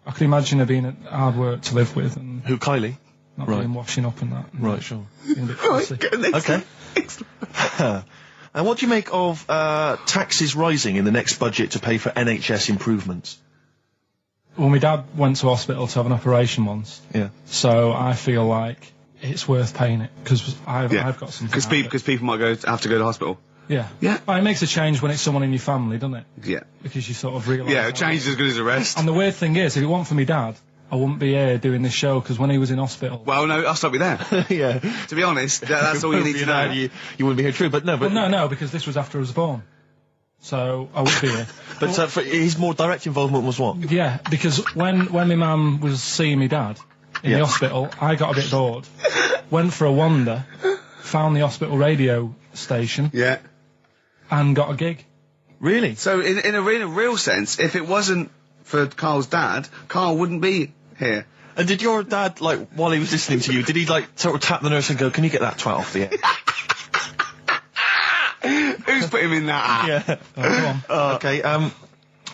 I could imagine her being hard work to live with. And who, Kylie? Not being washing up and that. Right, sure. Being a bit fussy. Okay. And what do you make of taxes rising in the next budget to pay for NHS improvements? Well, my dad went to hospital to have an operation once. Yeah. So I feel like it's worth paying it, because I've got something. Because people might have to go to hospital. Yeah. Yeah. Well, it makes a change when it's someone in your family, doesn't it? Yeah. Because you sort of realise... Yeah, a change is as good as a rest. And the weird thing is, if it weren't for me dad, I wouldn't be here doing this show, because when he was in hospital... Well, no, I'll stop you there. Yeah. To be honest, that's all you need to know. You wouldn't be here, true, but no. But well, no, because this was after I was born. So I would be here. But for his more direct involvement was what? Yeah, because when my mum was seeing my dad in the hospital, I got a bit bored. Went for a wander, found the hospital radio station. Yeah. And got a gig. Really? So in a real sense, if it wasn't for Carl's dad, Carl wouldn't be here. And did your dad, like, while he was listening to you, did he, like, sort of tap the nurse and go, can you get that 12 off the air? Who's put him in that? Yeah. Oh, come on. Okay,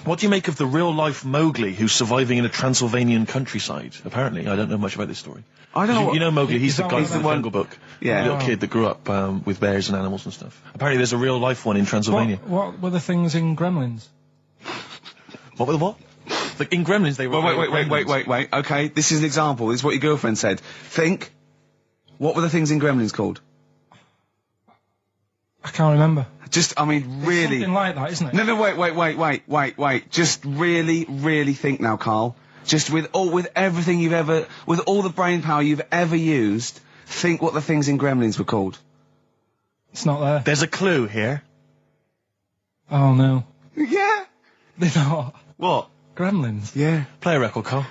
what do you make of the real-life Mowgli who's surviving in a Transylvanian countryside? Apparently, I don't know much about this story. I don't know. You know Mowgli, he's the guy from the Jungle Book. Yeah. The little kid that grew up with bears and animals and stuff. Apparently there's a real-life one in Transylvania. What were the things in Gremlins? What were the what? Like, in Gremlins they were... Wait. Okay, this is an example. This is what your girlfriend said. Think. What were the things in Gremlins called? I can't remember. Just, I mean, really... Something like that, isn't it? No, wait. Just really think now, Carl. Just with everything you've ever... With all the brain power you've ever used, think what the things in Gremlins were called. It's not there. There's a clue here. Oh, no. Yeah. They're not. What? Gremlins. Yeah. Play a record, Carl.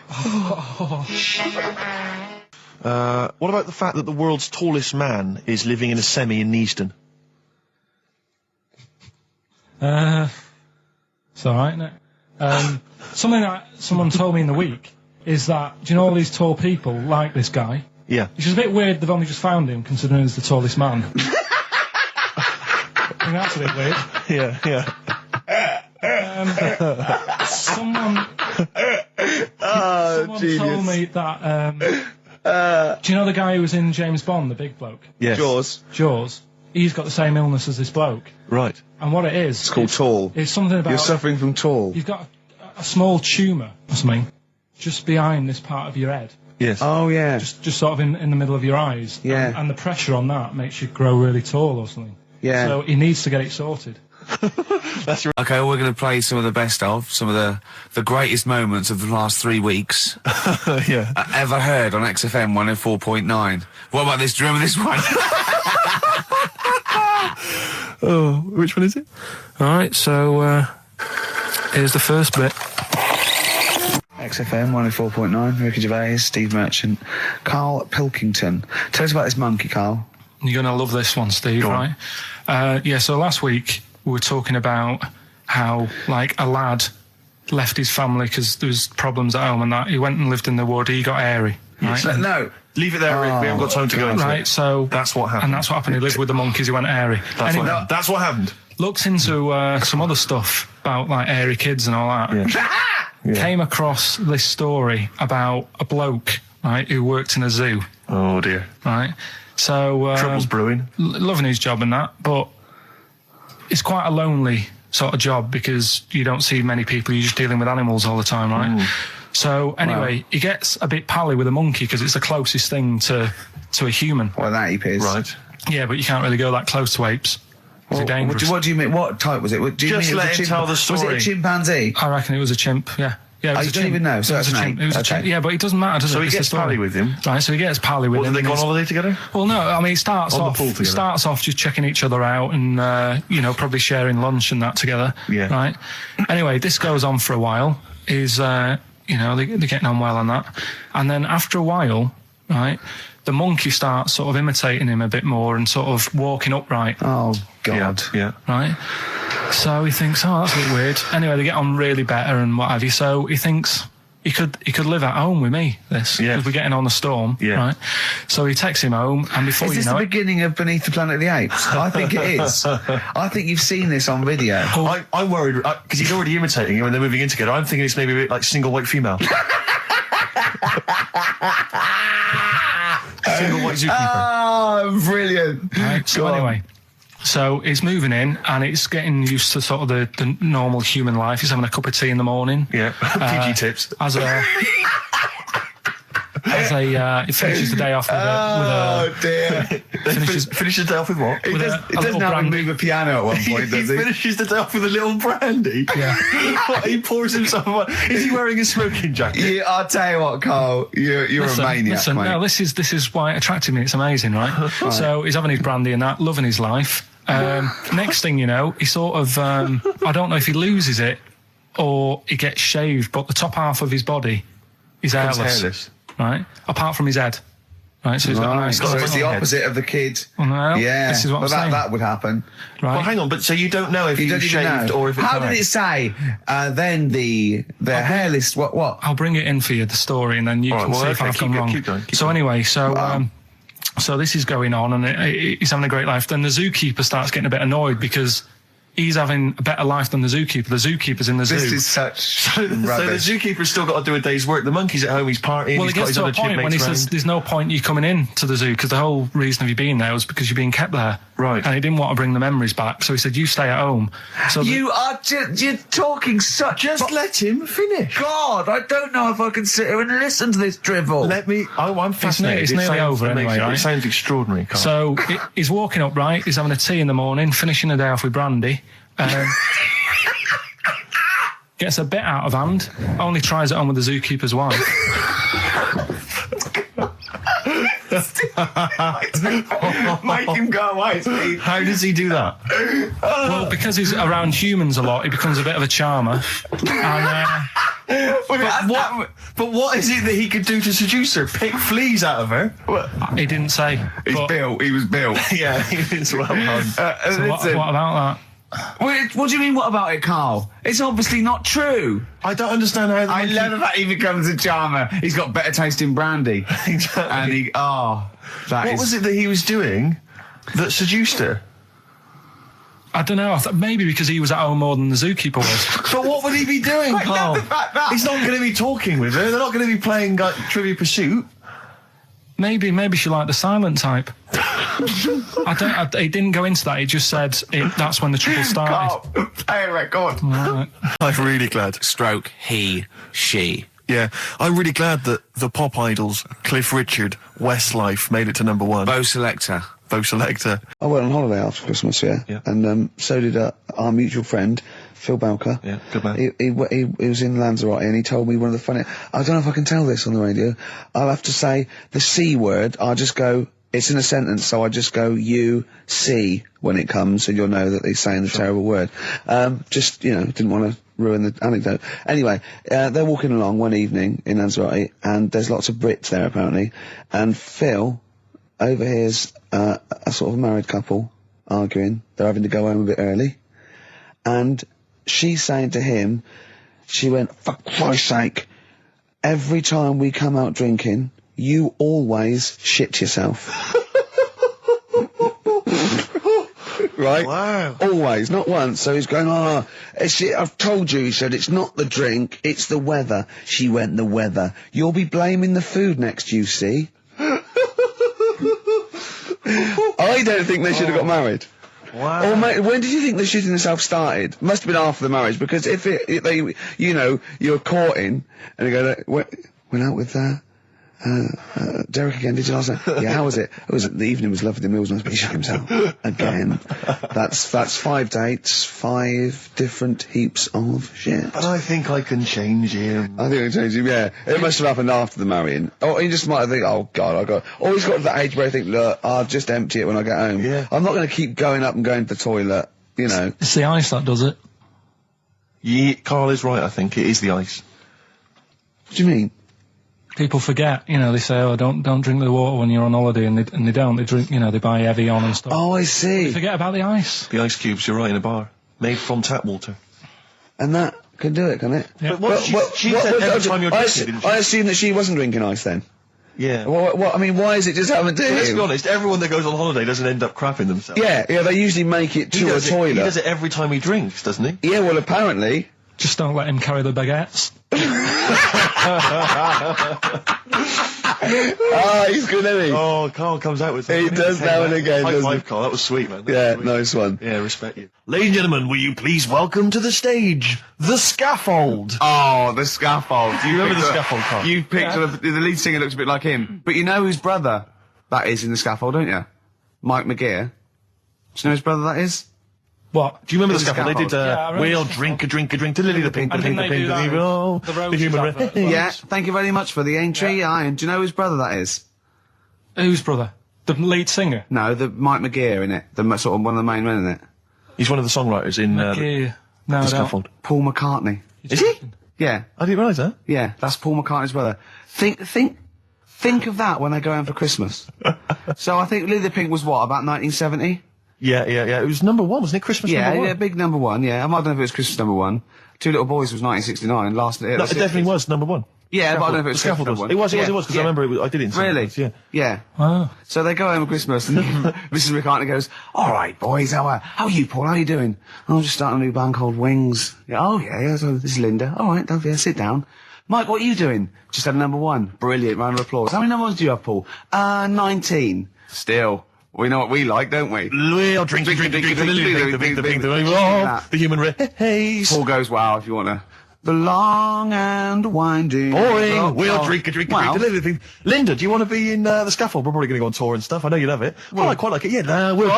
What about the fact that the world's tallest man is living in a semi in Neasden? It's alright, isn't it? Something that someone told me in the week is that, do you know all these tall people like this guy? Yeah. Which is a bit weird they've only just found him, considering he's the tallest man. I think that's a bit weird. Yeah. Someone genius. told me that, do you know the guy who was in James Bond, the big bloke? Yes. Jaws. Jaws. he's got the same illness as this bloke. Right. And what it is... It's called tall. It's something about... You're suffering from tall. You've got a small tumour or something just behind this part of your head. Yes. Oh, yeah. Just sort of in the middle of your eyes. Yeah. And the pressure on that makes you grow really tall or something. Yeah. So he needs to get it sorted. That's right. Okay, we're going to play some of the best of, some of the greatest moments of the last 3 weeks Yeah. ever heard on XFM 104.9. What about this? Do you remember this one? Oh, which one is it? All right, so here's the first bit. XFM 104.9, Ricky Gervais, Steve Merchant, Karl Pilkington. Tell us about this monkey, Karl. You're going to love this one, Steve, right? Yeah, so last week we were talking about how, like, a lad left his family because there was problems at home and that. He went and lived in the wood. He got airy, right? No. Leave it there, Rick. We haven't got time to go into Right, it. so... That's what happened. And that's what happened. He lived with the monkeys. He went airy. That's what happened. Looked into some other stuff about, like, airy kids and all that. Yeah. Came across this story about a bloke, right, who worked in a zoo, Oh, dear. right? So... Trouble's brewing. Loving his job and that, but it's quite a lonely sort of job because you don't see many people. You're just dealing with animals all the time, right? So anyway, he gets a bit pally with a monkey because it's the closest thing to a human. Well, that ape is. Right. Yeah, but you can't really go that close to apes. It's dangerous. What do you mean? What type was it? Do you Just mean it was let a him tell the Was it story. a chimpanzee? I reckon it was a chimp, yeah. Yeah, it was You a don't chimp. even know, so It was that's a an chimp. ape. It was a Okay. chimp. Yeah, but it doesn't matter, does it? So he It's the gets story. pally with him. Right, so he gets pally with Well, him. did they go on and holiday together? Well, no, I mean, it starts On the off. pool together. It starts off just checking each other out and probably sharing lunch and that together. Yeah. Right. Anyway, this goes on for a while. They're getting on well on that, and then after a while, right, the monkey starts sort of imitating him a bit more and sort of walking upright. Oh, God. Yeah. Right. So he thinks, oh, that's a bit weird. Anyway, they get on really better and what have you. So he thinks he could live at home with me. Because we're getting on the storm. Yeah. Right. So he takes him home, and before Is this the beginning of Beneath the Planet of the Apes? I think it is. I think you've seen this on video. I'm worried because he's already imitating him and they're moving in together. I'm thinking it's maybe a bit like single white female. Single white zookeeper. Oh, brilliant. Right, so anyway, so it's moving in and it's getting used to sort of the normal human life. He's having a cup of tea in the morning. Yeah, PG tips. He finishes the day off with a dear. Finishes the day off with what? He doesn't have to move a piano at one point, does he? Finishes the day off with a little brandy. Yeah. What, he pours himself one. Is he wearing a smoking jacket? Yeah, I'll tell you what, Carl. You're a maniac, Listen, mate. no, this is why it attracted me. It's amazing, right? So he's having his brandy and that, loving his life. Next thing you know, he sort of I don't know if he loses it or he gets shaved, but the top half of his body is hairless. Right, apart from his head. Right, so he's got a nice. So it's the opposite of the kid. Well, Yeah, this is what I'm saying. that would happen. Right. Well, hang on, but so you don't know if You he's don't even shaved know. or if it's How hair. did it say? Then the hairless. What? I'll bring it in for you, the story, and then you can see if I've gone wrong. Keep going. So anyway, so this is going on, and he's having a great life. Then the zookeeper starts getting a bit annoyed because he's having a better life than the zookeeper. The zookeeper's in the zoo. This is such So the rubbish. zookeeper's still got to do a day's work. The monkey's at home, he's partying, Well, he's it got gets his to a other point when he chipmates says round. there's no point you coming in to the zoo because the whole reason of you being there was because you're being kept there. Right. And he didn't want to bring the memories back, so he said, you stay at home. So You are you're talking such. Just let him finish. God, I don't know if I can sit here and listen to this drivel. I'm fascinated. It's nearly over anyway, right? It sounds extraordinary, Carl. So he's walking up, right? He's having a tea in the morning, finishing the day off with brandy. Gets a bit out of hand, only tries it on with the zookeeper's wife. Make him go away, Steve. How does he do that? Well, because he's around humans a lot, he becomes a bit of a charmer. And, But what is it that he could do to seduce her? Pick fleas out of her? he didn't say. He's but- built. He was built. Yeah, it's well done. So what about that? What do you mean, what about it, Carl? It's obviously not true. I don't understand how. I love the fact he becomes a charmer. He's got better taste in brandy. Exactly. And What was it that he was doing that seduced her? I don't know. Maybe because he was at home more than the zookeeper was. But what would he be doing, I Carl? love the fact that- He's not going to be talking with her. They're not going to be playing like, Trivia Pursuit. Maybe she liked the silent type. It didn't go into that. It just said that's when the trouble started. Carl, play a record. Right. I'm really glad. Stroke, he, she. Yeah, I'm really glad that the pop idols, Cliff Richard, Westlife, made it to number 1. Bo Selector. I went on holiday after Christmas, yeah. And so did our mutual friend, Phil Balker. Yeah, good man. He was in Lanzarote and he told me one of the funny... I don't know if I can tell this on the radio. I'll have to say the C word. I'll just go... It's in a sentence, so I just go, you, see, when it comes, and you'll know that he's saying the terrible word. Just, you know, didn't want to ruin the anecdote. Anyway, they're walking along one evening in Lanzarote, and there's lots of Brits there, apparently, and Phil overhears a sort of married couple arguing. They're having to go home a bit early. And she's saying to him, she went, for Christ's sake, every time we come out drinking, you always shit yourself. Right? Wow. Always, not once. So he's going, I've told you, he said, it's not the drink, it's the weather. She went, the weather. You'll be blaming the food next, you see. I don't think they should have got married. Wow. Or when did you think the shitting themselves started? Must have been after the marriage, because if they, you know, you're courting, and you go, went out with, Derek again, did you last night? Yeah, how was it? The evening was lovely, the meal was nice, but he shot himself. Again. That's 5 dates, 5 different heaps of shit. But I think I can change him. I think I can change him, yeah. It must have happened after the marrying. Or he just might think, oh God, or he's got to that age where I think, look, I'll just empty it when I get home. Yeah. I'm not going to keep going up and going to the toilet, you know. It's the ice that does it. Yeah, Carl is right, I think. It is the ice. What do you mean? People forget, you know, they say, oh, don't drink the water when you're on holiday, and they don't. They drink, you know, they buy Evian and stuff. Oh, I see. They forget about the ice. The ice cubes, you're right, in a bar. Made from tap water. And that can do it, can it? Yeah. But what she said every time you're drinking, didn't she? I assume that she wasn't drinking ice then. Yeah. I mean, why is it just happened to him? Let's be honest, everyone that goes on holiday doesn't end up crapping themselves. Yeah, they usually make it to a toilet. He does it every time he drinks, doesn't he? Yeah, well, apparently. Just don't let him carry the baguettes. He's good, isn't he? Oh, Carl comes out with He does now and again, High doesn't five, he? Carl. That was sweet, man. Yeah, nice one. Yeah, respect you. Ladies and gentlemen, will you please welcome to the stage, The Scaffold. Oh, The Scaffold. Do you remember The Scaffold, Carl? You picture the lead singer looks a bit like him. But you know whose brother that is in The Scaffold, don't you? Mike McGear. Do you know whose brother that is? What? Do you remember The The Scaffold? They did, Yeah, we'll drink, to Lily the Pink, the And Pink, the didn't they Pink, do that the in Pink, the the Roses human advert? Yeah, thank you very much for the entry, Iron. Do you know whose brother that is? Whose brother? The lead singer? No, the Mike McGear in it. Sort of one of the main men in it. He's one of the songwriters in No, The I don't. Scaffold. Paul McCartney. Is he? Yeah, I didn't realise that. yeah, that's Paul McCartney's brother. Think of that when they go home for Christmas. So I think Lily the Pink was what, about 1970? Yeah. It was number 1, wasn't it? Christmas number 1? Yeah, big number 1, yeah. I don't know if it was Christmas number 1. Two Little Boys was 1969, last year. No, it definitely was number 1. Yeah, but I don't know if it The was Scaffold Christmas was. number 1. It was, because I remember I did it in Really? Sundays, yeah. Yeah. Wow. So they go home at Christmas and Mrs. McCartney goes, all right, boys, how are you, Paul? How are you doing? I'm just starting a new band called Wings. Yeah, oh, yeah, so this is Linda. All right, sit down. Mike, what are you doing? Just had a number 1. Brilliant, round of applause. How many number 1s do you have, Paul? 19. Still. We know what we like, don't we? We'll drink, the human race. Paul goes, wow, if you want to. The long and winding. Boring. We'll drink. Linda, do you want to be in The Scaffold? We're probably going to go on tour and stuff. I know you love it. Well, I quite like it. Yeah, we'll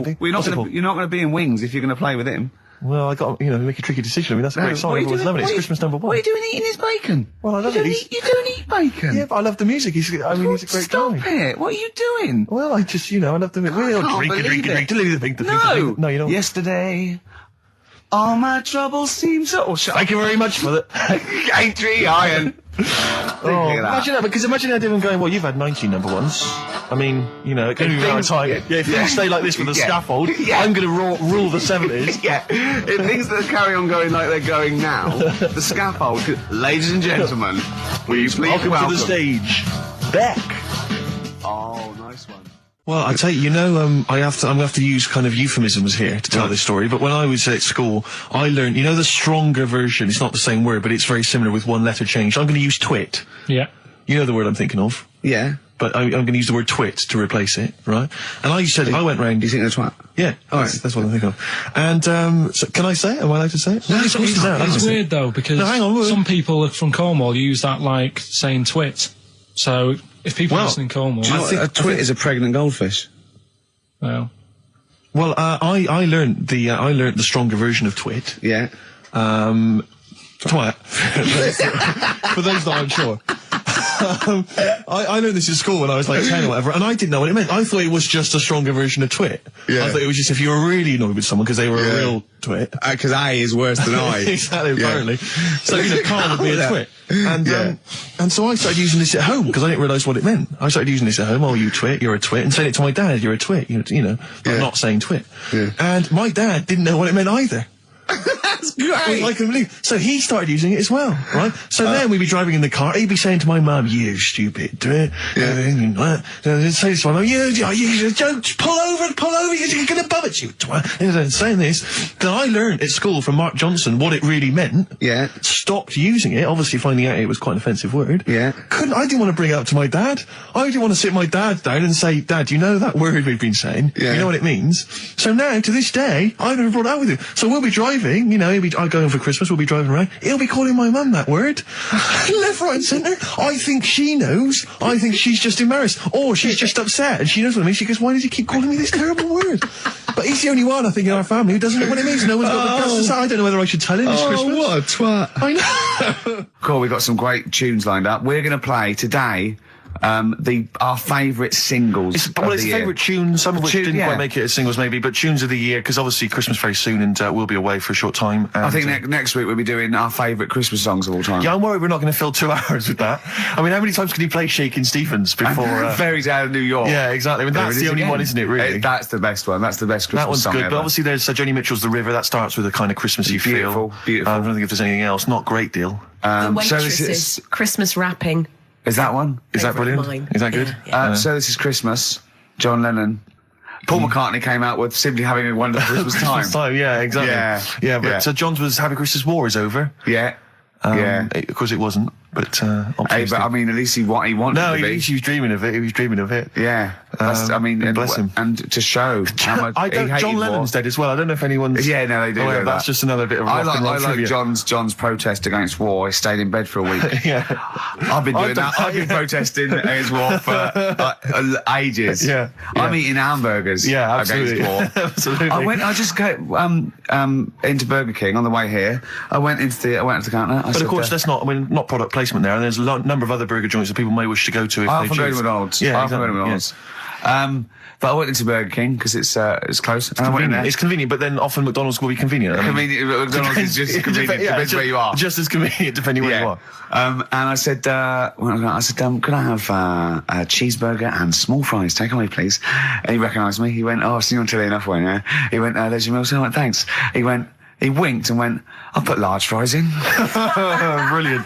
drink. You're not going to be in Wings if you're going to play with him. Well, I got make a tricky decision. I mean, that's a great song. Everyone's loving it. It's Christmas number 1. What are you doing eating his bacon? Well, I love it. You don't eat bacon? Yeah, but I love the music. He's a great guy. Stop it. What are you doing? Well, I just, I love the music. We'll drink. No, you don't. Yesterday, all my troubles seem so... Thank you very much for the entry, Iron. Imagine that, because imagine how different going, well, you've had 19 number 1s. I mean, it can be around time. Yeah, if things stay like this with The Scaffold, I'm going to rule the 70s. Yeah, if things that carry on going like they're going now, The Scaffold, ladies and gentlemen, will you please welcome to the stage, Beck. Oh, nice one. Well, I tell you, I'm going to have to use kind of euphemisms here to tell this story, but when I was at school, I learned, the stronger version, it's not the same word, but it's very similar with one letter changed. I'm going to use twit. Yeah. You know the word I'm thinking of? Yeah. but I'm going to use the word twit to replace it, right? And I said, I went round. Do you think that's twat? Yeah, that's what I'm thinking of. And, so can I say it? Am I allowed to say it? No, it's weird though, because some people from Cornwall use that like saying twit. So if people listen in Cornwall... Do you know what a twit is? A pregnant goldfish. Well... Well, I learned the stronger version of twit. Yeah. Twat. For those that aren't sure. I learned this in school when I was like 10 or whatever, and I didn't know what it meant. I thought it was just a stronger version of twit. Yeah. I thought it was just if you were really annoyed with someone because they were a real twit. Because A is worse than I. Exactly, apparently. So, Carl would be a twit. And so I started using this at home because I didn't realise what it meant. I started using this at home. Oh, you twit, you're a twit. And saying it to my dad, you're a twit. I'm not saying twit. Yeah. And my dad didn't know what it meant either. That's great. I can believe. So he started using it as well, right? So then we'd be driving in the car. He'd be saying to my mum, "You stupid twit." Say to my mum, "You don't pull over. You're going to bum it, you twat." And saying this. Then I learned at school from Mark Johnson what it really meant. Yeah. Stopped using it. Obviously, finding out it was quite an offensive word. Yeah. I didn't want to bring it up to my dad. I didn't want to sit my dad down and say, "Dad, you know that word we've been saying? Yeah. You know what it means?" So now, to this day, I've never brought it up with him. So we'll be driving. I go home for Christmas, we'll be driving around, he'll be calling my mum that word. Left, right and centre. I think she knows. I think she's just embarrassed. Or she's just upset and she knows what I mean. She goes, "Why does he keep calling me this terrible word?" But he's the only one, I think, in our family who doesn't know what it means. No one's got the guts to say. I don't know whether I should tell him this Christmas. What a twat. I know. Cool, we've got some great tunes lined up. We're going to play today our favourite singles. It's a favourite tune, some of which didn't quite make it as singles maybe, but tunes of the year, because obviously Christmas very soon and we'll be away for a short time. And, I think next week we'll be doing our favourite Christmas songs of all time. Yeah, I'm worried we're not going to fill 2 hours with that. I mean, how many times can you play Shakin' Stevens before... Fairy Tale of New York. Yeah, exactly. I mean, that's the only one, isn't it, really? That's the best one. That's the best Christmas song That one's good, ever. but obviously there's Joni Mitchell's The River. That starts with a kind of Christmassy feel. Beautiful. I don't think if there's anything else. Not a great deal. The Waitresses, Christmas wrapping. Is that one? Is that brilliant? Mine. Is that good? Yeah. So This Is Christmas, John Lennon. Paul McCartney came out with Simply Having a Wonderful Christmas Time. Christmas time, yeah, exactly. Yeah, but John's was Happy Christmas War is over. Yeah. Of course it wasn't, but but I mean, at least he wanted to be. He was dreaming of it. He was dreaming of it. Yeah. Bless him. And to show how much John Lennon's dead as well. I don't know if anyone's... Yeah, no, they do. That's just another bit of I like John's protest against war. He stayed in bed for a week. Yeah. I've been doing that. I've been protesting against war for ages. Yeah. I'm eating hamburgers absolutely. against war. Absolutely. I just go into Burger King on the way here. I went into the counter. But of course, that's not product placement there. And there's a number of other burger joints that people may wish to go to if they choose. I often go to McDonald's. Yeah, exactly. But I went into Burger King because it's close. It's convenient, but then often McDonald's will be convenient. McDonald's is just convenient. Depends where you are. Just as convenient depending where you are. And I said, could I have a cheeseburger and small fries? Take away, please. And he recognised me. He went, "Oh, I've seen you on telly enough, won't you?" He went, "There's your meal." So I went, "Thanks." He winked and went, "I'll put large fries in." Brilliant.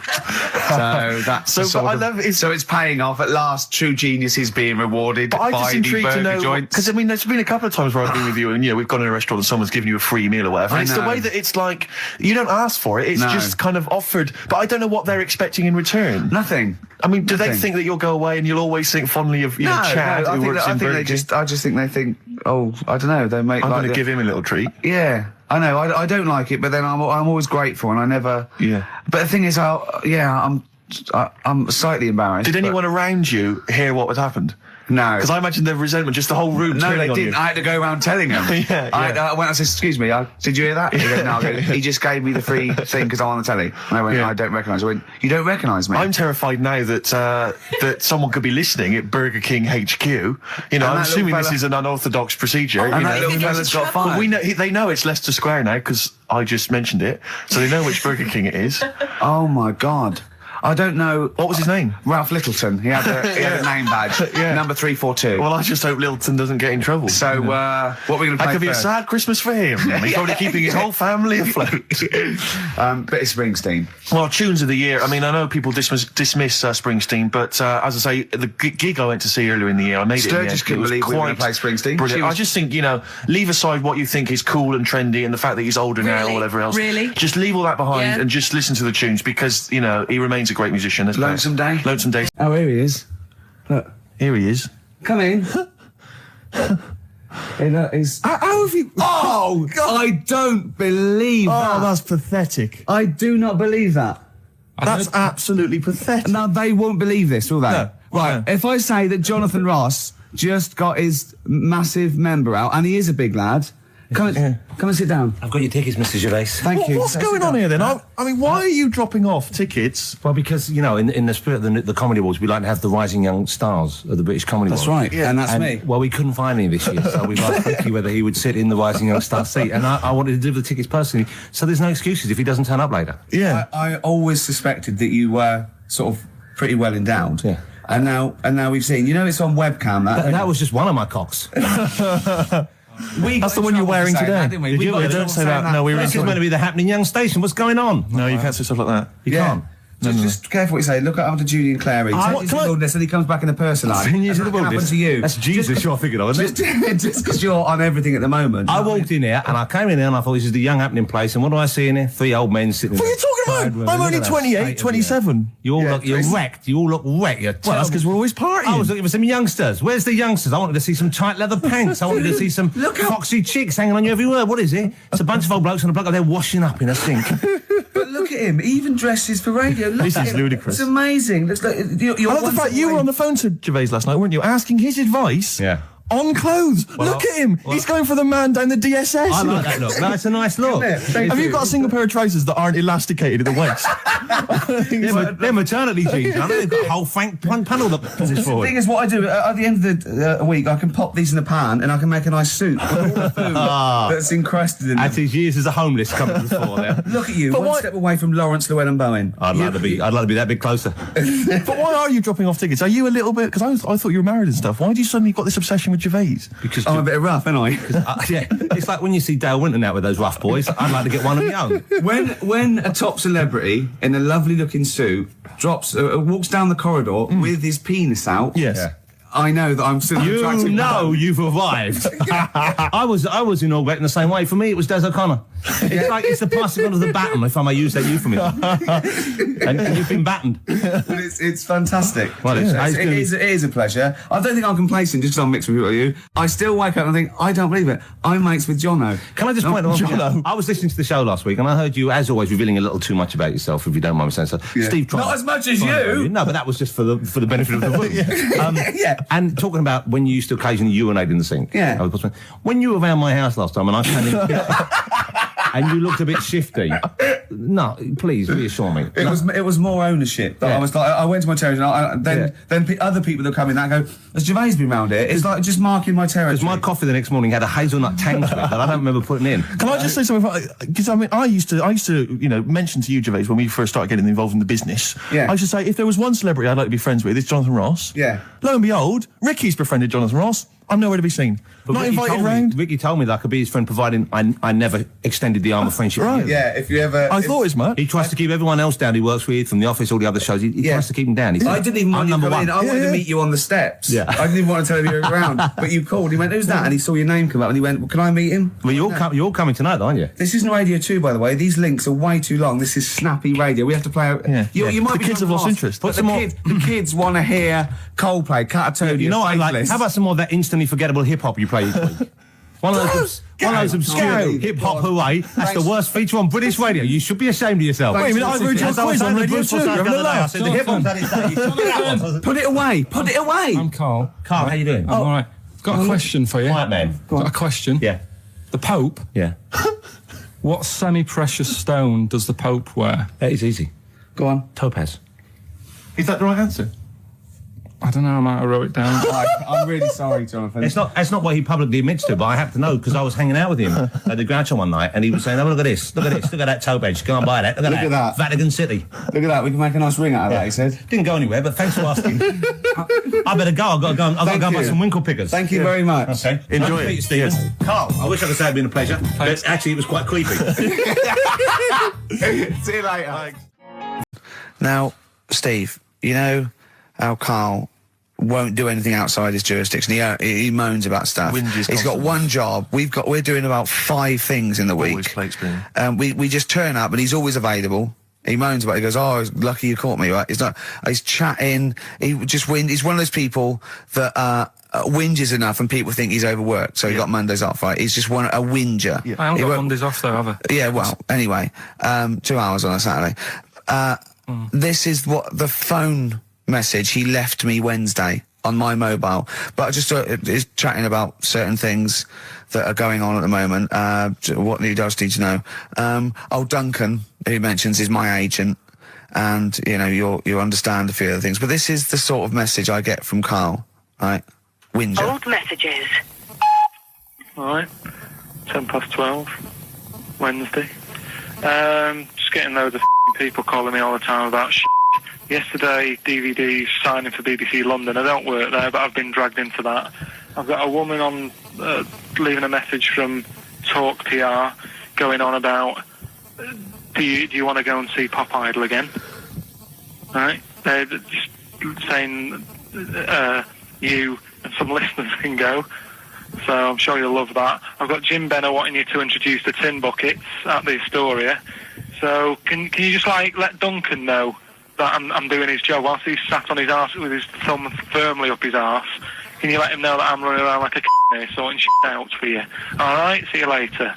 So that's so it's paying off at last. True genius is being rewarded by the burger joints. Because I mean, there's been a couple of times where I've been with you, and we've gone to a restaurant and someone's given you a free meal or whatever. And it's the way that it's like you don't ask for it; it's just kind of offered. But I don't know what they're expecting in returtion. Nothing. I mean, do they think that you'll go away and you'll always think fondly of Chad who works in Burger King? I just think they think, oh, I don't know. They make. I'm going to give him a little treat. Yeah. I know, I don't like it, but then I'm always grateful, and I never... Yeah. But the thing is, I'm slightly embarrassed. Did anyone around you hear what had happened? No. Because I imagine the resentment, just the whole room No, they on didn't. You. I had to go around telling them. I went, I said, "Excuse me, did you hear that?" He goes, "No." He just gave me the free thing because I'm on the telly. And I went, "I don't recognise." I went, "You don't recognise me?" I'm terrified now that that someone could be listening at Burger King HQ. I'm assuming this is an unorthodox procedure. And that little fella's got fired. Well, they know it's Leicester Square now because I just mentioned it, so they know which Burger King it is. Oh my God. I don't know. What was his name? Ralph Littleton. He had a name badge. Number 342. Well, I just hope Littleton doesn't get in trouble. So, what are we going to play That could be a sad Christmas for him. He's probably keeping his whole family afloat. Bit of Springsteen. Well, tunes of the year. I mean, I know people dismiss Springsteen, but as I say, the gig I went to see earlier in the year, I made it in the end. Sturgis couldn't believe we were going to play Springsteen. Brilliant. I just think, leave aside what you think is cool and trendy and the fact that he's older now or whatever else. Really? Just leave all that behind and just listen to the tunes because, he remains a great musician. Lonesome Day? Lonesome Day. Oh, here he is. Look. Here he is. Come in. How have you... Oh, I don't believe that. Oh, that's pathetic. I do not believe that. That's absolutely pathetic. Now, they won't believe this, will they? No. Right, if I say that Jonathan Ross just got his massive member out, and he is a big lad, come and sit down. I've got your tickets, Mr. Gervais. Thank you. What's going on here then? I mean, why are you dropping off tickets? Well, because, you know, in the spirit of the Comedy Awards, we like to have the rising young stars of the British Comedy Awards. That's right, and that's me. Well, we couldn't find any this year, so we've asked Ricky whether he would sit in the rising young star seat, and I wanted to deliver the tickets personally, so there's no excuses if he doesn't turn up later. Yeah. I always suspected that you were sort of pretty well endowed. Yeah. And now we've seen, you know, it's on webcam. That was just one of my cocks. That's the one you're wearing today. Don't say that. No, This is meant to be the happening young station. What's going on? No, you can't say stuff like that. You can't. Just careful what you say. Look after Julian Clary. 10 years in the wilderness, and he comes back in the person line. 10 years in the That can happen wilderness. to you. That's Jesus you're thinking of, isn't it? Just because you're on everything at the moment. I walked in here and I came in here and I thought this is the young happening place, and what do I see in here? 3 old men sitting What are there. you talking about? I'm only 28, 27. You're wrecked. You all look wrecked. Well, that's because we're always partying. I was looking for some youngsters. Where's the youngsters? I wanted to see some tight leather pants. I wanted to see some foxy chicks hanging on you every word. What is it? It's a bunch of old blokes and a bloke up there washing up in a sink. But look at him. He even dresses for radio. Look This at is him. ludicrous. It's amazing. Looks like you're I love the fact you were on the phone to Gervais last night, weren't you? Asking his advice. Yeah. On clothes. Look at him. He's going for the man down the DSS. I like that look. That's a nice look. Have you got a single pair of trousers that aren't elasticated at the waist? They're maternity jeans. I know they've got a whole front panel that pushes The forward. thing is, what I do at the end of the week, I can pop these in the pan and I can make a nice soup with all the food that's encrusted in At them. his years as a homeless coming to the fore there. Look at you, But one why- step away from Lawrence Llewellyn Bowen. I'd like to be that bit closer. But why are you dropping off tickets? Are you a little bit... Because I thought you were married and stuff. Why do you suddenly got this obsession with Gervais? Because I'm a bit rough, ain't I? yeah, it's like when you see Dale Winton out with those rough boys. I'd like to get one of my own. When a top celebrity in a lovely looking suit walks down the corridor with his penis out, Yes. Yeah. I know that I'm still You attractive. know you've arrived. I was in Allbeck in the same way. For me, it was Des O'Connor. It's like it's the passing on of the baton, if I may use that euphemism. and you've been battened. But it's fantastic. Well, it is a pleasure. I don't think I'm complacent just because I'm mixed with you. I still wake up and think, I don't believe it. I'm mates with Jono. Can I just point out one thing? Jono. I was listening to the show last week and I heard you, as always, revealing a little too much about yourself, if you don't mind me saying so. Yeah. Steve tried. Not as much as you. No, but that was just for the benefit of the room. Yeah. And talking about when you used to occasionally urinate in the sink. Yeah. When you were around my house last time and I came in and you looked a bit shifty. No, please reassure me. It was more ownership. That Yeah. I was like, I went to my territory, and then other people that come in and go, has Gervais been round here? It's like just marking my territory. Because my coffee the next morning had a hazelnut tang to it that I don't remember putting in. Can I just say something? Because I mean, I used to, mention to you, Gervais, when we first started getting involved in the business. Yeah. I should say, if there was one celebrity I'd like to be friends with, it's Jonathan Ross. Yeah. Lo and behold, Ricky's befriended Jonathan Ross. I'm nowhere to be seen. But Not Ricky invited told me- round. Ricky told me that I could be his friend, providing I never extended the arm of friendship. Right. with you. Yeah, if you ever... I thought as much. He tries to keep everyone else down he works with, from the office, all the other shows. He tries to keep them down. He said, I didn't even want I'm you number coming in. one. I wanted to meet you on the steps. Yeah. I didn't even want to tell you you were around. But you called. He went, who's that? And he saw your name come up and he went, well, can I meet him? Well, you're all coming tonight, aren't you? This isn't Radio 2, by the way. These links are way too long. This is snappy radio. We have to play out... Yeah. You might The be kids have lost interest. But the kids want to hear Coldplay, Catatonia, You know what I like? Faithless. How about some more of that instantly forgettable hip hop you play each week? One of those obscure hip hop hooray. That's the worst feature on British radio. You should be ashamed of yourself. Wait a minute, I've heard your quiz on Radio 2. You're having a laugh. The hip hop's had its day. You took me that one. Put it away. Put it away. I'm Carl. Carl, how you doing? I'm all right. Got a question for you. Quiet man. Got a question. Yeah. The Pope. Yeah. What semi-precious stone does the Pope wear? That is easy. Go on. Topaz. Is that the right answer? I don't know. I might have wrote it down. I'm really sorry, Jonathan. That's not what he publicly admits to, but I have to know because I was hanging out with him at the Groucho one night and he was saying, oh, look at this, look at that topaz, go and buy that, look at that. Vatican City. Look at that. We can make a nice ring out of that, he said. Didn't go anywhere, but thanks for asking. I better go. I've got to go and buy some winkle pickers. Thank you very much. Okay. Enjoy Nice to meet it. you, Stephen. Yes. Carl, I wish I could say it'd been a pleasure, but actually it was quite creepy. See you later. Now, Steve, you know how Carl won't do anything outside his jurisdiction. He moans about stuff. Whinges He's got constantly. one job. We're doing about 5 things in the week. Always plate spinning. We just turn up and he's always available. He moans about it. He goes, oh, lucky you caught me, right? He's chatting. He's one of those people that, whinges enough and people think he's overworked, so he got Mondays off, right? He's just a whinger. I haven't got Mondays off though, have I? Yeah, well, anyway, 2 hours on a Saturday. This is what the phone message he left me Wednesday on my mobile, but I just is chatting about certain things that are going on at the moment. What he does need to know. Duncan, who he mentions, is my agent, and you know you'll understand a few other things. But this is the sort of message I get from Karl, right? Whinger. Old messages. Alright, 12:10, Wednesday. Just getting loads of people calling me all the time about shit. Yesterday, DVDs signing for BBC London. I don't work there, but I've been dragged into that. I've got a woman on leaving a message from Talk PR going on about do you want to go and see Pop Idol again? Right? They're just saying you and some listeners can go, so I'm sure you'll love that. I've got Jim Benner wanting you to introduce the tin buckets at the Astoria, so can you just like let Duncan know that I'm doing his job whilst he's sat on his arse with his thumb firmly up his arse? Can you let him know that I'm running around like a here sorting shit out for you? Alright, see you later.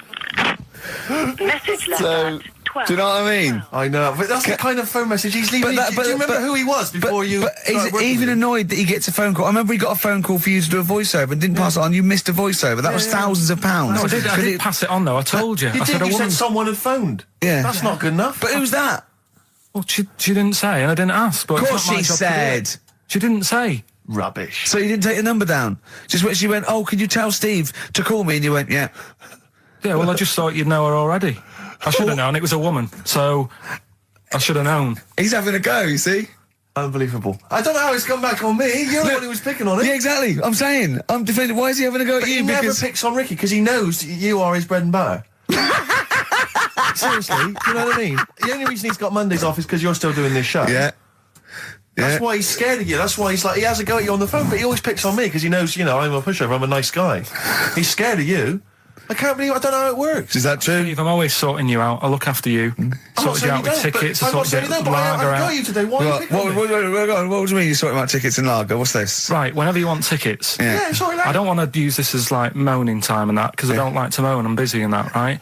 Message left So, do you know what I mean? I know, but that's the kind of phone message he's leaving. Do you remember who he was before you? But he's even annoyed that he gets a phone call. I remember he got a phone call for you to do a voiceover and didn't pass it on. You missed a voiceover. That was thousands of pounds. No, I did pass it on though. I told you. You said someone had phoned. Yeah. That's not good enough. But who's that? Well, she didn't say, and I didn't ask. But Of course she said. She didn't say. Rubbish. So you didn't take the number down? Just when she went, oh, can you tell Steve to call me? And you went, yeah. Yeah, well, I just thought you'd know her already. I should have known. It was a woman, so I should have known. He's having a go, you see? Unbelievable. I don't know how it's come back on me. You're the one who was picking on it. Yeah, exactly. I'm saying. I'm defending. Why is he having a go at you? He never picks on Ricky because he knows you are his bread and butter. Seriously, do you know what I mean? The only reason he's got Mondays off is because you're still doing this show. Yeah. That's why he's scared of you. That's why he's like, he has a go at you on the phone, but he always picks on me because he knows, you know, I'm a pushover, I'm a nice guy. He's scared of you. I can't believe I don't know how it works. Is that true? Steve, I'm always sorting you out. I look after you. Sorted you out with tickets. I sorted you out lager out. I got you today. Why are you picking on me? What do you mean you're sorting about tickets and lager? What's this? Right, whenever you want tickets. Yeah, sorry, I don't want to use this as like moaning time and that because I don't like to moan. I'm busy and that, right?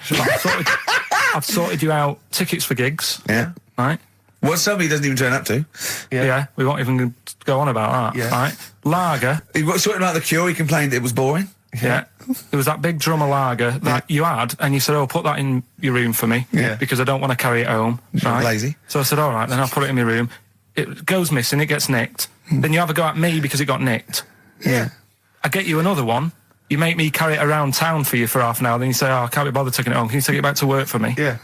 I've sorted you out tickets for gigs. Yeah. Right? What somebody doesn't even turn up to. Yeah, we won't even go on about that. Yeah. Right? Lager. He was sorting out the Cure. He complained it was boring. Yeah. There was that big drum of lager that you had, and you said, oh, put that in your room for me, because I don't want to carry it home. Right? Lazy. So I said, all right, then I'll put it in my room. It goes missing, it gets nicked. Then you have a go at me because it got nicked. Yeah. I get you another one. You make me carry it around town for you for half an hour, then you say, oh, I can't be bothered taking it home. Can you take it back to work for me? Yeah.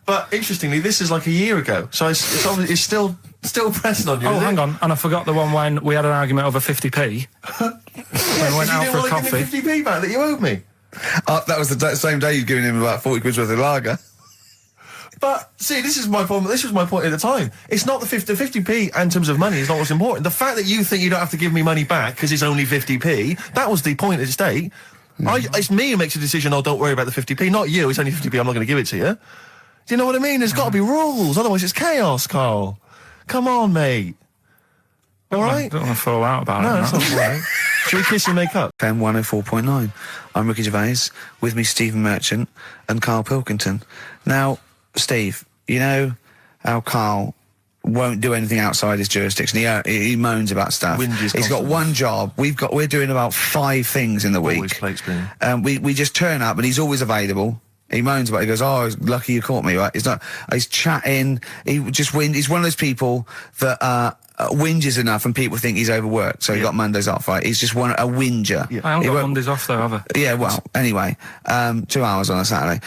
But interestingly, this is like a year ago, so it's obviously still pressing on you. Oh, hang on, and I forgot the one when we had an argument over 50p. When I went out for a coffee. You didn't want to give me 50p back that you owed me. That was the same day you'd given him about 40 quid worth of lager. But see, this is my problem. This was my point at the time. It's not the 50p in terms of money is not what's important. The fact that you think you don't have to give me money back because it's only 50p, that was the point at stake. It's me who makes a decision. Oh, don't worry about the 50p, not you. It's only 50p. I'm not going to give it to you. Do you know what I mean? There's got to be rules, otherwise it's chaos, Karl. Come on, mate. All right? I don't want to fall out about it. No, that's not all right. Should we kiss and make up? FM 104.9. I'm Ricky Gervais. With me, Stephen Merchant and Karl Pilkington. Now, Steve, you know how Karl won't do anything outside his jurisdiction. He moans about stuff. He's got one job. We're doing about 5 things in the week. Always plate spinning. We just turn up and he's always available. He moans about it. He goes, oh, lucky you caught me, right? He's chatting. He's one of those people that whinges enough and people think he's overworked, so he got Mondays off, right? He's just a whinger. Yeah. I haven't got Mondays off though, have I? Yeah, well, anyway, 2 hours on a Saturday.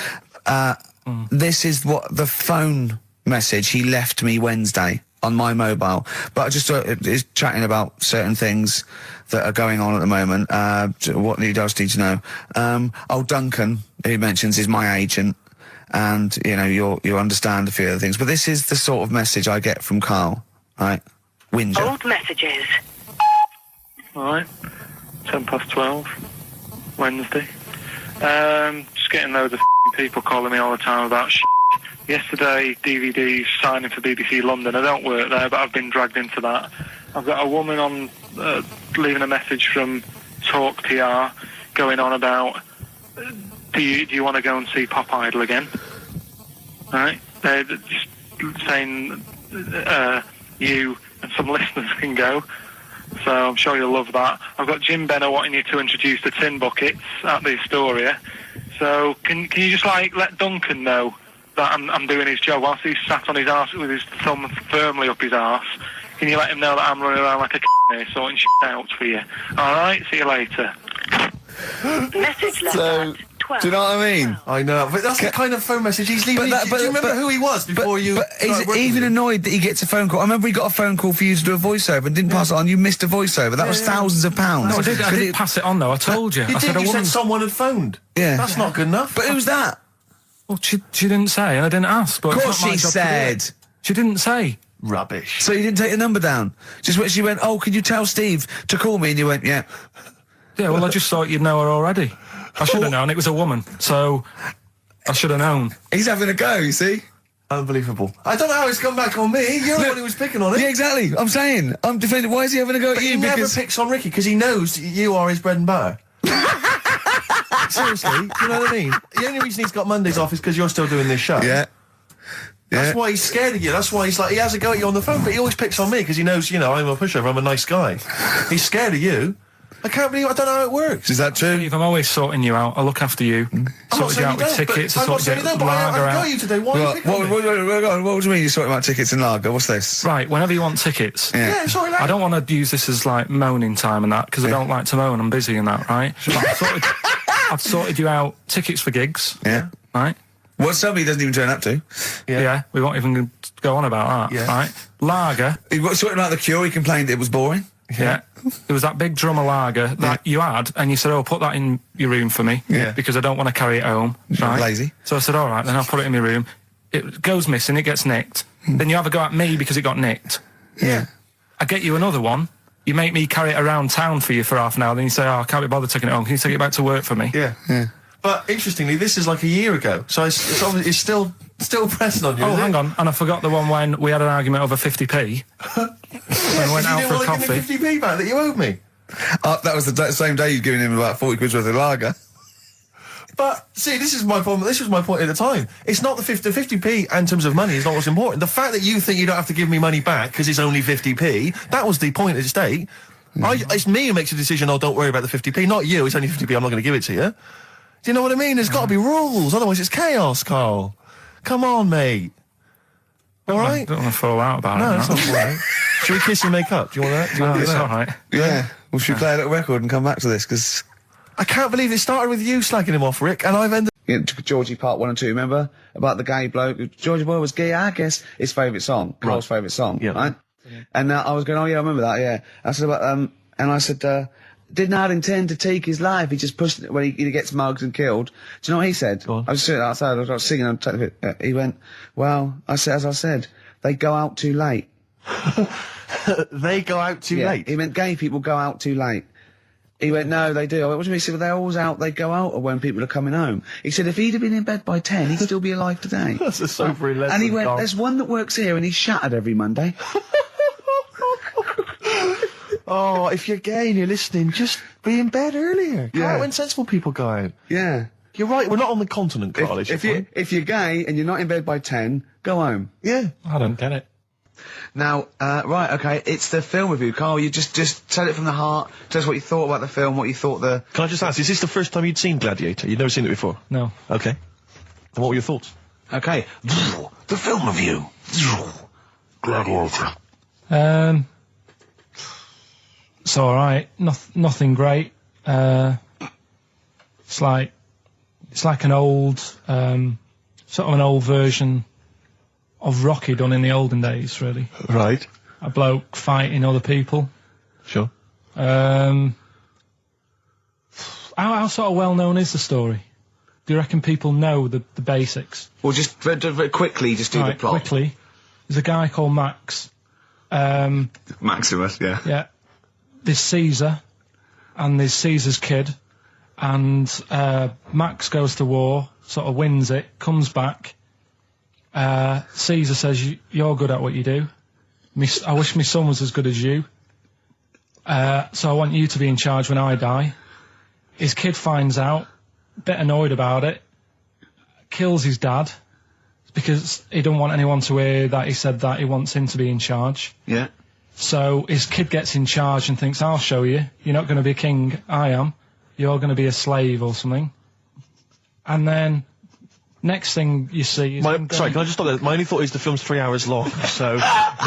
This is what the phone message he left me Wednesday on my mobile, but I just is chatting about certain things that are going on at the moment. What he does need to know. Duncan, who he mentions, is my agent, and you know you'll understand a few other things. But this is the sort of message I get from Karl, right? Whinger. Old messages. All right, 12:10, Wednesday. Just getting loads of people calling me all the time about shit. Yesterday, DVD's signing for BBC London. I don't work there, but I've been dragged into that. I've got a woman on leaving a message from Talk PR going on about, do you want to go and see Pop Idol again? Right? They're just saying you and some listeners can go. So I'm sure you'll love that. I've got Jim Benner wanting you to introduce the tin buckets at the Astoria. So can you just let Duncan know that I'm doing his job whilst he's sat on his arse with his thumb firmly up his arse? Can you let him know that I'm running around like a here sorting shit out for you? Alright, see you later. Message left at 12. Do you know what I mean? I know, but that's the kind of phone message he's leaving. Do you remember who he was before you... But he's even annoyed that he gets a phone call. I remember he got a phone call for you to do a voiceover and didn't pass it on. You missed a voiceover. That was thousands of pounds. No, I did pass it on, though. I told you. You said someone had phoned. Yeah. That's not good enough. But who's that? Well, she didn't say, and I didn't ask. But of course she said. She didn't say. Rubbish. So you didn't take the number down? Just when she went, oh, can you tell Steve to call me? And you went, yeah. Yeah, well, I just thought you'd know her already. I should have known. It was a woman, so I should have known. He's having a go, you see? Unbelievable. I don't know how it's come back on me. You're the one who was picking on it. Yeah, exactly. I'm saying. I'm defending. Why is he having a go at you? He never picks on Ricky because he knows you are his bread and butter. Seriously, do you know what I mean? The only reason he's got Mondays off is because you're still doing this show. Yeah. That's why he's scared of you. That's why he has a go at you on the phone, but he always picks on me because he knows, I'm a pushover, I'm a nice guy. He's scared of you. I can't believe I don't know how it works. Is that true? Steve, I'm always sorting you out. I look after you. Sorted you out with tickets. I sorted you out with lager out. I got you today. Why are you picking on me? What do you mean you're sorting about tickets and lager? What's this? Right, whenever you want tickets. Yeah, sorry, I don't want to use this as moaning time and that because I don't like to moan. I'm busy and that, right? I've sorted you out tickets for gigs. Yeah. Right? What somebody doesn't even turn up to. Yeah, we won't even go on about that. Yeah. Right? Lager. He was sorting out the Cure. He complained it was boring. Yeah. There was that big drum of lager that you had, and you said, oh, put that in your room for me. Yeah. Because I don't want to carry it home. Right? Lazy. So I said, all right, then I'll put it in my room. It goes missing, it gets nicked. Then you have a go at me because it got nicked. Yeah. I get you another one. You make me carry it around town for you for half an hour, then you say, oh, I can't be bothered taking it home. Can you take it back to work for me? Yeah. But interestingly, this is like a year ago, so it's still pressing on you. Oh, hang on, and I forgot the one when we had an argument over 50p. When I went out for a coffee. You didn't want to give me 50p back that you owed me. That was the same day you'd given him about 40 quid worth of lager. But see, this is my problem. This was my point at the time. It's not the 50p in terms of money is not what's important. The fact that you think you don't have to give me money back because it's only 50p, that was the point at stake. It's me who makes a decision. Oh, don't worry about the 50p, not you. It's only 50p. I'm not going to give it to you. Do you know what I mean? There's got to be rules, otherwise it's chaos, Carl. Come on, mate. All right? I don't want to fall out about it. No, that's not all right. Should we kiss and make up? Do you want that? Do you want to do that? All right. Yeah. Well, should we play a little record and come back to this? Because I can't believe it started with you slagging him off, Rick, and I've ended... Georgie part 1 and 2, remember? About the gay bloke. Georgie Boy was gay, I guess. His favourite song. Carl's favourite song, right? And I was going, oh, yeah, I remember that, yeah. I said about, and I said, did not intend to take his life. He just pushed it when he gets mugged and killed. Do you know what he said? I was sitting outside, I was singing, he went, well, as I said, they go out too late. They go out too late? He meant gay people go out too late. He went, no, they do. I went, what do you mean? He said, well, they're always out, they go out when people are coming home. He said, if he'd have been in bed by 10, he'd still be alive today. That's a sobering lesson. And he went, there's one that works here and he's shattered every Monday. Oh, if you're gay and you're listening, just be in bed earlier. Go out when sensible people go out. Yeah. You're right, we're not on the continent, Carl. If you're gay and you're not in bed by 10, go home. Yeah. I don't get it. Now, right, okay, it's the film review. Carl, you just tell it from the heart, tell us what you thought about the film, what you thought the... Can I just ask, is this the first time you'd seen Gladiator? You'd never seen it before? No. Okay. And what were your thoughts? Okay. The film review. Gladiator. It's alright. Nothing great. It's like an old, sort of an old version of Rocky done in the olden days, really. Right. A bloke fighting other people. Sure. How sort of well known is the story? Do you reckon people know the basics? Well, just very quickly, just do the plot. Quickly. There's a guy called Max. Maximus, yeah. Yeah. There's Caesar, and there's Caesar's kid, and Max goes to war, sort of wins it, comes back, Caesar says, you're good at what you do. I wish my son was as good as you. So I want you to be in charge when I die. His kid finds out, a bit annoyed about it, kills his dad, because he don't want anyone to hear that he said that he wants him to be in charge. Yeah. So his kid gets in charge and thinks, I'll show you. You're not going to be king, I am. You're going to be a slave or something. And then, next thing you see is... Sorry, can I just stop there? My only thought is the film's 3 hours long, so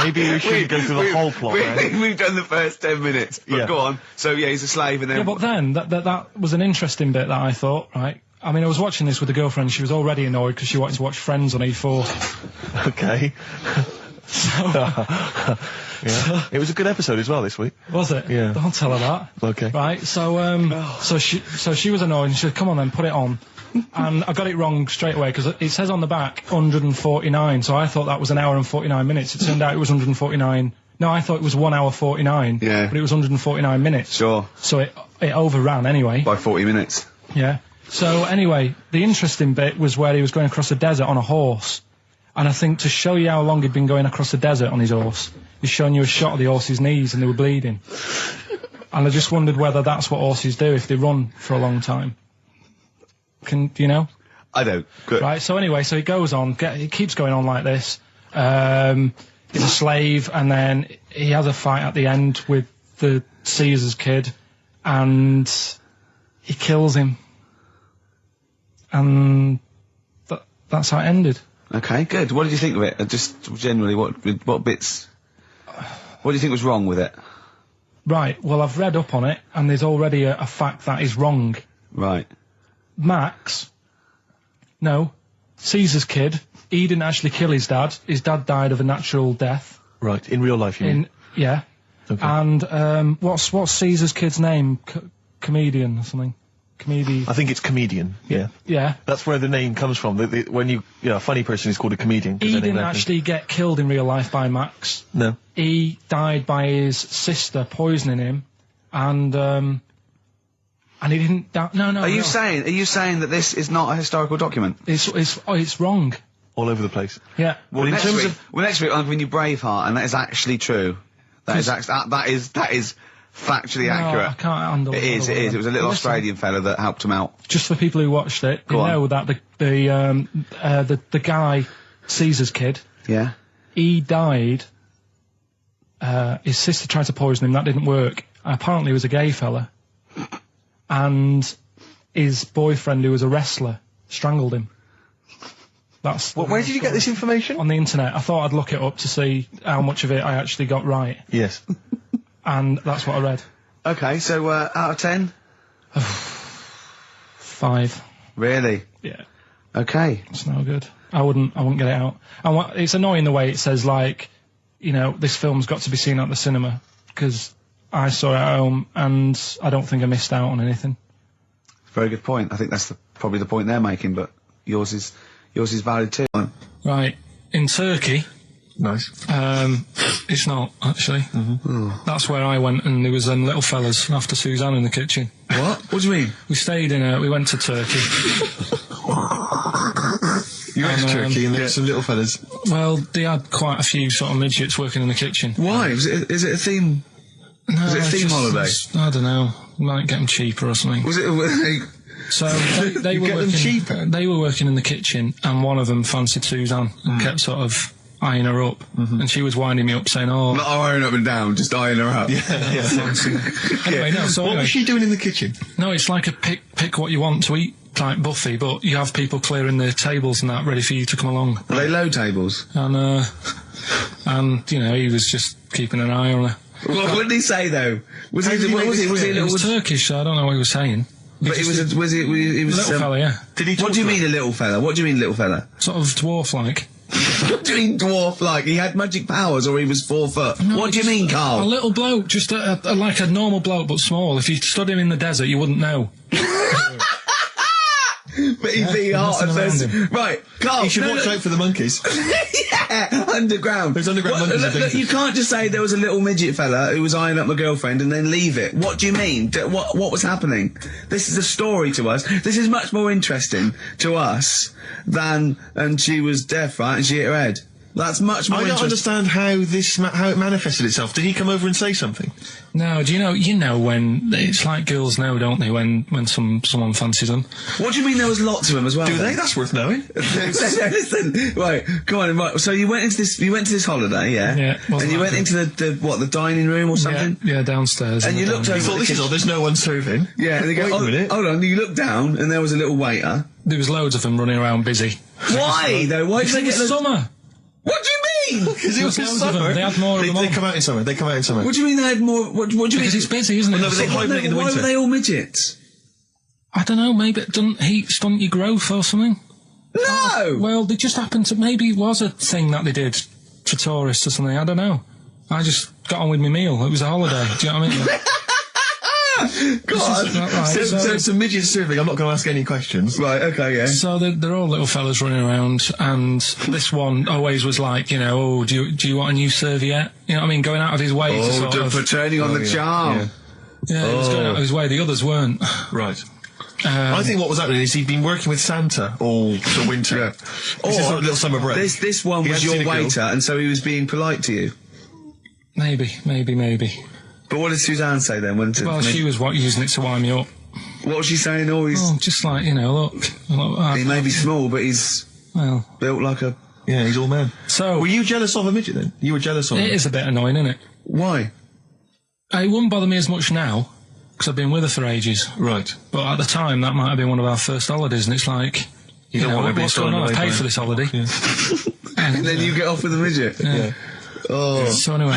maybe we shouldn't go through the whole plot. We've done the first 10 minutes, but go on. So, yeah, he's a slave and then... Yeah, but then, that was an interesting bit that I thought, right? I mean, I was watching this with a girlfriend, she was already annoyed because she wanted to watch Friends on E4. Okay. Yeah. It was a good episode as well this week. Was it? Yeah. Don't tell her that. Okay. Right, so she was annoyed and she said, come on then, put it on. And I got it wrong straight away because it says on the back 149, so I thought that was an hour and 49 minutes. It turned out it was 149. No, I thought it was 1 hour 49. Yeah. But it was 149 minutes. Sure. So it overran anyway. By 40 minutes. Yeah. So anyway, the interesting bit was where he was going across a desert on a horse. And I think to show you how long he'd been going across the desert on his horse, he's showing you a shot of the horse's knees and they were bleeding. And I just wondered whether that's what horses do if they run for a long time. Do you know? I don't. Good. Right, so anyway, so he goes on, he keeps going on like this. He's a slave, and then he has a fight at the end with the Caesar's kid, and he kills him. And that's how it ended. Okay, good. What did you think of it? Just generally, what bits... What do you think was wrong with it? Right, well, I've read up on it, and there's already a fact that is wrong. Right. Caesar's kid, he didn't actually kill his dad. His dad died of a natural death. Right, in real life, you mean? Yeah. Okay. And, what's Caesar's kid's name? Comedian or something? I think it's comedian, yeah. Yeah. That's where the name comes from. When a funny person is called a comedian. He didn't actually get killed in real life by Max. No. He died by his sister poisoning him, and he didn't die. No. Are you saying that this is not a historical document? It's wrong. All over the place. Yeah. Well, next week I'm giving you Braveheart, and that is actually true. That is factually accurate. I can't handle it. It is. It was a little Australian fella that helped him out. Just for people who watched it, you know that the guy, Caesar's kid. Yeah. He died. His sister tried to poison him. That didn't work. Apparently, he was a gay fella, and his boyfriend, who was a wrestler, strangled him. Where did you get this information? On the internet. I thought I'd look it up to see how much of it I actually got right. Yes. And that's what I read. Okay, so out of 10? 5. Really? Yeah. Okay. It's no good. I wouldn't get it out. And it's annoying the way it says, like, you know, this film's got to be seen at the cinema, because I saw it at home and I don't think I missed out on anything. Very good point. I think that's probably the point they're making, but yours is valid too. Right. In Turkey... Nice. It's not, actually. That's where I went, and there was little fellas after Suzanne in the kitchen. What? What do you mean? We went to Turkey. You went to Turkey and there were some little fellas? Well, they had quite a few sort of midgets working in the kitchen. Why? Is it a theme? No, is it a theme holiday? I don't know. Might get them cheaper or something. Was it... So they were working cheaper. They were working in the kitchen, and one of them fancied Suzanne and kept sort of eyeing her up, and she was winding me up, saying, not eyeing up and down, just eyeing her up. Yeah. Anyway, no. So what was she doing in the kitchen? No, it's like a pick what you want to eat type buffet, but you have people clearing the tables and that ready for you to come along. Are they low tables? And you know, he was just keeping an eye on her. What did he say though? Was he Turkish, so I don't know what he was saying. But he was a little fella, yeah. Did he? What do you mean a little fella? What do you mean little fella? Sort of dwarf-like. What do you mean dwarf-like? He had magic powers, or he was 4 foot? No, what do you mean, Carl? A little bloke, just like a normal bloke, but small. If you stood him in the desert, you wouldn't know. BB Hart and says, right, Carl. You should watch out for the monkeys. Yeah, underground. Those underground monkeys are dangerous. You can't just say there was a little midget fella who was eyeing up my girlfriend and then leave it. What do you mean? What was happening? This is a story to us. This is much more interesting to us than, and she was deaf, right, and she hit her head. That's much more I don't understand how how it manifested itself. Did he come over and say something? No, do you know when it's like girls know, don't they? When someone fancies them. What do you mean there was lots of them as well? Do they? That's worth knowing. Listen, right, come on. Right, so you went to this holiday, yeah? Yeah. And you went into the dining room or something? Yeah, downstairs. And you looked over. You thought, this is all. There's no one serving. Yeah. And they go, Wait a minute. Hold on. You looked down and there was a little waiter. There was loads of them running around busy. Why though? Why did they get summer? What do you mean? Because it was summer. They had more of them. They come out in summer. They come out in summer. What do you mean they had more? What do you mean? Because it's busy, isn't it? No, but they hibernate in the Why winter. were they all midgets? I don't know. Maybe it doesn't heat stunt your growth or something. No. Well, they just happened to. Maybe it was a thing that they did for tourists or something. I don't know. I just got on with my meal. It was a holiday. Do you know what I mean? God. Right, So it's a midget serving. I'm not going to ask any questions. Right, okay, yeah. So they're all little fellas running around, and this one always was like, you know, oh, do you want a new serviette? You know what I mean? Going out of his way to sort of... for turning on the charm. Yeah, he was going out of his way. The others weren't. Right. I think what was happening is he'd been working with Santa all the winter. Yeah. This is sort of little summer break. This one He was hadn't your seen a girl. waiter, and so he was being polite to you. Maybe. But what did Suzanne say then? Well, she was using it to wind me up. What was she saying? Always. Oh, just like, you know, look. He may be small, but he's built like a... Yeah, he's all man. So... Were you jealous of a midget then? You were jealous of him? It is a bit annoying, isn't it? Why? It wouldn't bother me as much now, because I've been with her for ages. Right. But at the time, that might have been one of our first holidays, and it's like... You don't want to be what's going on? I paid for this holiday. Yeah. And then you get off with a midget? Yeah. Oh. So anyway...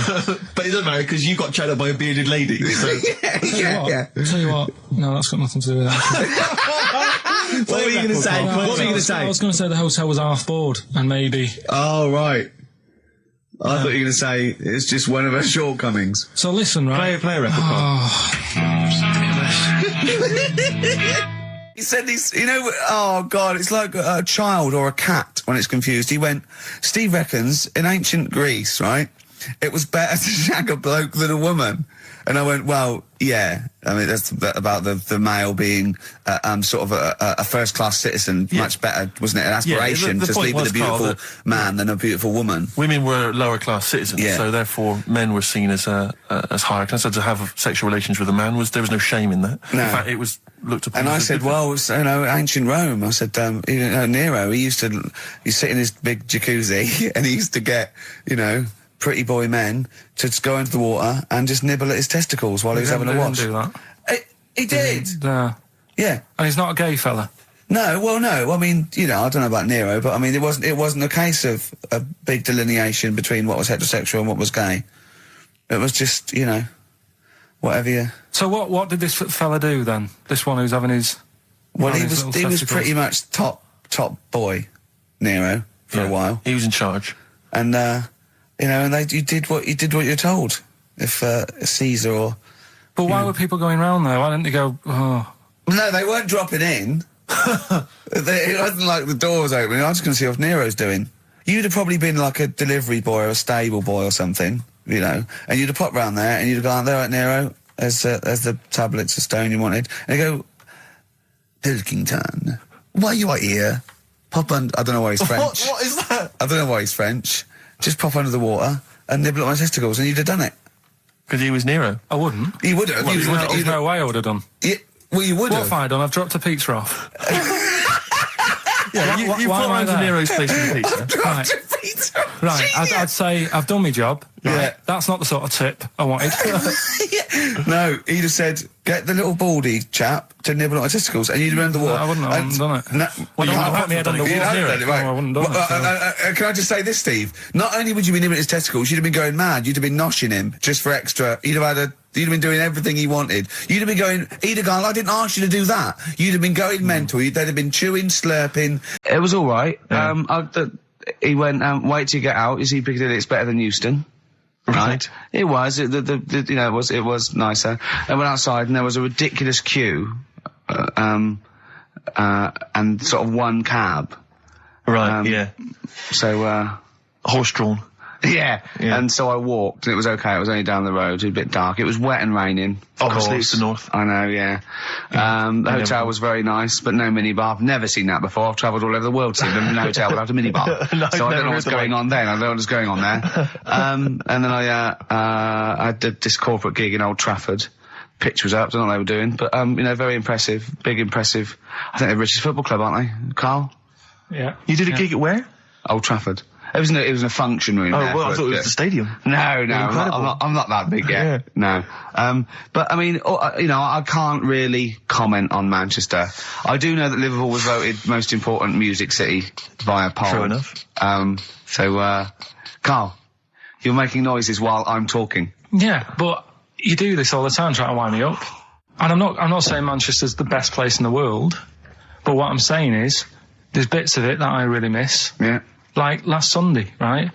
But it doesn't matter, because you got chatted by a bearded lady. So. yeah. Tell you what, no, that's got nothing to do with that. What were you going to say? What were you going to say? I was going to say the hotel was half board, and maybe... Oh, right. I thought you were going to say it's just one of her shortcomings. So listen, right? Play a record. He said he's, you know, oh God, it's like a child or a cat when it's confused. He went, Steve reckons in ancient Greece, right, it was better to shag a bloke than a woman. And I went, well, yeah. I mean, that's about the male being sort of a first-class citizen, much better, wasn't it? An aspiration the to point sleep with a was, Carl, beautiful man than a beautiful woman. Women were lower-class citizens, so therefore men were seen as higher class. So to have sexual relations with a man there was no shame in that. No. In fact, it was looked upon. And I as a said, good well, you know, ancient Rome. I said, you know, Nero, he'd sit in his big jacuzzi and he used to get, you know, pretty boy men to just go into the water and just nibble at his testicles while he was having a wash. He didn't do that. He did. No. Yeah. And he's not a gay fella. No, well, no. I mean, you know, I don't know about Nero, but I mean, it wasn't a case of a big delineation between what was heterosexual and what was gay. It was just, you know, whatever you... So what did this fella do then? This one who's having his... Well, he was pretty much top boy, Nero, for a while. He was in charge. And, you know, and you did what you're told. If Caesar or... But why were people going round there? Why didn't they go, oh... No, they weren't dropping in. It wasn't like the door was opening. I was going to see what Nero's doing. You'd have probably been like a delivery boy or a stable boy or something, you know, and you'd have popped round there and you'd have gone, there, right, Nero, there's the tablets of stone you wanted. And you go, Pilkington, why you are here? Pop under... I don't know why he's French. What is that? I don't know why he's French. Just pop under the water and nibble at my testicles and you'd have done it. Because he was Nero. I wouldn't. You would have. Well, there's no way I would have done. Well, you would What have. have I done? I've dropped a pizza off. Yeah, you why put am I around to there? Nero's place with pizza. Right, I'd say I've done my job. Right? Yeah. That's not the sort of tip I wanted. No, he'd have said, get the little baldy chap to nibble at my testicles, and you'd have been under the water. I wouldn't have done it. No, Well, you I can't put my head under You'd water. have done it, right. No, I wouldn't have done it, Can I just say this, Steve? Not only would you be nibbling at his testicles, you'd have been going mad. You'd have been noshing him just for extra. You'd have been doing everything he wanted. You'd have been going, he'd have gone, I didn't ask you to do that. You'd have been going mental. They'd have been chewing, slurping. It was all right. He went, wait till you get out. You see Piccadilly, it's better than Euston. Right. It was. You know, it was nicer. I went outside and there was a ridiculous queue. and sort of one cab. Right, yeah. So, horse-drawn. Yeah. And so I walked, and it was okay, it was only down the road, it was a bit dark, it was wet and raining. Obviously, it's the north. I know, yeah. The hotel was very nice, but no minibar. I've never seen that before. I've travelled all over the world to see them in a hotel without a minibar. No, so I don't know what's going on then, I don't know what's going on there. And then I did this corporate gig in Old Trafford. Pitch was up, don't know what they were doing, but, you know, very impressive, big impressive. I think they're the richest football club, aren't they, Carl? Yeah. You did a gig at where? Old Trafford. It was in a function room. Oh, there, well, I thought it was the stadium. No, I'm not that big yet. No. But I mean, you know, I can't really comment on Manchester. I do know that Liverpool was voted most important music city via poll. True enough. Carl, you're making noises while I'm talking. Yeah, but you do this all the time trying to wind me up. And I'm not saying Manchester's the best place in the world, but what I'm saying is, there's bits of it that I really miss. Yeah. Like last Sunday, right?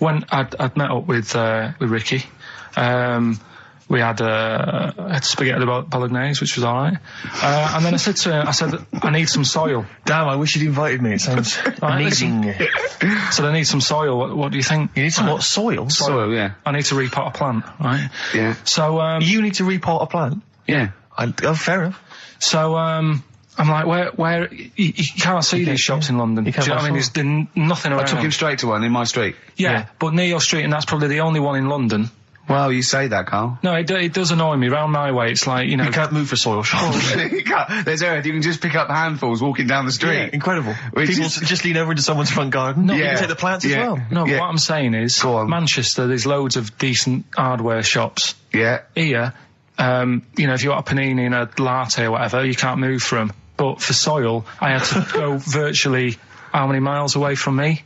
When I'd met up with Ricky, we had spaghetti bolognese, which was alright. And then I said to him, I need some soil. Damn, I wish you'd invited me. It sounds amazing. So I need some soil. What do you think? You need some what? Soil? Soil, yeah. I need to repot a plant, right? Yeah. So, you need to repot a plant? Yeah. Fair enough. So, I'm like, where you can't see these shops in London. Do you know what I mean? There's nothing around. I took him straight to one in my street. Yeah, but near your street, and that's probably the only one in London. Well, you say that, Carl. No, it does annoy me. Round my way, it's like, you know... You can't move for soil shops. You can't. There's earth. You can just pick up handfuls walking down the street. Yeah, incredible. People just lean over into someone's front garden. No, you can take the plants as well. No, but what I'm saying is, Manchester, there's loads of decent hardware shops. Yeah. Here, you know, if you want a panini and a latte or whatever, you can't move for them. But for soil, I had to go virtually how many miles away from me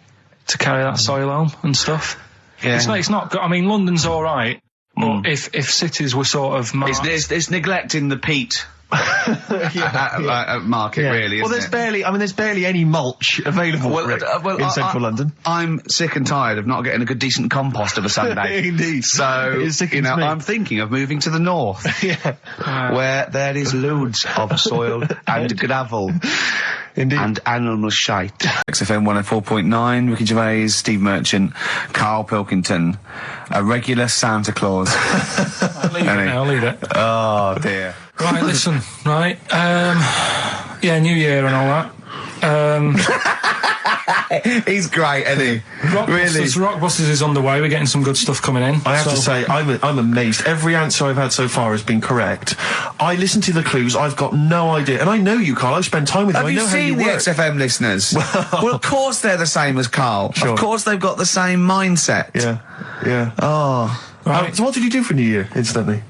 to carry that soil home and stuff. Yeah. It's not good. I mean, London's all right, but if cities were sort of marked... It's neglecting the peat market, really. Well, there's barely any mulch available in central London. I'm sick and tired of not getting a good decent compost of a Sunday. Indeed. So, you know, I'm thinking of moving to the north, where there is loads of soil and gravel. Indeed. And animal shite. XFM 104.9, Ricky Gervais, Steve Merchant, Karl Pilkington, a regular Santa Claus. I'll leave it. Oh, dear. Right, listen, right, yeah, New Year and all that. He's great, isn't he? Rockbusters is on the way. We're getting some good stuff coming in. I have to say, I'm amazed. Every answer I've had so far has been correct. I listened to the clues. I've got no idea, and I know you, Carl. I've spent time with you. Have you seen the XFM listeners? Well, of course they're the same as Carl. Sure. Of course they've got the same mindset. Yeah. Oh, right. So what did you do for New Year, incidentally?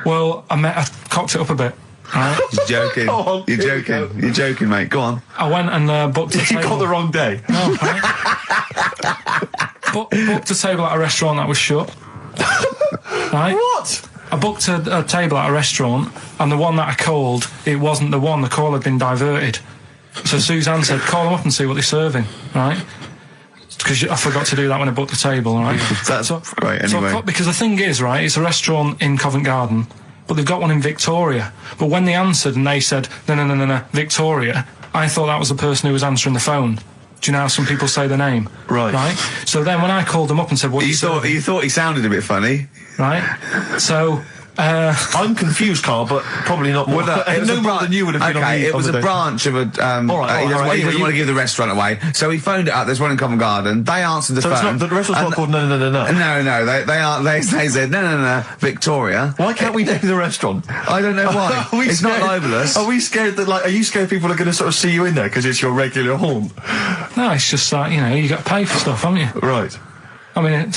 Well, I cocked it up a bit. Right? You're joking. You're joking. You're joking, mate. Go on. I went and booked a table. You got the wrong day. No, right? booked a table at a restaurant that was shut. Right? What? I booked a table at a restaurant, and the one that I called, it wasn't the one. The call had been diverted. So Suzanne said, call them up and see what they're serving, right? Because I forgot to do that when I booked the table, right? That's right, anyway. So because the thing is, right, it's a restaurant in Covent Garden, but they've got one in Victoria. But when they answered and they said, no, Victoria, I thought that was the person who was answering the phone. Do you know how some people say the name? Right. So then when I called them up and said, what you thought he sounded a bit funny. Right? So... I'm confused, Carl, but probably not more. No more than you would have been on the it was a branch of a... he doesn't want to give the restaurant away, so he phoned it up. There's one in Covent Garden. They answered the phone. So the restaurant's not called No. No, they said, no, Victoria. Why can't we name the restaurant? I don't know why. It's not libelous. Are we scared that, are you scared people are going to sort of see you in there because it's your regular haunt? No, it's just like, you know, you got to pay for stuff, haven't you? Right. I mean,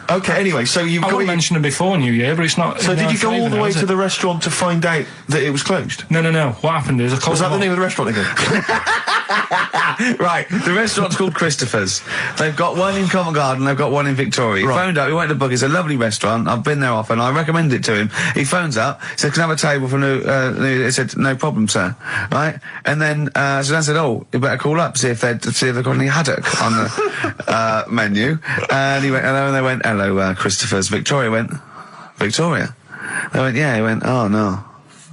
okay, anyway, so you've got... I mentioned it before New Year, but it's not... So did you go all the way to the restaurant to find out that it was closed? No. What happened is I called... Was that the name of the restaurant again? Right, the restaurant's called Christopher's. They've got one in Covent Garden, they've got one in Victoria. He phoned up, he went to book, it's a lovely restaurant, I've been there often, I recommend it to him. He phones up, said, can I have a table for he said, no problem, sir. Right? And then, Suzanne said, oh, you better call up, see if they've got any haddock on the, menu. And he went, hello, and they went, hello, Christopher's. Victoria went, Victoria? They went, yeah. He went, oh, no.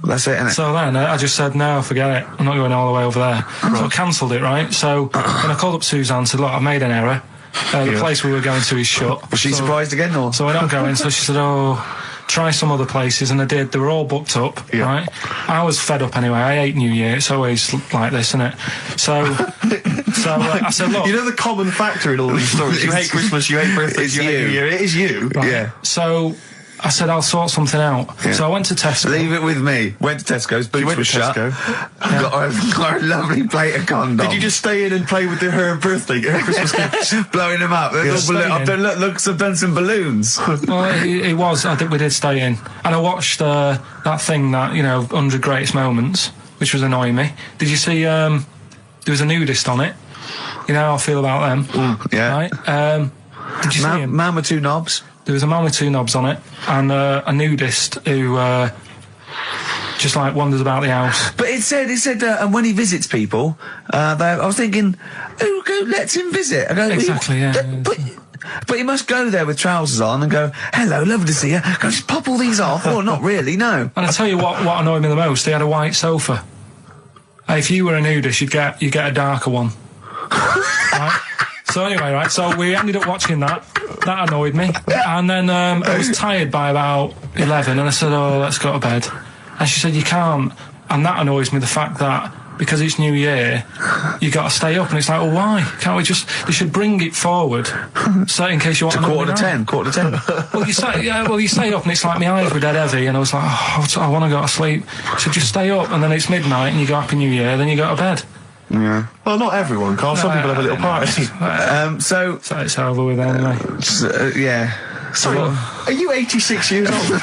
That's it, innit? So then I just said, no, forget it. I'm not going all the way over there. So I cancelled it, right? So then I called up Suzanne and said, look, I've made an error. The place we were going to is shut. Was she surprised again, or? So we're not going. So she said, oh, try some other places. And I did. They were all booked up, right? I was fed up anyway. I hate New Year. It's always like this, isn't it? So I said, look. You know the common factor in all these stories? You hate Christmas, you hate birthdays, you hate New Year. It is you. Right. Yeah. So I said, I'll sort something out. Yeah. So I went to Tesco. Leave it with me. Went to Tesco's, boots were shut. Got a lovely plate of condoms. Did you just stay in and play with her Christmas gifts? Blowing them up. I've done some balloons. Well, it was. We did stay in. And I watched that thing that, 100 Greatest Moments, which was annoying me. Did you see, there was a nudist on it? You know how I feel about them. Yeah. Right? Did you see him? Man with two knobs. There was a man with two knobs on it, and a nudist who just wanders about the house. But it said, and when he visits people, I was thinking, who lets him visit? I go, exactly, yeah. But he must go there with trousers on and go, hello, lovely to see you. Go, just pop all these off. Well, not really, no. And I tell you what annoyed me the most, they had a white sofa. If you were a nudist, you'd get a darker one. Right? So anyway, right, so we ended up watching that. That annoyed me. And then I was tired by about 11, and I said, oh, let's go to bed. And she said, you can't. And that annoys me, the fact that because it's New Year, you got to stay up. And it's like, well, why? Can't we just... They should bring it forward, so in case you want... To quarter to 10. Well, you stay up, and it's like my eyes were dead heavy, and I was like, oh, I want to go to sleep. So just stay up, and then it's midnight, and you go Happy New Year, then you go to bed. Yeah. Well, not everyone, Carl. Some people have a little party. So it's over with anyway. Yeah. Sorry, are you 86 years old?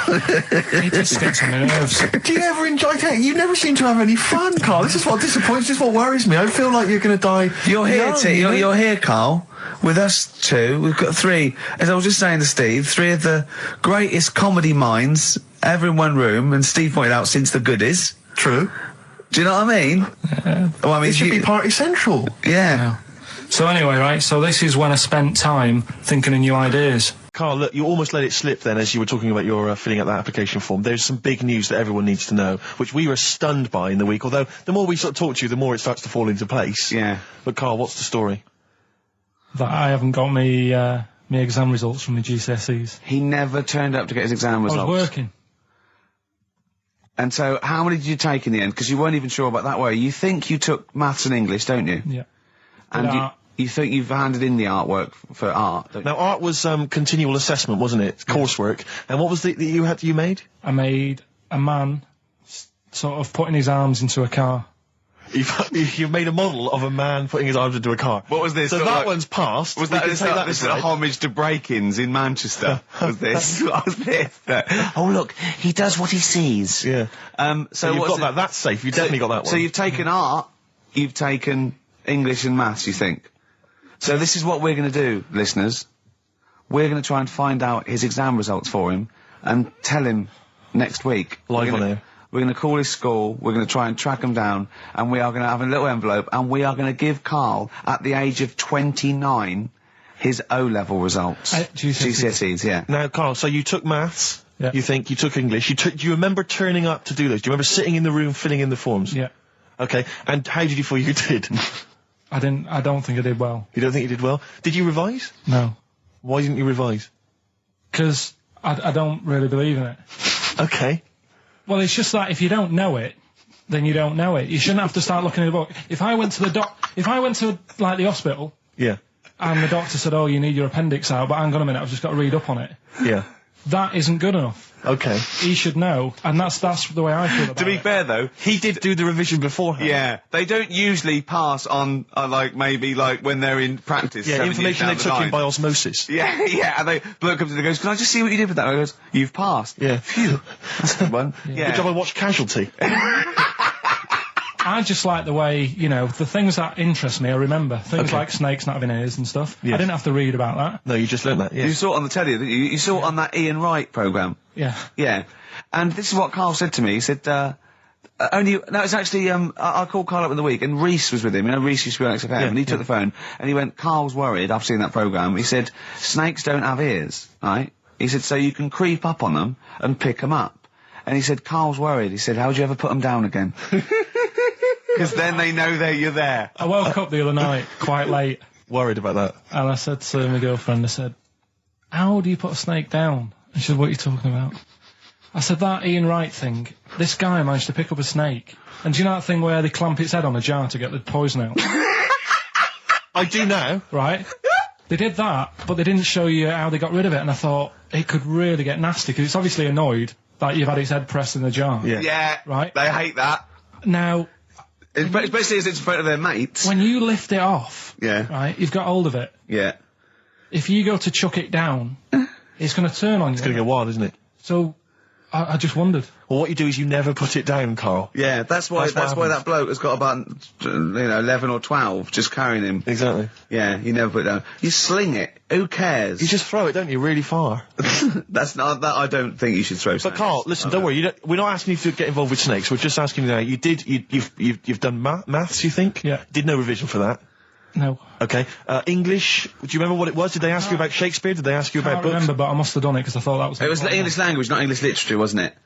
It just gets on my nerves. Do you ever enjoy it? You never seem to have any fun, Carl. This is what disappoints. This is what worries me. I feel like you're going to die. You're here, you're here, Carl, with us two. We've got three, as I was just saying to Steve, three of the greatest comedy minds ever in one room, and Steve pointed out since the goodies. True. Do you know what I mean? Well, I mean, it should be party central. Yeah. So anyway, right, so this is when I spent time thinking of new ideas. Carl, look, you almost let it slip then as you were talking about your filling out that application form. There's some big news that everyone needs to know, which we were stunned by in the week, although the more we sort of talk to you, the more it starts to fall into place. Yeah. But Carl, what's the story? That I haven't got me exam results from the GCSEs. He never turned up to get his exam results. I was working. And so, how many did you take in the end? Because you weren't even sure about that, were you? You think you took maths and English, don't you? Yeah. And you think you've handed in the artwork for art, don't you? Now, art was continual assessment, wasn't it? Coursework. And what was the you made? I made a man sort of putting his arms into a car. You made a model of a man putting his arms into a car. What was this? So that one's passed. Was that this a homage to break-ins in Manchester? Was this? What was this? Oh, look, he does what he sees. Yeah. So you've got that. That's safe. You definitely got that one. So you've taken art, you've taken English and maths, you think? So this is what we're going to do, listeners. We're going to try and find out his exam results for him and tell him next week. Live on air. We're going to call his school, we're going to try and track him down, and we are going to have a little envelope, and we are going to give Karl, at the age of 29, his O-level results. GCSEs, yeah. Now, Karl, so you took maths, yeah. You think, you took English, do you remember turning up to do those? Do you remember sitting in the room filling in the forms? Yeah. Okay, and how did you feel you did? I don't think I did well. You don't think you did well? Did you revise? No. Why didn't you revise? Because I don't really believe in it. Okay. Well, it's just that if you don't know it, then you don't know it. You shouldn't have to start looking at the book. If I went to the hospital, yeah, and the doctor said, "Oh, you need your appendix out," but hang on a minute, I've just got to read up on it. Yeah. That isn't good enough. Okay. He should know, and that's the way I feel about it. To be fair, though, he did do the revision beforehand. Yeah, they don't usually pass on, maybe when they're in practice. Yeah, information they took in by osmosis. Yeah, yeah, and bloke comes in and goes, "Can I just see what you did with that?" And I goes, "You've passed." Yeah. Phew. That's a good one. Yeah. Good job I watched Casualty. I just like the way, the things that interest me, I remember. Things like snakes not having ears and stuff. Yes. I didn't have to read about that. No, you just learned that, yes. You saw it on the telly, didn't you? You saw it on that Ian Wright programme. Yeah. Yeah. And this is what Karl said to me. He said, it's actually, I called Karl up in the week, and Reese was with him. Reese used to be on XFM, and he took the phone, and he went, "Karl's worried, I've seen that programme." He said, "Snakes don't have ears, right?" He said, "So you can creep up on them and pick them up." And he said, Carl's worried. He said, how'd you ever put them down again? Because then they know you're there. I woke up the other night quite late. Worried about that. And I said to my girlfriend, I said, how do you put a snake down? And she said, what are you talking about? I said, that Ian Wright thing, this guy managed to pick up a snake. And do you know that thing where they clamp its head on a jar to get the poison out? I do now. Right? They did that, but they didn't show you how they got rid of it, and I thought, it could really get nasty, because it's obviously annoyed that you've had its head pressed in the jar. Yeah. Right? They hate that. Now... Especially as it's in front of their mates. When you lift it off, Yeah. right, you've got hold of it. Yeah. If you go to chuck it down, it's going to turn on you. It's going to go wild, isn't it? So, I just wondered. Well, what you do is you never put it down, Carl. Yeah, that's why that bloke has got about 11 or 12 just carrying him. Exactly. Yeah, you never put it down. You sling it. Who cares? You just throw it, don't you, really far. That's not that. I don't think you should throw. But Carl, listen, don't worry. We're not asking you to get involved with snakes. We're just asking you now. You've done maths, you think? Yeah. Did no revision for that? No. Okay. English. Do you remember what it was? Did they ask you about Shakespeare? Did they ask you about I books? remember, but I must have done it because I thought that was. It was English language, not English literature, wasn't it?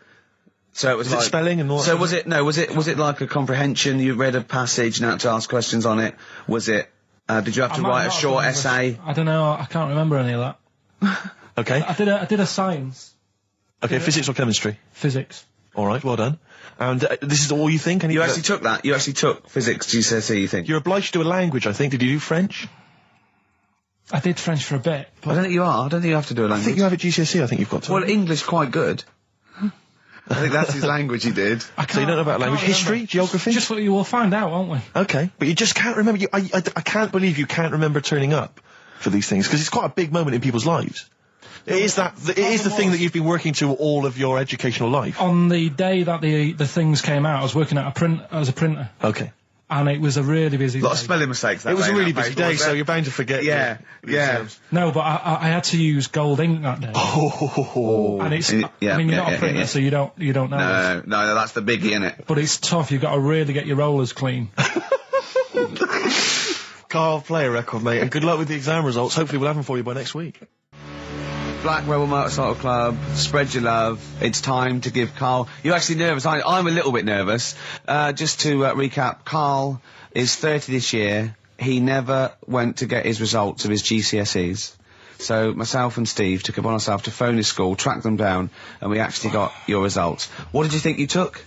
So it was like spelling and all that. So was it? No, was it like a comprehension? You read a passage and had to ask questions on it. Was it? Did you have to write a short essay? I don't know. I can't remember any of that. Okay. I did a science. Okay, physics or chemistry? Physics. All right, well done. And this is all you think? You actually took that? You actually took physics GCSE, you think? You're obliged to do a language, I think. Did you do French? I did French for a bit. But I don't think you are. I don't think you have to do a language. I think you have a GCSE, I think you've got to. Well, English quite good. I think that's his language he did. So you don't know about language? History? Geography? Just what you will find out, won't we? Okay. But you just can't remember. I can't believe you can't remember turning up for these things, because it's quite a big moment in people's lives. It is the thing that you've been working to all of your educational life. On the day that the things came out, I was working at as a printer. Okay. And it was a really busy day. A lot of spelling mistakes. It was a really busy day, so you're bound to forget. Yeah, yeah. No, but I had to use gold ink that day. Oh. And it's, I mean, you're not a printer, so you don't know. No, that's the biggie, innit? But it's tough. You've got to really get your rollers clean. Carl, play a record, mate, and good luck with the exam results. Hopefully we'll have them for you by next week. Black Rebel Motorcycle Club, spread your love. It's time to give Carl... You're actually nervous. I'm a little bit nervous. Just to recap, Carl is 30 this year. He never went to get his results of his GCSEs. So myself and Steve took it upon ourselves to phone his school, track them down, and we actually got your results. What did you think you took?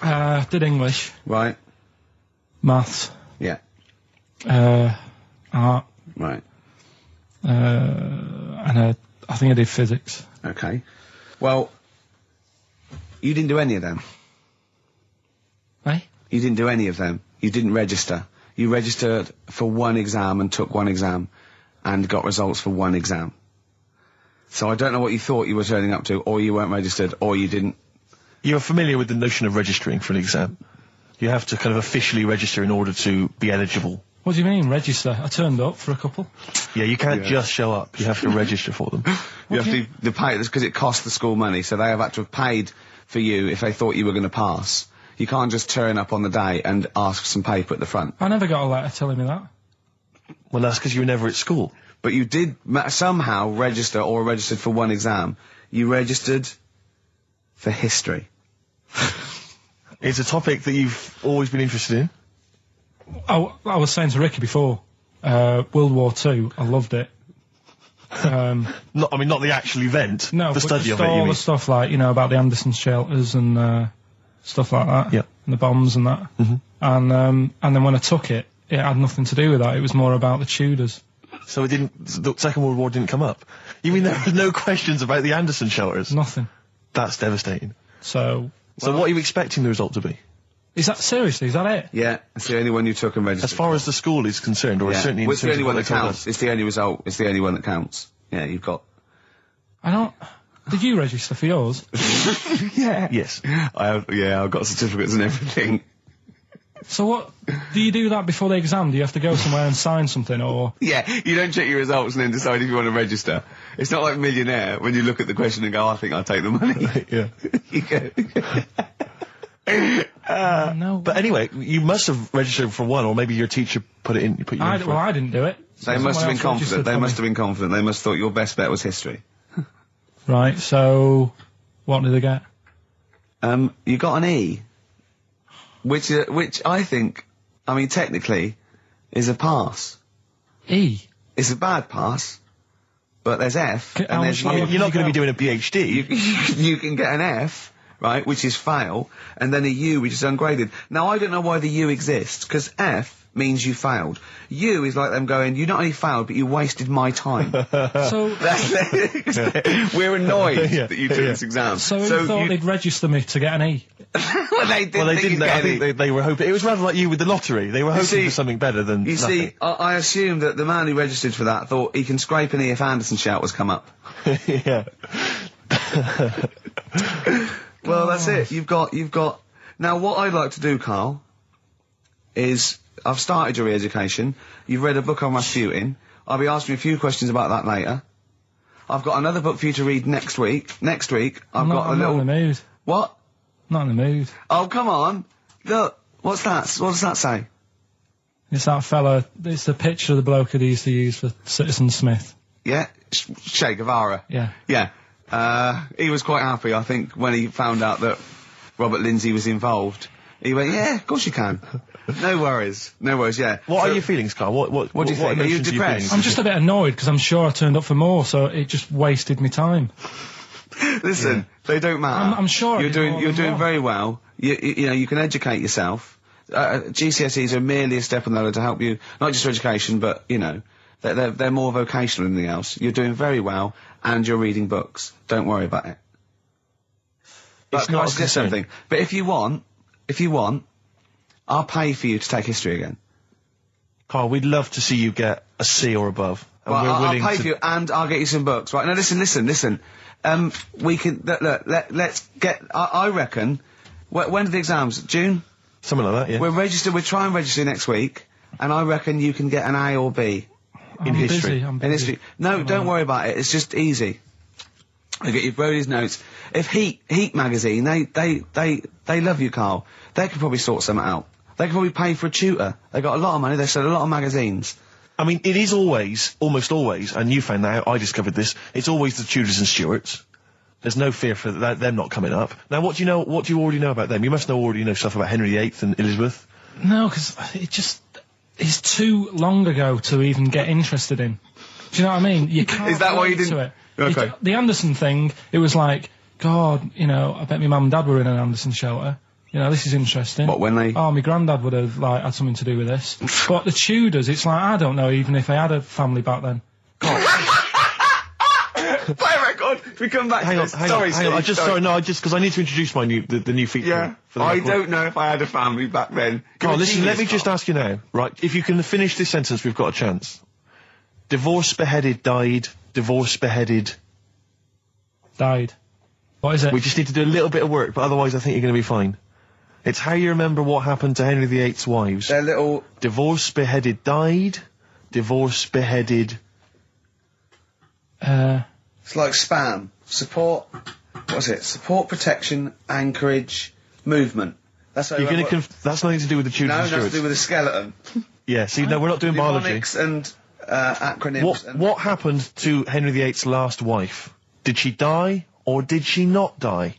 Did English. Right. Maths. Yeah. Art. Right. And I think I did physics. Okay. Well, you didn't do any of them. Eh? You didn't do any of them. You didn't register. You registered for one exam and took one exam and got results for one exam. So I don't know what you thought you were turning up to, or you weren't registered, or you didn't. You're familiar with the notion of registering for an exam. You have to kind of officially register in order to be eligible. What do you mean, register? I turned up for a couple. Yeah, you can't just show up. You have to register for them. You have to pay this because it costs the school money, so they have had to have paid for you if they thought you were going to pass. You can't just turn up on the day and ask for some paper at the front. I never got a letter telling me that. Well, that's because you were never at school. But you did somehow register or registered for one exam. You registered for history. It's a topic that you've always been interested in. I was saying to Ricky before, World War II, I loved it. Not the actual event. No, the study of it. all the stuff like, about the Anderson shelters and stuff like that. Yeah. And the bombs and that. Mm-hmm. And then when I took it, it had nothing to do with that. It was more about the Tudors. So the Second World War didn't come up? You mean there were no questions about the Anderson shelters? Nothing. That's devastating. So what are you expecting the result to be? Is that it? Yeah, it's the only one you took and registered. As far as the school is concerned, or certainly in it's the only one that counts. us. It's the only result. It's the only one that counts. Yeah, you've got... Did you register for yours? Yeah. Yes. I've got certificates and everything. So what, do you do that before the exam? Do you have to go somewhere and sign something, or...? Yeah, you don't check your results and then decide if you want to register. It's not like Millionaire, when you look at the question and go, I think I'll take the money. Yeah. You go... No. But anyway, you must have registered for one, or maybe your teacher put you in for it. Well, I didn't do it. They must have been confident. They must have been confident. They must have thought your best bet was history. Right, so what did they get? you got an E, which I think, I mean, technically, is a pass. E? It's a bad pass, but there's F, and there's you're not going to be doing a PhD. You can get an F, right, which is fail, and then a U, which is ungraded. Now, I don't know why the U exists, because F means you failed. U is like them going, you not only failed, but you wasted my time. So we're annoyed that you took this exam. So you thought they'd register me to get an E? Well, they didn't. Well, they didn't. I think they were hoping. It was rather like you with the lottery. They were hoping for something better than You nothing. see, I assume that the man who registered for that thought he can scrape an E if Anderson Shout was come up. Yeah. Well, that's it. You've got. Now, what I'd like to do, Carl, is I've started your re-education. You've read a book on Rasputin. I'll be asking you a few questions about that later. I've got another book for you to read next week. Next week, I'm not in the mood. What? Not in the mood. Oh, come on. Look, what's that? What does that say? It's that fella. It's the picture of the bloke that he used to use for Citizen Smith. Yeah? Che Guevara. Yeah. Yeah. He was quite happy, I think, when he found out that Robert Lindsay was involved. He went, yeah, of course you can. No worries, yeah. What are your feelings, Carl? What do you think? Are you emotions depressed? I'm just a bit annoyed because I'm sure I turned up for more, so it just wasted me time. Listen, they don't matter. I'm sure you're doing very well. You know, you can educate yourself. GCSEs are merely a step on the ladder to help you, not just for education, but, you know, they're more vocational than anything else. You're doing very well, and you're reading books. Don't worry about it. But It's not a concern. something. But if you want, I'll pay for you to take history again. Carl, we'd love to see you get a C or above. And Well, we're I'll willing pay to... for you, and I'll get you some books. Right, now listen. We can, let's get, I reckon, when are the exams? June? Something like that, yeah. We'll try and register next week, and I reckon you can get an A or B. I'm history. I'm In busy. history. No, don't worry about it, it's just easy. I get you Brody's notes. If Heat magazine, they love you, Carl. They could probably sort something out. They could probably pay for a tutor. They got a lot of money, they sell a lot of magazines. I mean, it is always, almost always, and you found that out, I discovered this, it's always the Tudors and Stuarts. There's no fear for them not coming up. Now, what do you already know about them? You must already know stuff about Henry VIII and Elizabeth. No, because it's too long ago to even get interested in. Do you know what I mean? You can't. Is that why you relate to didn't- it. Okay. The Anderson thing, it was like, God, you know, I bet my mum and dad were in an Anderson shelter. You know, this is interesting. What, when they... Oh, my granddad would have, like, had something to do with this. But the Tudors, it's like, I don't know even if they had a family back then. Play record! We come back Hang to on, this. hang Sorry, on. Steve, because I need to introduce the new feature. Yeah, for the I record. don't know if I had a family back then. Carl, You're a listen, let me genius, just Carl. ask you now, right? If you can finish this sentence, we've got a chance. Divorced, beheaded, died. Divorced, beheaded. Died. What is it? We just need to do a little bit of work, but otherwise I think you're going to be fine. It's how you remember what happened to Henry VIII's wives. They're little... Divorced, beheaded, died. Divorced, beheaded. It's like spam. Support... What's it? Support, protection, anchorage, movement. That's how You're going to that's nothing to do with the Tudors No, and that's to Stuarts. do with the skeleton. Yeah, see, no, we're not doing biology. Mnemonics and acronyms. What happened to Henry VIII's last wife? Did she die, or did she not die?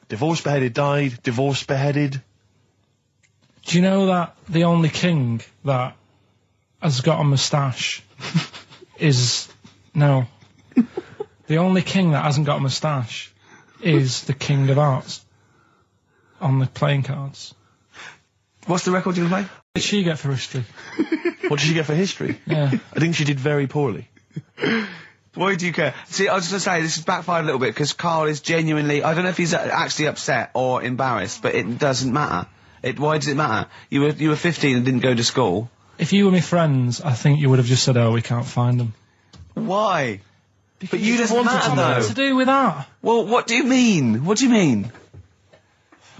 Divorced, beheaded, died. Divorced, beheaded. Do you know that the only king that has got a moustache is... No. The only king that hasn't got a moustache is the King of Hearts on the playing cards. What's the record you can play? What did she get for history? What did she get for history? Yeah. I think she did very poorly. Why do you care? See, I was just going to say, this has backfired a little bit, because Carl is genuinely... I don't know if he's actually upset or embarrassed, but it doesn't matter. Why does it matter? You were 15 and didn't go to school. If you were my friends, I think you would have just said, oh, we can't find them. Why? But you just What's matter, that though. to do with that? Well, what do you mean? What do you mean?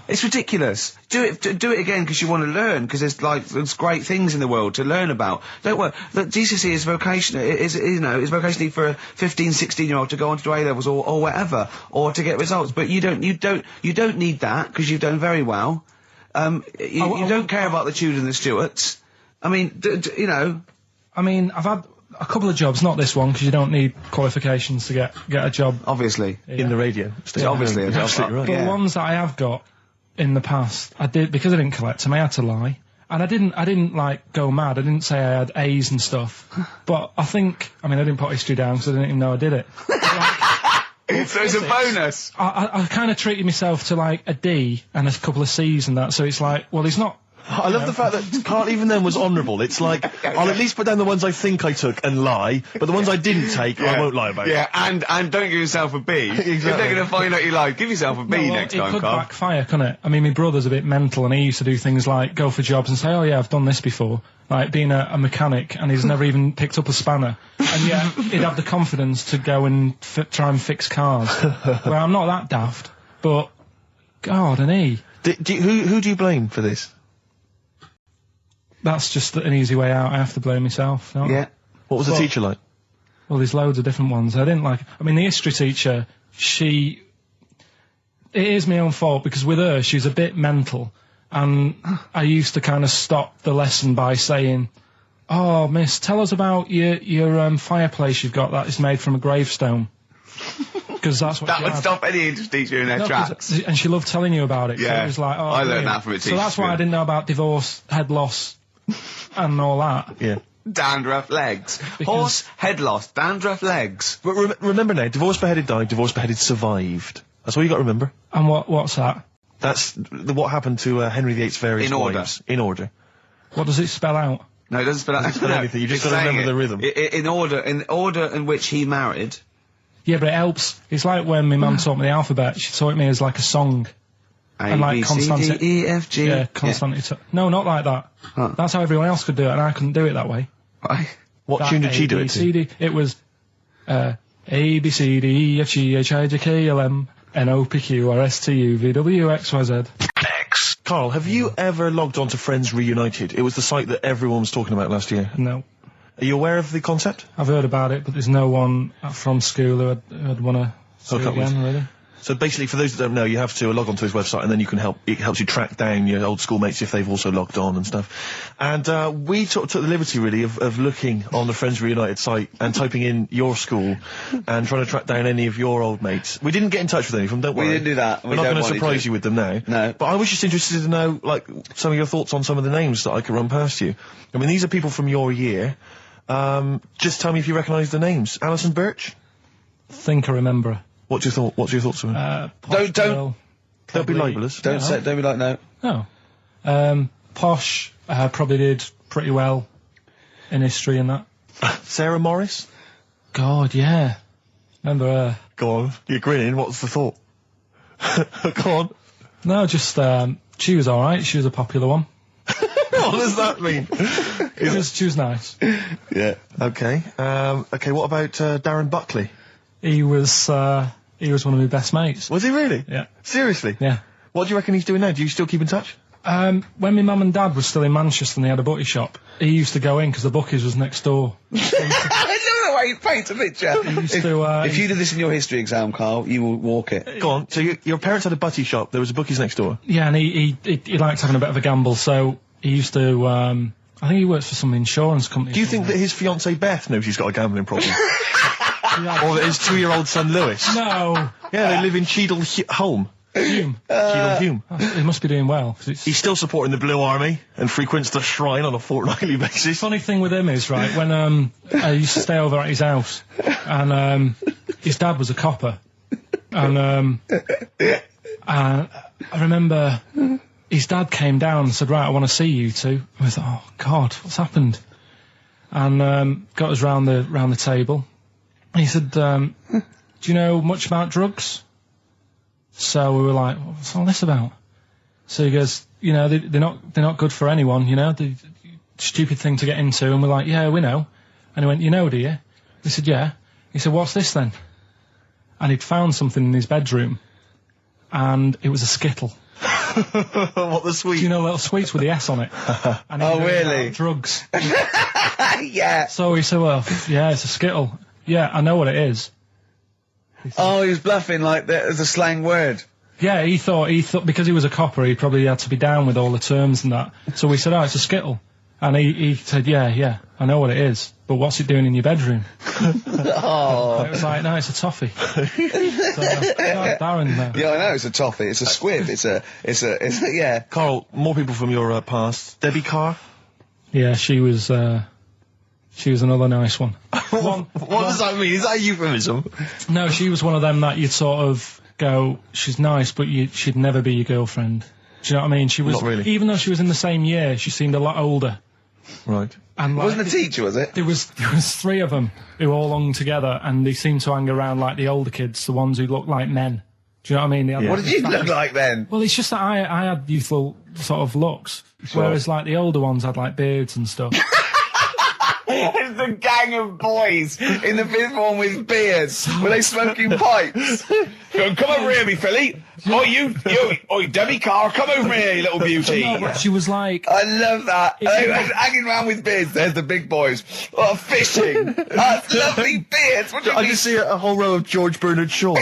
It's ridiculous. Do it again because you want to learn, because there's great things in the world to learn about. Don't worry. Look, GCSE is vocational. Is vocationally for a 15, 16-year-old to go on to do A-levels or whatever, or to get results. But you don't need that because you've done very well. You don't care about the Tudors and the Stuarts. I mean, you know. I mean, I've a couple of jobs, not this one, because you don't need qualifications to get a job. Obviously. In the radio. Yeah, obviously. You're absolutely right. But the ones that I have got in the past, I did, because I didn't collect them, I had to lie. And I didn't like go mad. I didn't say I had A's and stuff. But I didn't put history down because I didn't even know I did it. So it's a bonus. I kind of treated myself to like a D and a couple of C's and that. So it's like, well, he's not. I love the fact that Carl even then was honourable. It's like, I'll at least put down the ones I think I took and lie, but the ones I didn't take, I won't lie about. Yeah, and don't give yourself a B. Exactly. If they're going to find out you lied, give yourself a B next time, Carl. It could backfire, couldn't it? I mean, my brother's a bit mental, and he used to do things like go for jobs and say, oh yeah, I've done this before. Like being a mechanic, and he's never even picked up a spanner. And yet, he'd have the confidence to go and try and fix cars. Well, I'm not that daft, but, God, and he. Who do you blame for this? That's just an easy way out. I have to blame myself. Don't I? What was the teacher like? Well, there's loads of different ones. I didn't like... I mean, the history teacher, it is my own fault, because with her, she's a bit mental. And I used to kind of stop the lesson by saying, oh, miss, tell us about your fireplace you've got that is made from a gravestone. Because that's what that would stop any English teacher in their tracks. And she loved telling you about it. Yeah. So it was like, oh, I learned that from a teacher. So that's why I didn't know about divorce, head loss, and all that. Yeah. Dandruff legs. Horse, head loss, dandruff legs. But remember now, divorce, beheaded, died, divorce, beheaded, survived. That's all you got to remember. And what's that? That's what happened to Henry VIII's various wives. In order. What does it spell out? No, it doesn't spell out. It doesn't spell anything. You just got to remember the rhythm. In order in which he married. Yeah, but it helps. It's like when my mum taught me the alphabet. She taught me as like a song. A, B, C, D, E, F, G. Yeah, constantly. Yeah. No, not like that. Huh. That's how everyone else could do it, and I couldn't do it that way. Why? What tune did she do it to? It was A, B, C, D, E, F, G, H, I, J, K, L, M, N, O, P, Q, R, S, T, U, V, W, X, Y, Z. Carl, have you ever logged on to Friends Reunited? It was the site that everyone was talking about last year. No. Are you aware of the concept? I've heard about it, but there's no one from school who'd want to see it again, really. So basically, for those that don't know, you have to log onto his website, and then you can it helps you track down your old schoolmates if they've also logged on and stuff. And we took the liberty, really, of looking on the Friends Reunited site and typing in your school and trying to track down any of your old mates. We didn't get in touch with any of them, don't worry. We didn't do that. We're not going to surprise you with them now. No. But I was just interested to know, like, some of your thoughts on some of the names that I could run past you. I mean, these are people from your year. Just tell me if you recognise the names. Alison Birch? Think I remember her. What's your thoughts on it? Don't be libelous. Don't be like no. No. Posh probably did pretty well in history and that. Sarah Morris? God, yeah. Remember her. Go on. You're grinning. What's the thought? Go on. No, just she was all right. She was a popular one. What does that mean? She was nice. Yeah. Okay. Okay. What about Darren Buckley? He was one of my best mates. Was he really? Yeah. Seriously? Yeah. What do you reckon he's doing now? Do you still keep in touch? When my mum and dad were still in Manchester and they had a butty shop, he used to go in because the bookies was next door. I love the way you paint a picture. If you did this in your history exam, Carl, you will walk it. Go on. So your parents had a butty shop. There was a bookies next door. Yeah, and he liked having a bit of a gamble, so he used to. I think he works for some insurance company. Do you think that his fiancée Beth knows he's got a gambling problem? Or that his 2-year-old son Lewis? No. Yeah, they live in Cheadle Holme. Hume. Cheadle Hume. He must be doing well. He's still supporting the Blue Army and frequents the shrine on a fortnightly basis. Funny thing with him is, right, when I used to stay over at his house, and his dad was a copper, and I remember his dad came down and said, right, I want to see you two. I was like, oh God, what's happened? And got us round the table. And he said, do you know much about drugs? So we were like, what's all this about? So he goes, you know, they're not good for anyone, you know, the stupid thing to get into. And we're like, yeah, we know. And he went, you know, do you? We said, yeah. He said, what's this then? And he'd found something in his bedroom, and it was a Skittle. What, the sweet? Do you know little sweets with the S on it? And oh, really? Drugs. Yeah. So he said, well, yeah, it's a Skittle. Yeah, I know what it is. Oh, he was bluffing like that as a slang word. Yeah, he thought because he was a copper, he probably had to be down with all the terms and that. So we said, oh, it's a Skittle. And he said, yeah, I know what it is. but what's it doing in your bedroom? Oh. It was like, no, it's a toffee. So, Darren, Yeah, I know, it's a toffee, it's a squib, it's a, yeah. Carl, more people from your past. Debbie Carr? Yeah, she was another nice one. What does that mean? Is that a euphemism? No, she was one of them that you'd sort of go, she's nice, but she'd never be your girlfriend. Do you know what I mean? She was, Not really. Even though she was in the same year, she seemed a lot older. Right. And It wasn't a teacher, was it? There was 3 of them who all hung together, and they seemed to hang around like the older kids, the ones who looked like men. Do you know what I mean? What did you look like then? Well, it's just that I had youthful sort of looks, whereas like the older ones had like beards and stuff. It's a gang of boys in the 5th form with beards. Were they smoking pipes? Go, come over here, me filly. Oh, you, Debbie Carr, come over here, you little beauty. No, but she was like... I love that. They were hanging around with beards. There's the big boys. Oh, fishing. That's lovely beards. What do you I mean? just see a whole row of George Bernard Shaws.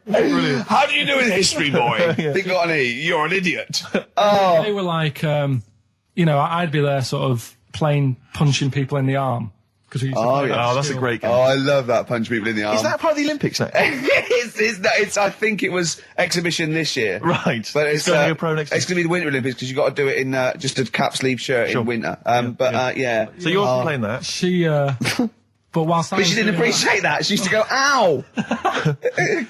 Brilliant. How do you do in history, boy? Think got any? You're an idiot. Oh. They were like, you know, I'd be there sort of punching people in the arm. Because we used to play that that's a skill. great game. Oh, I love that, punch people in the arm. Is that part of the Olympics now? it's I think it was exhibition this year. Right. But it's going to be a pro next year. It's going to be the Winter Olympics because you've got to do it in just a cap sleeve shirt in winter. Yeah. So you're playing that? She, but whilst I But was she didn't doing appreciate that. She used to go, ow!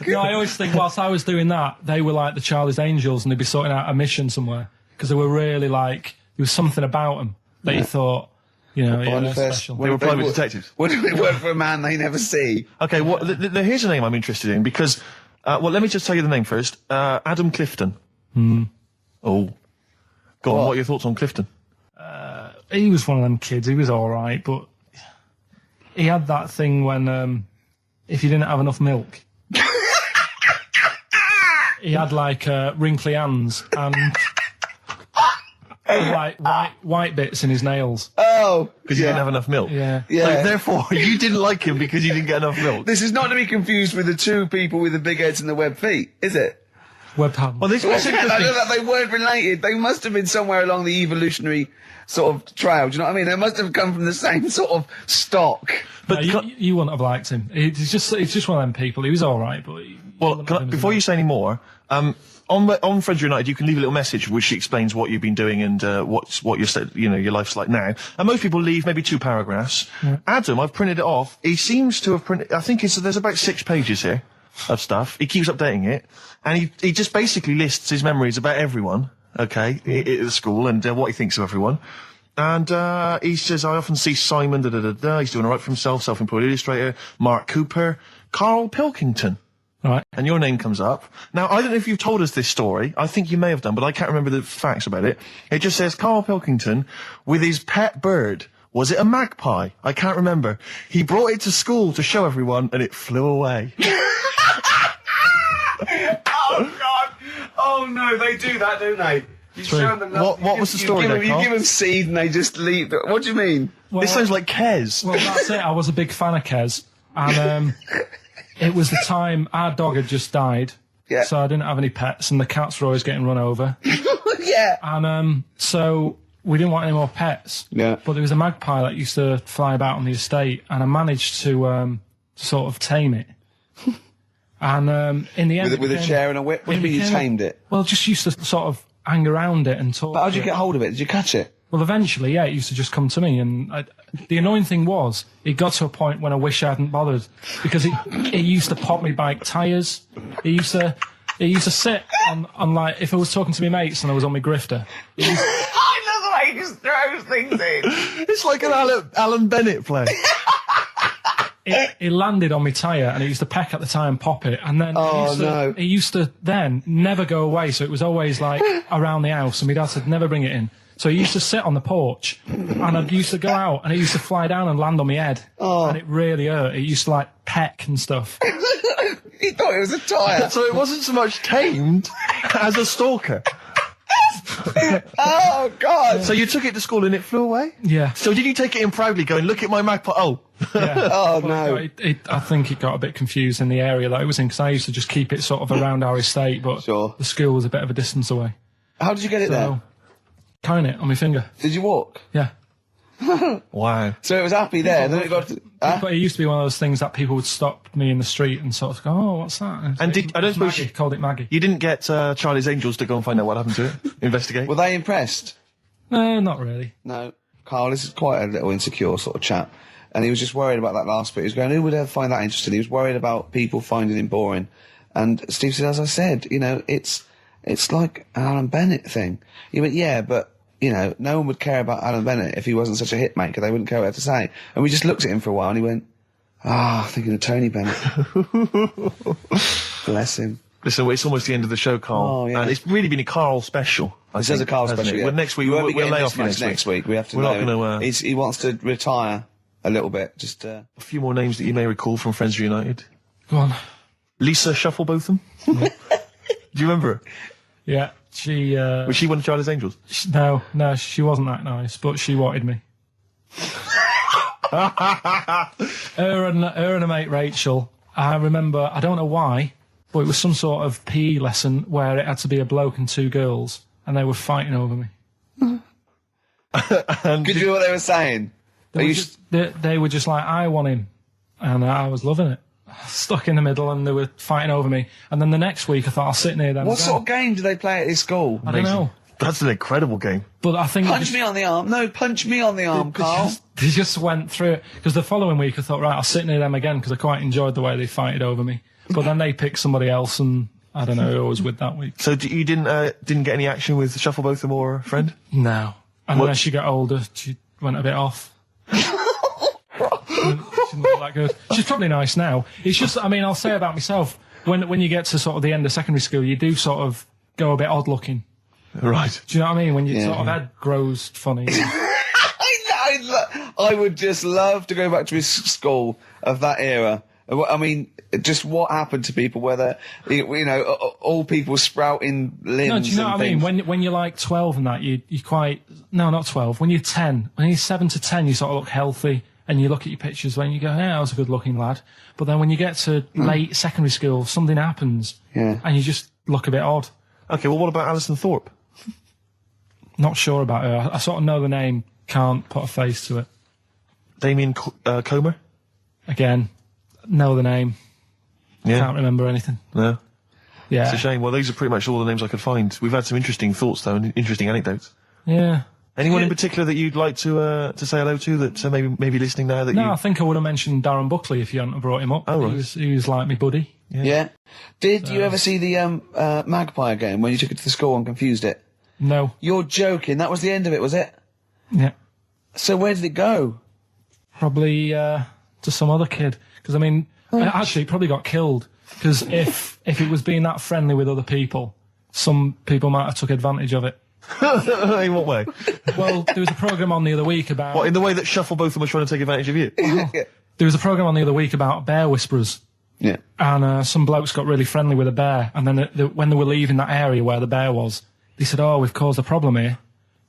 No, I always think whilst I was doing that, they were like the Charlie's Angels and they'd be sorting out a mission somewhere. Because they were really like, there was something about them that you thought, you know, they're special. They were private detectives. What do they work for a man they never see? Okay, well, here's a name I'm interested in because, well, let me just tell you the name first. Adam Clifton. Oh. Go on, what are your thoughts on Clifton? He was one of them kids, he was alright, but he had that thing when, if you didn't have enough milk, he had like, wrinkly hands and like white bits in his nails. Oh! Because you didn't have enough milk? Yeah. So therefore, you didn't like him because you didn't get enough milk? This is not to be confused with the 2 people with the big heads and the web feet, is it? Web hands. Well, this was I know that they weren't related. They must have been somewhere along the evolutionary sort of trail. Do you know what I mean? They must have come from the same sort of stock. But no, you wouldn't have liked him. He's just one of them people. He was all right, but before you say any more, on Friends United, you can leave a little message which explains what you've been doing and what your life's like now. And most people leave maybe 2 paragraphs. Yeah. Adam, I've printed it off. He seems to have printed. I think there's about 6 pages here of stuff. He keeps updating it, and he just basically lists his memories about everyone. Okay, at the school and what he thinks of everyone. And he says, I often see Simon, he's doing all right for himself, self-employed illustrator, Mark Cooper, Karl Pilkington. Right. And your name comes up. Now, I don't know if you've told us this story. I think you may have done, but I can't remember the facts about it. It just says Karl Pilkington with his pet bird. Was it a magpie? I can't remember. He brought it to school to show everyone and it flew away. Oh, God. Oh, no, they do that, don't they? You show them what was the story there, You give them seed and they just leave. What do you mean? Well, this sounds like Kez. Well, that's it. I was a big fan of Kez. And it was the time our dog had just died. Yeah. So I didn't have any pets and the cats were always getting run over. Yeah. And so we didn't want any more pets. Yeah. But there was a magpie that used to fly about on the estate and I managed to sort of tame it. And in the end... With a chair and a whip? What do you mean you tamed it? Well, just used to sort of hang around it and talk. But how did you get hold of it? Did you catch it? Well, eventually, yeah, it used to just come to me. And the annoying thing was, it got to a point when I wish I hadn't bothered. Because it used to pop me bike tyres. It used to sit on like, if I was talking to my mates and I was on my grifter. I love the way he just throws things in. It's like an Alan Bennett play. It landed on my tyre and it used to peck at the tyre and pop it. And then it used to then never go away. So it was always like around the house and my dad said, never bring it in. So he used to sit on the porch and I used to go out and it used to fly down and land on my head. And it really hurt. It used to like peck and stuff. He thought it was a tyre. So it wasn't so much tamed as a stalker. Oh, God. So you took it to school and it flew away? Yeah. So did you take it in proudly going, look at my magpie? Oh. Yeah. Oh, no. I think it got a bit confused in the area that it was in because I used to just keep it sort of around our estate, but the school was a bit of a distance away. How did you get it there? Tying it on my finger. Did you walk? Yeah. Wow. So it was happy there. Then it got. But it used to be one of those things that people would stop me in the street and sort of go, "Oh, what's that?" And I don't suppose Maggie, called it Maggie. You didn't get Charlie's Angels to go and find out what happened to it, investigate. Were they impressed? No, not really. No. Carl, this is quite a little insecure sort of chap. And he was just worried about that last bit. He was going, who would ever find that interesting? He was worried about people finding him boring. And Steve said, as I said, you know, it's like an Alan Bennett thing. He went, yeah, but, you know, no one would care about Alan Bennett if he wasn't such a hit maker. They wouldn't care what to say. And we just looked at him for a while and he went, thinking of Tony Bennett. Bless him. Listen, it's almost the end of the show, Carl. Oh, yeah. And it's really been a Carl special. This is a Carl special, yeah. Well, next week, we'll lay off next week. We have to know. He wants to retire a little bit. Just a few more names that you may recall from Friends Reunited. Go on. Lisa Shufflebotham. Do you remember her? Yeah, she... Was she one of Charlie's Angels? No, she wasn't that nice, but she wanted me. her and her mate Rachel, I remember, I don't know why, but it was some sort of PE lesson where it had to be a bloke and two girls, and they were fighting over me. Could you hear what they were saying? They were just like, I want him, and I was loving it. Stuck in the middle, and they were fighting over me. And then the next week, I thought, I'll sit near them. What sort of game do they play at this school? I don't know. That's an incredible game. But I think punch me on the arm. No, punch me on the arm, Carl. They just went through it. Because the following week, I thought, right, I'll sit near them again, because I quite enjoyed the way they fighted over me. But then they picked somebody else, and I don't know who I was with that week. So you didn't get any action with Shufflebotham or a friend? No. And when she got older, she went a bit off. She's not that good. She's probably nice now. It's just, I mean, I'll say about myself, when you get to sort of the end of secondary school, you do sort of go a bit odd looking. Right. Do you know what I mean? When your sort of head grows funny. I would just love to go back to his school of that era. I mean, just what happened to people, whether, you know, all people sprouting limbs. No, do you know what I mean? When you're like 12 and that, you quite, no, not 12, when you're 10, when you're 7 to 10, you sort of look healthy. And you look at your pictures when you go, yeah, I was a good-looking lad. But then when you get to late secondary school, something happens, and you just look a bit odd. Okay, well, what about Alison Thorpe? Not sure about her. I sort of know the name, can't put a face to it. Damien Comer? Again, know the name. Yeah. Can't remember anything. No. Yeah. It's a shame. Well, these are pretty much all the names I could find. We've had some interesting thoughts, though, and interesting anecdotes. Yeah. Anyone in particular that you'd like to say hello to that maybe listening now? I think I would have mentioned Darren Buckley if you hadn't brought him up. Oh, right. He was like me buddy. Yeah. Did you ever see the Magpie game when you took it to the school and confused it? No. You're joking. That was the end of it, was it? Yeah. So where did it go? Probably to some other kid. Because, I mean, actually, it probably got killed. Because if it was being that friendly with other people, some people might have took advantage of it. In what way? Well, there was a programme on the other week about... What, in the way that Shufflebotham was trying to take advantage of you? There was a programme on the other week about bear whisperers. Yeah. And some blokes got really friendly with a bear, and then when they were leaving that area where the bear was, they said, we've caused a problem here,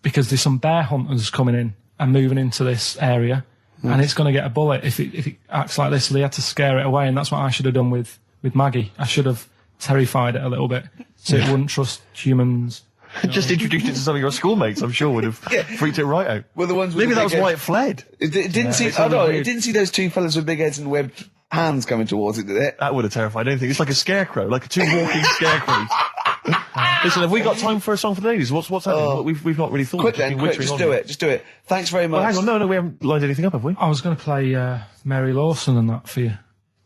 because there's some bear hunters coming in and moving into this area, and it's going to get a bullet if it acts like this, so they had to scare it away, and that's what I should have done with Maggie. I should have terrified it a little bit, so it wouldn't trust humans. Just introduced it to some of your schoolmates, I'm sure would have freaked it right out. Well, the ones with maybe that was why it fled. It didn't see. It didn't see those two fellas with big heads and webbed hands coming towards it, did it? That would have terrified anything. It's like a scarecrow, like two walking scarecrows. Listen, have we got time for a song for the ladies? What's happening? We've not really thought. Quick, just do it. Just do it. Thanks very much. Well, hang on, no, we haven't lined anything up, have we? I was going to play Mary Lawson and that for you,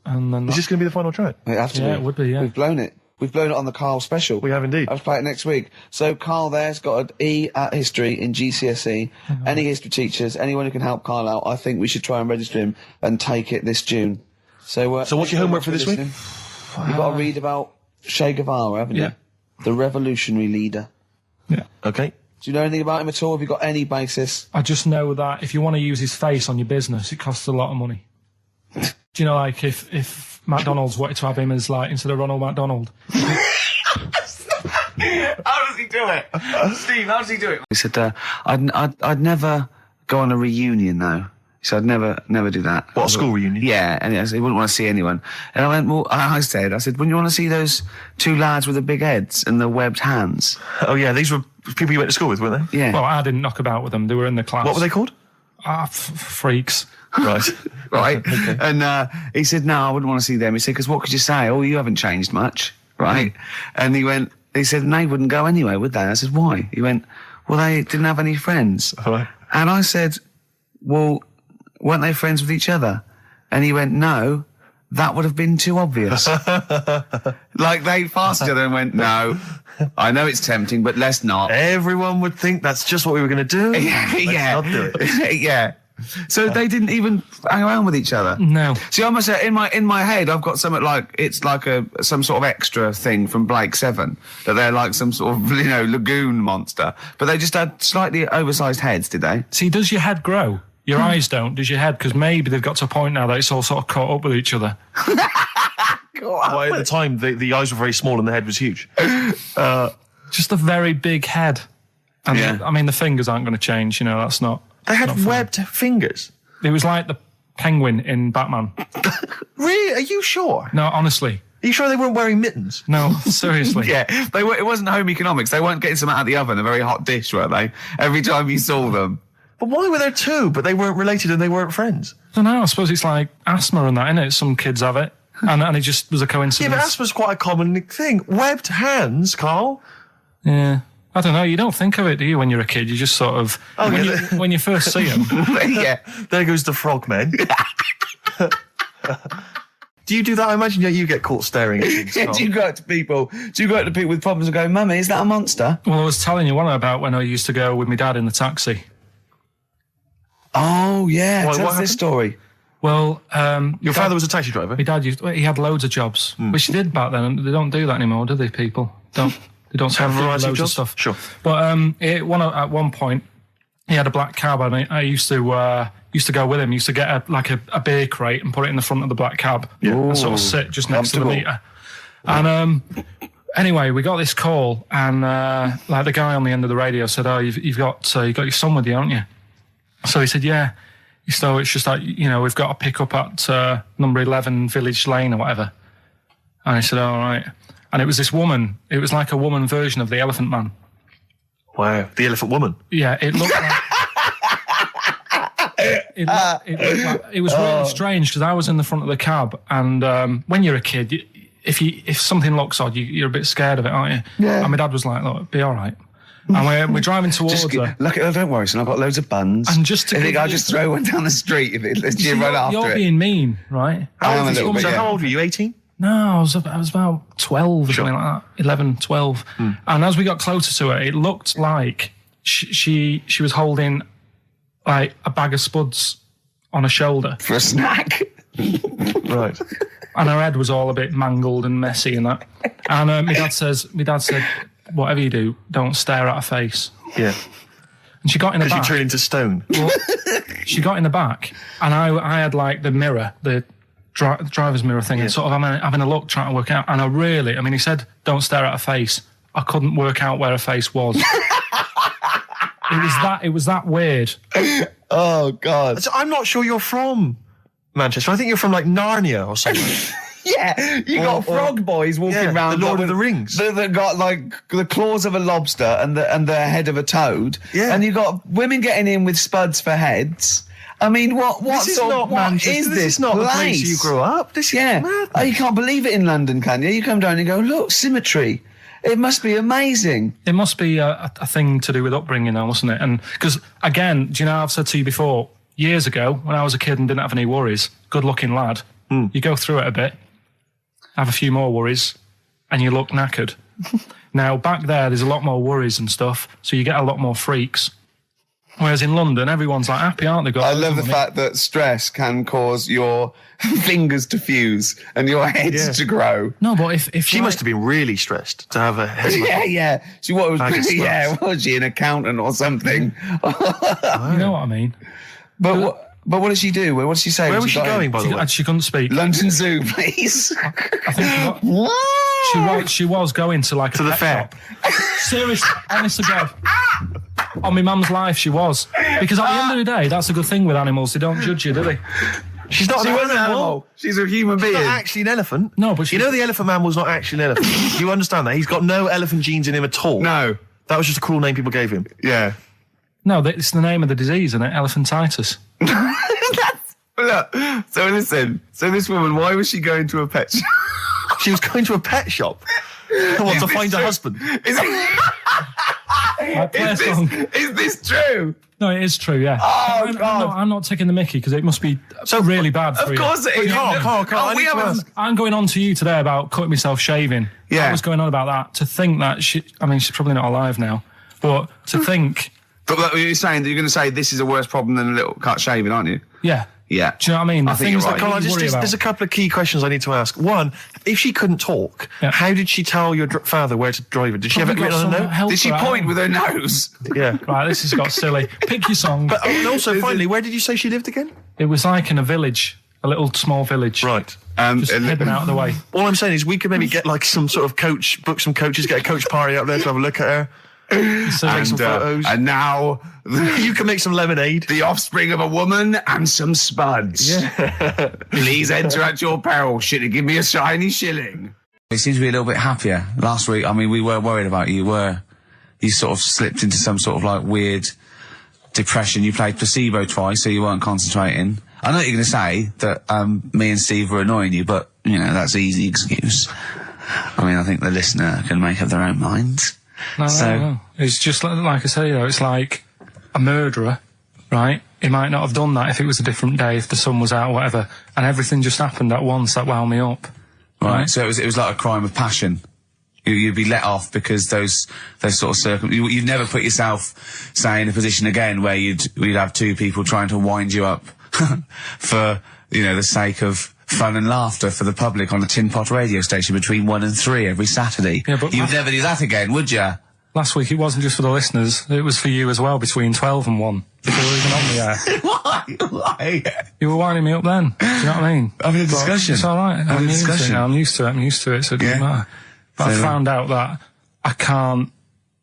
and then is this going to be the final track? It has to be. It would be. Yeah, we've blown it. We've blown it on the Carl special. We have indeed. I'll play it next week. So Carl there's got an E at history in GCSE. Any history teachers, anyone who can help Carl out, I think we should try and register him and take it this June. So what's your homework for this week? You've got to read about Che Guevara, haven't you? The revolutionary leader. Yeah. Okay. Do you know anything about him at all? Have you got any basis? I just know that if you want to use his face on your business, it costs a lot of money. Do you know, like, if McDonald's wanted to have him as, like, instead of Ronald McDonald. How does he do it? Steve, how does he do it? He said, I'd never go on a reunion, though. He said, I'd never do that. What, a school reunion? Yeah, and he wouldn't want to see anyone. And I went, well, I said, wouldn't you want to see those two lads with the big heads and the webbed hands? Oh, yeah, these were people you went to school with, weren't they? Yeah. Well, I didn't knock about with them. They were in the class. What were they called? freaks. Right. Right. Okay. And he said, no, I wouldn't want to see them. He said, because what could you say? Oh, you haven't changed much. Right. And he said, they wouldn't go anyway, would they? I said, why? He went, well, they didn't have any friends. Right. And I said, well, weren't they friends with each other? And he went, no, that would have been too obvious. Like they passed each other and went, no, I know it's tempting, but let's not. Everyone would think that's just what we were going to do. Let's not do it. Yeah. So they didn't even hang around with each other. No. See, I must say, in my head, I've got something like it's like some sort of extra thing from Blake 7 that they're like some sort of lagoon monster, but they just had slightly oversized heads, did they? See, does your head grow? Your eyes don't. Does your head? Because maybe they've got to a point now that it's all sort of caught up with each other. Well, at the time, the eyes were very small and the head was huge. Just a very big head. And I mean, the fingers aren't going to change. That's not. They had webbed fingers. It was like the penguin in Batman. Really? Are you sure? No, honestly. Are you sure they weren't wearing mittens? No, seriously. Yeah, it wasn't home economics. They weren't getting something out of the oven, a very hot dish, were they? Every time you saw them. But why were there two, but they weren't related and they weren't friends? I don't know. I suppose it's like asthma and that, innit? Some kids have it. And it just was a coincidence. Yeah, but asthma's quite a common thing. Webbed hands, Carl. Yeah. I don't know. You don't think of it, do you, when you're a kid? You just sort of... when you first see them. Yeah. There goes the frogmen. Do you do that? I imagine you get caught staring at things. Yeah, do you go up to people with problems and go, Mummy, is that a monster? Well, I was telling you one about when I used to go with my dad in the taxi. Oh, yeah. Tell us this story. Well, your father was a taxi driver? My dad he had loads of jobs, which he did back then, and they don't do that anymore, do they, people? They don't have loads of stuff. Sure. But at one point, he had a black cab, and I used to go with him. Used to get a beer crate and put it in the front of the black cab, and sort of sit just next to the meter. And anyway, we got this call, and the guy on the end of the radio said, "Oh, you've got your son with you, haven't you?" So he said, "Yeah." So it's just like, we've got to pick up at number 11 Village Lane or whatever. And I said, all right. And it was this woman. It was like a woman version of the Elephant Man. Wow, the Elephant Woman. Yeah, it looked like... it was really strange because I was in the front of the cab, and when you're a kid, if something looks odd, you're a bit scared of it, aren't you? Yeah. And my dad was like, look, be all right. And we're driving towards her. Look, don't worry, son, I've got loads of buns. And just to I'll just throw one down the street if it lets you run after it. You're being mean, right? How old were you, 18? No, I was about 12 or something like that. 11, 12. And as we got closer to her, it looked like she was holding like a bag of spuds on her shoulder. For a snack. Right. And her head was all a bit mangled and messy and that. And my dad said, whatever you do, don't stare at her face. Yeah. And she got in the back. Because you turned into stone. Well, she got in the back, and I had like the mirror, the driver's mirror thing, and sort of having a look, trying to work out. And he said, don't stare at her face. I couldn't work out where her face was. It was that weird. Oh, God. So I'm not sure you're from Manchester. I think you're from like Narnia or something. Yeah, you got frog boys walking around. The Lord of the Rings. That got like the claws of a lobster and the head of a toad. Yeah. And you got women getting in with spuds for heads. I mean, what is this? This is not the place you grew up. This is mad. Oh, you can't believe it in London, can you? You come down and go, look, symmetry. It must be amazing. It must be a thing to do with upbringing now, mustn't it? And because, again, do you know, I've said to you before, years ago, when I was a kid and didn't have any worries, good-looking lad, you go through it a bit, have a few more worries, and you look knackered. Now, back there's a lot more worries and stuff, so you get a lot more freaks. Whereas in London, everyone's like happy, aren't they? I love the fact that stress can cause your fingers to fuse and your head to grow. No, but if she must have been really stressed to have a head. Yeah. She was she an accountant or something? You know what I mean? But what did she do? What did she say? Where was she going, by the way? She couldn't speak. London Zoo, please. I think she was going to like to the fair. Seriously, honest to God. On my mum's life, she was. Because at the end of the day, that's a good thing with animals. They don't judge you, do they? She wasn't an animal. She's a human being. She's not actually an elephant. No, but you know the Elephant Man was not actually an elephant. You understand that? He's got no elephant genes in him at all. No. That was just a cool name people gave him. Yeah. No, it's the name of the disease, isn't it? Elephantitis. Look, so listen. So this woman, why was she going to a pet shop? She was going to a pet shop. What, to find a husband? Is this true? No, it is true, yeah. Oh, God. I'm not taking the mickey because it must be so really bad for you. Of course it is. Carl, I'm going on to you today about cutting myself shaving. Yeah. I was going on about that. To think that she's probably not alive now, but to think... But you're saying that you're going to say this is a worse problem than a little cut shaving, aren't you? Yeah. Yeah. Do you know what I mean? I think you're right. Carl, there's a couple of key questions I need to ask. One, if she couldn't talk, how did she tell your father where to drive it? Did she have it written on a note? Did she point with her nose? Yeah. Right, this has got silly. Pick your song. But also, finally, where did you say she lived again? It was like in a village, a little small village. Right. Just heading out of the way. All I'm saying is we could maybe get like some sort of coach, book some coaches, get a coach party up there to have a look at her. Take some photos. And now you can make some lemonade. The offspring of a woman and some spuds. Yeah. Please enter at your peril. Should it give me a shiny shilling? He seems to be a little bit happier. Last week, I mean, we were worried about you. You sort of slipped into some sort of like weird depression. You played placebo twice, so you weren't concentrating. I know you're going to say that me and Steve were annoying you, but, you know, that's an easy excuse. I mean, I think the listener can make up their own minds. No. It's just like I say, though, it's like a murderer, right? He might not have done that if it was a different day, if the sun was out, whatever, and everything just happened at once that wound me up. Right. So it was like a crime of passion. You'd be let off because those sort of you'd never put yourself, say, in a position again where you'd have two people trying to wind you up for, you know, the sake of fun and laughter for the public on a tin pot radio station between 1 and 3 every Saturday. Yeah, but you'd never do that again, would you? Last week it wasn't just for the listeners, it was for you as well, between 12 and 1, before we were even on the air. Why? You were winding me up then, do you know what I mean? Having a discussion. It's alright, I'm used to it, so it doesn't matter. But I found out that I can't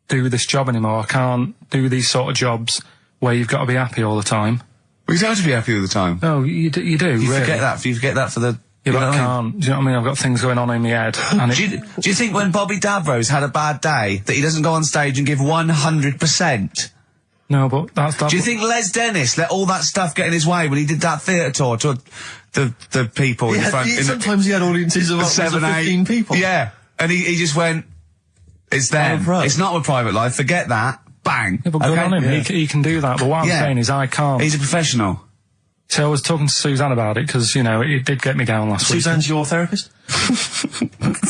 do this job anymore, I can't do these sort of jobs where you've got to be happy all the time. Well, you don't have to be happy all the time. No, you do. You really. forget that for the... Yeah, but I can't. Do you know what I mean? I've got things going on in my head. And do you think when Bobby Davros had a bad day that he doesn't go on stage and give 100%? No, but that's... Do you think Les Dennis let all that stuff get in his way when he did that theatre tour to the people in front? Sometimes he had audiences of 7, 15 people. Yeah, and he just went, it's them. It's not a private life. Forget that. Bang. Yeah, but good on him. Yeah. He can do that. But what I'm saying is I can't. He's a professional. So I was talking to Suzanne about it because, you know, it did get me down last week. Suzanne's your therapist?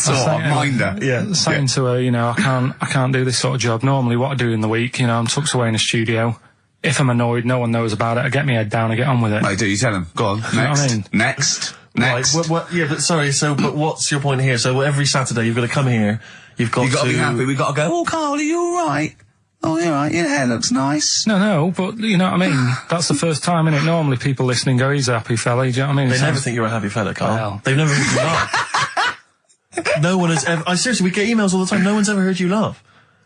Minder. Yeah. Saying to her, you know, I can't do this sort of job. Normally what I do in the week, you know, I'm tucked away in a studio. If I'm annoyed, no one knows about it. I get my head down, I get on with it. I do, you tell them. Go on, next. You know what I mean? Next. Right, yeah, but sorry, but what's your point here? So every Saturday you've got to come here, you've got to... be happy, we've got to go, oh, Carl, are you alright? Oh, you're right, your hair looks nice. No, but you know what I mean? That's the first time, innit? Normally people listening go, he's a happy fella, do you know what I mean? They never think you're a happy fella, Carl. Well. They've never heard you laugh. No one has ever... seriously, we get emails all the time, no one's ever heard you laugh.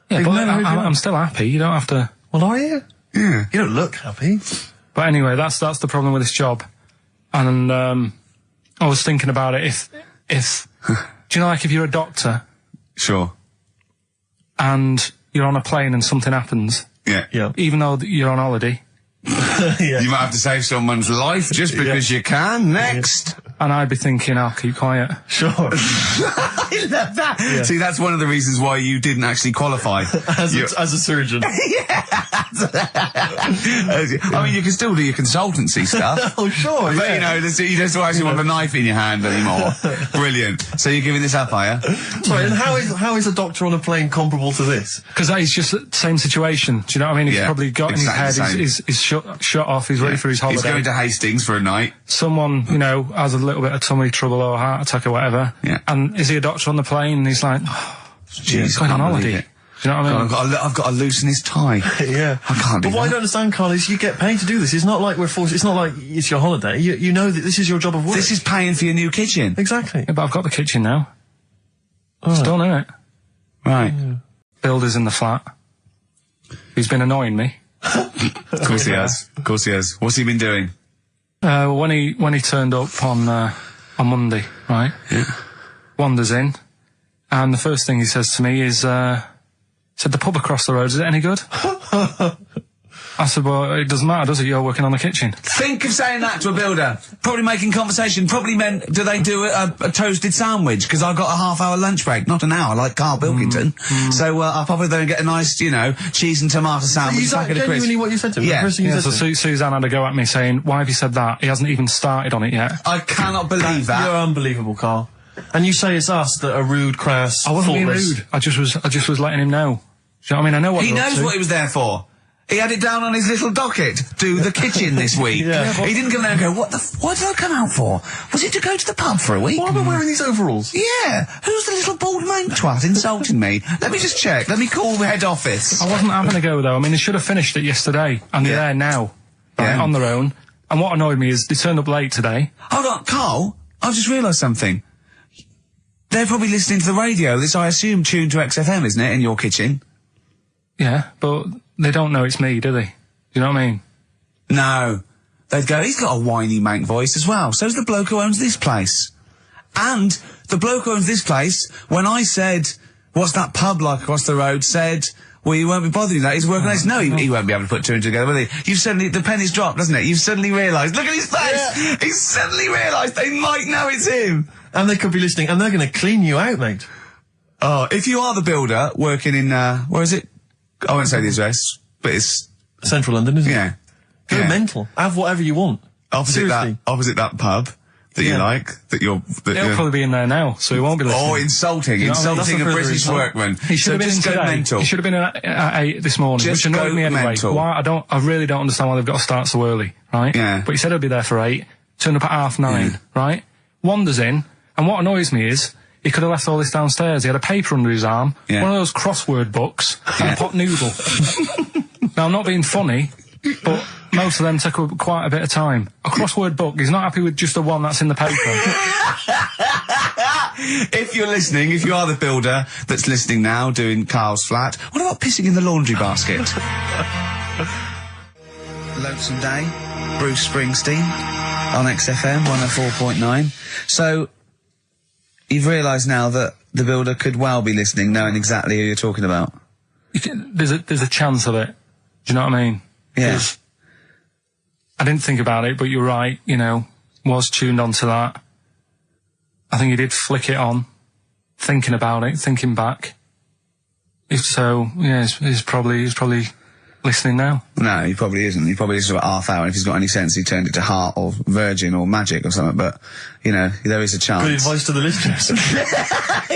Yeah, but I'm still happy, you don't have to... Well, are you? Yeah. You don't look happy. But anyway, that's the problem with this job. And, I was thinking about it, if do you know, like, if you're a doctor... Sure. And you're on a plane and something happens... Yeah. Even though you're on holiday. Yeah. You might have to save someone's life just because you can. Next. And I'd be thinking, I'll keep quiet. Sure. I love that. Yeah. See, that's one of the reasons why you didn't actually qualify. As a surgeon. I mean, you can still do your consultancy stuff. Oh, sure, But, you know, you just don't actually want a knife in your hand anymore. Brilliant. So you're giving this up, are you? Sorry, and how is a doctor on a plane comparable to this? Because that is just the same situation. Do you know what I mean? He's probably got in his head, he's shut off, he's ready for his holiday. He's going to Hastings for a night. Someone, you know, has a little bit of tummy trouble or a heart attack or whatever. Yeah. And is he a doctor on the plane? And he's like, he's going on holiday. Do you know what I mean? God, I've got to loosen his tie. Yeah. I can't do that. But what I don't understand, Carl, is you get paid to do this. It's not like we're forced, it's not like it's your holiday. You know that this is your job of work. This is paying for your new kitchen. Exactly. Yeah, but I've got the kitchen now. It's done, innit? Right. Yeah. Builder's in the flat. He's been annoying me. Of course he has. Of course he has. What's he been doing? When he turned up on Monday, right? Yeah. Wanders in, and the first thing he says to me is, said, the pub across the road, is it any good? I said, well, it doesn't matter, does it? You're working on the kitchen. Think of saying that to a builder. Probably making conversation. Probably meant, do they do a toasted sandwich? Because I've got a half-hour lunch break, not an hour, like Karl Pilkington. So I'll probably then get a nice, cheese and tomato sandwich. Is that genuinely what you said to him? Yeah. So Suzanne had a go at me saying, why have you said that? He hasn't even started on it yet. I cannot believe that. You're unbelievable, Karl. And you say it's us that are rude, crass, I wasn't being thoughtless. rude. I just was letting him know. Do you know what I mean? I know what He knows what he was there for. He had it down on his little docket. Do the kitchen this week. He didn't come there and go, what did I come out for? Was it to go to the pub for a week? Why am I wearing these overalls? Yeah. Who's the little bald mank twat insulting me? Let me just check. Let me call the head office. I wasn't having a go, though. I mean, they should have finished it yesterday, and they're there now, right, on their own. And what annoyed me is they turned up late today. Hold on, Karl, I've just realised something. They're probably listening to the radio. This, I assume, tuned to XFM, isn't it, in your kitchen? Yeah, but they don't know it's me, do they? You know what I mean? No. They'd go, he's got a whiny mank voice as well. So's the bloke who owns this place. And the bloke who owns this place, when I said, what's that pub like across the road, said, well, you won't be bothering that. He's working on this. No, he won't be able to put two and two together, will he? You've suddenly, the penny's dropped, doesn't it? You've suddenly realised. Look at his face! Yeah. He's suddenly realised they might know it's him. And they could be listening, and they're going to clean you out, mate. Oh, if you are the builder working in, where is it? I won't say the address, but it's Central London, isn't it? Yeah. Go mental. Have whatever you want. Opposite that pub that you like, He'll probably be in there now, so he won't be listening. Oh, insulting a British workman. He should have been just go mental. He should have been at 8 this morning, Just which annoyed go me anyway. mental. I really don't understand why they've got to start so early, right? Yeah. But he said he'll be there for 8, turned up at 9:30, right? Wanders in, and what annoys me is, he could have left all this downstairs. He had a paper under his arm, one of those crossword books, and a pot noodle. Now, I'm not being funny, but most of them take up quite a bit of time. A crossword book, he's not happy with just the one that's in the paper. If you're listening, if you are the builder that's listening now, doing Karl's flat, what about pissing in the laundry basket? Lonesome Day, Bruce Springsteen, on XFM 104.9. So, you've realised now that the builder could well be listening, knowing exactly who you're talking about. There's a chance of it. Do you know what I mean? Yeah. I didn't think about it, but you're right, was tuned onto that. I think he did flick it on, thinking about it, thinking back. If so, yeah, he's probably listening now. No, he probably isn't. He probably listens about half hour. If he's got any sense, he turned it to Heart or Virgin or Magic or something, but, there is a chance. Good advice to the listeners.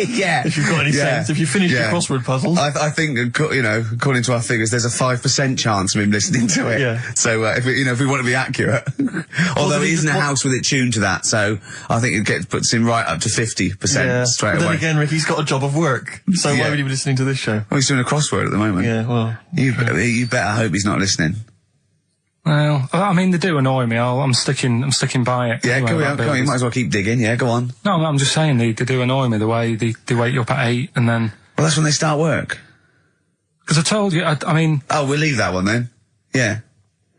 Yeah. If you've got any sense, if you finish your crossword puzzles. I think, according to our figures, there's a 5% chance of him listening to it. Yeah. So, if we want to be accurate. Although he isn't a house with it tuned to that, so I think it puts him right up to 50% straight away. Then again, Rick, he's got a job of work, so why would he be listening to this show? Well, he's doing a crossword at the moment. Yeah, well. You better hope he's not listening. Well, I mean, they do annoy me. I'm sticking by it. Yeah, anyway, go on, you might as well keep digging. Yeah, go on. No, I'm just saying they do annoy me, the way they wake you up at 8 and then... Well, that's when they start work. Because I told you, I mean... Oh, we'll leave that one then. Yeah.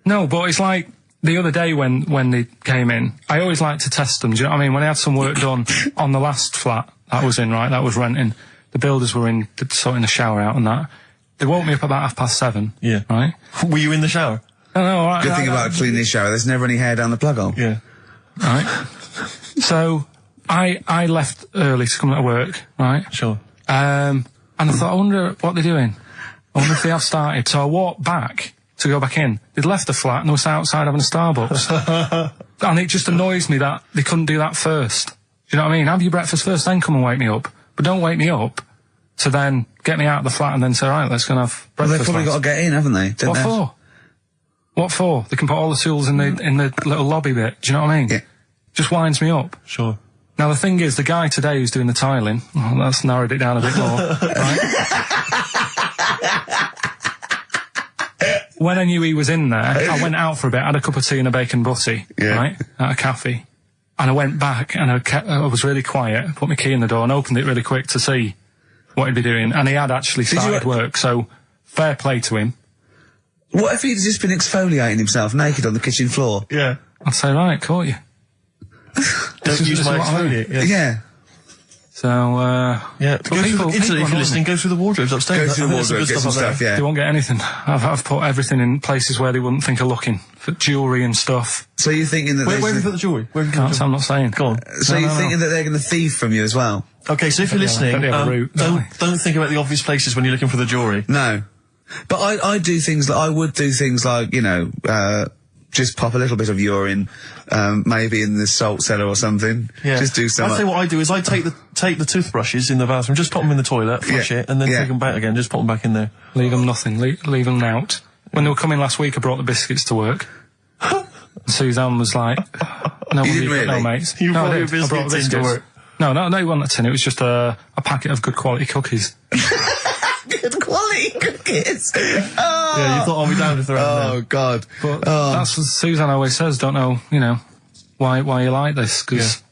No, but it's like the other day when they came in, I always like to test them. Do you know what I mean? When I had some work done on the last flat that was in, right, that was renting, the builders were in, sorting the shower out and that. They woke me up about 7:30. Yeah. Right? Were you in the shower? No, Good thing about cleaning the shower, there's never any hair down the plug hole. Yeah. Right? So, I left early to come to work, right? Sure. And I thought, I wonder what they're doing. I wonder if they have started. So I walked back to go back in. They'd left the flat and they were outside having a Starbucks. And it just annoys me that they couldn't do that first. Do you know what I mean? Have your breakfast first, then come and wake me up. But don't wake me up to then get me out of the flat and then say, right, let's go and have breakfast. Well, they've probably got to get in, haven't they? What for? What for? They can put all the tools in the little lobby bit. Do you know what I mean? Yeah. Just winds me up. Sure. Now, the thing is, the guy today who's doing the tiling, that's narrowed it down a bit more, right? When I knew he was in there, I went out for a bit, had a cup of tea and a bacon butty, right, at a cafe. And I went back and I was really quiet, put my key in the door and opened it really quick to see what he'd be doing. And he had actually started work, so fair play to him. What if he'd just been exfoliating himself naked on the kitchen floor? Yeah. I'd say, right, caught you. Don't use my exfoliate. Yeah. So, yeah, go through if you're listening, go through the wardrobes upstairs. Go through the wardrobe, get some stuff, yeah. They won't get anything. I've put everything in places where they wouldn't think of looking. For jewellery and stuff. So you're thinking that... Where have you put the jewellery? I'm not saying. Go on. So you're thinking that they're going to thieve from you as well? Okay, so if you're listening, don't think about the obvious places when you're looking for the jewellery. No. But I do things like... I would do things like, you know, just pop a little bit of urine, maybe in the salt cellar or something. Yeah. Just do something. I'd say what I do is I take the toothbrushes in the bathroom, just pop them in the toilet, flush it, and then take them back again, just pop them back in there. Leave them nothing. Leave them out. When they were coming last week, I brought the biscuits to work. Suzanne was like, "No, you didn't really? No, mates. You brought your biscuits into work. No, it wasn't a tin. It was just a packet of good quality cookies. Good quality cookies. Oh. Yeah, you thought I'll be down to throw them. Oh God. But that's what Suzanne always says. Don't know, you know, why you like this? Because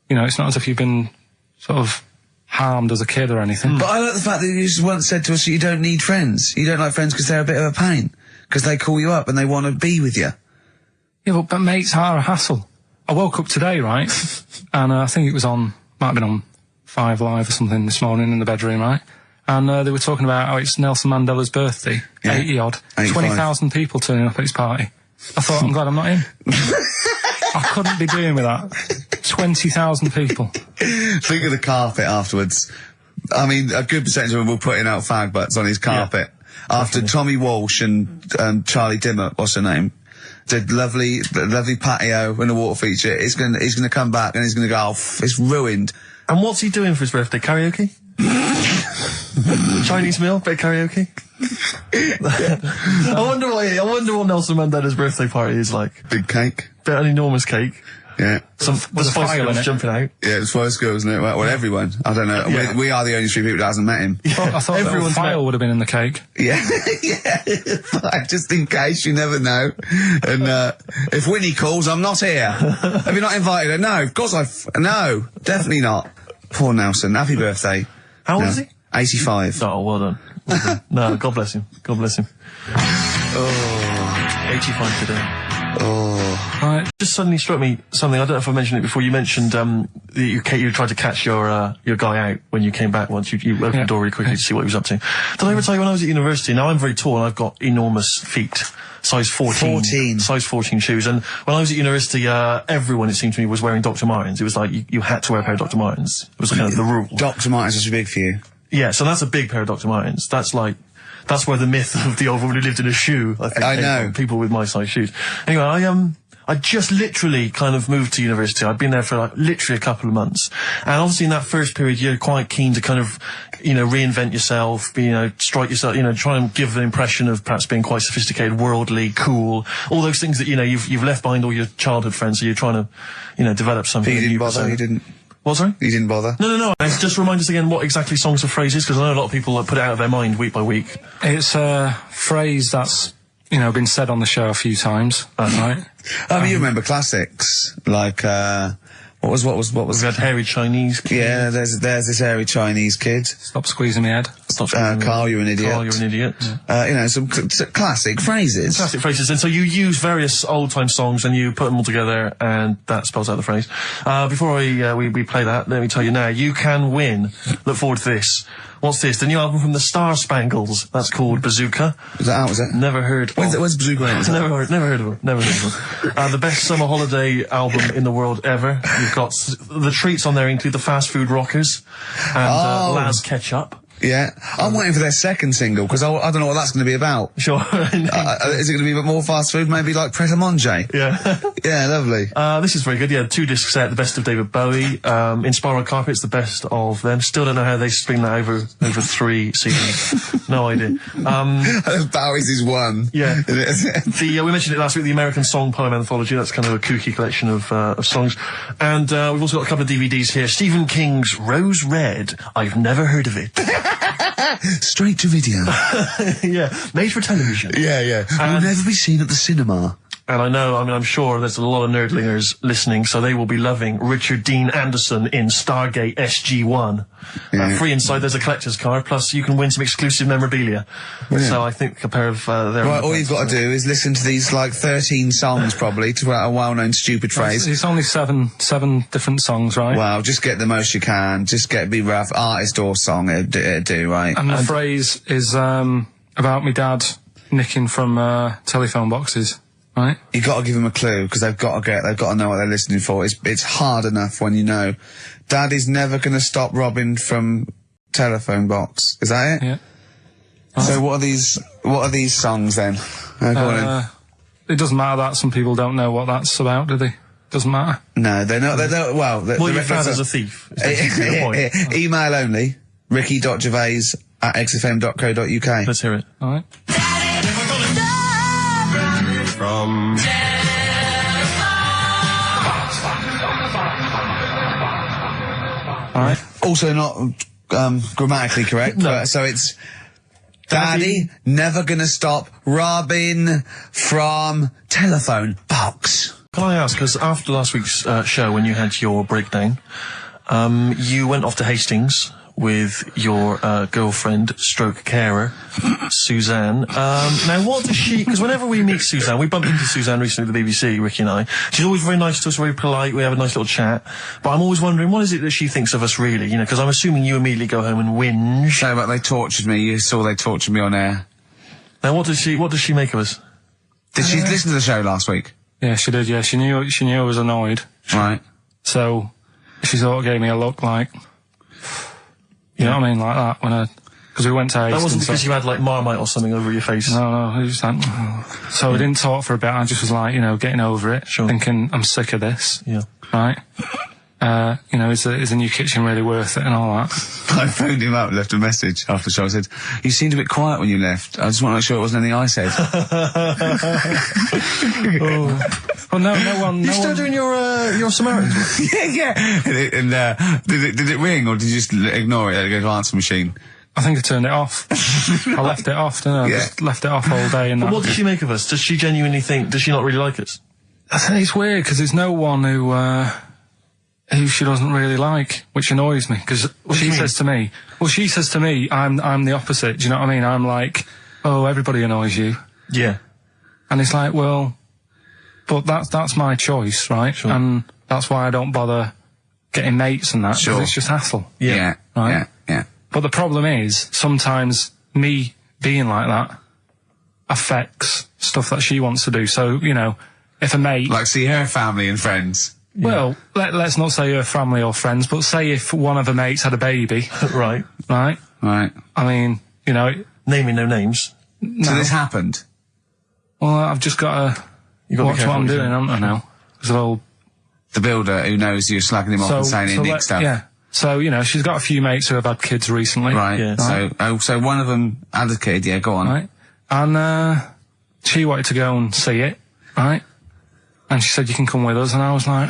you know, it's not as if you've been sort of harmed as a kid or anything. But I like the fact that you just once said to us that you don't need friends. You don't like friends because they're a bit of a pain. Because they call you up and they want to be with you. Yeah, but mates are a hassle. I woke up today, right, and I think it was might have been on 5 Live or something this morning in the bedroom, right? And they were talking about how it's Nelson Mandela's birthday, 80-odd, 20,000 people turning up at his party. I thought, I'm glad I'm not in. I couldn't be doing with that. 20,000 people. Think of the carpet afterwards. I mean, a good percentage of them will put out fag butts on his carpet. After Tommy Walsh and Charlie Dimmock, what's her name, did lovely patio and a water feature, he's gonna come back and he's gonna go, oh, it's ruined. And what's he doing for his birthday? Karaoke? Chinese meal? Bit of karaoke? I wonder what Nelson Mandela's birthday party is like. Big cake. Bit an enormous cake. Yeah. The Spice Girls jumping out. Yeah, the Spice Girls, isn't it? Well, everyone. I don't know. Yeah. We are the only 3 people that hasn't met him. I thought everyone's file would have been in the cake. Yeah. Yeah. Just in case, you never know. And, if Winnie calls, I'm not here. Have you not invited her? No, of course no, definitely not. Poor Nelson. Happy birthday. How old is he? 85. Oh, well done. Well done. No, God bless him. God bless him. Oh, 85 today. Oh. Right. Just suddenly struck me something. I don't know if I mentioned it before. You mentioned you tried to catch your guy out when you came back once. You opened the door really quickly to see what he was up to. Did I ever tell you when I was at university? Now I'm very tall and I've got enormous feet. Size 14. Size 14 shoes. And when I was at university, everyone, it seemed to me, was wearing Dr. Martens. It was like you had to wear a pair of Dr. Martens. It was kind of the rule. Dr. Martens is too big for you. Yeah, so that's a big pair of Dr. Martens. That's where the myth of the old woman who lived in a shoe, I think, came from. People with my size shoes. Anyway, I just literally kind of moved to university. I'd been there for like literally a couple of months. And obviously in that first period, you're quite keen to kind of, you know, reinvent yourself, strike yourself, you know, try and give an impression of perhaps being quite sophisticated, worldly, cool, all those things that, you know, you've left behind all your childhood friends, so you're trying to, you know, develop something. But you didn't bother, you didn't. What, sorry? You didn't bother? No. Just remind us again what exactly songs or phrases, because I know a lot of people put it out of their mind week by week. It's a phrase that's, you know, been said on the show a few times, right? You remember classics, like, what was? We had hairy Chinese kid. Yeah, there's this hairy Chinese kid. Stop squeezing my head. Carl, you're an idiot. Carl, you're an idiot. Yeah. You know, some classic phrases. Classic phrases. And so you use various old-time songs and you put them all together and that spells out the phrase. Before we play that, let me tell you now, you can win. Look forward to this. What's this? The new album from the Star Spangles. That's called Bazooka. Is that out, is it? Never heard. When's Bazooka out? Never heard of it. The best summer holiday album in the world ever. You've got the treats on there include the Fast Food Rockers and Laz Ketchup. Yeah. I'm waiting for their second single, because I don't know what that's going to be about. Sure. Is it going to be a bit more fast food? Maybe like Pret a Manger? Yeah. Yeah, lovely. This is very good. Yeah, 2-disc set, the best of David Bowie. Inspiral Carpets, the best of them. Still don't know how they spring that over 3 seasons. No idea. Bowie's is one. Yeah. We mentioned it last week, the American Song Poem Anthology. That's kind of a kooky collection of songs. And we've also got a couple of DVDs here. Stephen King's Rose Red. I've never heard of it. Straight to video. Yeah, made for television. Yeah. Will never be seen at the cinema. And I'm sure there's a lot of nerdlingers listening, so they will be loving Richard Dean Anderson in Stargate SG-1. Free inside, there's a collector's card, plus you can win some exclusive memorabilia. Brilliant. So I think a pair of their... Right, all you've got to do is listen to these, 13 songs, probably, to a well-known stupid phrase. It's only seven different songs, right? Well, just get the most you can. Just be rough. Artist or song, it'd do, right? And the phrase is about me dad nicking from telephone boxes. Right. You got to give them a clue because they've got to know what they're listening for. It's hard enough when you know. Dad is never going to stop robbing from telephone box. Is that it? Yeah. So what are these songs then? Go on It doesn't matter that some people don't know what that's about, do they? Doesn't matter. No, they don't. Well, your father's a thief. Email only. ricky.gervais@xfm.co.uk. Let's hear it. All right. From... All right. Also not grammatically correct. No. So it's Daddy never gonna stop robbing from telephone box. Can I ask, because after last week's show, when you had your breakdown, you went off to Hastings with your girlfriend, stroke carer, Suzanne. Now, what does she... Because whenever we meet Suzanne, we bumped into Suzanne recently at the BBC, Ricky and I. She's always very nice to us, very polite, we have a nice little chat. But I'm always wondering, what is it that she thinks of us, really? You know, because I'm assuming you immediately go home and whinge. No, but they tortured me. You saw they tortured me on air. Now, what does she make of us? Did she listen to the show last week? Yeah, she did, yeah. She knew I was annoyed. Right. So, she sort of gave me a look like... You know what I mean? Like that, because we went to Hastings. That wasn't because you had, Marmite or something over your face? No, it was just like... So we didn't talk for a bit, I just was like, getting over it. Sure. Thinking, I'm sick of this. Yeah. Right? Is the new kitchen really worth it and all that? I phoned him up and left a message after the show. I said, you seemed a bit quiet when you left. I just want to make sure it wasn't anything I said. Well, no one... You still doing your Samaritan work? Yeah. And did it ring or did you just ignore it? Let it go to answer machine? I think I turned it off. I left it off, didn't I? Yeah. Just left it off all day. And But what does she make of us? Does she genuinely think... Does she not really like us? I think it's weird, because there's no one who she doesn't really like, which annoys me, because she says to me, I'm the opposite, do you know what I mean? I'm like, oh, everybody annoys you. Yeah. And it's like, well, but that's my choice, right? Sure. And that's why I don't bother getting mates and that, because Sure. it's just hassle. Yeah. Right? Yeah. But the problem is, sometimes me being like that affects stuff that she wants to do. So, if a mate... Like see her family and friends. Well, let's not say her family or friends, but say if one of her mates had a baby. Right. Right? Right. I mean, Naming no names. no. So this happened? Well, I've just got to watch what I'm doing, haven't I, now? Because The builder who knows you're slagging him off and saying he nicks stuff. Yeah. So, she's got a few mates who have had kids recently. Right. Yeah. So one of them had a kid, yeah, go on. Right. And, she wanted to go and see it, right? And she said, you can come with us. And I was like,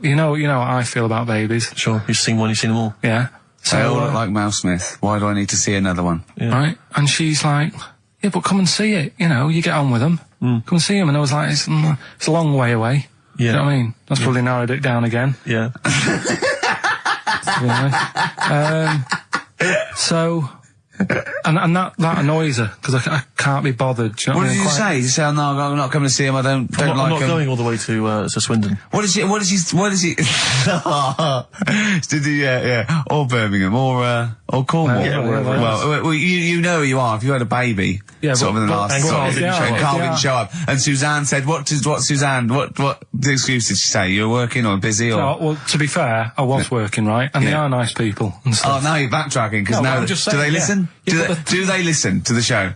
you know what I feel about babies. Sure. You've seen one, you've seen them all. Yeah. So, They all look like Mouse Smith. Why do I need to see another one? Yeah. Right? And she's like, yeah, but come and see it. You get on with them. Come and see them. And I was like, it's a long way away. Yeah. You know what I mean? That's probably narrowed it down again. Yeah. So, and that annoys her, because I can't be bothered. Do you know What I did mean? you say? Did you say, oh, no, I'm not coming to see him, I don't I'm like not him? going all the way to Swindon. What is he, did he, yeah, or Birmingham, or Cornwall. Yeah, well, you know who you are, if you had a baby, Yeah, sort of in the last, and Carl didn't show up. Carl didn't show up, and Suzanne said, what Suzanne, what the excuse did she say? You were working or busy or? No, well, to be fair, I was working, right? And they are nice people and Oh, stuff. now you're backtracking, because No, now, I'm just do saying, they listen? Yeah, Do they listen to the show?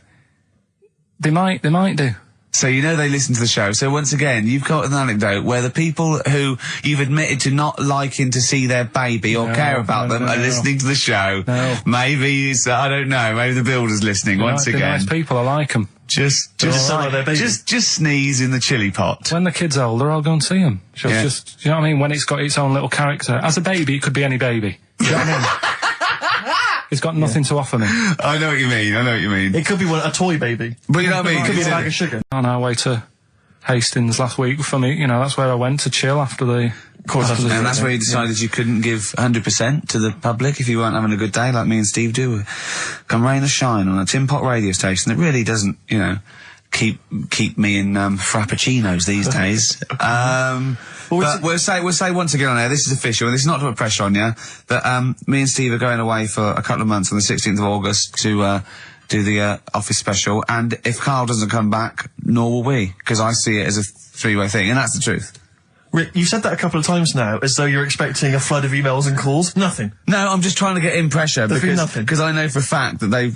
They might do. So they listen to the show. So once again, you've got an anecdote where the people who you've admitted to not liking to see their baby or care about them are listening to the show. No. Maybe I don't know. Maybe the builder's listening once They're again. nice people, I like them. Just sound like their baby. just sneeze in the chili pot. When the kid's older, I'll go and see them. Yeah. Just, you know what I mean? When it's got its own little character. As a baby, it could be any baby. You know what I mean? It's got nothing to offer me. I know what you mean. It could be a toy baby. But you know what I mean? It could be a bag of sugar. On our way to Hastings last week for me. You know, that's where I went to chill after the. Of course, and that's where you decided you couldn't give 100% to the public if you weren't having a good day, like me and Steve do. Come rain or shine on a tin pot radio station that really doesn't, you know, keep me in frappuccinos these days. But we'll say once again on air, this is official, and this is not to put pressure on you, that me and Steve are going away for a couple of months on the 16th of August to do the office special, and if Karl doesn't come back, nor will we, because I see it as a three-way thing, and that's the truth. Rick, you've said that a couple of times now, as though you're expecting a flood of emails and calls. Nothing. No, I'm just trying to get in pressure because I know for a fact that they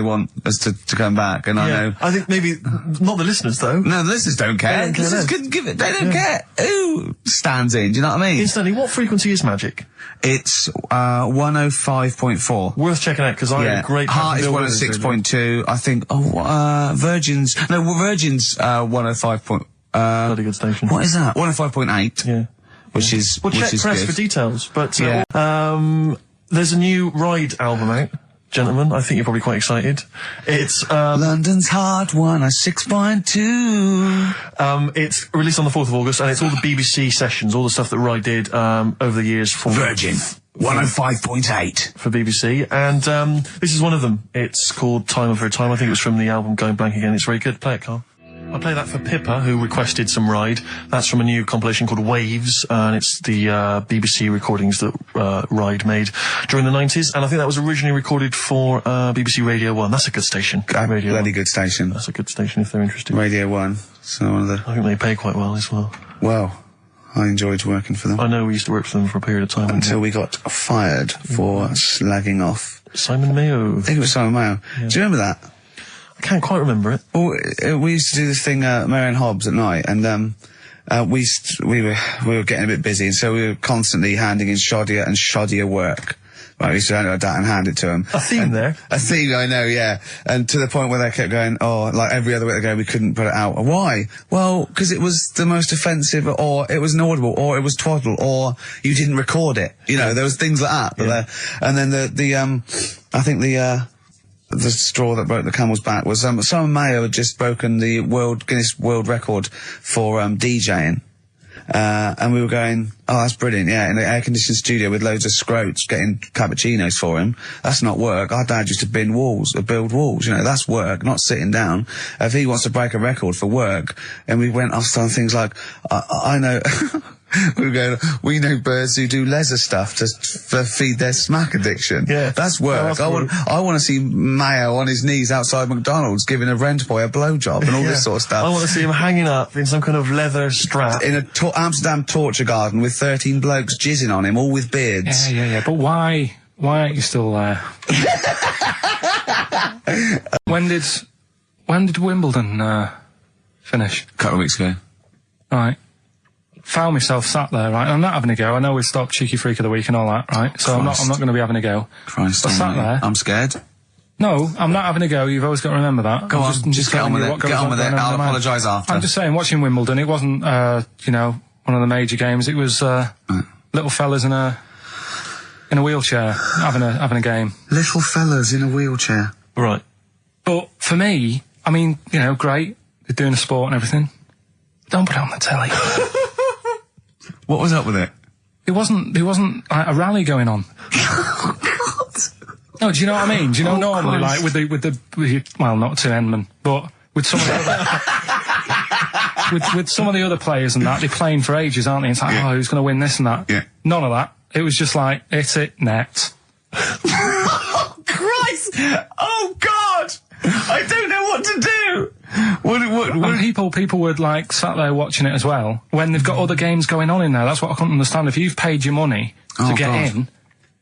want us to come back, and I know. I think maybe not the listeners though. No, the listeners don't care. The listeners couldn't give it. They don't care. Who stands in? Do you know what I mean? Instantly, what frequency is Magic? It's 105.4. Worth checking out because I had a great. Heart is 106.2. I think. Virgin's 105. Bloody good station. What is that? 105.8. Yeah. Which is check press good for details. But there's a new Ride album out, gentlemen. I think you're probably quite excited. It's London's Heart 106.2. It's released on the 4th of August, and it's all the BBC sessions, all the stuff that Ride did over the years for Virgin 105.8 for BBC, and this is one of them. It's called Time Over Time. I think it was from the album Going Blank Again. It's very good. Play it, Karl. I play that for Pippa, who requested some Ride. That's from a new compilation called Waves, and it's the BBC recordings that Ride made during the 90s, and I think that was originally recorded for BBC Radio 1. That's a good station. Radio bloody 1. good station. That's a good station if they're interested. Radio 1. So one of the... I think they pay quite well as well. Well, I enjoyed working for them. I know we used to work for them for a period of time. Until we got fired for slagging off. Simon Mayo. I think it was Simon Mayo. Yeah. Do you remember that? I can't quite remember it. Well, we used to do this thing, Mary and Hobbs at night, and we were getting a bit busy, and so we were constantly handing in shoddier and shoddier work. Right, we used to hand it like that and hand it to them. A theme there. A theme, I know, yeah. And to the point where they kept going, like every other week they go, we couldn't put it out. Why? Well, because it was the most offensive, or it was inaudible, or it was twaddle, or you didn't record it. You know, there was things like that. Yeah. And then I think the straw that broke the camel's back was Simon Mayo had just broken the Guinness World Record for DJing, and we were going, oh, that's brilliant, yeah, in the air-conditioned studio with loads of scrotes getting cappuccinos for him. That's not work. Our dad used to build walls, you know, that's work, not sitting down. If he wants to break a record for work, and we went off on things like, I know... We were going, we know birds who do leisure stuff to feed their smack addiction. Yeah. That's work. I want to see Mayo on his knees outside McDonald's giving a rent boy a blowjob and all this sort of stuff. I want to see him hanging up in some kind of leather strap. In a Amsterdam torture garden with 13 blokes jizzing on him, all with beards. Yeah. But why aren't you still there? When did Wimbledon finish? A couple of weeks ago. Right. Found myself sat there, right? I'm not having a go. I know we stopped Cheeky Freak of the Week and all that, right? So I'm not going to be having a go. Christ, I sat there. I'm scared. No, I'm not having a go. You've always got to remember that. Go on, just get on with it. Get on with it. I'll apologise after. I'm just saying, watching Wimbledon, it wasn't, you know, one of the major games. It was little fellas in a wheelchair having a game. Little fellas in a wheelchair. Right. But for me, I mean, you know, great. They're doing a sport and everything. Don't put it on the telly. What was up with it? It wasn't like, a rally going on. No, do you know what I mean? Do you know normally, like, with the well, not to Endman, but with some of the other, with some of the other players and that, they're playing for ages, aren't they? It's like, oh, who's going to win this and that? Yeah. None of that. It was just like, hit it, net. Oh, Christ! Oh, God! I don't know what to do! And people would, like, sat there watching it as well, when they've got other games going on in there. That's what I couldn't understand. If you've paid your money to get in...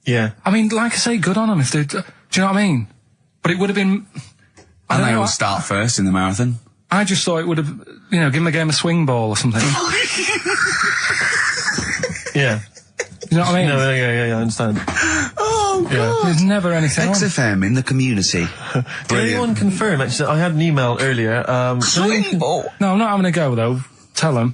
Yeah. I mean, like I say, good on them if they... Do you know what I mean? But it would have been... And they all start first in the marathon. I just thought it would have, you know, given the game a swing ball or something. Yeah. You know what I mean? No, yeah, I understand. Oh, God. Yeah. There's never anything XFM in the community. Did anyone confirm, actually, I had an email earlier, swing ball? No, I'm not having a go, though. Tell them.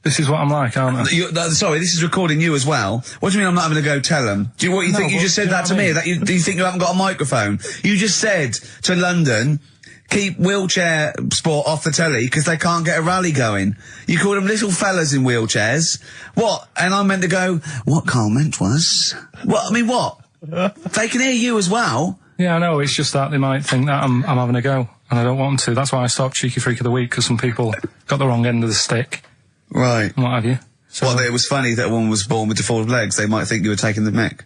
This is what I'm like, aren't I? Sorry, this is recording you as well. What do you mean I'm not having a go? Tell them. Do you think you just said that to me? That you think you haven't got a microphone? You just said to London, keep wheelchair sport off the telly because they can't get a rally going. You call them little fellas in wheelchairs. What? And I meant to go, what Carl meant was... What? I mean, what? They can hear you as well. Yeah, I know, it's just that they might think that I'm having a go, and I don't want to. That's why I stopped Cheeky Freak of the Week, because some people got the wrong end of the stick. Right. And what have you. So, well, it was funny that one was born with deformed legs. They might think you were taking the mick.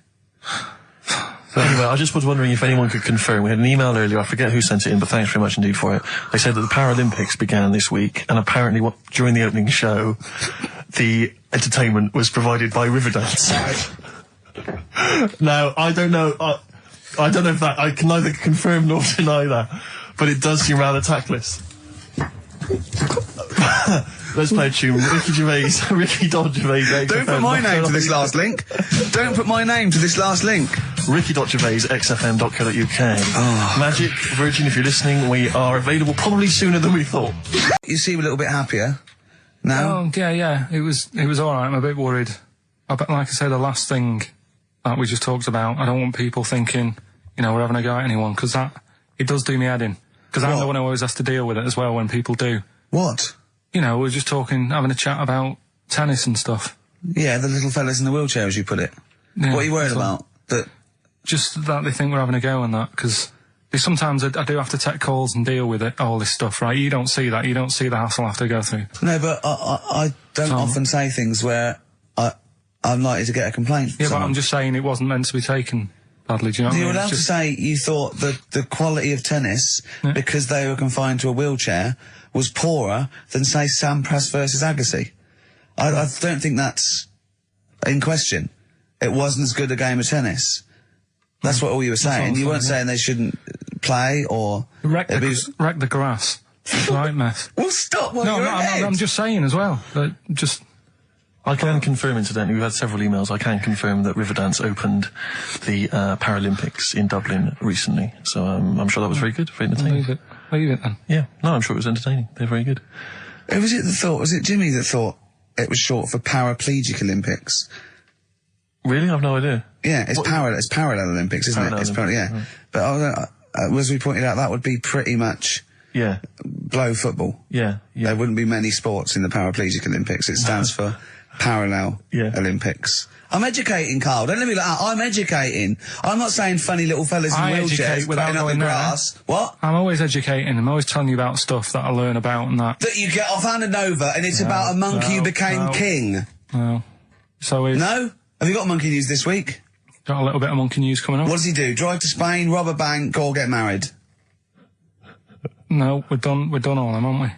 Anyway, I just was wondering if anyone could confirm. We had an email earlier, I forget who sent it in, but thanks very much indeed for it. They said that the Paralympics began this week, and apparently during the opening show, the entertainment was provided by Riverdance. Now, I don't know if that, I can neither confirm nor deny that, but it does seem rather tactless. Let's play a tune. Ricky Gervais. Don't put my name to this last link. Don't put my name to this last link. Ricky.Gervais, xfm.co.uk. Oh. Magic, Virgin, if you're listening, we are available probably sooner than we thought. You seem a little bit happier now. Oh, yeah. It was alright. I'm a bit worried. Like I say, the last thing that we just talked about, I don't want people thinking, we're having a go at anyone, because it does do me head in. Because I'm the one who always has to deal with it as well when people do. What? We're just having a chat about tennis and stuff. Yeah, the little fellas in the wheelchair, as you put it. Yeah, what are you worried about? Just that they think we're having a go and that, because sometimes I do have to take calls and deal with it, all this stuff, right? You don't see that. You don't see the hassle I have to go through. No, but I don't often say things where I'm likely to get a complaint from someone. But I'm just saying it wasn't meant to be taken badly, do you know what I mean? You're allowed to say you thought the quality of tennis, because they were confined to a wheelchair, was poorer than, say, Sampras versus Agassi. I don't think that's in question. It wasn't as good a game of tennis. That's what all you were saying. You weren't saying they shouldn't play or... Wreck the grass. Right, mess. Well, stop while you're ahead. I'm just saying as well. I can confirm, incidentally, we've had several emails, I can confirm that Riverdance opened the Paralympics in Dublin recently. So I'm sure that was very good, very entertaining. Leave it then. Yeah, no, I'm sure it was entertaining. They're very good. Who was it that thought? Was it Jimmy that thought it was short for Paraplegic Olympics? Really? I've no idea. Yeah, it's Parallel Olympics, isn't it? It's yeah. Right. But as we pointed out, that would be pretty much blow football. Yeah. There wouldn't be many sports in the Paraplegic Olympics. It stands for Parallel Olympics. I'm educating, Carl. Don't let me like that. I'm educating. I'm not saying funny little fellas in wheelchairs playing up the grass. What? I'm always educating. I'm always telling you about stuff that I learn about and that. That you get off-handed over, and it's about a monkey who became king. No. No? Have you got monkey news this week? Got a little bit of monkey news coming up. What does he do? Drive to Spain, rob a bank, or get married? No, we've done all them, haven't we?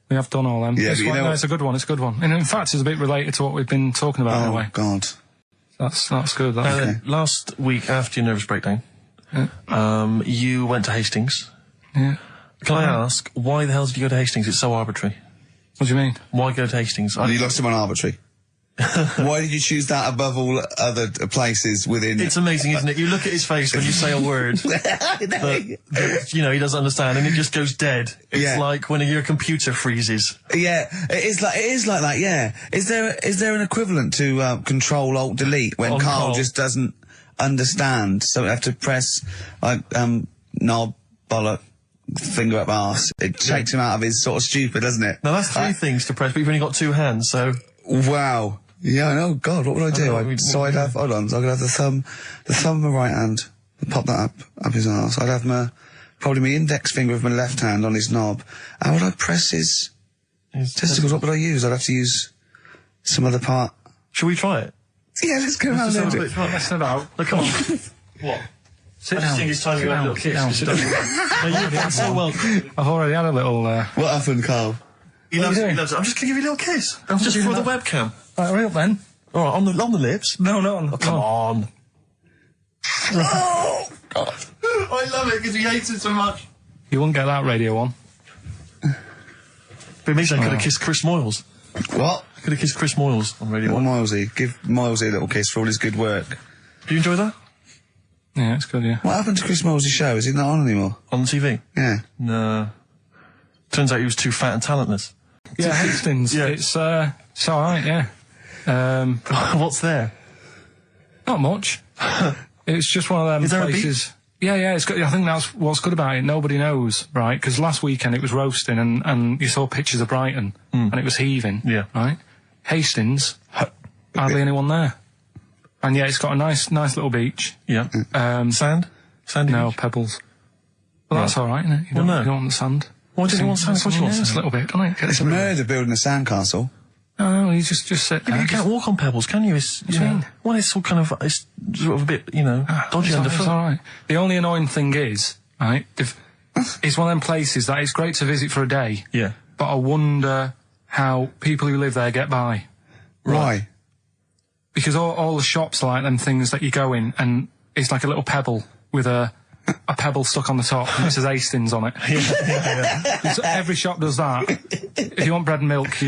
We have done all them. Yeah, it's a good one. It's a good one. And in fact, it's a bit related to what we've been talking about in a way. Oh, God. That's good. Last week, after your nervous breakdown, you went to Hastings. Yeah. Can I ask, why the hell did you go to Hastings? It's so arbitrary. What do you mean? Why go to Hastings? You lost him on arbitrary. Why did you choose that above all other places within... It's amazing, isn't it? You look at his face when you say a word that, he doesn't understand, and it just goes dead. It's like when your computer freezes. Yeah, it is like that, yeah. Is there an equivalent to Control-Alt-Delete when Carl just doesn't understand? So we have to press, knob, bollock, finger up arse. It takes him out of his sort of stupid, doesn't it? Now, that's three things to press, but you've only got two hands, so... Wow. Yeah, I know. God, what would I do? I'd have, hold on, so I could have the thumb of my right hand, pop that up his arse. I'd have probably my index finger of my left hand on his knob. How would I press his testicles? What would I use? I'd have to use some other part. Shall we try it? Yeah, let's go around there. Let's set out. Look, come on. What? Sit down. I just think it's time you had a little kiss. Sit down. You've done so well. I've already had a little... What happened, Carl? He loves it. I'm just going to give you a little kiss. Just for the webcam. Right, hurry up then. All right, on the lips. No, not on. Oh, come on. Oh, God. I love it because he hates it so much. You wouldn't get that radio on. But maybe I could have kissed Chris Moyles. What? I could have kissed Chris Moyles on Radio 1. Milesy. Give Milesy a little kiss for all his good work. Do you enjoy that? Yeah, it's good, yeah. What happened to Chris Moyles' show? Is he not on anymore? On TV? Yeah. No. Turns out he was too fat and talentless. Yeah, Hastings. Yeah. It's alright, yeah. What's there? Not much. It's just one of them Is there places. Yeah, it's good. I think that's what's good about it. Nobody knows, right? Because last weekend it was roasting, and you saw pictures of Brighton, and it was heaving. Yeah. Right. Hastings, hardly anyone there, and yeah, it's got a nice little beach. Yeah. Sand? Sandy No, beach? pebbles. Well, that's all right, isn't it? You don't want the sand. Why doesn't he want sand? Of course he wants a sand. little bit, don't it? It's murder building a sandcastle. No, you just sit there. You can't walk on pebbles, can you? It's, you know, well, it's all kind of, it's sort of a bit, you know, dodgy underfoot. It's all right. The only annoying thing is, right, it's one of them places that it's great to visit for a day. Yeah. But I wonder how people who live there get by. Why? Because all the shops are like them things that you go in, and it's like a little pebble with a pebble stuck on the top, and it says Hastings on it. Yeah. So every shop does that. If you want bread and milk,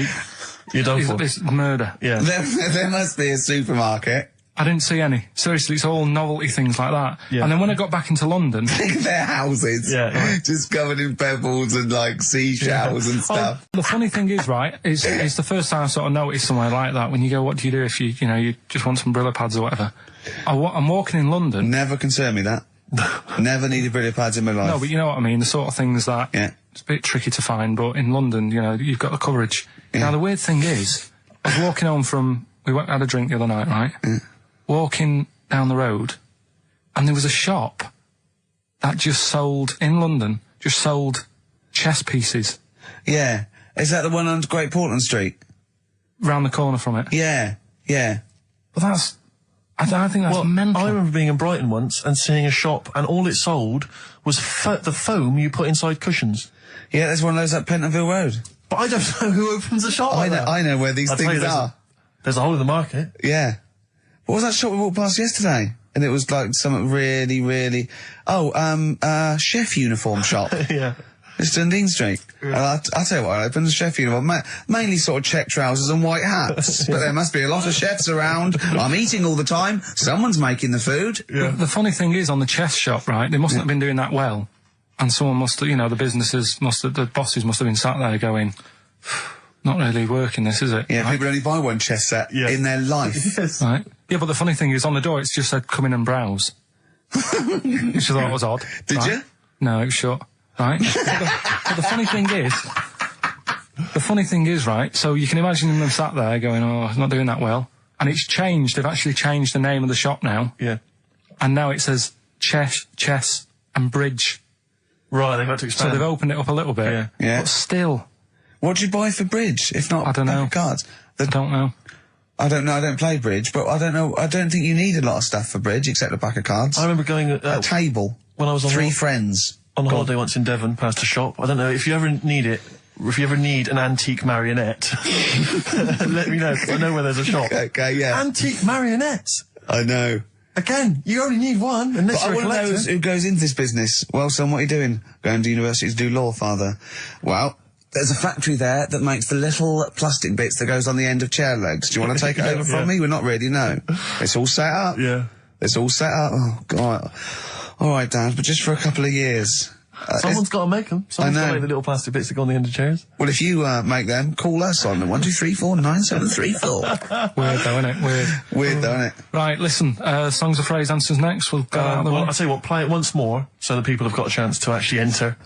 you're done for. It's murder. Yeah. There must be a supermarket. I didn't see any. Seriously, it's all novelty things like that. Yeah. And then when I got back into London... Their houses. Yeah. Just covered in pebbles and, like, seashells and stuff. The funny thing is, right, it's the first time I sort of noticed somewhere like that. When you go, what do you do if you just want some Brillo pads or whatever? I'm walking in London... Never concerned me, that. Never needed Brillo pads in my life. No, but you know what I mean, the sort of things that... Yeah. It's a bit tricky to find, but in London, you've got the coverage. Yeah. Now, the weird thing is, I was walking home from... We had a drink the other night, right? Yeah. Walking down the road, and there was a shop that just sold, in London, chess pieces. Yeah. Is that the one on Great Portland Street? Round the corner from it. Yeah. Yeah. Well, I think that's mental. I remember being in Brighton once and seeing a shop, and all it sold was the foam you put inside cushions. Yeah, there's one of those at Pentonville Road. But I don't know who opens a shop like that. I know where these things are. There's a hole in the market. Yeah. What was that shop we walked past yesterday? And it was like something really, really... chef uniform shop. Yeah. It's Dundee Street. Yeah. I'll tell you what, I opened a chef uniform. Mainly sort of check trousers and white hats. But there must be a lot of chefs around. I'm eating all the time. Someone's making the food. Yeah. The funny thing is, on the chess shop, right, they mustn't have been doing that well. And someone must have, the bosses must have been sat there going... Not really working this, is it? Yeah, right? People only buy one chess set in their life. Yes. Right. Yeah, but the funny thing is, on the door it just said, come in and browse. Which I thought was odd. Did you? No, it was shut. Right? but the funny thing is, right, so you can imagine them sat there going, oh, it's not doing that well. And it's changed, they've actually changed the name of the shop now. Yeah. And now it says chess and bridge. Right, they've had to expand. So they've opened it up a little bit. Yeah. Yeah. But still... What do you buy for bridge, if not I don't know. cards? I don't know. I don't know, I don't play bridge, but I don't know, I don't think you need a lot of stuff for bridge, except a pack of cards. I remember going... a table. When I was on Three friends. On holiday once in Devon, past a shop. I don't know, if you ever need it, or if you ever need an antique marionette, let me know, 'cause I know where there's a shop. Okay, yeah. Antique marionettes! I know. Again, you only need one, unless But you're a I want collector. to know who goes into this business. Well, son, what are you doing? Going to university to do law, father. Well... There's a factory there that makes the little plastic bits that goes on the end of chair legs. Do you want to take it over from me? We're not ready, no. It's all set up. Yeah. It's all set up. Oh, God. All right, Dad, but just for a couple of years. Someone's got to make them. Someone's got to make the little plastic bits that go on the end of chairs. Well, if you make them, call us on 123497734. Weird though, isn't it? Weird though, isn't it? Right, listen, songs of phrase answers next. We'll go out of the way. I'll tell you what, play it once more so that people have got a chance to actually enter.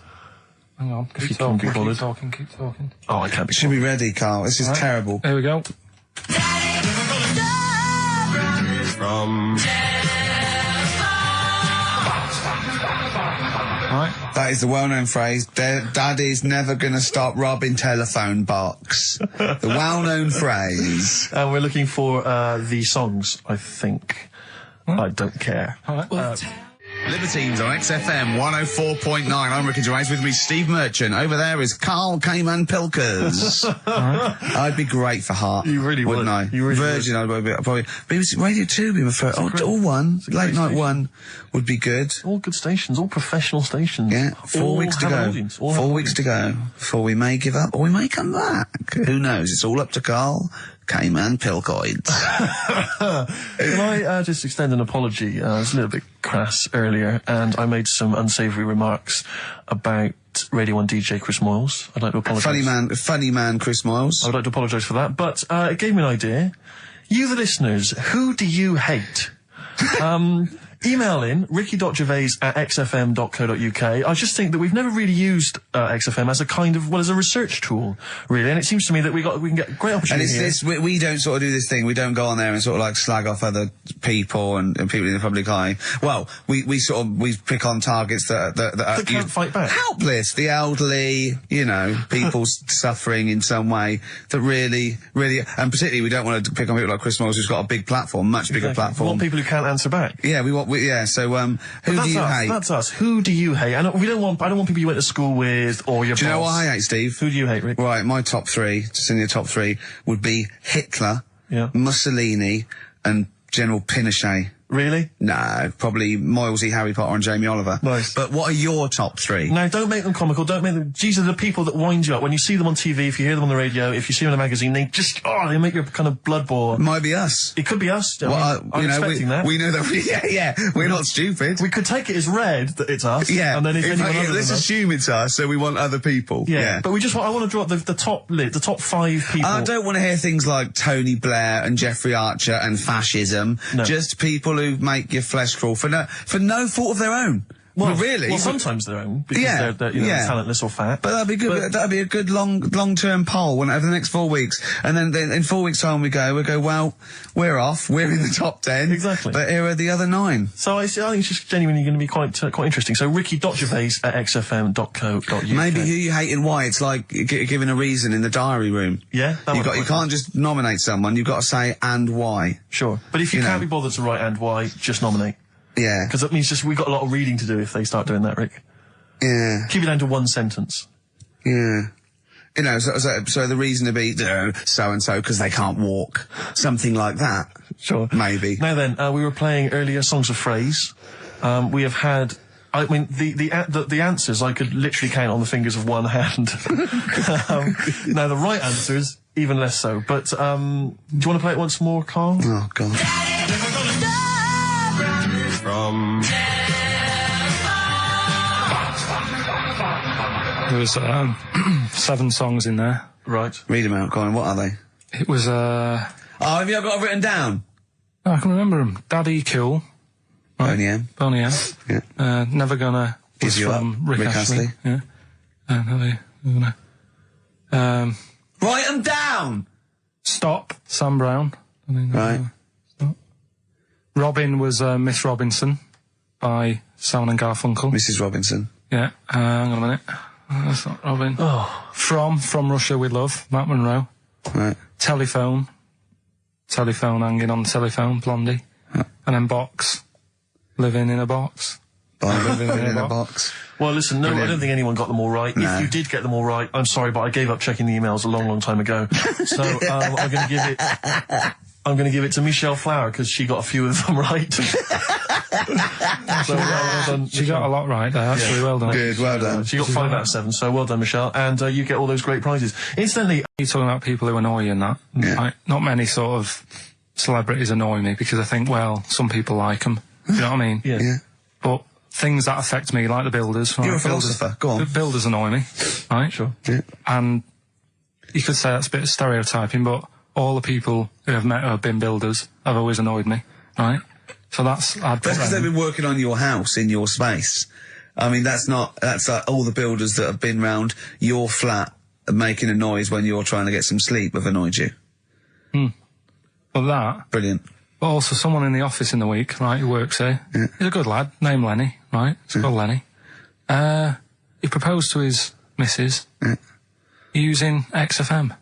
Hang on, If you can't be bothered. keep talking. Oh, I can't be Should be ready, Carl. This is terrible. Here we go. Right. That is the well-known phrase, Daddy's never gonna stop robbing telephone box. The well-known phrase. And we're looking for the songs, I think. I don't care. All right. Libertines on XFM 104.9. I'm Ricky Gervais, with me Steve Merchant. Over there is Karl Pilkington. I'd be great for Heart. You really would. Wouldn't I? You really Virgin, would. I'd probably. BBC Radio 2 would be my first. All one. Late night one would be good. All good stations, all professional stations. Yeah, 4 weeks to go. 4 weeks to go before we may give up or we may come back. Who knows? It's all up to Karl Pilkington. Can I just extend an apology? I was a little bit crass earlier, and I made some unsavoury remarks about Radio 1 DJ Chris Moyles. I'd like to apologise. Funny man Chris Moyles. I would like to apologise for that, but it gave me an idea. You, the listeners, who do you hate? email in ricky.gervais@xfm.co.uk. I just think that we've never really used XFM as a kind of, well, as a research tool, really, and it seems to me that we can get great opportunities. And it's this, we don't sort of do this thing, we don't go on there and sort of like slag off other people and people in the public eye. Well, we pick on targets that can't fight back. Helpless, the elderly, you know, people suffering in some way that really, and particularly we don't want to pick on people like Chris Moyles, who's got a big platform, much bigger platform. We want people who can't answer back. Yeah, so, who do you hate? That's us. Who do you hate? I don't want people you went to school with or your boss. Do you know what I hate, Steve? Who do you hate, Rick? Right, my top three, just in the top three, would be Hitler, Mussolini, and General Pinochet. Really? No, probably Moylesy, Harry Potter and Jamie Oliver. Nice. But what are your top three? No, don't make them comical, don't make them... These are the people that wind you up. When you see them on TV, if you hear them on the radio, if you see them in a magazine, they just... they make your kind of blood boil. Might be us. It could be us. I'm expecting that. We know that... we're not stupid. We could take it as read that it's us. Yeah. And then if anyone other let's than us, assume it's us, so we want other people. Yeah. But I want to draw up the top 5 people. I don't want to hear things like Tony Blair and Jeffrey Archer and fascism. No. Just people who make your flesh crawl for no fault of their own. Well, really? Well, sometimes their own, because they're talentless or fat. But that'd be good. That'd be a good long-term poll over the next 4 weeks. And then in 4 weeks' time we go, well, we're off. We're in the top 10. Exactly. But here are the other 9. So I think it's just genuinely going to be quite interesting. So ricky.gervais@xfm.co.uk. Maybe who you hate and why. It's like giving a reason in the diary room. Yeah. You can't just nominate someone. You've got to say and why. Sure. But if you can't be bothered to write and why, just nominate. Yeah. Because that means we've got a lot of reading to do if they start doing that, Rick. Yeah. Keep it down to one sentence. Yeah. You know, so the reason to be so-and-so because they can't walk. Something like that. Sure. Maybe. Now then, we were playing earlier songs of phrase. We have had... I mean, the answers I could literally count on the fingers of one hand. Now, the right answers, even less so. But, do you want to play it once more, Carl? Oh, God. There was 7 songs in there. Right. Read them out, Colin. What are they? It was have you got it written down? I can remember them. Daddy Cool. Right. Boney M. Yeah. Never Gonna Give You Up. Rick Astley. Yeah. Never Gonna. Write them down. Stop. Sam Brown. Right. Stop. Robin was Miss Robinson by Simon and Garfunkel. Mrs. Robinson. Yeah. Hang on a minute. That's not Robin. Oh. From Russia with Love, Matt Monro. Right. Telephone hanging on the telephone, Blondie. Yeah. And then Box, Living in a Box. Living in a Box. Well, listen, no, Brilliant. I don't think anyone got them all right. No. If you did get them all right, I'm sorry, but I gave up checking the emails a long time ago. So, I'm going to give it to Michelle Flower, because she got a few of them right. So, well done, She got a lot right there, actually. Well done. Good, well done. She got 5 out of 7, so well done, Michelle. And you get all those great prizes. Incidentally... You're talking about people who annoy you and that. Yeah. Right? Not many sort of celebrities annoy me, because I think, well, some people like them. You know what I mean? Yeah. But things that affect me, like the builders. Right? You're a philosopher. Go on. The builders annoy me, right? Sure. Yeah. And you could say that's a bit of stereotyping, but all the people who I've met who have been builders have always annoyed me, right? So that's because they've been working on your house in your space. I mean, that's like all the builders that have been round your flat making a noise when you're trying to get some sleep have annoyed you. Well, that. Brilliant. But also someone in the office in the week, right, who works here. Yeah. He's a good lad, named Lenny, right? It's called Lenny. He proposed to his missus using XFM.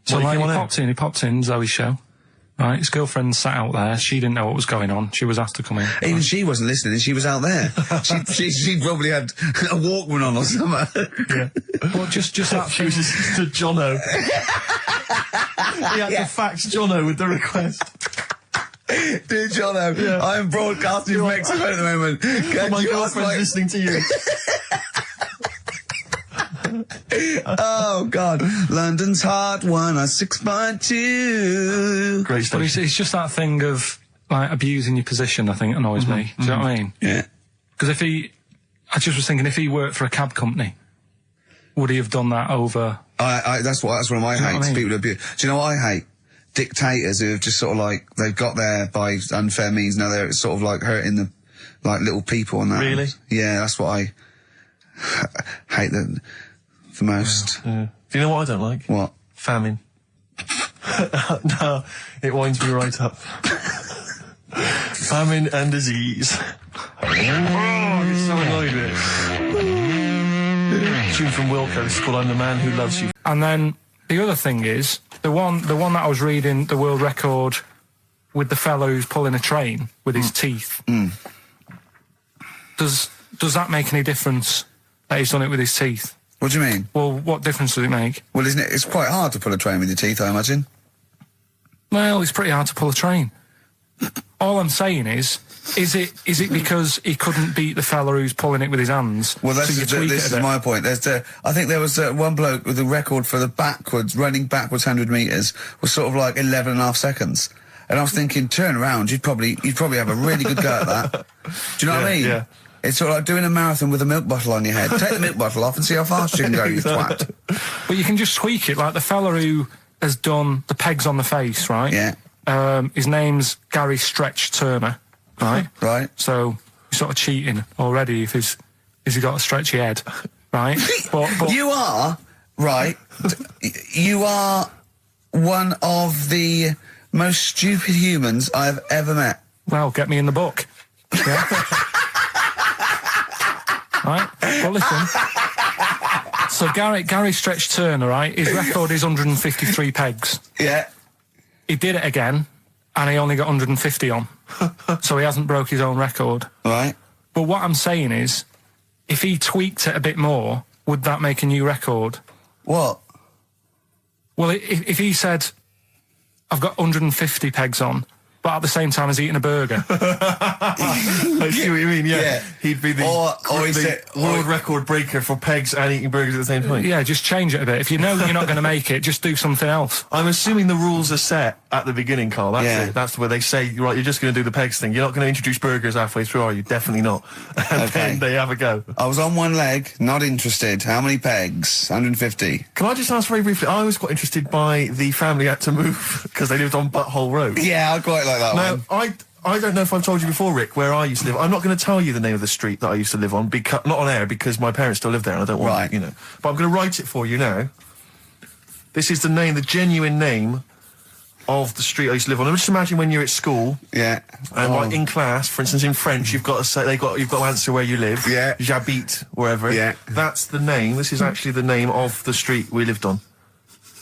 So like he popped in Zoe's show. Right, his girlfriend sat out there. She didn't know what was going on. She was asked to come in. Even she wasn't listening. She was out there. she probably had a Walkman on or something. Yeah. Well, just that. She was just to Jono. He had to fax Jono with the request. Dear Jono, I am broadcasting from XFM at the moment. My girlfriend's listening to you. Oh, God. London's Hot 106.2. Great stuff. But it's just that thing of, like, abusing your position, I think, annoys me. Do you know what I mean? Yeah. Because I just was thinking, if he worked for a cab company, would he have done that over... That's one of my hates. People abuse. Do you know what I hate? dictators who have just sort of like, they've got there by unfair means, now they're sort of like hurting the, like, little people and that. Really? Yeah, that's what I hate the most. Yeah. Do you know what I don't like? What? Famine. No, it winds me right up. Famine and disease. Oh, you're so annoyed with it. Tune from Wilco, it's called I'm the Man Who Loves You. And then the other thing is, the one that I was reading, the world record with the fellow who's pulling a train with his teeth. Does that make any difference that he's done it with his teeth? What do you mean? Well, what difference does it make? Well, isn't it? It's quite hard to pull a train with your teeth, I imagine. Well, it's pretty hard to pull a train. All I'm saying is it because he couldn't beat the fella who's pulling it with his hands? Well, this is my point. I think there was one bloke with a record for the running backwards 100 metres was sort of like 11.5 seconds. And I was thinking, turn around, you'd probably have a really good go at that. Do you know what I mean? Yeah. It's sort of like doing a marathon with a milk bottle on your head. Take the milk bottle off and see how fast you can go, you twat. But you can just tweak it, like the fella who has done the pegs on the face, right? Yeah. His name's Gary Stretch Turner, right? Right. So you're sort of cheating already if he's got a stretchy head, right? but you are, right, you are one of the most stupid humans I've ever met. Well, get me in the book. Yeah. Right? Well, listen. So Gary Stretch Turner, right? His record is 153 pegs. Yeah. He did it again, and he only got 150 on. So he hasn't broke his own record. Right. But what I'm saying is, if he tweaked it a bit more, would that make a new record? What? Well, if he said, I've got 150 pegs on, but at the same time as eating a burger. I see what you mean, yeah. He'd be the world record breaker for pegs and eating burgers at the same time. Yeah, just change it a bit. If you know you're not going to make it, just do something else. I'm assuming the rules are set at the beginning, Carl. That's it. That's where they say, right, you're just going to do the pegs thing. You're not going to introduce burgers halfway through, are you? Definitely not. And then they have a go. I was on one leg, not interested. How many pegs? 150. Can I just ask very briefly, I was quite interested by the family had to move because they lived on Butthole Road. Yeah, I quite like that one. Now, I don't know if I've told you before, Rick, where I used to live. I'm not going to tell you the name of the street that I used to live on, not on air, because my parents still live there and I don't want, you know. But I'm going to write it for you now. This is the genuine name of the street I used to live on. Just imagine when you're at school. Yeah. And like in class, for instance, in French, you've got to say, you've got to answer where you live. Yeah. J'habite, wherever. Yeah. That's the name. This is actually the name of the street we lived on.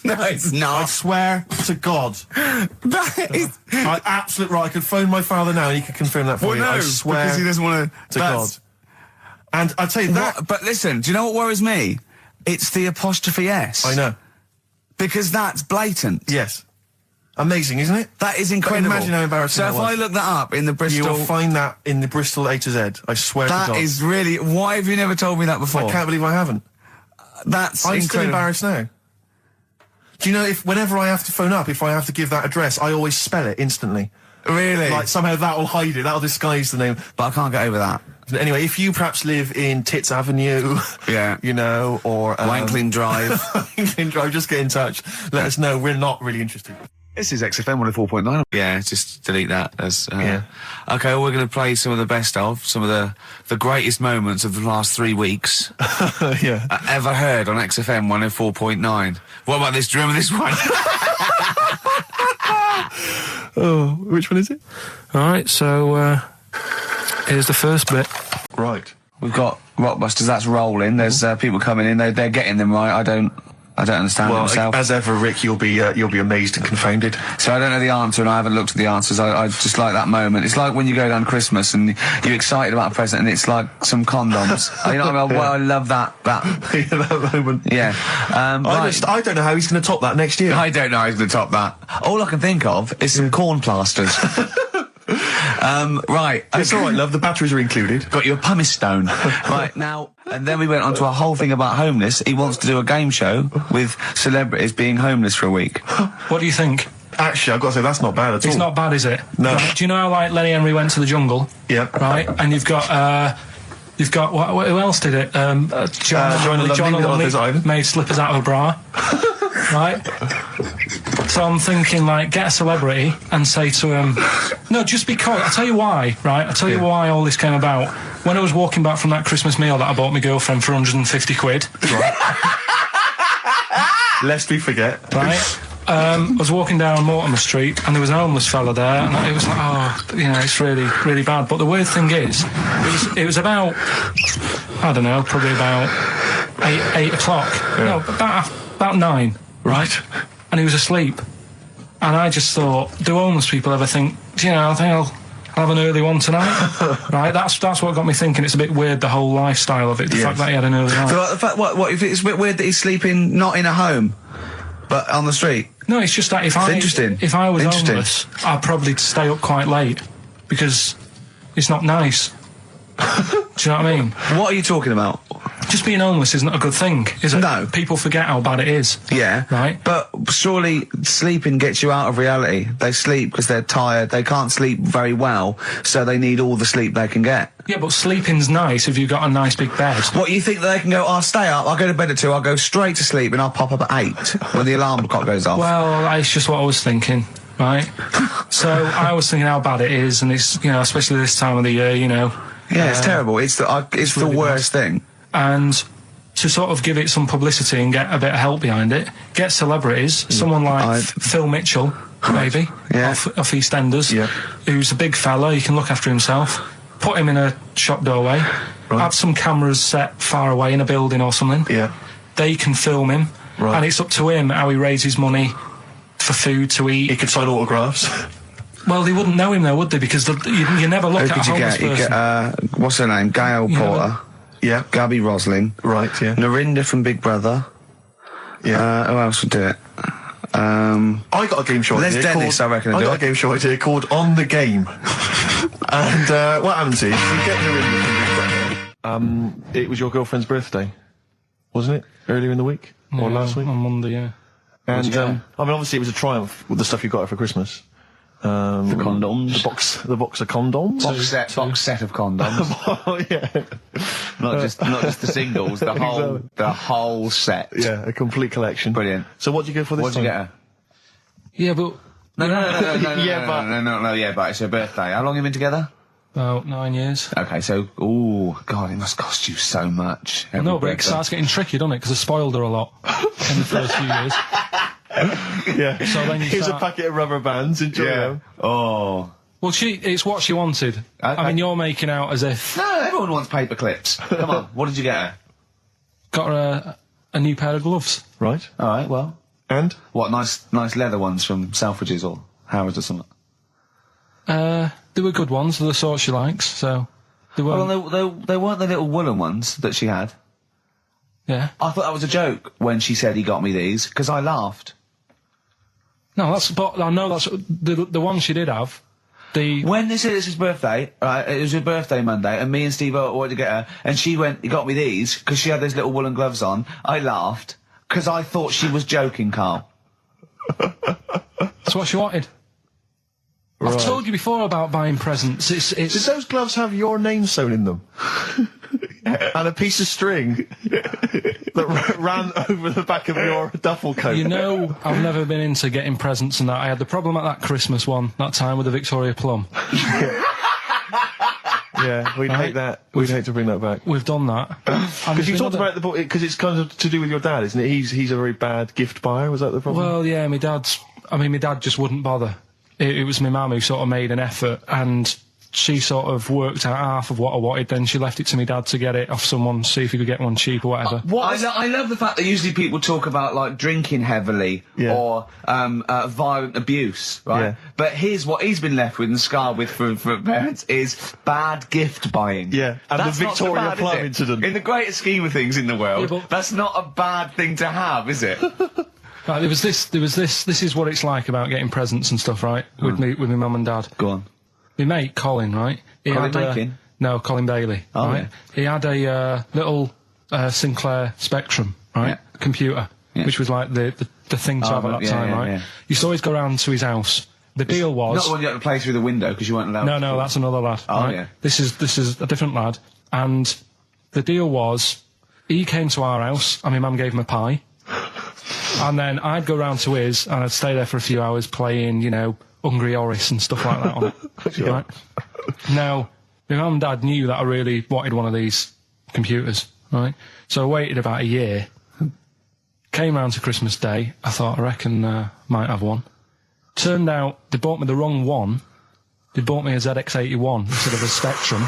No, it's not. I swear to God. That is... I could phone my father now and he could confirm that for you. No, I swear because he doesn't want to God. And I'd say that... But listen, do you know what worries me? It's the apostrophe S. I know. Because that's blatant. Yes. Amazing, isn't it? That is incredible. Imagine how embarrassing that was. So if I look that up in the Bristol... You will find that in the Bristol A to Z. I swear to God. That is really... Why have you never told me that before? I can't believe I haven't. That's I'm incredible. still embarrassed now. Do you know, whenever I have to phone up, if I have to give that address, I always spell it instantly. Really? Like, somehow that'll hide it, that'll disguise the name. But I can't get over that. Anyway, if you perhaps live in Tits Avenue, yeah, you know, or... Wanklin Drive. Wanklin Drive, just get in touch. Let us know, we're not really interested. This is XFM 104.9. Yeah, just delete that. Okay, well, we're going to play some of the best of, some of the greatest moments of the last 3 weeks. Yeah. Ever heard on XFM 104.9. What about this? Do you remember this one? Oh, which one is it? All right, so here's the first bit. Right. We've got Rockbusters, that's rolling. There's people coming in, they're getting them right. I don't understand it myself. As ever, Rick, you'll be amazed and confounded. So I don't know the answer, and I haven't looked at the answers. I just like that moment. It's like when you go down Christmas and you're excited about a present, and it's like some condoms. You know what I mean? Well, I love that. Yeah, that moment. Yeah. I don't know how he's going to top that next year. I don't know how he's going to top that. All I can think of is some corn plasters. Right. It's all right, love. The batteries are included. Got you a pumice stone. Right, now, and then we went on to a whole thing about homeless. He wants to do a game show with celebrities being homeless for a week. What do you think? Actually, I've got to say, that's not bad at all. It's not bad, is it? No. Right, do you know how, like, Lenny Henry went to the jungle? Yeah. Right? And you've got, who else did it? John Lovely made slippers out of a bra. Right? So I'm thinking, like, get a celebrity and say to him, no, just because, I'll tell you why, right? I'll tell you why all this came about. When I was walking back from that Christmas meal that I bought my girlfriend for 150 quid. Right. Lest we forget. Right. I was walking down Mortimer Street and there was an homeless fella there, and it was like, oh, you know, it's really, really bad. But the weird thing is, it was about, I don't know, probably about 8 o'clock. Yeah. No, about 9. Right. And he was asleep. And I just thought, do homeless people ever think, you know, I think I'll have an early one tonight? Right, that's what got me thinking. It's a bit weird, the whole lifestyle of it, the fact that he had an early night. So, like, the fact, what if it's a bit weird that he's sleeping not in a home, but on the street? No, it's just that if I was homeless, I'd probably stay up quite late, because it's not nice. Do you know what I mean? What are you talking about? Just being homeless isn't a good thing, is it? No. People forget how bad it is. Yeah. Right? But surely sleeping gets you out of reality. They sleep because they're tired. They can't sleep very well, so they need all the sleep they can get. Yeah, but sleeping's nice if you've got a nice big bed. What, you think that they can go, I'll stay up, I'll go to bed at 2, I'll go straight to sleep, and I'll pop up at 8 when the alarm clock goes off? Well, that's just what I was thinking, right? So I was thinking how bad it is, and it's, you know, especially this time of the year, you know. Yeah, it's terrible. It's the really worst thing. And to sort of give it some publicity and get a bit of help behind it, get celebrities, someone like Phil Mitchell, maybe, off EastEnders, who's a big fella, he can look after himself, put him in a shop doorway, have some cameras set far away in a building or something, they can film him, and it's up to him how he raises money for food to eat. He could sign autographs. Well, they wouldn't know him though, would they? Because you never look at a homeless person. You get, what's her name? Gail Porter. Yeah. Gabby Rosling. Right, yeah. Narinda from Big Brother. Yeah. Who else would do it? I got a game show idea. Les Dennis, I reckon. I got a game show idea called On the Game. And what happens is, you get Narinda from Big Brother. It was your girlfriend's birthday, wasn't it? Earlier in the week? Or last week? On Monday, yeah. And, I mean, obviously it was a triumph with the stuff you got her for Christmas. The condoms. The box of condoms. Box set of condoms. Oh, yeah. Not just the singles, the whole set. Yeah, a complete collection. Brilliant. So what did you go for this What'd you time? get her? Yeah, but... No, but it's her birthday. How long have you been together? About 9 years. Okay, so, ooh, God, it must cost you so much. No, but it starts getting tricky, doesn't it? Because I spoiled her a lot in the first few years. Yeah. So then Here's a packet of rubber bands. Enjoy them. Oh. Well, it's what she wanted. Okay. I mean, you're making out as if... No, everyone wants paper clips. Come on, what did you get her? Got her a new pair of gloves. Right. All right, well. And? What, nice leather ones from Selfridges or Harrods or something? They were good ones, the sort she likes, so... They weren't... Well, they weren't the little woolen ones that she had. Yeah. I thought that was a joke when she said he got me these, because I laughed. No, but I know that's the one she did have. When they said it's his birthday, right, it was her birthday Monday, and me and Steve wanted to get her, and she went, he got me these, because she had those little woolen gloves on. I laughed, because I thought she was joking, Carl. That's what she wanted. Right. I've told you before about buying presents. Did those gloves have your name sewn in them? And a piece of string that ran over the back of your duffel coat? You know, I've never been into getting presents and that. I had the problem at that Christmas one, that time with the Victoria Plum. Yeah, we'd hate that. We'd hate to bring that back. We've done that. Because you talked about the book, because it's kind of to do with your dad, isn't it? He's a very bad gift buyer, was that the problem? Well, yeah, my dad just wouldn't bother. It was my mum who sort of made an effort, and she sort of worked out half of what I wanted, then she left it to me dad to get it off someone, see if he could get one cheap or whatever. I love the fact that usually people talk about, like, drinking heavily or violent abuse, right? Yeah. But here's what he's been left with and scarred with from parents is bad gift buying. Yeah, and that's the Victoria Plum incident. In the greater scheme of things in the world, that's not a bad thing to have, is it? Right, there was this, this is what it's like about getting presents and stuff, right? With my mum and dad. Go on. My mate, Colin, right? No, Colin Bailey. Oh, right? Yeah. He had a little Sinclair Spectrum, right? Computer, which was like the thing to have at that time, right? Yeah. You used to always go round to his house. The deal was... Not the one you had to play through the window because you weren't allowed to. No, that's another lad. Oh, right? yeah. This is a different lad. And the deal was, he came to our house and my mum gave him a pie. And then I'd go round to his, and I'd stay there for a few hours playing, you know, Hungry Horace and stuff like that on it. Right? Now, my mum and dad knew that I really wanted one of these computers, right? So I waited about a year. Came round to Christmas Day. I thought, I reckon might have one. Turned out they bought me the wrong one. They bought me a ZX81 instead of a Spectrum,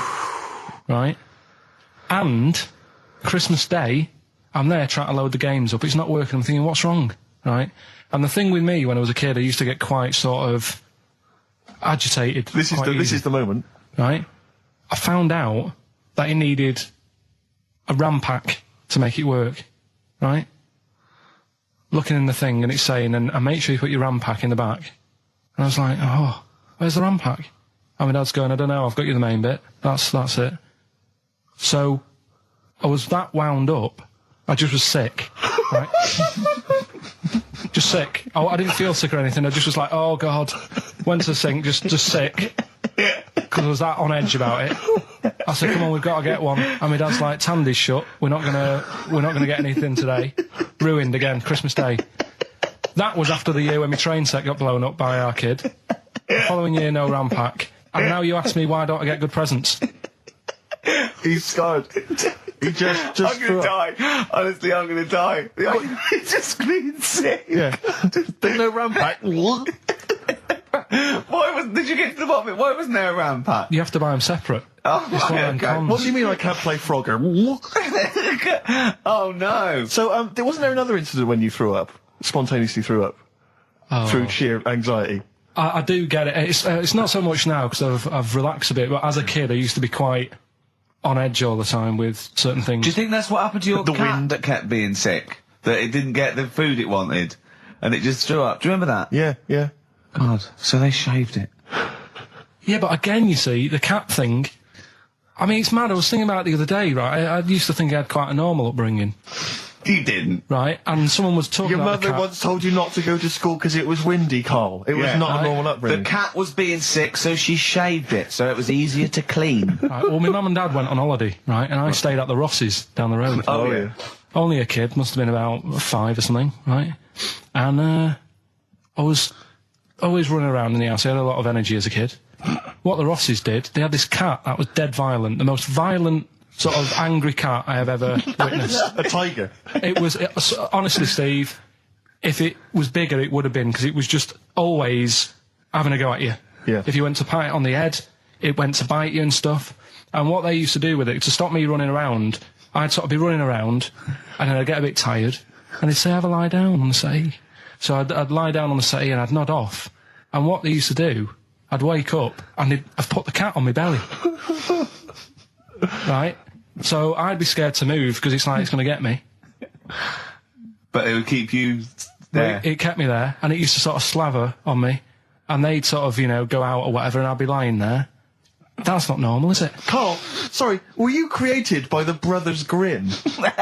right? And Christmas Day, I'm there trying to load the games up. It's not working. I'm thinking, what's wrong, right? And the thing with me, when I was a kid, I used to get quite sort of agitated. This is the moment, right? I found out that it needed a RAM pack to make it work, right? Looking in the thing and it's saying, and make sure you put your RAM pack in the back. And I was like, oh, where's the RAM pack? And my dad's going, I don't know, I've got you the main bit. That's it. So I was that wound up, I just was sick, right? Just sick. I didn't feel sick or anything, I just was like, oh God. Went to the sink, just sick. Because I was that on edge about it. I said, come on, we've got to get one. And my dad's like, Tandy's shut, we're not gonna get anything today. Ruined again, Christmas Day. That was after the year when my train set got blown up by our kid. The following year, no RAM pack. And now you ask me, why don't I get good presents? He's scarred. He just I'm gonna die. Honestly, I'm gonna die. He's just clean sick. Yeah. There's no RAM pack. Did you get to the bottom of it? Why wasn't there a RAM pack? You have to buy them separate. Oh, okay. What do you mean I can't play Frogger? Oh no. So, wasn't there another incident when you threw up? Spontaneously threw up? Through sheer anxiety? I do get it. It's not so much now because I've relaxed a bit, but as a kid I used to be quite on edge all the time with certain things. Do you think that's what happened to your cat that kept being sick? That it didn't get the food it wanted and it just threw up? Do you remember that? Yeah. God, so they shaved it. Yeah, but again, you see, the cat thing, I mean, it's mad. I was thinking about it the other day, right? I used to think I had quite a normal upbringing. You didn't. Right? And someone was talking Your about mother once told you not to go to school because it was windy, Carl. It was not a normal upbringing. The cat was being sick, so she shaved it, so it was easier to clean. Right, well, my mum and dad went on holiday, right? And I stayed at the Rosses down the road. Oh, yeah. Only a kid, must have been about 5 or something, right? And I was always running around in the house. I had a lot of energy as a kid. What the Rosses did, they had this cat that was dead violent, the most violent sort of angry cat I have ever witnessed. A tiger? It was, honestly, Steve, if it was bigger, it would have been, because it was just always having a go at you. Yeah. If you went to pat it on the head, it went to bite you and stuff. And what they used to do with it, to stop me running around, I'd sort of be running around, and then I'd get a bit tired, and they'd say, have a lie down on the settee. So I'd lie down on the settee and I'd nod off. And what they used to do, I'd wake up and I'd put the cat on my belly. Right? So I'd be scared to move because it's like it's going to get me. But it would keep you there. It kept me there, and it used to sort of slaver on me, and they'd sort of, go out or whatever, and I'd be lying there. That's not normal, is it? Carl, sorry, were you created by the Brothers Grimm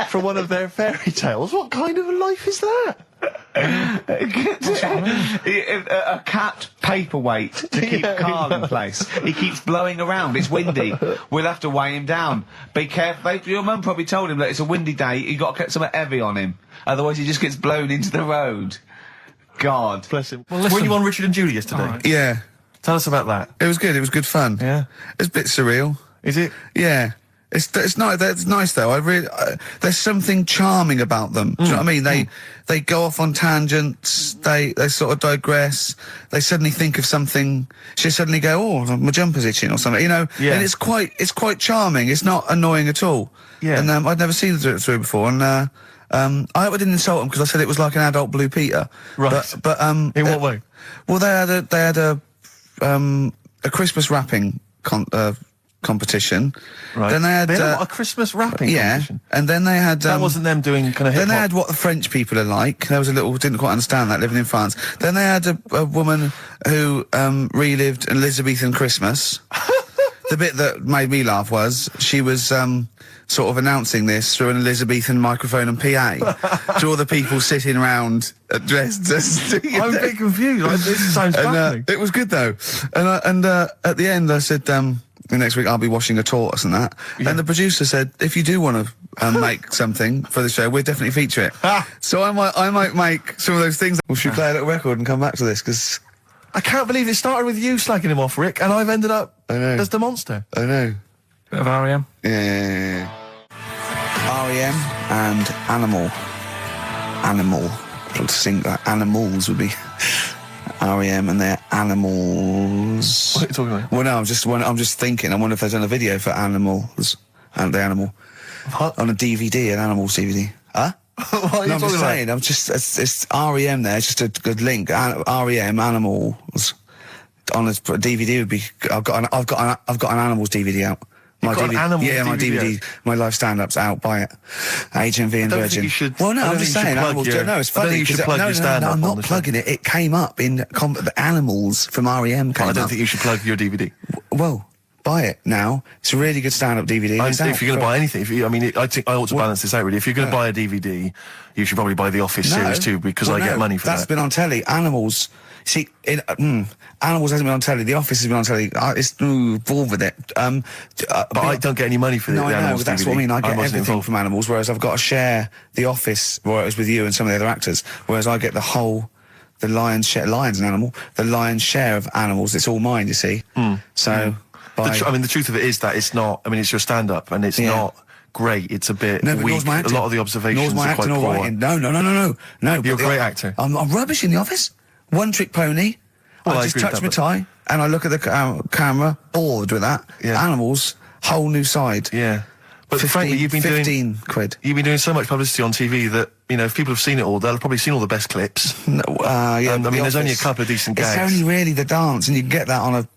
for one of their fairy tales? What kind of a life is that? A cat paperweight to keep Carl in place. He keeps blowing around. It's windy. We'll have to weigh him down. Be careful. Your mum probably told him that it's a windy day. You got to get something heavy on him, otherwise he just gets blown into the road. God bless him. Well, were you on Richard and Judy yesterday? Right. Yeah. Tell us about that. It was good. It was good fun. Yeah. It's a bit surreal. Is it? Yeah. It's nice. It's nice though. There's something charming about them. Do you know what I mean? They go off on tangents. They sort of digress. They suddenly think of something. She suddenly go, oh, my jumper's itching or something. Yeah. And it's quite charming. It's not annoying at all. Yeah. And I'd never seen them do it through before. And I hope I didn't insult them because I said it was like an adult Blue Peter. Right. But in what way? Well, they had a Christmas wrapping competition. Right. Then they had a Christmas wrapping competition. And then they had that wasn't them doing kind of hip-hop. Then they had what the French people are like. There was didn't quite understand that living in France. Then they had a woman who relived an Elizabethan Christmas. The bit that made me laugh was she was sort of announcing this through an Elizabethan microphone and PA to all the people sitting around dressed as... I'm a bit confused. This sounds fascinating. It was good though. And at the end I said, the next week I'll be washing a tortoise and that. Yeah. And the producer said, if you do want to make something for the show, we'll definitely feature it. So I might make some of those things. We should play a little record and come back to this, because I can't believe it started with you slagging him off, Rick, and I've ended up as the monster. I know. Bit of R.E.M. Yeah. R.E.M. and Animal. To sing that. Animals would be R.E.M. and their Animals. What are you talking about? Well, no, I'm just thinking. I wonder if there's done a video for Animals and the Animal on a DVD, an Animals DVD. Huh? What are you I'm just saying. I'm just it's R.E.M. there. It's just a good link. R.E.M. Animals on a DVD would be. I've got an Animals DVD out. My DVD, my live stand-up's out. Buy it. HMV and Virgin. You should, well, no, I'm just saying. Animals. No, it's funny. I don't think you should plug your stand-up. I'm not plugging it. It came up in the Animals from R.E.M. came up. I don't think you should plug your DVD. Well, buy it now. It's a really good stand-up DVD. If you're going to buy anything, I think I ought to balance this out really. If you're going to buy a DVD, you should probably buy the Office series too, because I get money for that. That's been on telly. Animals. See, Animals hasn't been on telly. The Office has been on telly. It's bored with it. But I don't get any money for the Animals but that's DVD. what I mean. I get everything from Animals, whereas I've got to share The Office, where it was with you and some of the other actors, whereas I get the lion's share. Lion's an animal. The lion's share of Animals. It's all mine, you see. So, the truth of it is that it's not. I mean, it's your stand-up, and it's not great. It's a bit weak. A lot of the observations are quite poor. No. You're a great actor. I'm rubbish in The Office. One trick pony. Well, I just touch my tie and I look at the camera, bored with that. Yeah. Animals, whole new side. Yeah. But frankly, you've been 15 quid. You've been doing so much publicity on TV that, if people have seen it all, they'll have probably seen all the best clips. No, there's only a couple of decent gags. It's only really the dance, and you can get that on a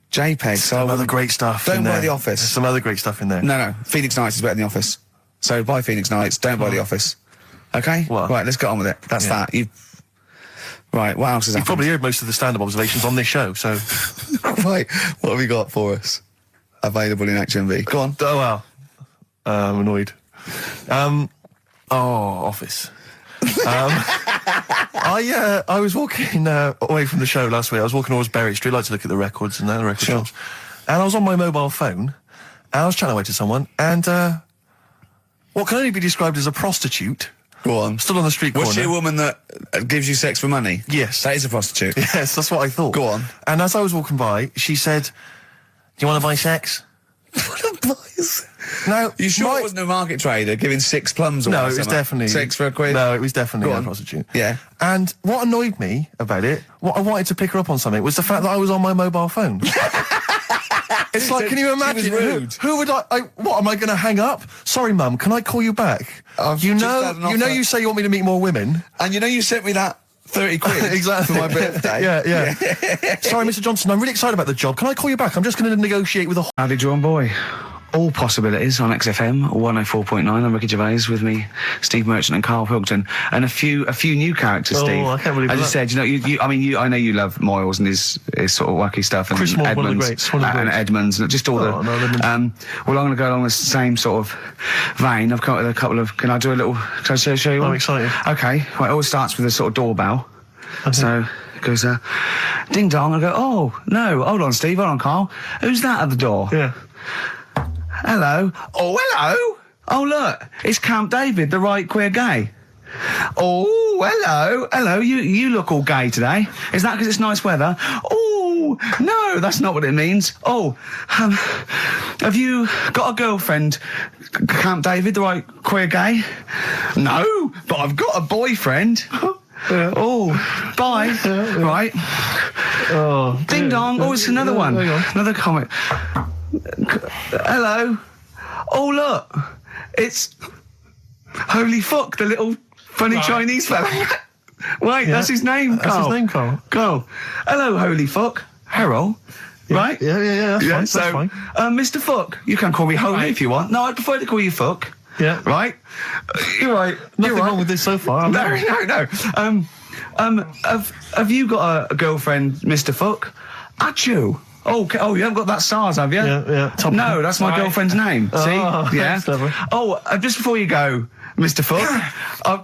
JPEG. Some other great stuff in there. Don't buy The Office. There's some other great stuff in there. No. Phoenix Nights is better than The Office. So buy Phoenix Nights, don't buy The Office. Okay? Well, right, let's get on with it. That's that. Right, what else is happening? You've probably heard most of the stand-up observations on this show, so... Right, what have you got for us? Available in HMV. Go on. Oh, well. I'm annoyed. Office. I was walking away from the show last week. I was walking towards Berry Street. I like to look at the records and the record shops. And I was on my mobile phone, and I was chatting away to someone, and what can only be described as a prostitute... Go on. Stood on the street corner. Was she a woman that gives you sex for money? Yes. That is a prostitute. Yes, that's what I thought. Go on. And as I was walking by, she said, "Do you want to buy sex?" Now, you sure it wasn't a market trader giving 6 plums or no, it was definitely 6 for a quid? No, it was definitely a prostitute. Yeah. And what annoyed me about it, what I wanted to pick her up on something, was the fact that I was on my mobile phone. It's like, can you imagine? Who would what, am I going to hang up? Sorry, Mum, can I call you back? You say you want me to meet more women. And you sent me that 30 quid exactly for my birthday. Yeah. Sorry, Mr. Johnson, I'm really excited about the job. Can I call you back? I'm just going to negotiate with a... Howdy, John Boy. All possibilities on XFM 104.9. I'm Ricky Gervais, with me Steve Merchant and Karl Pilkington, and a few new characters. Steve, I can't believe as you said, I know you love Moyles and his sort of wacky stuff, and Chris Moore, Edmonds, and Edmonds, and just all well, I'm going to go along the same sort of vein. I've come up with a couple of. Can I show you one? I'm excited. Okay, well, it always starts with a sort of doorbell. Okay. So it goes ding dong. I go, oh no, hold on, Steve, hold on, Karl. Who's that at the door? Yeah. Hello. Oh, hello. Oh, look, it's Camp David, the right queer gay. Oh, hello. Hello, you look all gay today. Is that because it's nice weather? Oh, no, that's not what it means. Oh, have you got a girlfriend, Camp David, the right queer gay? No, but I've got a boyfriend. Oh, bye. Right. Oh, ding dong. Oh, it's another one. Another comment. Hello. Oh, look. It's Holy Fuck, the little funny Chinese fella. Wait, that's his name, Karl. That's his name, Karl. Karl. Hello, Holy Fuck. Harold. Yeah. Right? Yeah, that's fine. Mr. Fuck, you can call me Holy if you want. No, I'd prefer to call you Fuck. Yeah. Right? You're right. Nothing wrong with this so far. No. Have you got a girlfriend, Mr. Fuck? Achoo. Oh, you haven't got that SARS, have you? Yeah. No, that's my girlfriend's name. See? Yeah. Oh, just before you go, Mr. Fuck, I've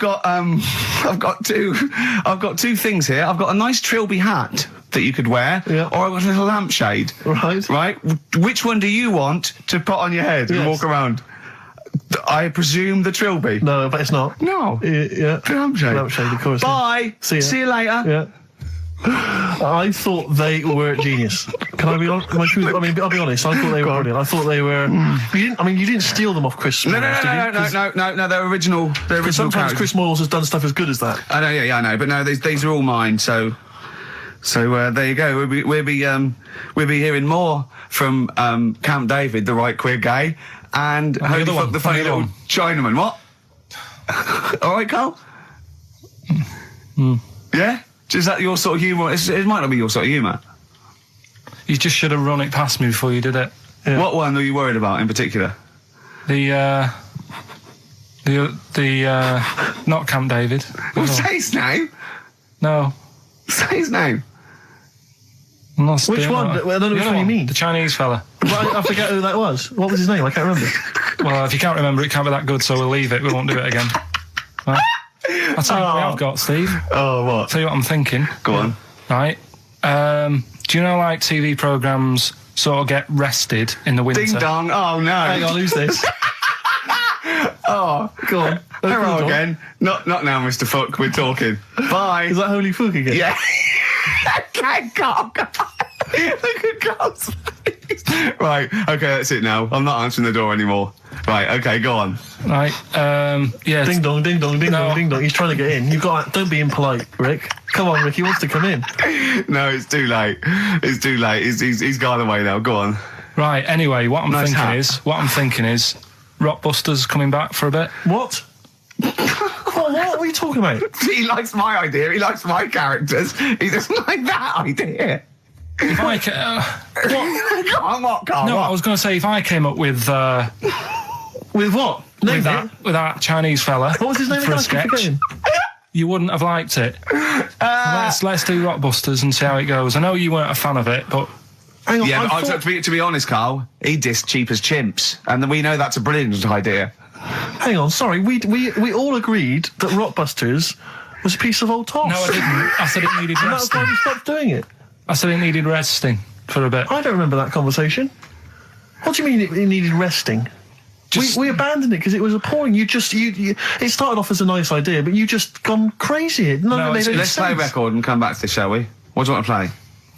got two things here. I've got a nice Trilby hat. that you could wear, or I've got a little lampshade. Right? Which one do you want to put on your head and walk around? I presume the trilby. No, but it's not. No. Yeah. Lampshade. Lampshade, of course. Bye. See you later. Yeah. I thought they were genius. Can I be honest? I mean, I'll be honest. I thought they were brilliant. I thought they were. You didn't steal them off Chris. No. They're original. They're original. Sometimes characters. Chris Moyles has done stuff as good as that. I know. Yeah, I know. But no, these are all mine. So there you go. We'll be hearing more from Camp David, the right queer gay, and Holy Fuck, the funny little Chinaman. What? All right, Carl. Yeah. Is that your sort of humour? It might not be your sort of humour. You just should have run it past me before you did it. Yeah. What one are you worried about in particular? The not Camp David. Well, say his name. No. Say his name. Which one? I don't know which one you mean. The Chinese fella. Well, I forget who that was. What was his name? I can't remember. Well, if you can't remember, it can't be that good, so we'll leave it. We won't do it again. Right? I'll tell you what I've got, Steve. Oh, what? I'll tell you what I'm thinking. Go on. Right. Do you know, like, TV programmes sort of get rested in the winter? Ding dong. Oh, no. Hang on, who's this? Oh, go on. Hello again. Not now, Mr. Fuck. We're talking. Bye. Is that Holy Fuck again? Yeah. Okay, Carl. Look at Carl's face. Right. Okay, that's it now. I'm not answering the door anymore. Right. Okay, go on. Right. Yeah. Ding dong, ding dong, ding dong, ding dong. He's trying to get in. Don't be impolite, Rick. Come on, Rick. He wants to come in. No, it's too late. It's too late. He's gone away now. Go on. Right. Anyway, what I'm thinking is, Rockbusters coming back for a bit. What? What are you talking about? He likes my idea. He likes my characters. He doesn't like that idea. If I what, Carl? No, I was going to say if I came up with what? With that Chinese fella. What was his name? For a sketch. You wouldn't have liked it. Let's do Rockbusters and see how it goes. I know you weren't a fan of it, but. Hang on, yeah, but to be honest, Carl, he dissed Cheap as Chimps, and we know that's a brilliant idea. Hang on, sorry, we all agreed that Rockbusters was a piece of old toss. No, I didn't. I said it needed resting. That's why we stopped doing it. I said it needed resting for a bit. I don't remember that conversation. What do you mean it needed resting? We abandoned it because it was appalling. It started off as a nice idea, but you just gone crazy. Let's play a record and come back to this, shall we? What do you want to play?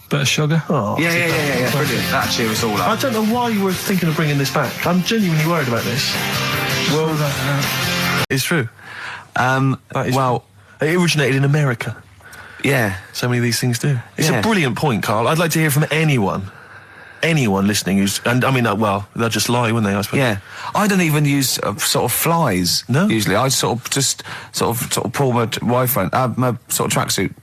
Bit of sugar. Oh, yeah. Brilliant. That cheer us all up. I don't know why you were thinking of bringing this back. I'm genuinely worried about this. Well, it's true. It originated in America. Yeah. So many of these things do. It's a brilliant point, Carl. I'd like to hear from anyone listening they'll just lie, wouldn't they, I suppose? Yeah. I don't even use sort of flies. No? Usually. I sort of pull my boyfriend, my sort of tracksuit.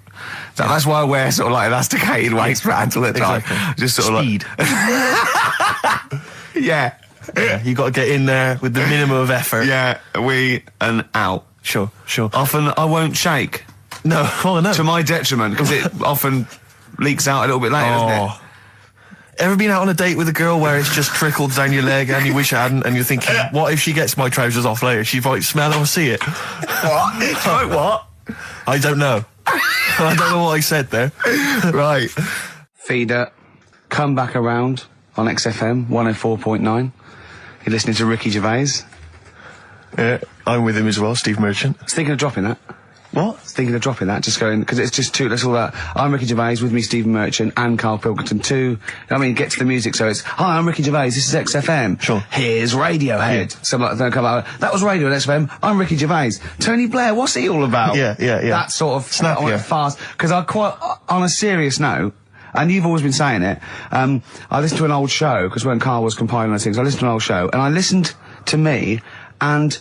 That's why I wear sort of like elasticated waistbands all the time. Exactly. Just sort of speed. Yeah. You got to get in there with the minimum of effort. Yeah, and out. Sure. Often I won't shake. No, no. To my detriment, because it often leaks out a little bit later, doesn't it? Ever been out on a date with a girl where it's just trickled down your leg and you wish it hadn't, and you're thinking, what if she gets my trousers off later? She might smell or see it. What? What? I don't know. I don't know what I said there. Right. Feeder, come back around on XFM 104.9. You're listening to Ricky Gervais. Yeah, I'm with him as well, Steve Merchant. I was thinking of dropping that. What? Thinking of dropping that, just going, because it's just too, that's all that. I'm Ricky Gervais, with me Stephen Merchant and Karl Pilkington too. I mean, get to the music, so it's, hi, I'm Ricky Gervais, this is XFM. Sure. Here's Radiohead. Yeah. Something like that, come out, that was Radio at XFM, I'm Ricky Gervais. Tony Blair, what's he all about? Yeah. That sort of, snap, fast, because I quite, on a serious note, and you've always been saying it, I listened to an old show, because when Karl was compiling those things, I listened to an old show, and I listened to me, and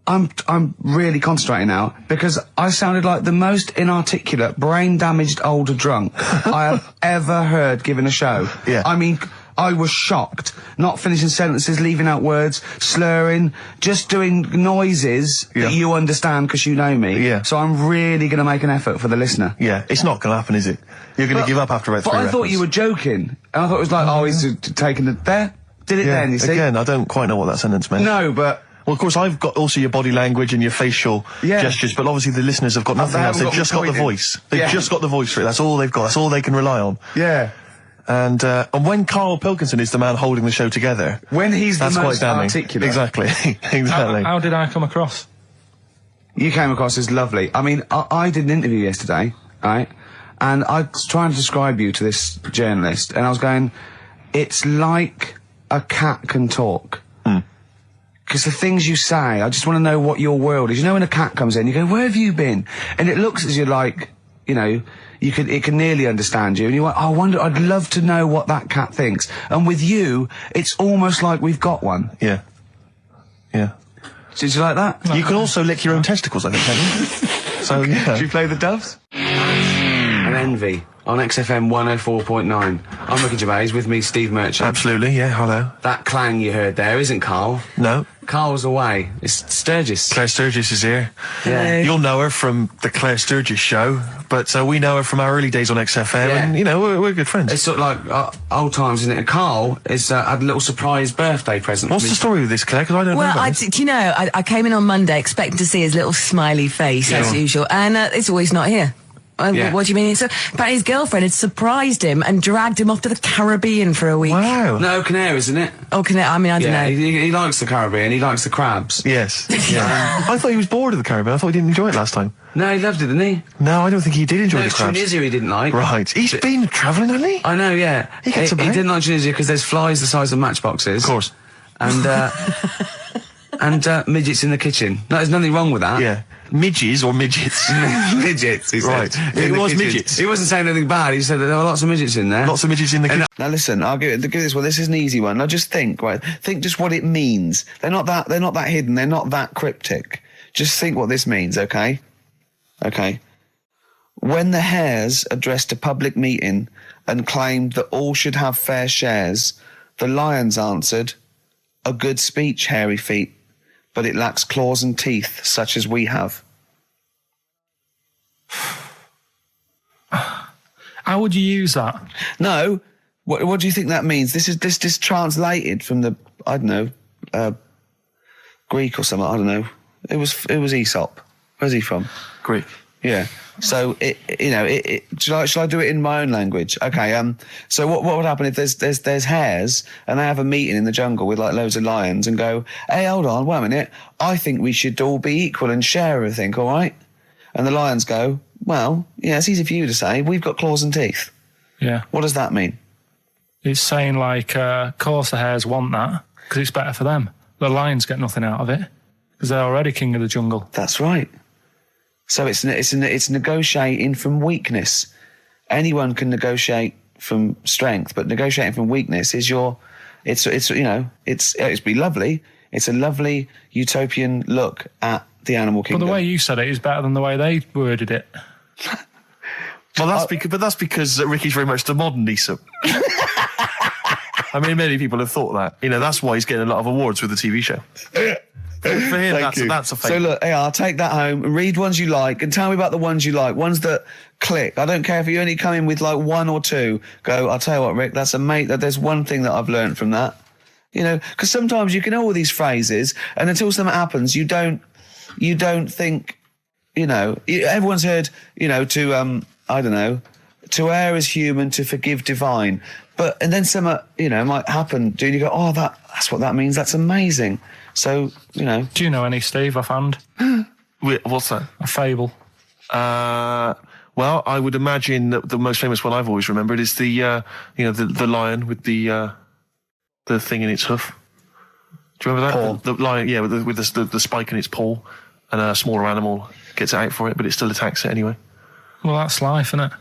I'm really concentrating now because I sounded like the most inarticulate, brain-damaged older drunk I have ever heard given a show. Yeah. I mean, I was shocked. Not finishing sentences, leaving out words, slurring, just doing noises that you understand because you know me. Yeah. So I'm really going to make an effort for the listener. Yeah, it's not going to happen, is it? You're going to give up after about 3 records. But I thought you were joking. And I thought it was like, he's taking it there, did it then, you see? Again, I don't quite know what that sentence meant. No, but Well, of course, I've got also your body language and your facial gestures, but obviously the listeners have got nothing else. They've just got the voice. They've just got the voice for it. That's all they've got. That's all they can rely on. Yeah. And when Karl Pilkington is the man holding the show together, when he's the most damning. articulate. Exactly. Exactly. How did I come across? You came across as lovely. I mean, I did an interview yesterday, right? And I was trying to describe you to this journalist, and I was going, it's like a cat can talk. Because the things you say, I just want to know what your world is. You know when a cat comes in, you go, where have you been? And it looks as you're like, you know, it can nearly understand you. And you're like, I wonder, I'd love to know what that cat thinks. And with you, it's almost like we've got one. Yeah. Yeah. Did you like that? You can also lick your own testicles, I think, can you? So, yeah. Did you play the doves? And Envy on XFM 104.9. I'm Ricky Gervais, with me Steve Merchant. Absolutely, yeah, hello. That clang you heard there isn't Karl. No. Karl's away. It's Sturgis. Claire Sturgis is here. Yeah. You'll know her from the Claire Sturgis show, but we know her from our early days on XFM, and, you know, we're good friends. It's sort of like old times, isn't it? And Karl has had a little surprise birthday present. What's the story with this, Claire? Because I don't know about this. Do you know, I came in on Monday expecting to see his little smiley face, as usual, and it's always not here. What do you mean? So apparently his girlfriend had surprised him and dragged him off to the Caribbean for a week. Wow. No, Canaries, isn't it? Oh, I mean, I don't know. He likes the Caribbean. He likes the crabs. Yes. Yeah. I thought he was bored of the Caribbean. I thought he didn't enjoy it last time. No, he loved it, didn't he? No, I don't think he did enjoy the crabs. Tunisia he didn't like. Right. He's been travelling, hasn't he? I know, yeah. He didn't like Tunisia because there's flies the size of matchboxes. Of course. And, and midgets in the kitchen. No, there's nothing wrong with that. Yeah. Midges or midgets? Midgets, he said. Right. It was midgets. He wasn't saying anything bad. He said that there were lots of midgets in there. Lots of midgets in the kitchen. Now listen, I'll give this one. This is an easy one. Now just think, right? Think just what it means. They're not that hidden. They're not that cryptic. Just think what this means, okay? Okay. When the Hares addressed a public meeting and claimed that all should have fair shares, the Lions answered, "A good speech, hairy feet, but it lacks claws and teeth such as we have." How would you use that? No. What do you think that means? This is translated from the, I don't know, Greek or something. I don't know. It was Aesop. Where's he from? Greek. Yeah. So shall I do it in my own language? Okay. So what would happen if there's hares and they have a meeting in the jungle with like loads of lions and go, hey, hold on, wait a minute. I think we should all be equal and share everything. All right. And the lions go, well, yeah, it's easy for you to say. We've got claws and teeth. Yeah. What does that mean? It's saying like, of course the hares want that because it's better for them. The lions get nothing out of it because they're already king of the jungle. That's right. So it's negotiating from weakness. Anyone can negotiate from strength, but negotiating from weakness is it's be lovely. It's a lovely utopian look at the animal kingdom. But the way you said it is better than the way they worded it. Well, that's because Ricky's very much the modern Aesop. I mean, many people have thought that. You know, that's why he's getting a lot of awards with the TV show. For him, that's a fake. So look, hey, I'll take that home and read ones you like and tell me about the ones you like, ones that click. I don't care if you only come in with like one or two. Go, I'll tell you what, Rick, that's there's one thing that I've learned from that. You know, because sometimes you can know all these phrases and until something happens, you don't think, you know, everyone's heard, you know, to, I don't know, to err is human, to forgive divine. And then something, you know, might happen. Do you go, oh, that's what that means. That's amazing. So, you know. Do you know any, Steve, offhand? Wait, what's that? A fable. Well, I would imagine that the most famous one I've always remembered is the lion with the thing in its hoof. Do you remember that? Paw. The lion, yeah, with the spike in its paw, and a smaller animal gets out for it, but it still attacks it anyway. Well, that's life, isn't it?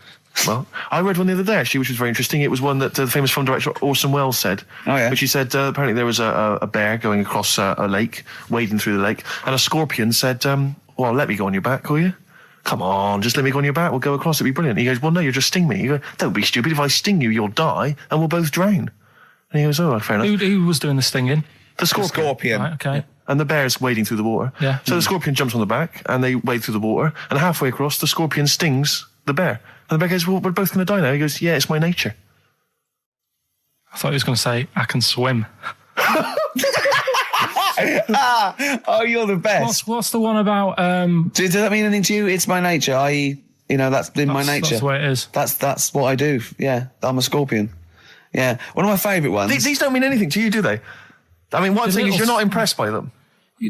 Well, I read one the other day, actually, which was very interesting. It was one that the famous film director Orson Welles said. Oh, yeah. Which he said, apparently there was a bear going across a lake, wading through the lake, and a scorpion said, well, let me go on your back, will you? Come on, just let me go on your back, we'll go across, it'll be brilliant. He goes, well, no, you'll just sting me. You go, don't be stupid, if I sting you, you'll die, and we'll both drown. And he goes, oh, fair enough. Who was doing the stinging? The scorpion. Right, okay. And the bear's wading through the water. Yeah. So the scorpion jumps on the back, and they wade through the water, and halfway across, the scorpion stings the bear. And the bear goes, well, we're both going to die now. He goes, yeah, it's my nature. I thought he was going to say, I can swim. Oh, you're the best. What's the one about? Does that mean anything to you? It's my nature. I.e., that's in my nature. That's the way it is. That's what I do. Yeah, I'm a scorpion. Yeah, one of my favourite ones. These don't mean anything to you, do they? I mean, what I'm saying is you're not impressed by them.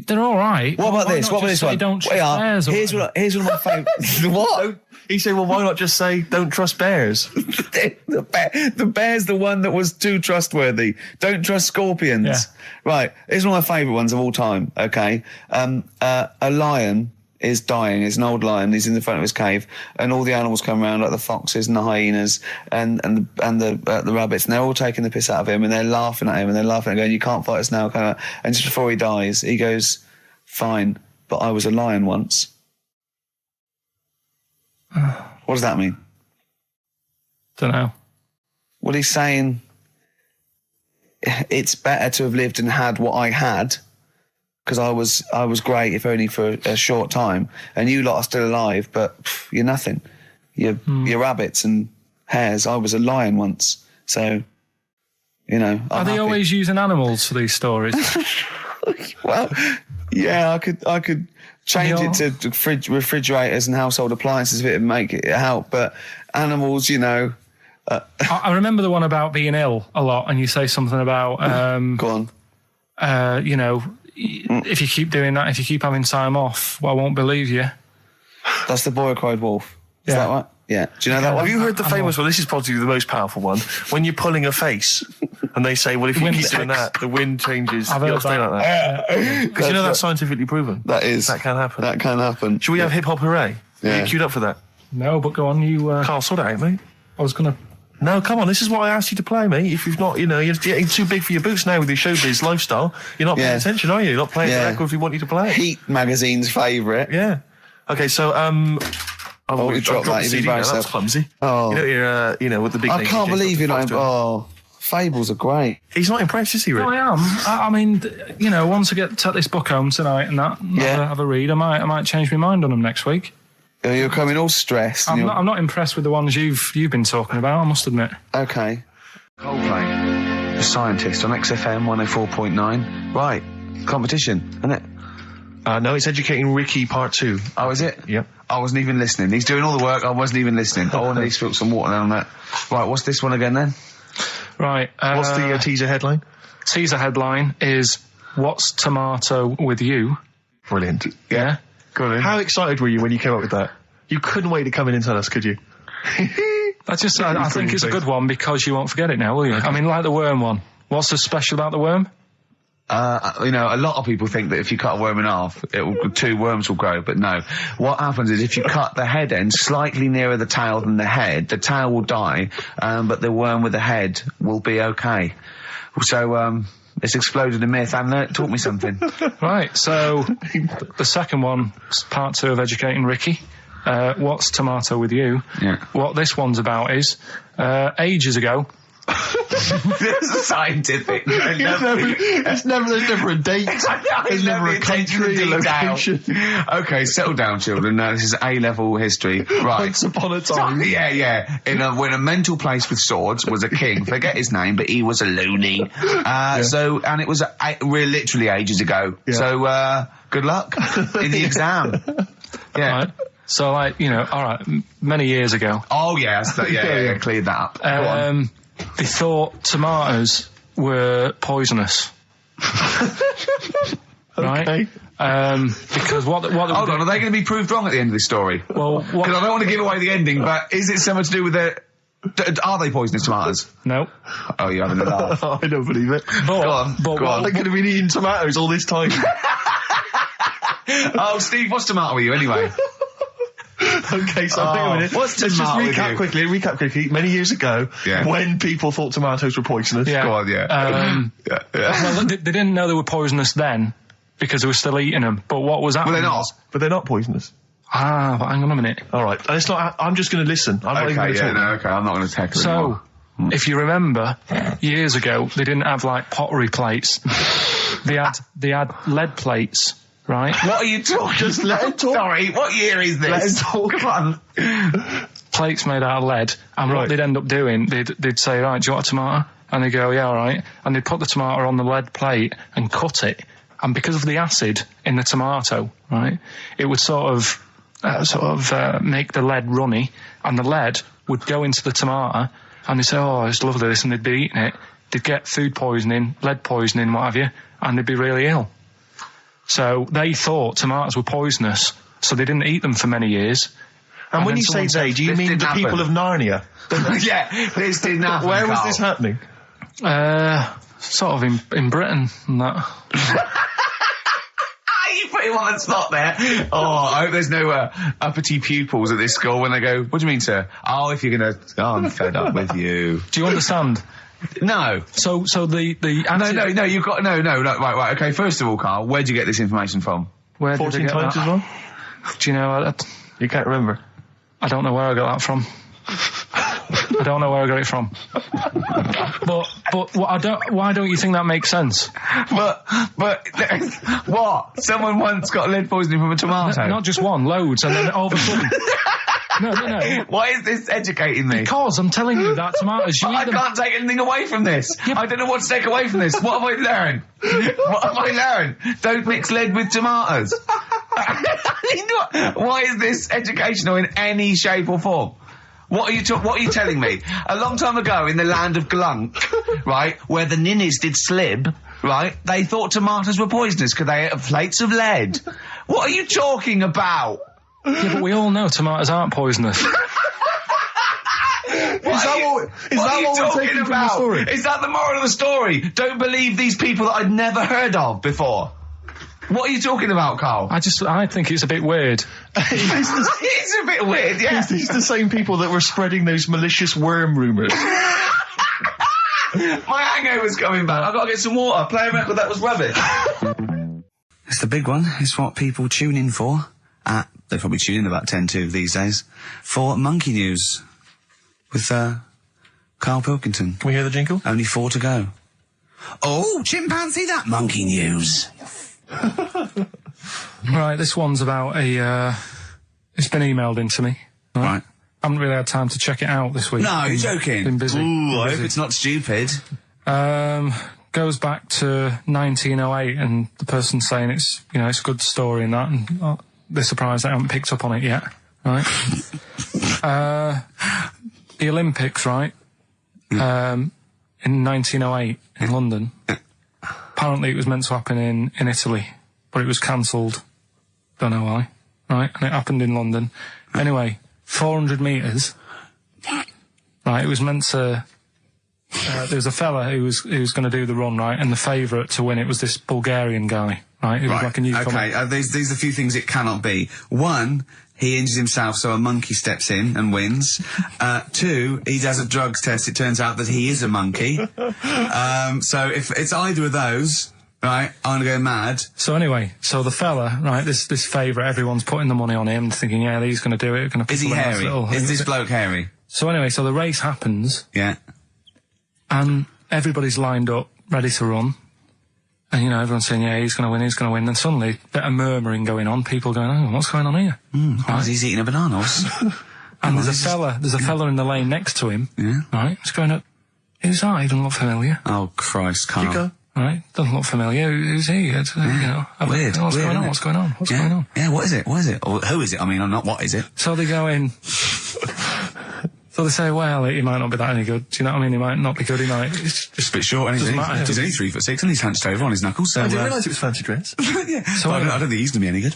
They're all right. What about this? What about this one? Don't trust bears. Here's one of my favourites. What? He said, well, why not just say, don't trust bears? The bear's the one that was too trustworthy. Don't trust scorpions. Yeah. Right, here's one of my favourite ones of all time, okay? A lion is dying. It's an old lion. He's in the front of his cave, and all the animals come around, like the foxes and the hyenas and the rabbits, and they're all taking the piss out of him, and they're laughing at him, and they're laughing and going, "You can't fight us now." And just before he dies, he goes, "Fine, but I was a lion once." What does that mean? Don't know. Well, he's saying it's better to have lived and had what I had, because I was great, if only for a short time, and you lot are still alive, but you're nothing. You're rabbits and hares. I was a lion once, so I'm Are they happy. always using animals for these stories? Well, yeah, I could change it to refrigerators and household appliances if it would make it help, but animals, I remember the one about being ill a lot, and you say something about go on. If you keep doing that, if you keep having time off, well, I won't believe you. That's the boy who cried wolf. Is that right? Yeah. Do you know that one? Have you heard the famous one? This is probably the most powerful one. When you're pulling a face, and they say, well, if you keep doing that, the wind changes. I've heard stay like that. Because you know that's scientifically proven. That can happen. That can happen. Should we have hip hop hooray? Yeah. Are you queued up for that? No, but go on, you... Carl, sort it out, mate. I was going to... No, come on, this is what I asked you to play, mate. If you've not, you're getting too big for your boots now with your showbiz lifestyle. You're not paying attention, are you? You're not playing the record if we want you to play it. Heat magazine's favourite. Yeah. Okay, so, you dropped that. CD now, that's clumsy. Oh. You're, with the big I can't believe you're not... Oh, fables are great. He's not impressed, is he, Rick? No, I am. I mean, once I take this book home tonight and have a read, I might change my mind on them next week. You're coming all stressed. I'm not impressed with the ones you've been talking about, I must admit. Okay. Coldplay, The Scientist on XFM 104.9. Right, competition, isn't it? No, it's Educating Ricky Part 2. Oh, is it? Yep. I wasn't even listening. He's doing all the work, I wasn't even listening. I want to spill some water down on that. Right, what's this one again then? Right. What's the teaser headline? Teaser headline is, What's Tomato with You? Brilliant. Yeah. Go on. How excited were you when you came up with that? You couldn't wait to come in and tell us, could you? I think it's a good one because you won't forget it now, will you? Okay. I mean, like the worm one. What's so special about the worm? A lot of people think that if you cut a worm in half, two worms will grow, but no. What happens is if you cut the head end slightly nearer the tail than the head, the tail will die, but the worm with the head will be okay. So, it's exploded a myth, and it taught me something. Right, so the second one, part 2 of Educating Ricky. What's Tomato with You? Yeah. What this one's about is, ages ago... It's scientific. There's never a date. There's never a country, a location. Okay, settle down, children. This is A-level history. Right. Once upon a time. Yeah. When a mental place with swords was a king. Forget his name, but he was a loony. So, and it was literally ages ago. Yeah. So, good luck in the exam. Yeah. Right. So, all right, many years ago. Oh, yeah. Cleared that up. Go on. They thought tomatoes were poisonous. Right? Because what hold on, are they going to be proved wrong at the end of this story? Well, because I don't want to give away the ending, but is it something to do with are they poisonous tomatoes? No. Oh, you're having a laugh. I don't believe it. Go on. They could have been eating tomatoes all this time. Oh, Steve, what's tomato with you anyway? Okay, so think a minute. Let's just recap quickly. Many years ago, when people thought tomatoes were poisonous. Yeah. Go on, Well, they didn't know they were poisonous then because they were still eating them. But what was happening? But they're not poisonous. But hang on a minute. All right, and it's not. I'm just going to listen. I'm not even going to talk. Okay, I'm not going to tackle it anymore. If you remember, years ago they didn't have like pottery plates. They had lead plates. Right. What are you talking? Just let him talk. Sorry, what year is this? Let him talk. Come on. Plates made out of lead, and what they'd end up doing, they'd say, right, do you want a tomato? And they go, yeah, all right. And they'd put the tomato on the lead plate and cut it, and because of the acid in the tomato, right, it would sort of make the lead runny, and the lead would go into the tomato, and they'd say, oh, it's lovely this, and they'd be eating it. They'd get food poisoning, lead poisoning, what have you, and they'd be really ill. So they thought tomatoes were poisonous, so they didn't eat them for many years. And when you say they, do you mean the people of Narnia? Yeah, this didn't happen. Where was Carl. this happening? Sort of in Britain and that. You put him on the spot there. Oh, I hope there's no uppity pupils at this school when they go, what do you mean, sir? Oh, if you're gonna... Oh, I'm fed up with you. Do you understand? No. So the No, you've got... No, right, okay, first of all, Carl, where'd you get this information from? Where did 14 I get times that? as well? Do you know... You can't remember? I don't know where I got that from. I don't know where I got it from. But why don't you think that makes sense? But what? Someone once got lead poisoning from a tomato? Not just one, loads, and then all of a sudden... No. Why is this educating me? Because I'm telling you that tomatoes... I can't take anything away from this. Yeah, I don't know what to take away from this. What have I learned? What have I learned? Don't mix lead with tomatoes. Why is this educational in any shape or form? What are you telling me? A long time ago in the land of Glunk, right, where the ninnies did slib, right, they thought tomatoes were poisonous because they ate plates of lead. What are you talking about? Yeah, but we all know tomatoes aren't poisonous. Is that what we're taking from the story? Is that the moral of the story? Don't believe these people that I'd never heard of before. What are you talking about, Carl? I think it's a bit weird. It's a bit weird, yeah. It's the same people that were spreading those malicious worm rumours. My hangover's coming back. I've got to get some water. Play a record that was rubbish. It's the big one. It's what people tune in for. They probably tune in about 10 to these days. For Monkey News. With, Karl Pilkington. Can we hear the jingle? Only 4 to go. Oh, chimpanzee, that Monkey News. Right, this one's about it's been emailed in to me. Right. I haven't really had time to check it out this week. No, you're joking. Been busy. Ooh, I hope it's not stupid. Goes back to 1908, and the person's saying it's a good story and that, and they're surprised they haven't picked up on it yet. Right. The Olympics, right? In 1908 in London. Apparently it was meant to happen in Italy, but it was cancelled. Don't know why. Right? And it happened in London. Anyway, 400 metres. Right, it was meant to... there was a fella who was going to do the run, right, and the favourite to win it was this Bulgarian guy, right? Who was like a newcomer. Okay, these are a few things it cannot be. 1, he injures himself, so a monkey steps in and wins. 2, he does a drugs test, it turns out that he is a monkey. So if it's either of those, right, I'm gonna go mad. So anyway, the fella, right, this favourite, everyone's putting the money on him, thinking, yeah, he's gonna do it. Is he hairy? Is this bloke hairy? So anyway, the race happens. Yeah. And everybody's lined up, ready to run. And, everyone's saying, yeah, he's going to win. And suddenly, a bit of murmuring going on, people going, oh, what's going on here? Right. He's eating a banana. And there's a fella in the lane next to him. Yeah. Right, he's going up, who's that? He doesn't look familiar. Oh, Christ, Carl. Right, doesn't look familiar. Who's he? Weird. What's going on? What's going on? What's going on? Yeah, what is it? Or who is it? I mean, not what is it? So they go in... So they say, well, he might not be that any good. Do you know what I mean? He might not be good. He might... It's just a bit short, isn't he? He's only 3'6", and he's hunched over on his knuckles. So, I didn't realise it was fancy dress. Yeah. So I don't think he's going to be any good.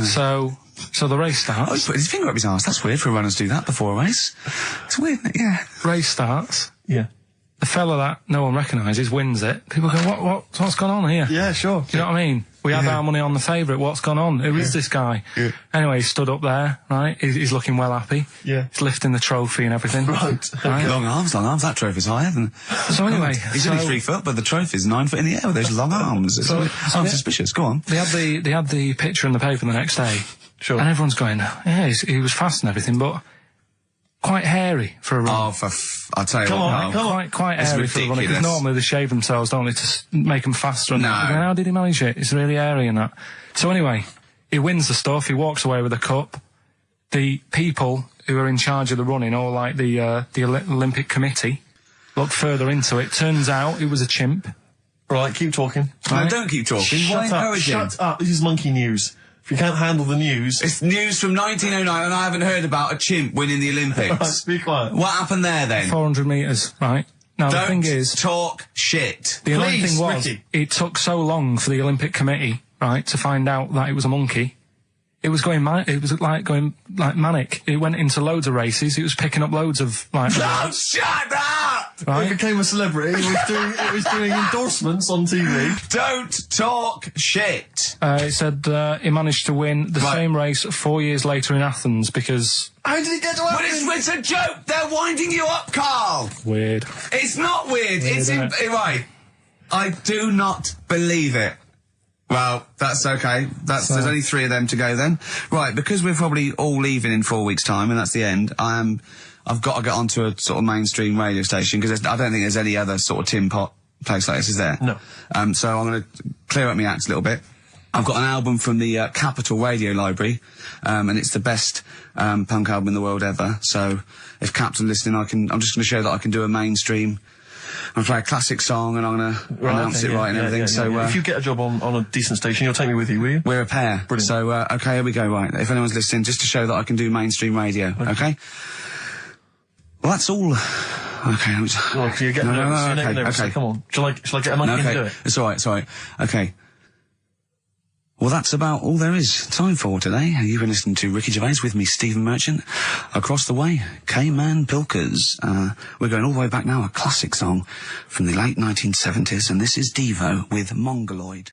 So the race starts. Oh, he's put his finger up his arse. That's weird for a runner to do that before a race. It's weird, isn't it? Yeah. Race starts. Yeah. The fella that no one recognises wins it. People go, what's gone on here? Yeah, sure. Do you know what I mean? We had our money on the favourite. What's gone on? Who is this guy? Yeah. Anyway, he stood up there, right? He's looking well happy. Yeah. He's lifting the trophy and everything. Right. Long arms. That trophy's higher than... So anyway... He's only 3 foot, but the trophy's 9 foot in the air with those long arms. I'm suspicious. Go on. They had the picture in the paper the next day. Sure. And everyone's going, yeah, he was fast and everything, but... quite hairy for a run. Oh, I'll tell you come what. on. Quite hairy for a run. Because normally they shave themselves, don't they, to make them faster. And how did he manage it? It's really hairy and that. So anyway, he wins the stuff. He walks away with a cup. The people who are in charge of the running, or like the Olympic Committee, look further into it. Turns out it was a chimp. Right, keep talking. No, don't keep talking. Why encourage him? Shut up. This is monkey news. If you can't handle the news... It's news from 1909 and I haven't heard about a chimp winning the Olympics. Be quiet. What happened there then? 400 metres, right? Now, the thing is... talk shit. The only thing was, it took so long for the Olympic Committee, right, to find out that it was a monkey. It was going going manic. It went into loads of races. It was picking up loads of, like... No, shut up! Right? He became a celebrity. It was doing endorsements on TV. Don't talk shit! It said he managed to win the same race 4 years later in Athens because... How did he get to Athens? But it's a joke! They're winding you up, Carl! Weird. It's not weird. It's right. I do not believe it. Well, that's okay. There's only 3 of them to go then. Right, because we're probably all leaving in 4 weeks' time, and that's the end, I've got to get onto a sort of mainstream radio station, because I don't think there's any other sort of tin pot place like this, is there? No. So I'm going to clear up my act a little bit. I've got an album from the Capital Radio Library, and it's the best punk album in the world ever. So if Cap's listening, I'm just going to show that I can do a mainstream... I'm play a classic song and I'm going to announce it right and everything. So if you get a job on a decent station, you'll take me with you, will you? We're a pair. Brilliant. So, okay, here we go, right. If anyone's listening, just to show that I can do mainstream radio, okay? Well, that's all. Okay. Well, you're getting nervous. Okay. Come on. Shall I get a monkey and do it? It's all right. Okay. Well, that's about all there is time for today. You've been listening to Ricky Gervais with me, Stephen Merchant. Across the way, K-Man Pilkers. We're going all the way back now, a classic song from the late 1970s, and this is Devo with Mongoloid.